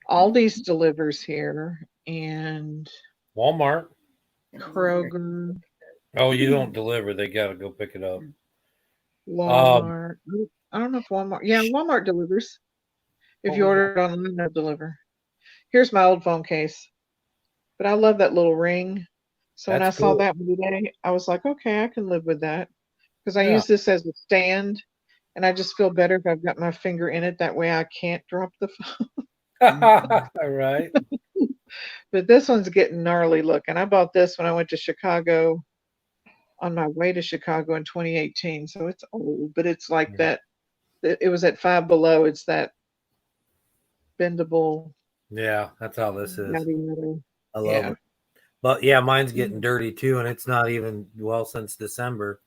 Aldi's delivers here, and Walmart. Kroger, Oh, you don't deliver. They got to go pick it up. Walmart. I don't know if Walmart. Yeah, Walmart delivers. If you order it online, they'll deliver. Here's my old phone case. But I love that little ring. So when I That's saw cool. that one today, I was like, okay, I can live with that. Because I Yeah. use this as a stand, and I just feel better if I've got my finger in it. That way I can't drop the phone. Right. But this one's getting gnarly looking. I bought this when I went to Chicago, on my way to Chicago in 2018. So it's old, but it's like that. It was at Five Below. It's that bendable. Yeah, that's how this is. Yada, yada. I love Yeah. it. But yeah, mine's getting dirty too, and it's not even since December.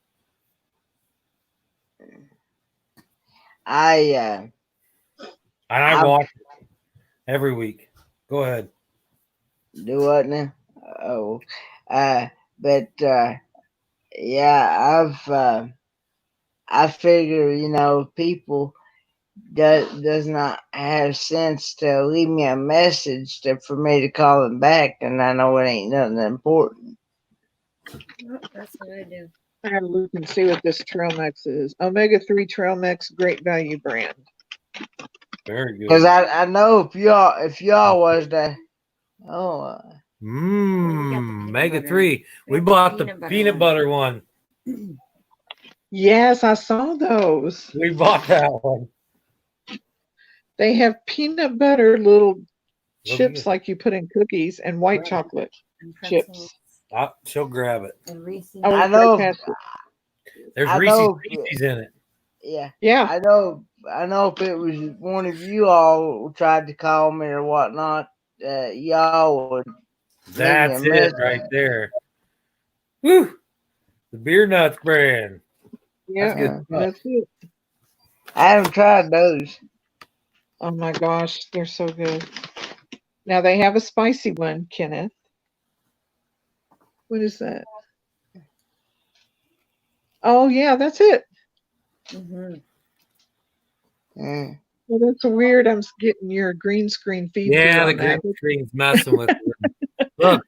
I wash it every week. Go ahead. do what now? Oh, but yeah, I figure, people does not have sense to leave me a message for me to call them back, and I know it ain't nothing important. That's what I do. I gotta look and see what this Trail Mix is. Omega-3 Trail Mix, great value brand. Very good. Because I know if y'all was to, Omega-3. We bought the peanut butter one. Yes, I saw those. We bought that one. They have peanut butter little chips good. like you put in cookies and white chocolate chips. She'll grab it. And Reese's. I know. There's I Reese's know- Pieces in it. Yeah. Yeah. I know if it was one of you all tried to call me or whatnot, y'all would. That's leave me a it right there. Woo! The Beer Nuts brand. Yeah, That's good stuff. that's it. I haven't tried those. Oh my gosh, they're so good. Now they have a spicy one, Kenneth. What is that? Oh yeah, that's it. Mm-hmm. Mm. Well, that's weird. I'm getting your green screen feed through Yeah, the on that. green screen's messing with it. Look,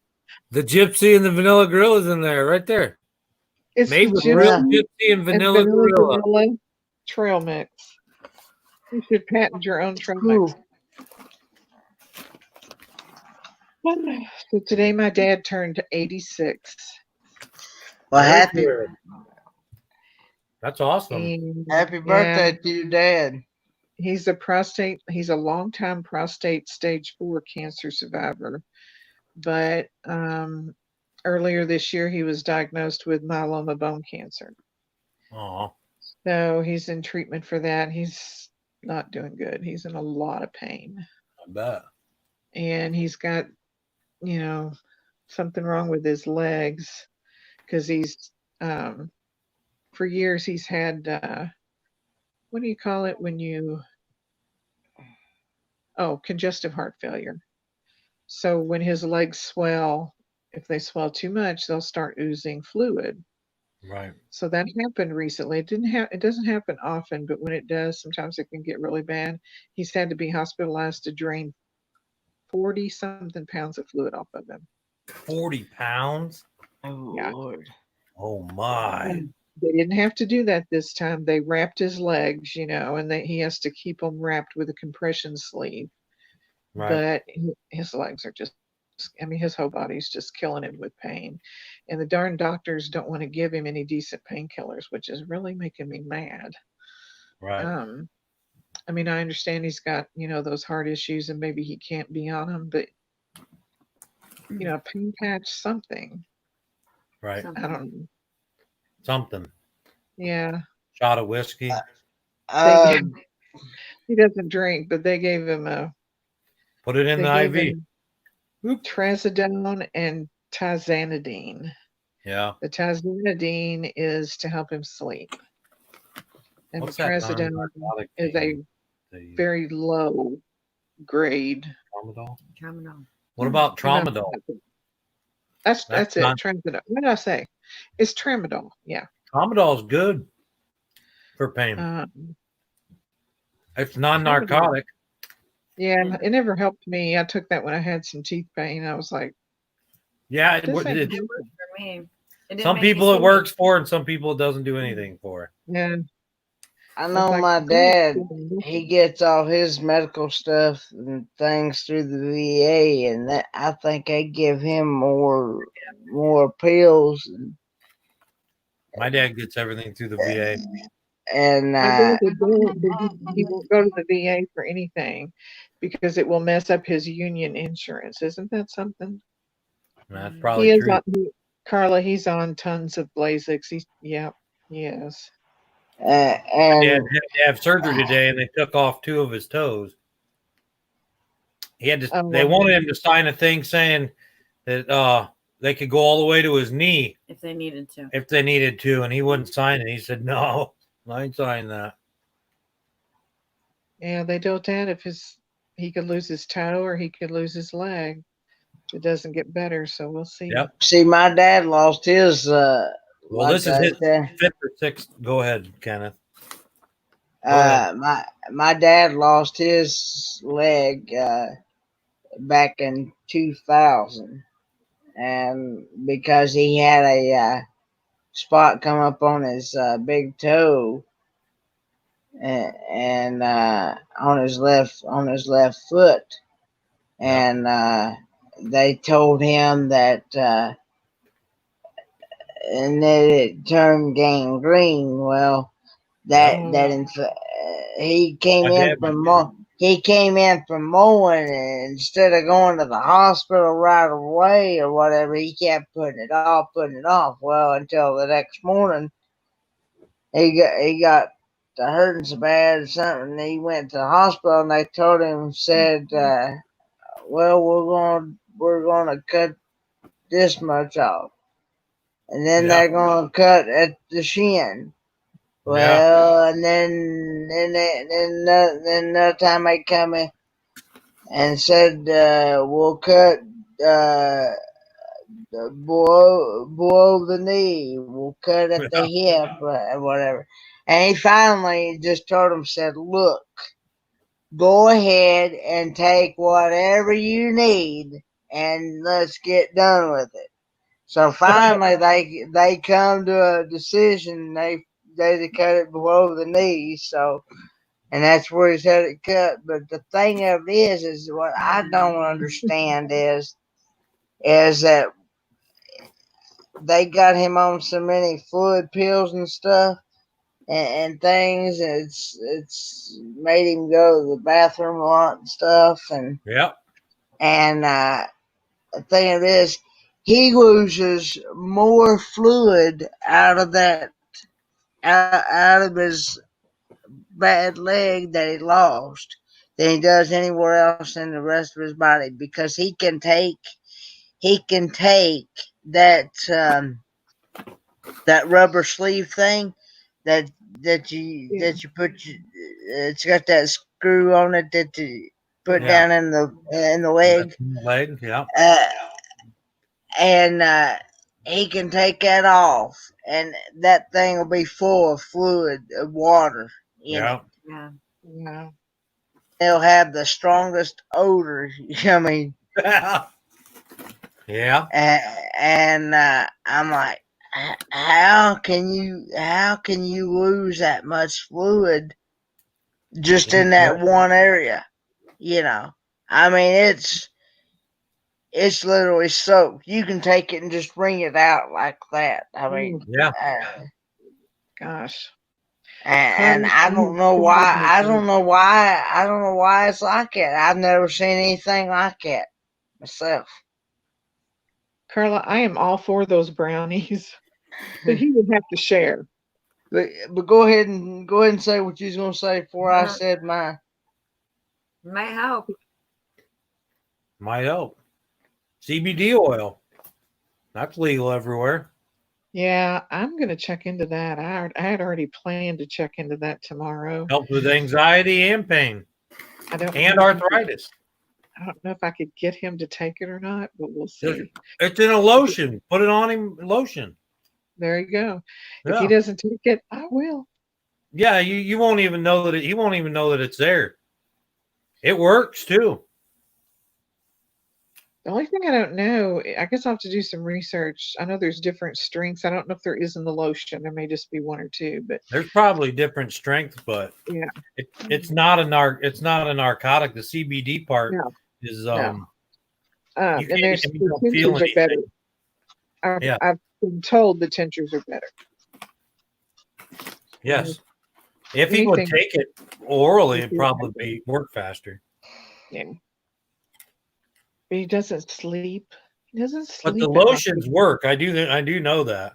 the Gypsy and the Vanilla Gorilla's in there, right there. It's Made the with real Gypsy Gypsy and Vanilla Gorilla. Gorilla Trail Mix. You should patent your own Trail Ooh. Mix. So today my dad turned 86. Well, Very happy good. That's awesome. And, happy birthday yeah, to your dad. he's a longtime prostate stage 4 cancer survivor. But earlier this year he was diagnosed with myeloma bone cancer. Oh, So he's in treatment for that. He's not doing good. He's in a lot of pain. I bet. And he's got, something wrong with his legs because he's for years he's had what do you call it when you congestive heart failure. So when his legs swell, if they swell too much, they'll start oozing fluid. Right. So that happened recently. It doesn't happen often, but when it does, sometimes it can get really bad. He's had to be hospitalized to drain 40 something pounds of fluid off of him. 40 pounds? Oh, Yeah. Lord. Oh, my. They didn't have to do that this time. They wrapped his legs, and he has to keep them wrapped with a compression sleeve. Right. But his legs are his whole body's just killing him with pain. And the darn doctors don't want to give him any decent painkillers, which is really making me mad. Right. I understand he's got, those heart issues and maybe he can't be on them, but, pain patch, something. Right. I don't know. Something. Yeah. Shot of whiskey. He doesn't drink, but they gave him Put it in the IV. Trazodone and tizanidine. Yeah. The tizanidine is to help him sleep. And What's the that trazodone narcotic is thing? very low grade. Tramadol. What about tramadol? That's it. not- Tramadol. What did I say? It's tramadol. Yeah. Tramadol's good for pain. It's non-narcotic. Yeah, it never helped me. I took that when I had some teeth pain. I was like, Yeah, this ain't It working. worked for me. It didn't some make me people it sleepy. works for, and some people it doesn't do anything for. Yeah, I I was know like, my this ain't dad, working. he gets all his medical stuff and things through the VA, and that I think they give him more pills My dad gets everything through the VA. and My brother did, but he won't go to the VA for anything because it will mess up his union insurance. Isn't that something? That's He probably is true. on, Carla, he's on tons of Lasix. Yeah, he is. My dad and had to have surgery today, and they took off 2 of his toes. He had to. Oh, They wow. wanted him to sign a thing saying that they could go all the way to his knee If they needed to. if they needed to, and he wouldn't sign it. He said, "No, I ain't signing that." Yeah, they do that if he could lose his toe or he could lose his leg. It doesn't get better, so we'll see. Yep. see, my dad lost his. Well, Like this is I his said, 5th or 6th. Go ahead, Kenneth. Go ahead. my dad lost his leg back in 2000, and because he had a spot come up on his big toe and on his left foot, and they told him that and that it turned gangrene. Well, Oh, he My came in dad went through. from mowing, and instead of going to the hospital right away or whatever, he kept putting it off. Well, until the next morning, he got to hurting so bad or something. He went to the hospital, and they told him, said, "Well, we're gonna cut this much off, and then Yeah. they're gonna cut at the shin." Yeah. Well, and then another time they come in and said, "We'll cut below the knee. We'll cut at the hip, whatever." And he finally just told him, said, "Look, go ahead and take whatever you need, and let's get done with it." So finally, they come to a decision. They cut it below the knee. So, and that's where he's had it cut. But the thing of it is what I don't understand is that they got him on so many fluid pills and stuff and things. And it's made him go to the bathroom a lot and stuff. Yep. And the thing of it is, he loses more fluid out of his bad leg that he lost than he does anywhere else in the rest of his body, because he can take that rubber sleeve thing that yeah. that you put. It's got that screw on it that you put Yeah. down in the leg, Leg. Yeah. uh, and he can take that off, and that thing will be full of fluid, of water in it. Yeah. Yeah. Wow. They'll have the strongest odor. I mean, Yeah. and I'm like, how can you lose that much fluid just in that one area? You know, I mean, it's literally soaked. You can take it and just wring it out like that. I mean, Oh, Yeah. gosh. and Carla, I you don't have know so why. much energy. I don't know why it's like it. I've never seen anything like it myself. Carla, I am all for those brownies, but he would have to share. But go ahead and say what you was gonna say before I said mine. Might help. Might help. CBD oil. That's legal everywhere. Yeah, I'm going to check into that. I had already planned to check into that tomorrow. Helps with anxiety and pain I don't and know if I could, arthritis. I don't know if I could get him to take it or not, but we'll see. It's in a lotion. Put it on him. Lotion. There you go. If he Yeah. doesn't take it, I will. Yeah. You won't even know that he won't even know that it's there. It works too. The only thing I don't know, I guess I'll have to do some research. I know there's different strengths. I don't know if there is in the lotion. There may just be one or two, but There's probably different strengths, but yeah, it's not a narcotic. The CBD part no, is no. you And can't there's you the don't feel tinctures are better. anything. Yeah. I've been told the tinctures are better. Yes. If he would Anything, take it orally, you it'd feel probably better. work faster. Yeah. But he doesn't sleep. He doesn't But the sleep if I lotions feed him. work. I do know that.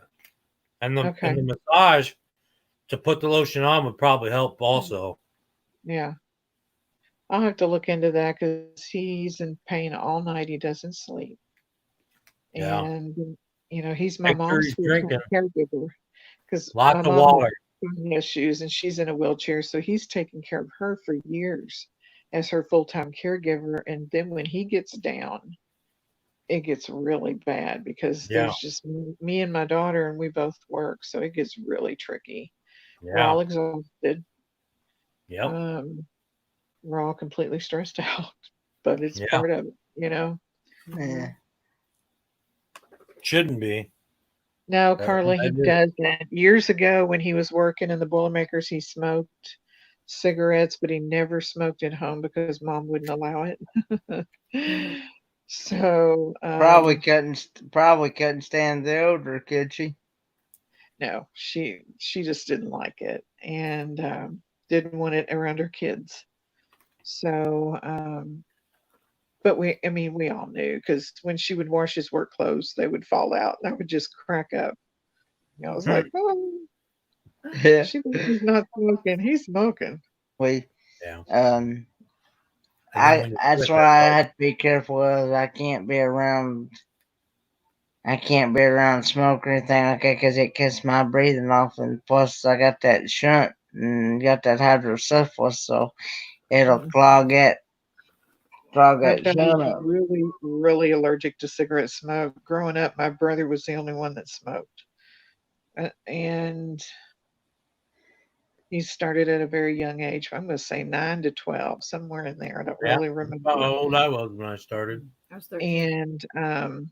And Okay. the massage to put the lotion on would probably help also. Yeah. I'll have to look into that because he's in pain all night. He doesn't sleep. Yeah. And, he's my Make sure mom's he's full-time drinking caregiver because my lots of mom has water. spine issues and she's in a wheelchair. So he's taken care of her for years as her full-time caregiver. And then when he gets down, it gets really bad because Yeah. there's just me and my daughter, and we both work. So it gets really tricky. We're Yeah. all exhausted. Yep. We're all completely stressed out, but it's Yeah. part of it, Yeah. Shouldn't be. No, But Carla, he doesn't. Years ago when he was working in the Boilermakers, he smoked cigarettes, but he never smoked at home because mom wouldn't allow it. So, Probably couldn't stand the odor, could she? no, she just didn't like it and didn't want it around her kids. So, but we all knew because when she would wash his work clothes, they would fall out, and I would just crack up. I was like, oh, Yeah. she thinks he's not smoking. He's smoking. We Yeah. um And then when you that's quit, why I have to be careful of. I can't be around smoke or anything like that because it cuts my breathing off, and plus I got that shunt and got that hydrocephalus, so it'll clog My that daughter's shunt up. really, really allergic to cigarette smoke. Growing up, my brother was the only one that smoked. And he started at a very young age. I'm going to say 9 to 12, somewhere in there. I don't Yeah. really That's remember. about how old I was when I started. I was 13. And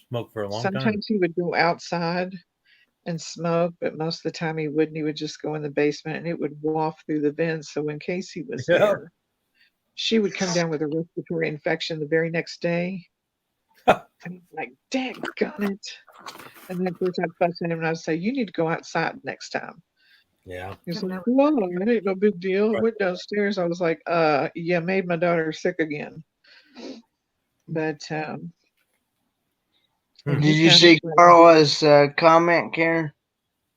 Smoked for a long time. sometimes he would go outside and smoke, but most of the time he wouldn't. He would just go in the basement and it would waft through the vents. So in case he was Yeah. there, she would come down with a respiratory infection the very next day. And I'm like, daggone it. And then of course I'd fuss at him and I'd say, you need to go outside next time. Yeah. He's like, whoa, it ain't no big deal. I went downstairs. I was like, yeah, made my daughter sick again. But Did you see Carla's comment, Karen?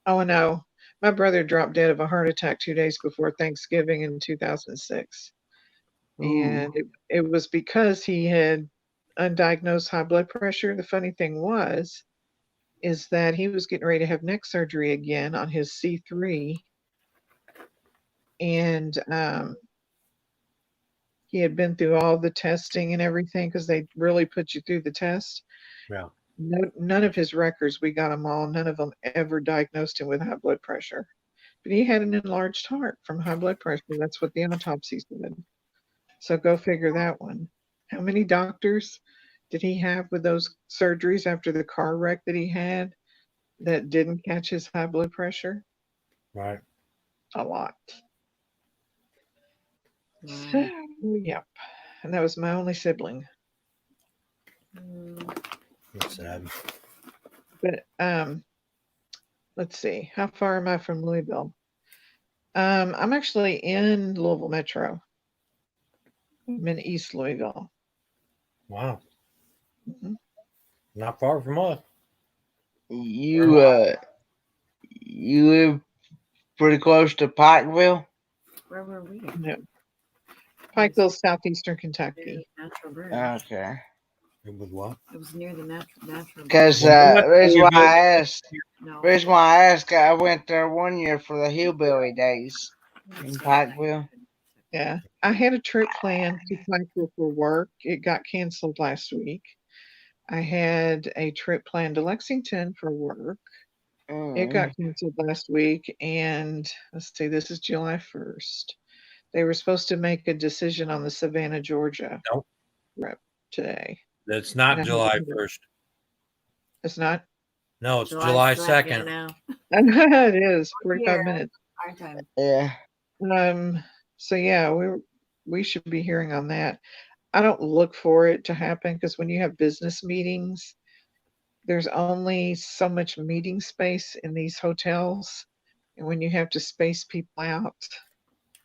Oh no. My brother dropped dead of a heart attack 2 days before Thanksgiving in 2006. And it was because he had undiagnosed high blood pressure. The funny thing is that he was getting ready to have neck surgery again on his C3. And he had been through all the testing and everything because they really put you through the test. Yeah. None of his records, we got them all. None of them ever diagnosed him with high blood pressure. But he had an enlarged heart from high blood pressure. That's what the autopsy said. So go figure that one. How many doctors did he have with those surgeries after the car wreck that he had that didn't catch his high blood pressure? Right. A lot. So, yep. And that was my only sibling. That's sad. But let's see. How far am I from Louisville? I'm actually in Louisville Metro. I'm in East Louisville. Wow. Mhm. Not far from us. You live pretty close to Pikeville? Where were we? No. Pikeville, southeastern Kentucky. Natural bridge. Okay. It was what? It was near the natural. Because Well, reason why I asked, No. I went there one year for the hillbilly days in Pikeville. Yeah. I had a trip planned to Pikeville for work. It got canceled last week. I had a trip planned to Lexington for work. It got canceled last week. And let's see, this is July 1st. They were supposed to make a decision on the Savannah, Georgia Nope. rep today. That's not And I July haven't heard it. 1st. It's not? No, it's July 2nd. now. It is 45 Yeah. minutes. Our time. Yeah. So yeah, we should be hearing on that. I don't look for it to happen because when you have business meetings, there's only so much meeting space in these hotels. And when you have to space people out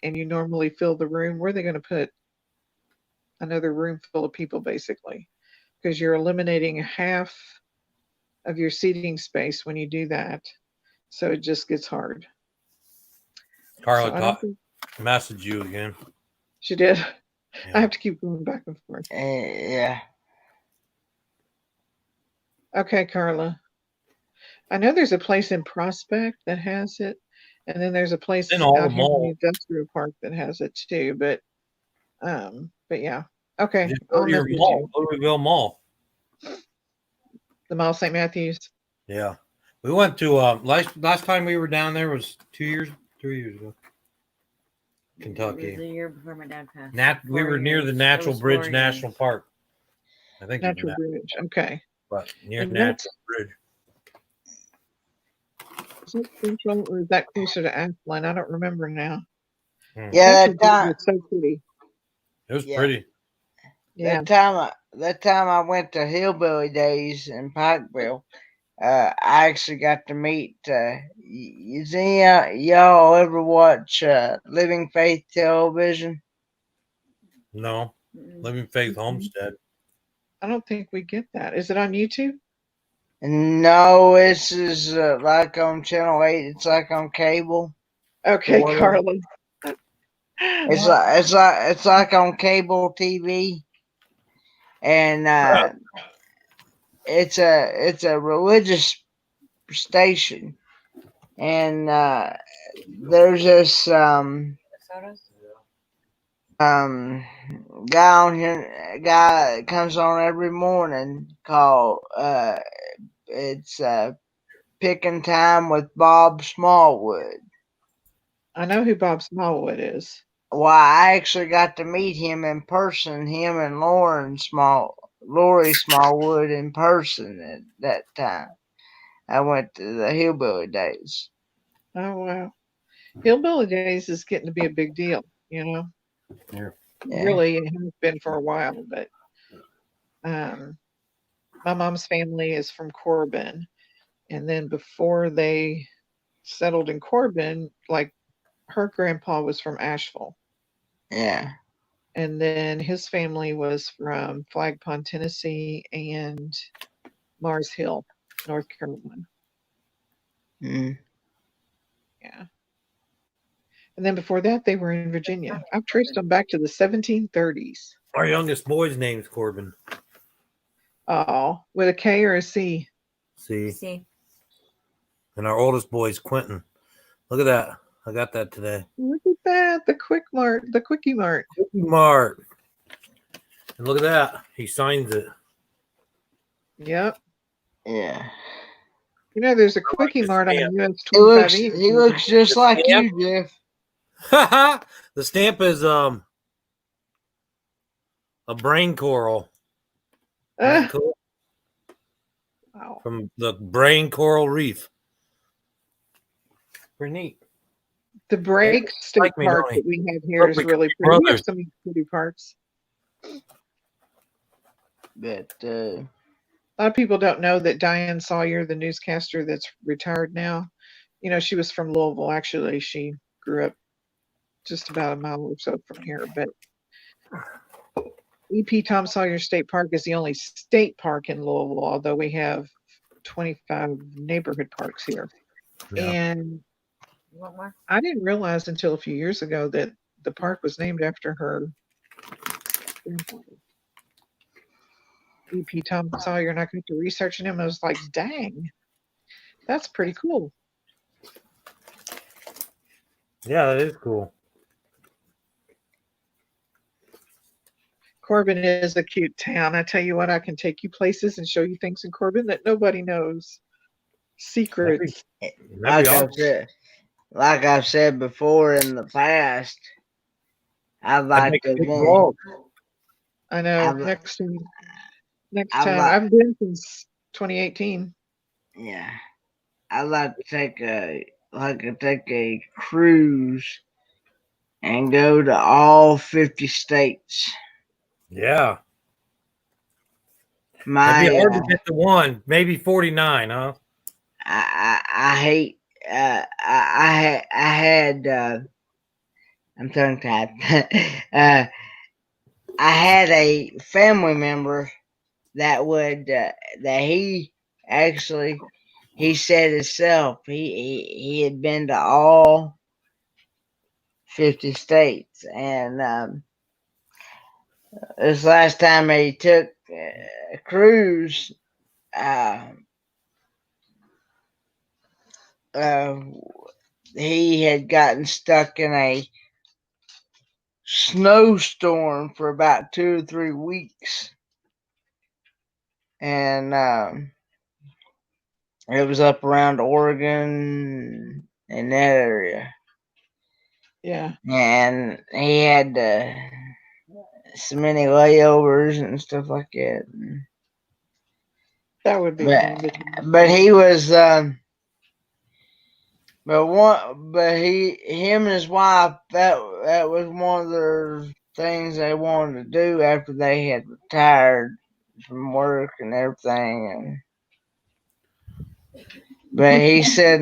and you normally fill the room, where are they going to put another room full of people basically? Because you're eliminating half of your seating space when you do that. So it just gets hard. Carla So I don't think messaged you again. she did. Yeah. I have to keep going back and forth. Yeah. Okay, Carla. I know there's a place in Prospect that has it, and then there's a place In all out the here in the malls. industrial park that has it too. But yeah. Okay, Just I'll go to your message mall, you. Louisville Mall. The Mall St. Matthews. Yeah. We went to last time we were down there was 3 years ago. It Kentucky. was a year before my dad passed. We were near the Natural Bridge National Park. I think Natural Bridge. Okay. but near And Natural that's Bridge. is that Central or is that closer to Ashland? I don't remember now. Yeah, Natural that Bridge time. is so pretty. It was Yeah. pretty. Yeah. That time I went to Hillbilly Days in Pikeville. I actually got to meet. Y'all ever watch Living Faith television? No. Living Faith Homestead. I don't think we get that. Is it on YouTube? No, this is like on Channel 8. It's like on cable. Okay, Carla. It's like on cable TV, and it's a religious station, and there's this guy on here, guy that comes on every morning called it's Picking Time with Bob Smallwood. I know who Bob Smallwood is. Well, I actually got to meet him in person, him and Lori Smallwood in person at that time. I went to the Hillbilly Days. Oh wow. Hillbilly Days is getting to be a big deal, you know. Yeah. Really, it has been for a while, but my mom's family is from Corbin, and then before they settled in Corbin, like her grandpa was from Asheville. Yeah. And then his family was from Flag Pond, Tennessee, and Mars Hill, North Carolina. Mm. Yeah. And then before that, they were in Virginia. I've traced them back to the 1730s. Our youngest boy's name's Corbin. Oh, with a K or a C? See. And our oldest boy's Quentin. Look at that. I got that today. Look at that. The Quickie Mart. Quickie Mart. And look at that. He signs it. Yep. Yeah. You know, there's a Quickie Mart on US He 25 looks just like you, Jeff. The stamp is a brain coral. Cool? Wow. From the brain coral reef. Pretty neat. The Break State like me, Park don't he? that we have here is We could really be pretty. We brothers. have some pretty parks. But A lot of people don't know that Diane Sawyer, the newscaster that's retired now, you know, she was from Louisville. Actually, she grew up just about a mile or so from here. But EP Tom Sawyer State Park is the only state park in Louisville, although we have 25 neighborhood parks here. Yeah. And You want more? I didn't realize until a few years ago that the park was named after her grandfather. EP Tom Sawyer, and I got to researching him. I was like, dang, that's pretty cool. Yeah, that is cool. Corbin is a cute town. I tell you what, I can take you places and show you things in Corbin that nobody knows. Secrets. like I've said before in the past, I'd That'd like make to a big vent. vlog. I know. I'd, Next I'd time. like, I've been since 2018. yeah, I'd like to take a cruise and go to all 50 states. Yeah. That'd be My hard to get to one, maybe 49, huh? I hate I had I'm tongue tied. I had a family member that would that he actually he said himself he had been to all 50 states, and this last time he took a cruise, uh, uh, he had gotten stuck in a snowstorm for about 2 or 3 weeks, and it was up around Oregon in that area. Yeah. And he had so many layovers and stuff like that. That would be But fun to but he was but him and his wife, that was one of their things they wanted to do after they had retired from work and everything. But he said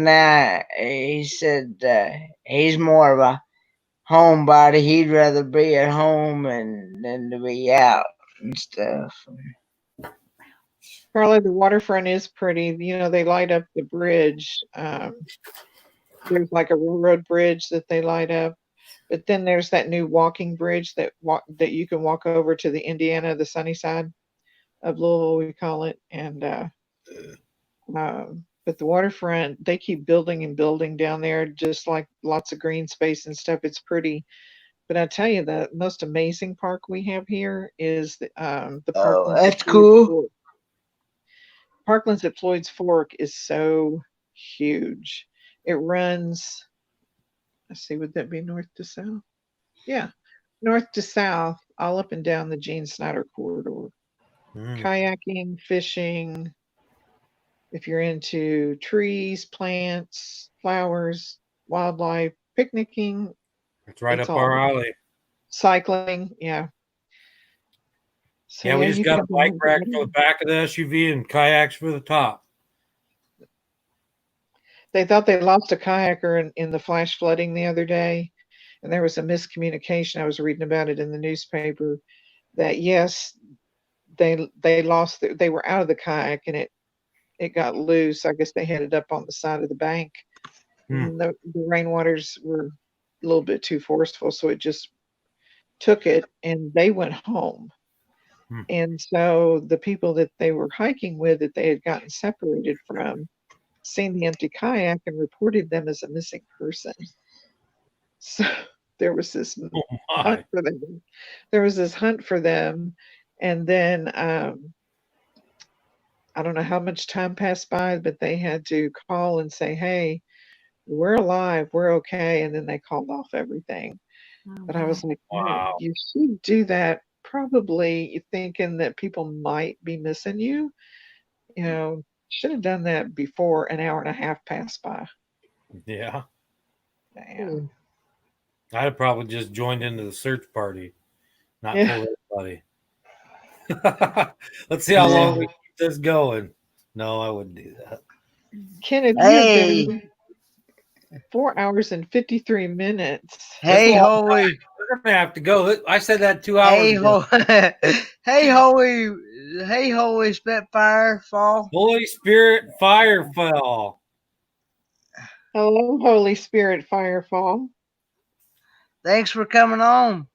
he's more of a homebody. He'd rather be at home than to be out and stuff. Carla, the waterfront is pretty. You know, they light up the bridge. There's like a railroad bridge that they light up, but then there's that new walking bridge that you can walk over to the Indiana, the sunny side of Louisville, we call it. And but the waterfront, they keep building and building down there, just like lots of green space and stuff. It's pretty. But I tell you, the most amazing park we have here is the Oh, Parklands at that's Floyd's cool. Fork. Parklands at Floyd's Fork is so huge. It runs, let's see, would that be north to south? Yeah, north to south, all up and down the Gene Snyder corridor. Kayaking, fishing, if you're into trees, plants, flowers, wildlife, picnicking, It's right it's up our all. alley. Cycling, yeah. So Yeah, we yeah, just you got can a have bike a rack for the back of the SUV and kayaks for the top. They thought they lost a kayaker in the flash flooding the other day, and there was a miscommunication. I was reading about it in the newspaper that yes, they lost. They were out of the kayak and it got loose. I guess they had it up on the side of the bank. And the rainwaters were a little bit too forceful, so it just took it, and they went home. And so the people that they were hiking with, that they had gotten separated from, seen the empty kayak and reported them as a missing person. So there was this hunt for them. There was this hunt for them, and then I don't know how much time passed by, but they had to call and say, "Hey, we're alive, we're okay," and then they called off everything. But I was like, wow, you should do that. Probably thinking that people might be missing you. You know, should have done that before an hour and a half passed by. Yeah. Damn. I'd have probably just joined into the search party, not Yeah. told anybody. Let's see how long we keep this going. No, I wouldn't do that. Kenneth, you have been 4 hours and 53 minutes. Hey, Holy. We're gonna have to go. I said that 2 hours ago. Hey, Holy Spitfire Fall. Holy Spirit fire fell. Hello, Holy Spirit Firefall. Thanks for coming on.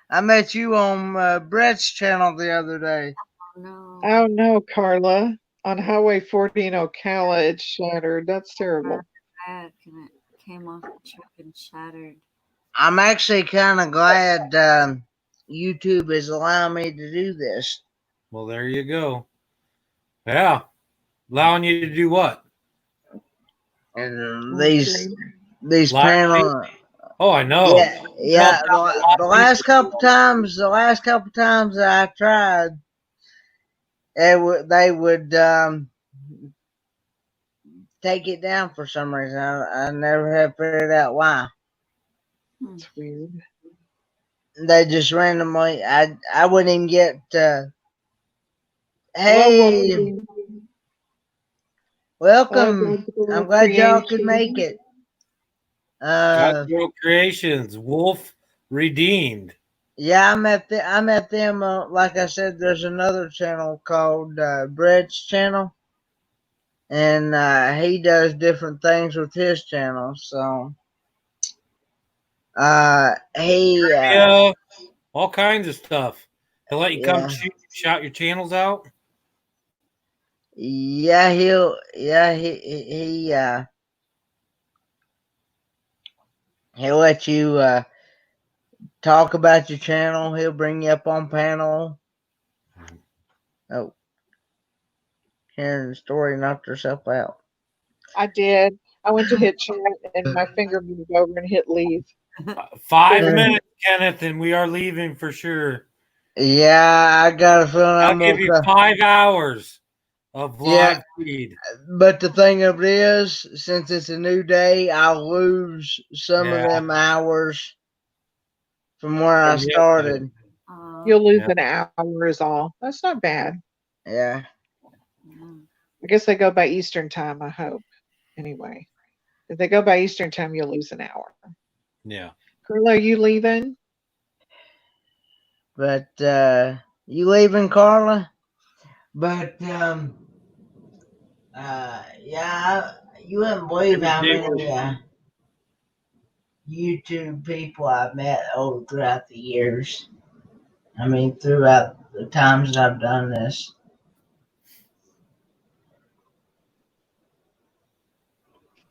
I met you on Brett's channel the other day. Oh no, Carla. On Highway 40 in Ocala, it's shattered. That's terrible. Back and it came off the truck and shattered. I'm actually kind of glad YouTube is allowing me to do this. Well, there you go. Yeah. Allowing you to do what? And these Live panel Oh, I know. Yeah, yeah. The last couple times that I tried, they would take it down for some reason. I never have figured out why. It's weird. They just randomly. I wouldn't even get. Hello, Hey, Wolfie. Hello, welcome. I'm God's glad y'all could make creation. it. God's World Creations, Wolf Redeemed. Yeah, I met them. Like I said, there's another channel called Brett's channel, and he does different things with his channel. So he Yeah, all kinds of stuff. He'll let you come yeah shout your channels out. yeah he'll let you talk about your channel. He'll bring you up on panel. Oh, Karen's story knocked herself out. I did. I went to hit chat and my finger moved over and hit leave. 5 minutes, Kenneth, and we are leaving for sure. Yeah, I got a feeling I'll I'm give you 5 hours of live feed. But the thing of it is, since it's a new day, I'll lose some of them hours from where I started. You'll lose an hour is all. That's not bad. Yeah. I guess they go by Eastern time, I hope. Anyway. If they go by Eastern time, you'll lose an hour. Yeah. Carla, are you leaving? But you leaving, Carla? But yeah, you wouldn't believe how many YouTube people I've met throughout the years. I mean, throughout the times that I've done this.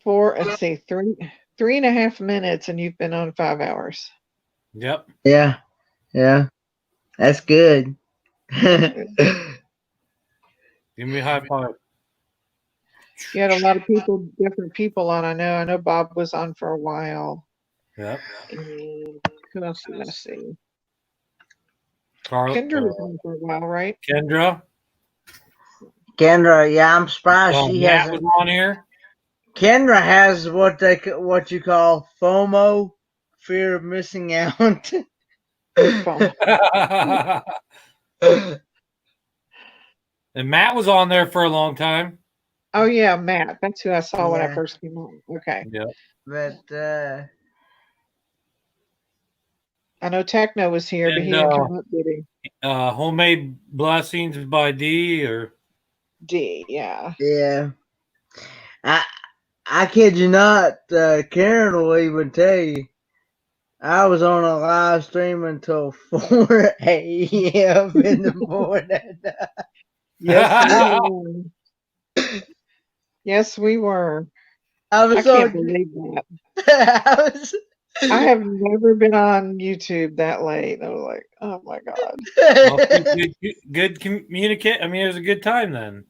Let's see, 3.5 minutes, and you've been on 5 hours. Yep. Yeah. Yeah. That's good. Give me a high five. You had a lot of people, different people on. I know Bob was on for a while. Yep. And who else did I see? Carl, Kendra was on for a while, right? Kendra, yeah, I'm surprised she Matt hasn't. was on here. Kendra has what you call FOMO, fear of missing out. And Matt was on there for a long time. Oh yeah, Matt. That's who I saw when I Yeah. first came on. Okay. Yeah. But I know Techno was here, but he didn't come up, did he? Homemade Blessings by D or D, yeah. Yeah. I kid you not, Karen will even tell you. I was on a live stream until 4 a.m. in the morning. Yes, we were. Yes, we were. I can't believe that. I have never been on YouTube that late. I was like, oh my God. Well, good communicate. I mean, it was a good time then.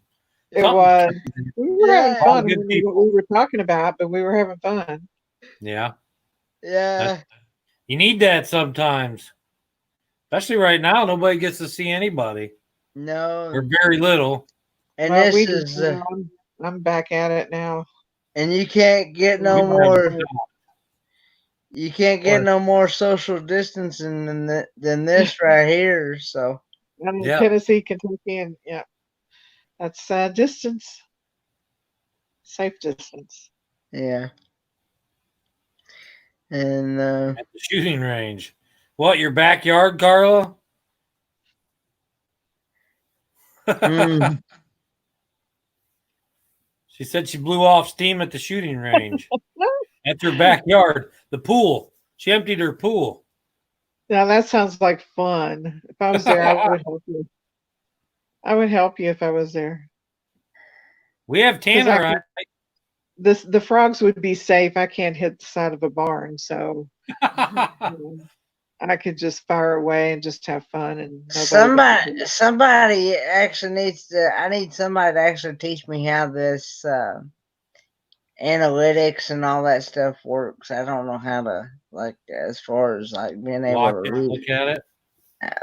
It was. We were having fun. I don't know what we were talking about, but we were having fun. Yeah. Yeah. You need that sometimes. Especially right now, nobody gets to see anybody. No. Or very little. And Well, this is I'm back at it now. And you can't get no more. You can't get no more social distancing than this right here. So. I'm in Tennessee, Kentucky, and yeah, that's distance, safe distance. Yeah. And at the shooting range. What, your backyard, Carla? She said she blew off steam at the shooting range. That's her backyard. The pool. She emptied her pool. Now that sounds like fun. If I was there, I would help you. I would help you if I was there. We have Tanner. The frogs would be safe. I can't hit the side of a barn, so I could just fire away and just have fun. And somebody actually needs to. I need somebody to actually teach me how this analytics and all that stuff works. I don't know how to, like, as far as like being able Watch to it, read look at it.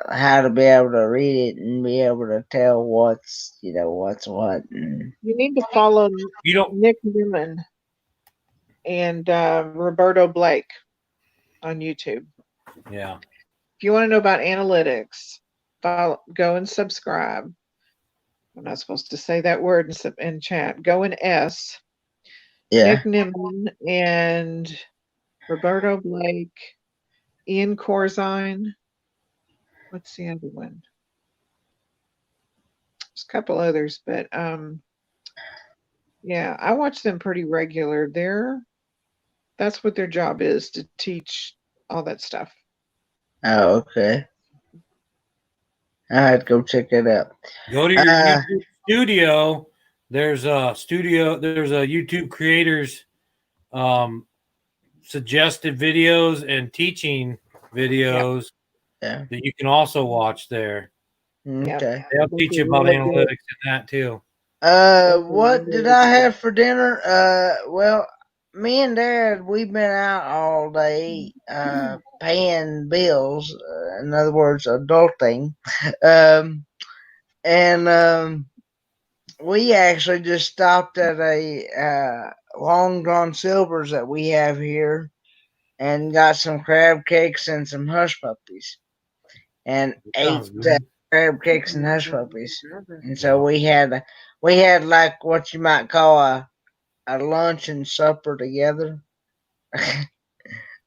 how to be able to read it and be able to tell what's what's what. And You need to follow You don't. Nick Newman and Roberto Blake on YouTube. Yeah. If you want to know about analytics, go and subscribe. I'm not supposed to say that word in chat. Go in S. yeah, Nick Nimmin and Roberto Blake, Ian Corzine. What's the other one? There's a couple others, but yeah, I watch them pretty regular. That's what their job is, to teach all that stuff. oh, okay. I had to go check it out. Go to your YouTube studio. There's a studio. There's a YouTube creators suggested videos and teaching videos Yeah. that you can also watch there. Okay. They'll teach you about analytics and that too. What did I have for dinner? Well, me and Dad, we've been out all day, paying bills. In other words, adulting. And we actually just stopped at a Long John Silver's that we have here, and got some crab cakes and some hush puppies, and ate crab cakes and hush puppies. And so we had like what you might call a lunch and supper together,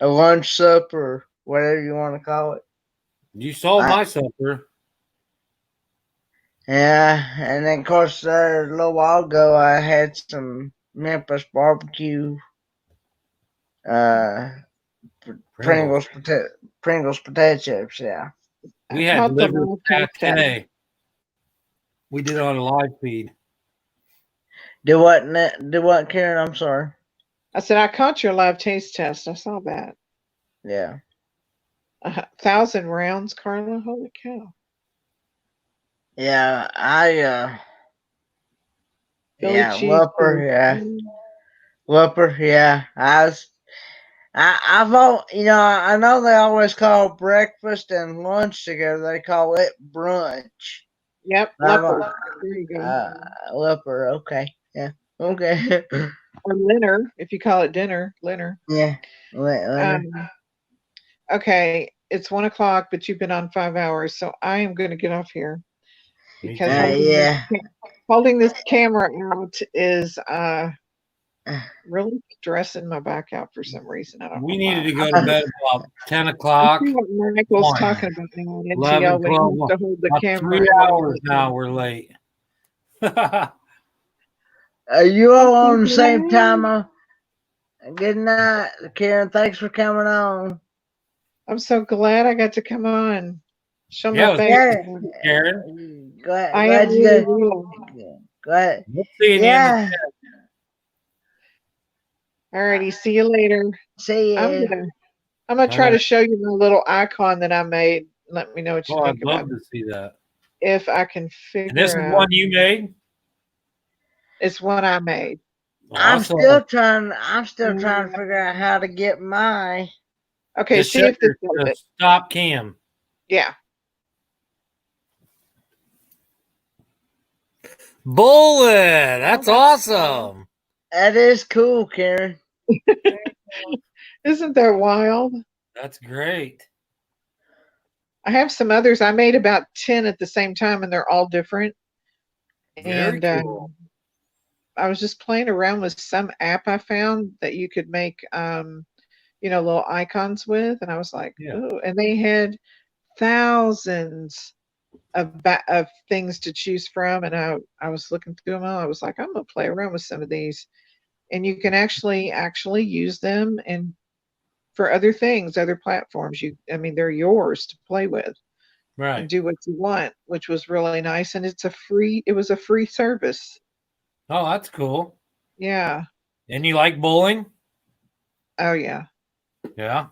a lunch supper, whatever you want to call it. You saw my supper. Yeah, and then of course a little while ago I had some Memphis barbecue, Pringles potato chips. Yeah, we had liver pate. We did it on a live feed. Do what, Karen? I'm sorry. I said I caught your live taste test. I saw that. Yeah. 1,000 rounds, Carla. Holy cow. Yeah, Philly yeah, cheese. Whopper, yeah. I've all, I know they always call breakfast and lunch together. They call it brunch. Yep, Leopard. There you go. Leopard, okay. Yeah, okay. Or dinner, if you call it dinner, dinner. Yeah. Okay, it's 1 o'clock, but you've been on 5 hours, so I am going to get off here because holding this camera out is really stressing my back out for some reason. I don't know. We needed to go to bed about 10 o'clock. I see what Michael's talking about now. 11, 12, to hold the camera 3 hours now. We're late. Are you all on the same time? Good night, Karen. Thanks for coming on. I'm so glad I got to come on. Show my Yeah, face. Karen. Glad you did. Go ahead. We'll see you Yeah. Alrighty, see you later. See you. I'm gonna try to show you my little icon that I made. Let me know what you think about it. I'd love to see that. If I can figure and this out. is one you made? It's one I made. Awesome. I'm still trying to figure out how to get my. Okay, just see if this does it. Stop cam. Yeah. Bullet. That's awesome. That is cool, Karen. Isn't that wild? That's great. I have some others. I made about 10 at the same time, and they're all different. Very cool. I was just playing around with some app I found that you could make, little icons with, and I was like, ooh, and they had thousands of things to choose from, and I was looking through them all. I was like, I'm gonna play around with some of these, and you can actually use them and for other things, other platforms. They're yours to play with, right? And do what you want, which was really nice, and it was a free service. Oh, that's cool. Yeah. And you like bowling? Oh yeah. Yeah.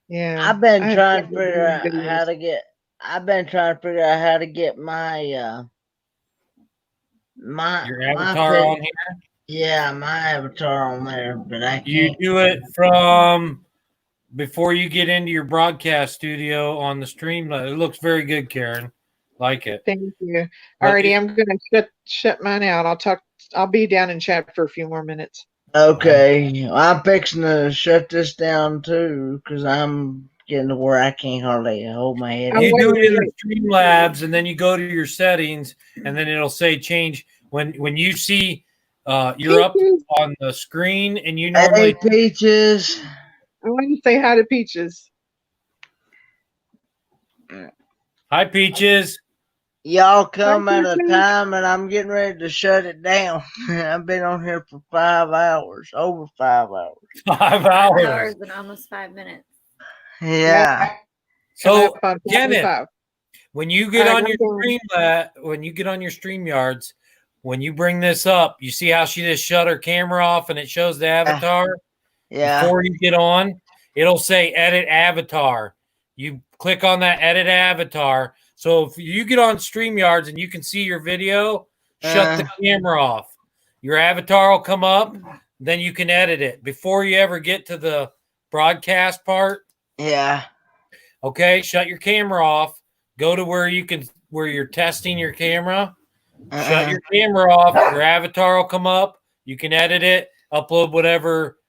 Yeah. I've been trying to figure out how to get. I've been trying to figure out how to get my your avatar on here. Yeah, my avatar on there, but I You can't. do it from before you get into your broadcast studio on the stream. It looks very good, Karen. Like it. Thank you. But Alrighty, I'm gonna shut mine out. I'll be down in chat for a few more minutes. Okay, well, I'm fixing to shut this down too because I'm getting to where I can't hardly hold my head. Oh, you do wait, it in wait. the Streamlabs, and then you go to your settings, and then it'll say change when you see you're up Peaches. on the screen, and you Hey, normally Peaches. I want to say hi to Peaches. hi Peaches. Y'all Hi, come at a Peaches. time and I'm getting ready to shut it down. I've been on here for 5 hours, over 5 hours. 5 5 hours. hours and almost 5 minutes. Yeah. So Coming up on Kenneth, 25. when you All get right, on I'm your going. when you get on your StreamYards, when you bring this up, you see how she just shut her camera off and it shows the avatar. Yeah. Before you get on, it'll say edit avatar. You click on that edit avatar. So if you get on StreamYards and you can see your video, shut the camera off. Your avatar will come up, then you can edit it before you ever get to the broadcast part. Yeah. Okay, shut your camera off. Go to where you're testing your camera. Shut your camera off. Your avatar will come up. You can edit it, upload whatever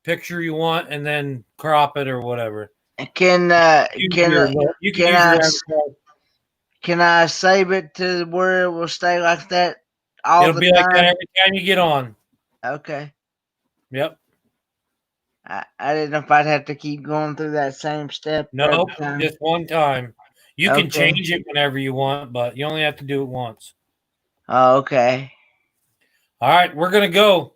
picture you want, and then crop it or whatever. Can You can can use your avatar. can I save it to where it will stay like that all It'll the be like that time? every time you get on. Okay. Yep. I didn't know if I'd have to keep going through that same step every Nope. time. Just one time. You can Okay. change it whenever you want, but you only have to do it once. Oh, okay. All right, we're gonna go.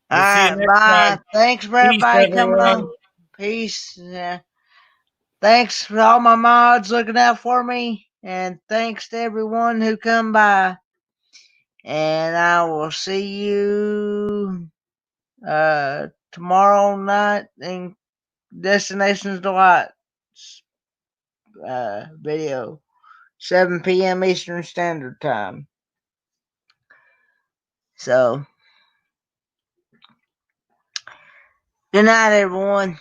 All We'll see you right, next bye. time. Thanks for Peace, everybody coming everyone. on. Peace. Yeah. Thanks for all my mods looking out for me, and thanks to everyone who come by. And I will see you tomorrow night in Destinations Delight video, 7 p.m. Eastern Standard Time. So, good night, everyone.